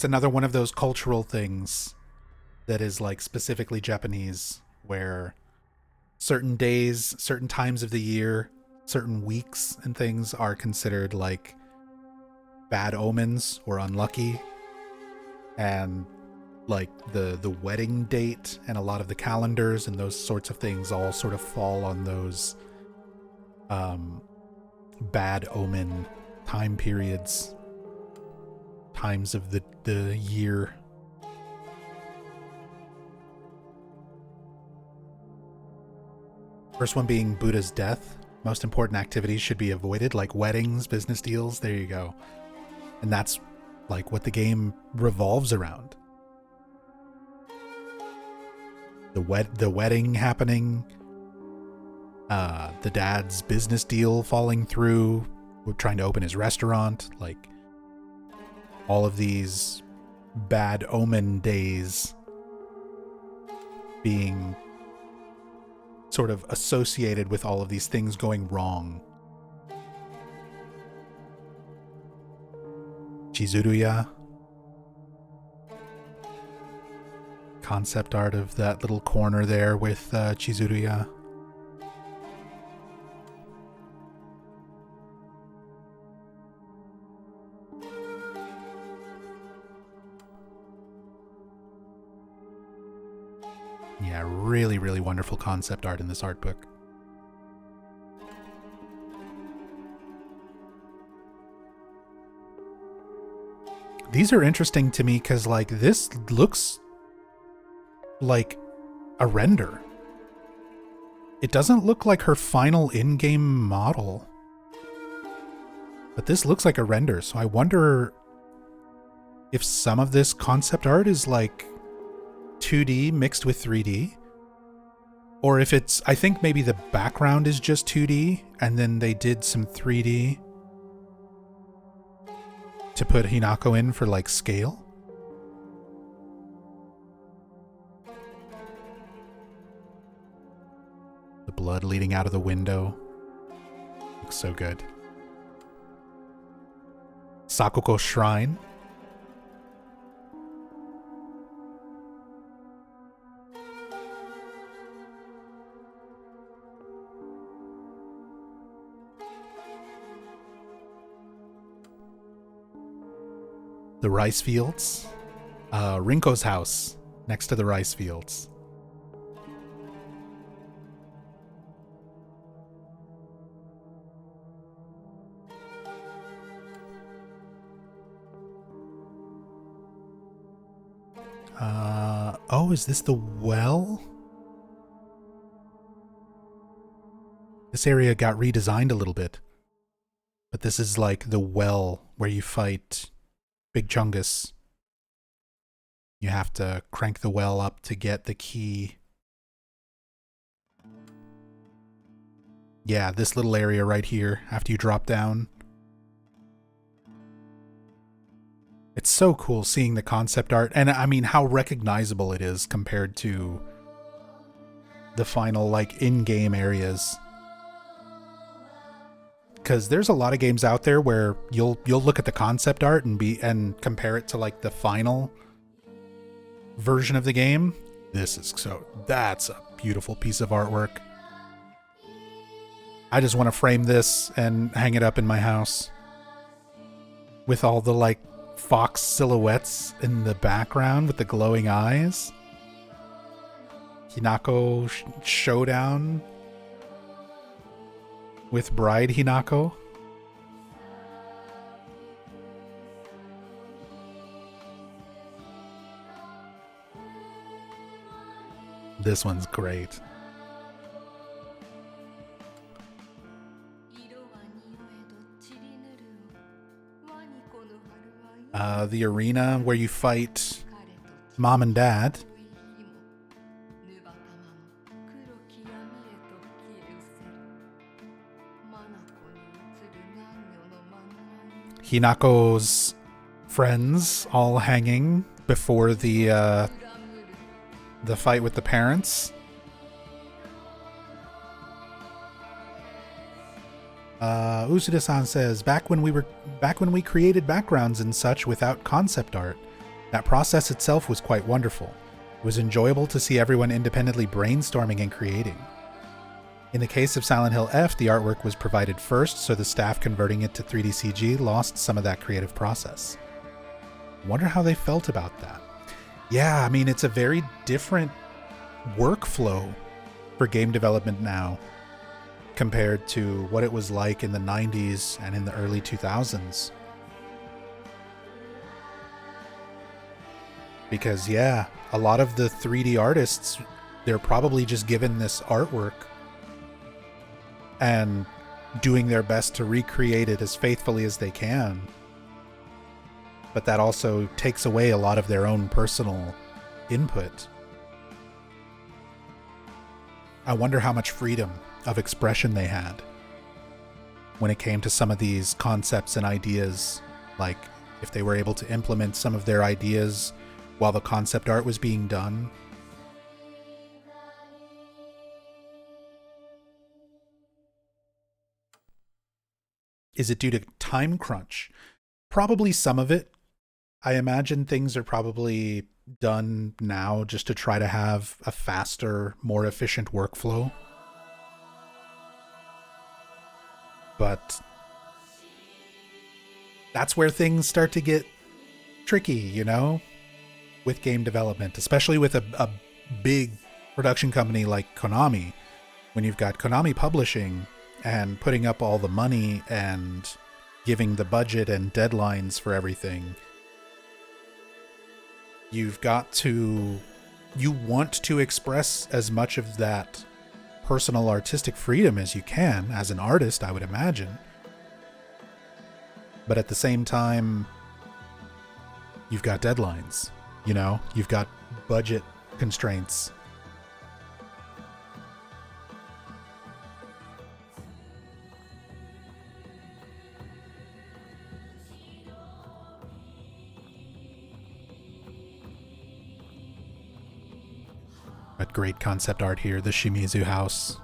another one of those cultural things that is like specifically Japanese, where certain days, certain times of the year, certain weeks and things are considered like bad omens or unlucky. And like the wedding date and a lot of the calendars and those sorts of things all sort of fall on those bad omen time periods, times of the year. First one being Buddha's death. Most important activities should be avoided, like weddings, business deals. There you go. And that's like what the game revolves around. The wedding happening, the dad's business deal falling through, trying to open his restaurant, like all of these bad omen days being sort of associated with all of these things going wrong. Chizuruya. Concept art of that little corner there with Chizuruya. Yeah, really, really wonderful concept art in this art book. These are interesting to me because, like, this looks like a render. It doesn't look like her final in-game model. But this looks like a render, so I wonder if some of this concept art is like 2D mixed with 3D. Or if it's, I think maybe the background is just 2D and then they did some 3D to put Hinako in for like scale. The blood leading out of the window. Looks so good. Sakoko Shrine. The rice fields. Rinko's house next to the rice fields. Oh, is this the well? This area got redesigned a little bit. But this is like the well where you fight Big Chungus. You have to crank the well up to get the key. Yeah, this little area right here after you drop down. It's so cool seeing the concept art, and I mean how recognizable it is compared to the final like in-game areas. Because there's a lot of games out there where you'll look at the concept art and compare it to like the final version of the game. That's a beautiful piece of artwork. I just want to frame this and hang it up in my house with all the like fox silhouettes in the background with the glowing eyes. Hinako showdown with Bride Hinako. This one's great. The arena where you fight Mom and Dad. Hinako's friends all hanging before the fight with the parents. Usuda-san says, back when we created backgrounds and such without concept art, that process itself was quite wonderful. It was enjoyable to see everyone independently brainstorming and creating. In the case of Silent Hill F, the artwork was provided first, so the staff converting it to 3D CG lost some of that creative process. Wonder how they felt about that. Yeah, I mean, it's a very different workflow for game development now compared to what it was like in the 90s and in the early 2000s. Because, yeah, a lot of the 3D artists, they're probably just given this artwork and doing their best to recreate it as faithfully as they can. But that also takes away a lot of their own personal input. I wonder how much freedom of expression they had when it came to some of these concepts and ideas, like if they were able to implement some of their ideas while the concept art was being done. Is it due to time crunch? Probably some of it. I imagine things are probably done now just to try to have a faster, more efficient workflow. But that's where things start to get tricky, you know, with game development, especially with a big production company like Konami. When you've got Konami Publishing and putting up all the money and giving the budget and deadlines for everything, you want to express as much of that personal artistic freedom as you can as an artist, I would imagine. But at the same time, you've got deadlines, you know, you've got budget constraints. But great concept art here, the Shimizu house.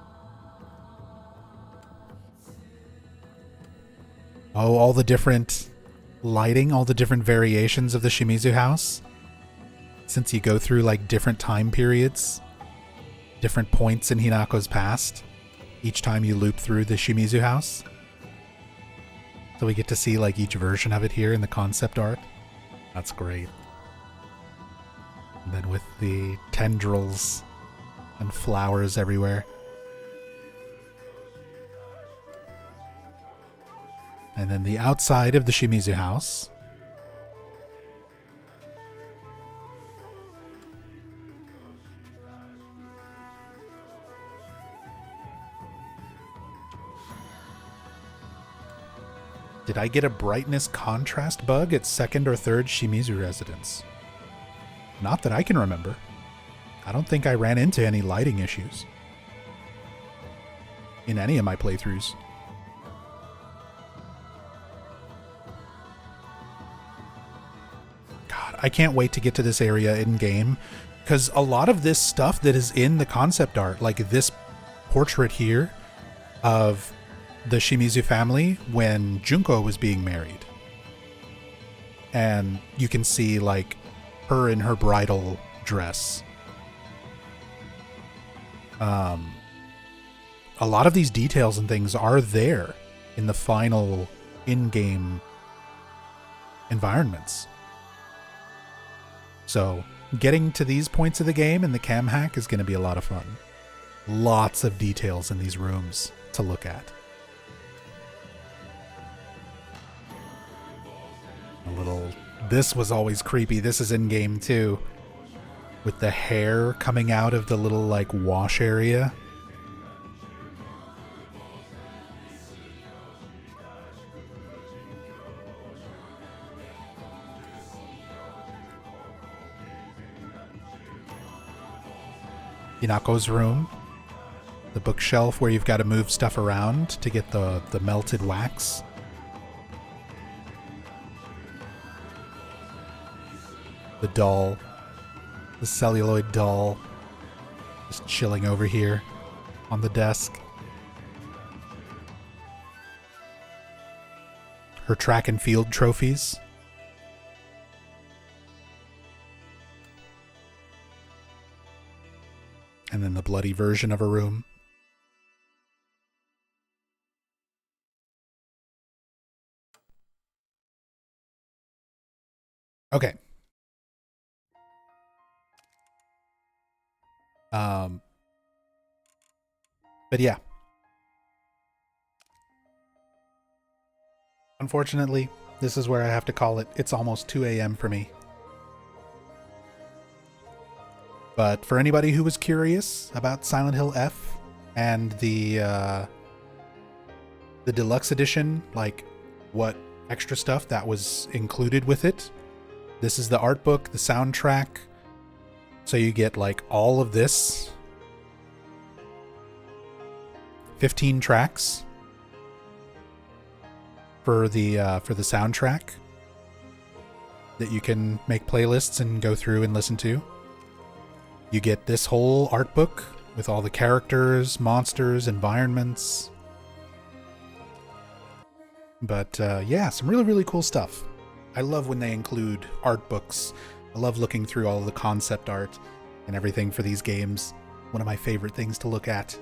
Oh, all the different lighting, all the different variations of the Shimizu house. Since you go through like different time periods, different points in Hinako's past, each time you loop through the Shimizu house. So we get to see like each version of it here in the concept art. That's great. And then with the tendrils and flowers everywhere. And then the outside of the Shimizu house. Did I get a brightness contrast bug at second or third Shimizu residence? Not that I can remember. I don't think I ran into any lighting issues in any of my playthroughs. God, I can't wait to get to this area in game, because a lot of this stuff that is in the concept art, like this portrait here of the Shimizu family when Junko was being married, and you can see like her in her bridal dress. A lot of these details and things are there in the final in-game environments. So getting to these points of the game in the cam hack is going to be a lot of fun. Lots of details in these rooms to look at. This was always creepy. This is in game too, with the hair coming out of the little like wash area. Hinako's room, the bookshelf where you've got to move stuff around to get the melted wax. The doll, the celluloid doll, just chilling over here on the desk. Her track and field trophies. And then the bloody version of her room. Okay. But yeah. Unfortunately, this is where I have to call it. It's almost 2 a.m. for me. But for anybody who was curious about Silent Hill F and the deluxe edition, like what extra stuff that was included with it, this is the art book, the soundtrack. So you get like all of this, 15 tracks for the soundtrack that you can make playlists and go through and listen to. You get this whole art book with all the characters, monsters, environments. But yeah, some really, really cool stuff. I love when they include art books. I love looking through all of the concept art and everything for these games. One of my favorite things to look at.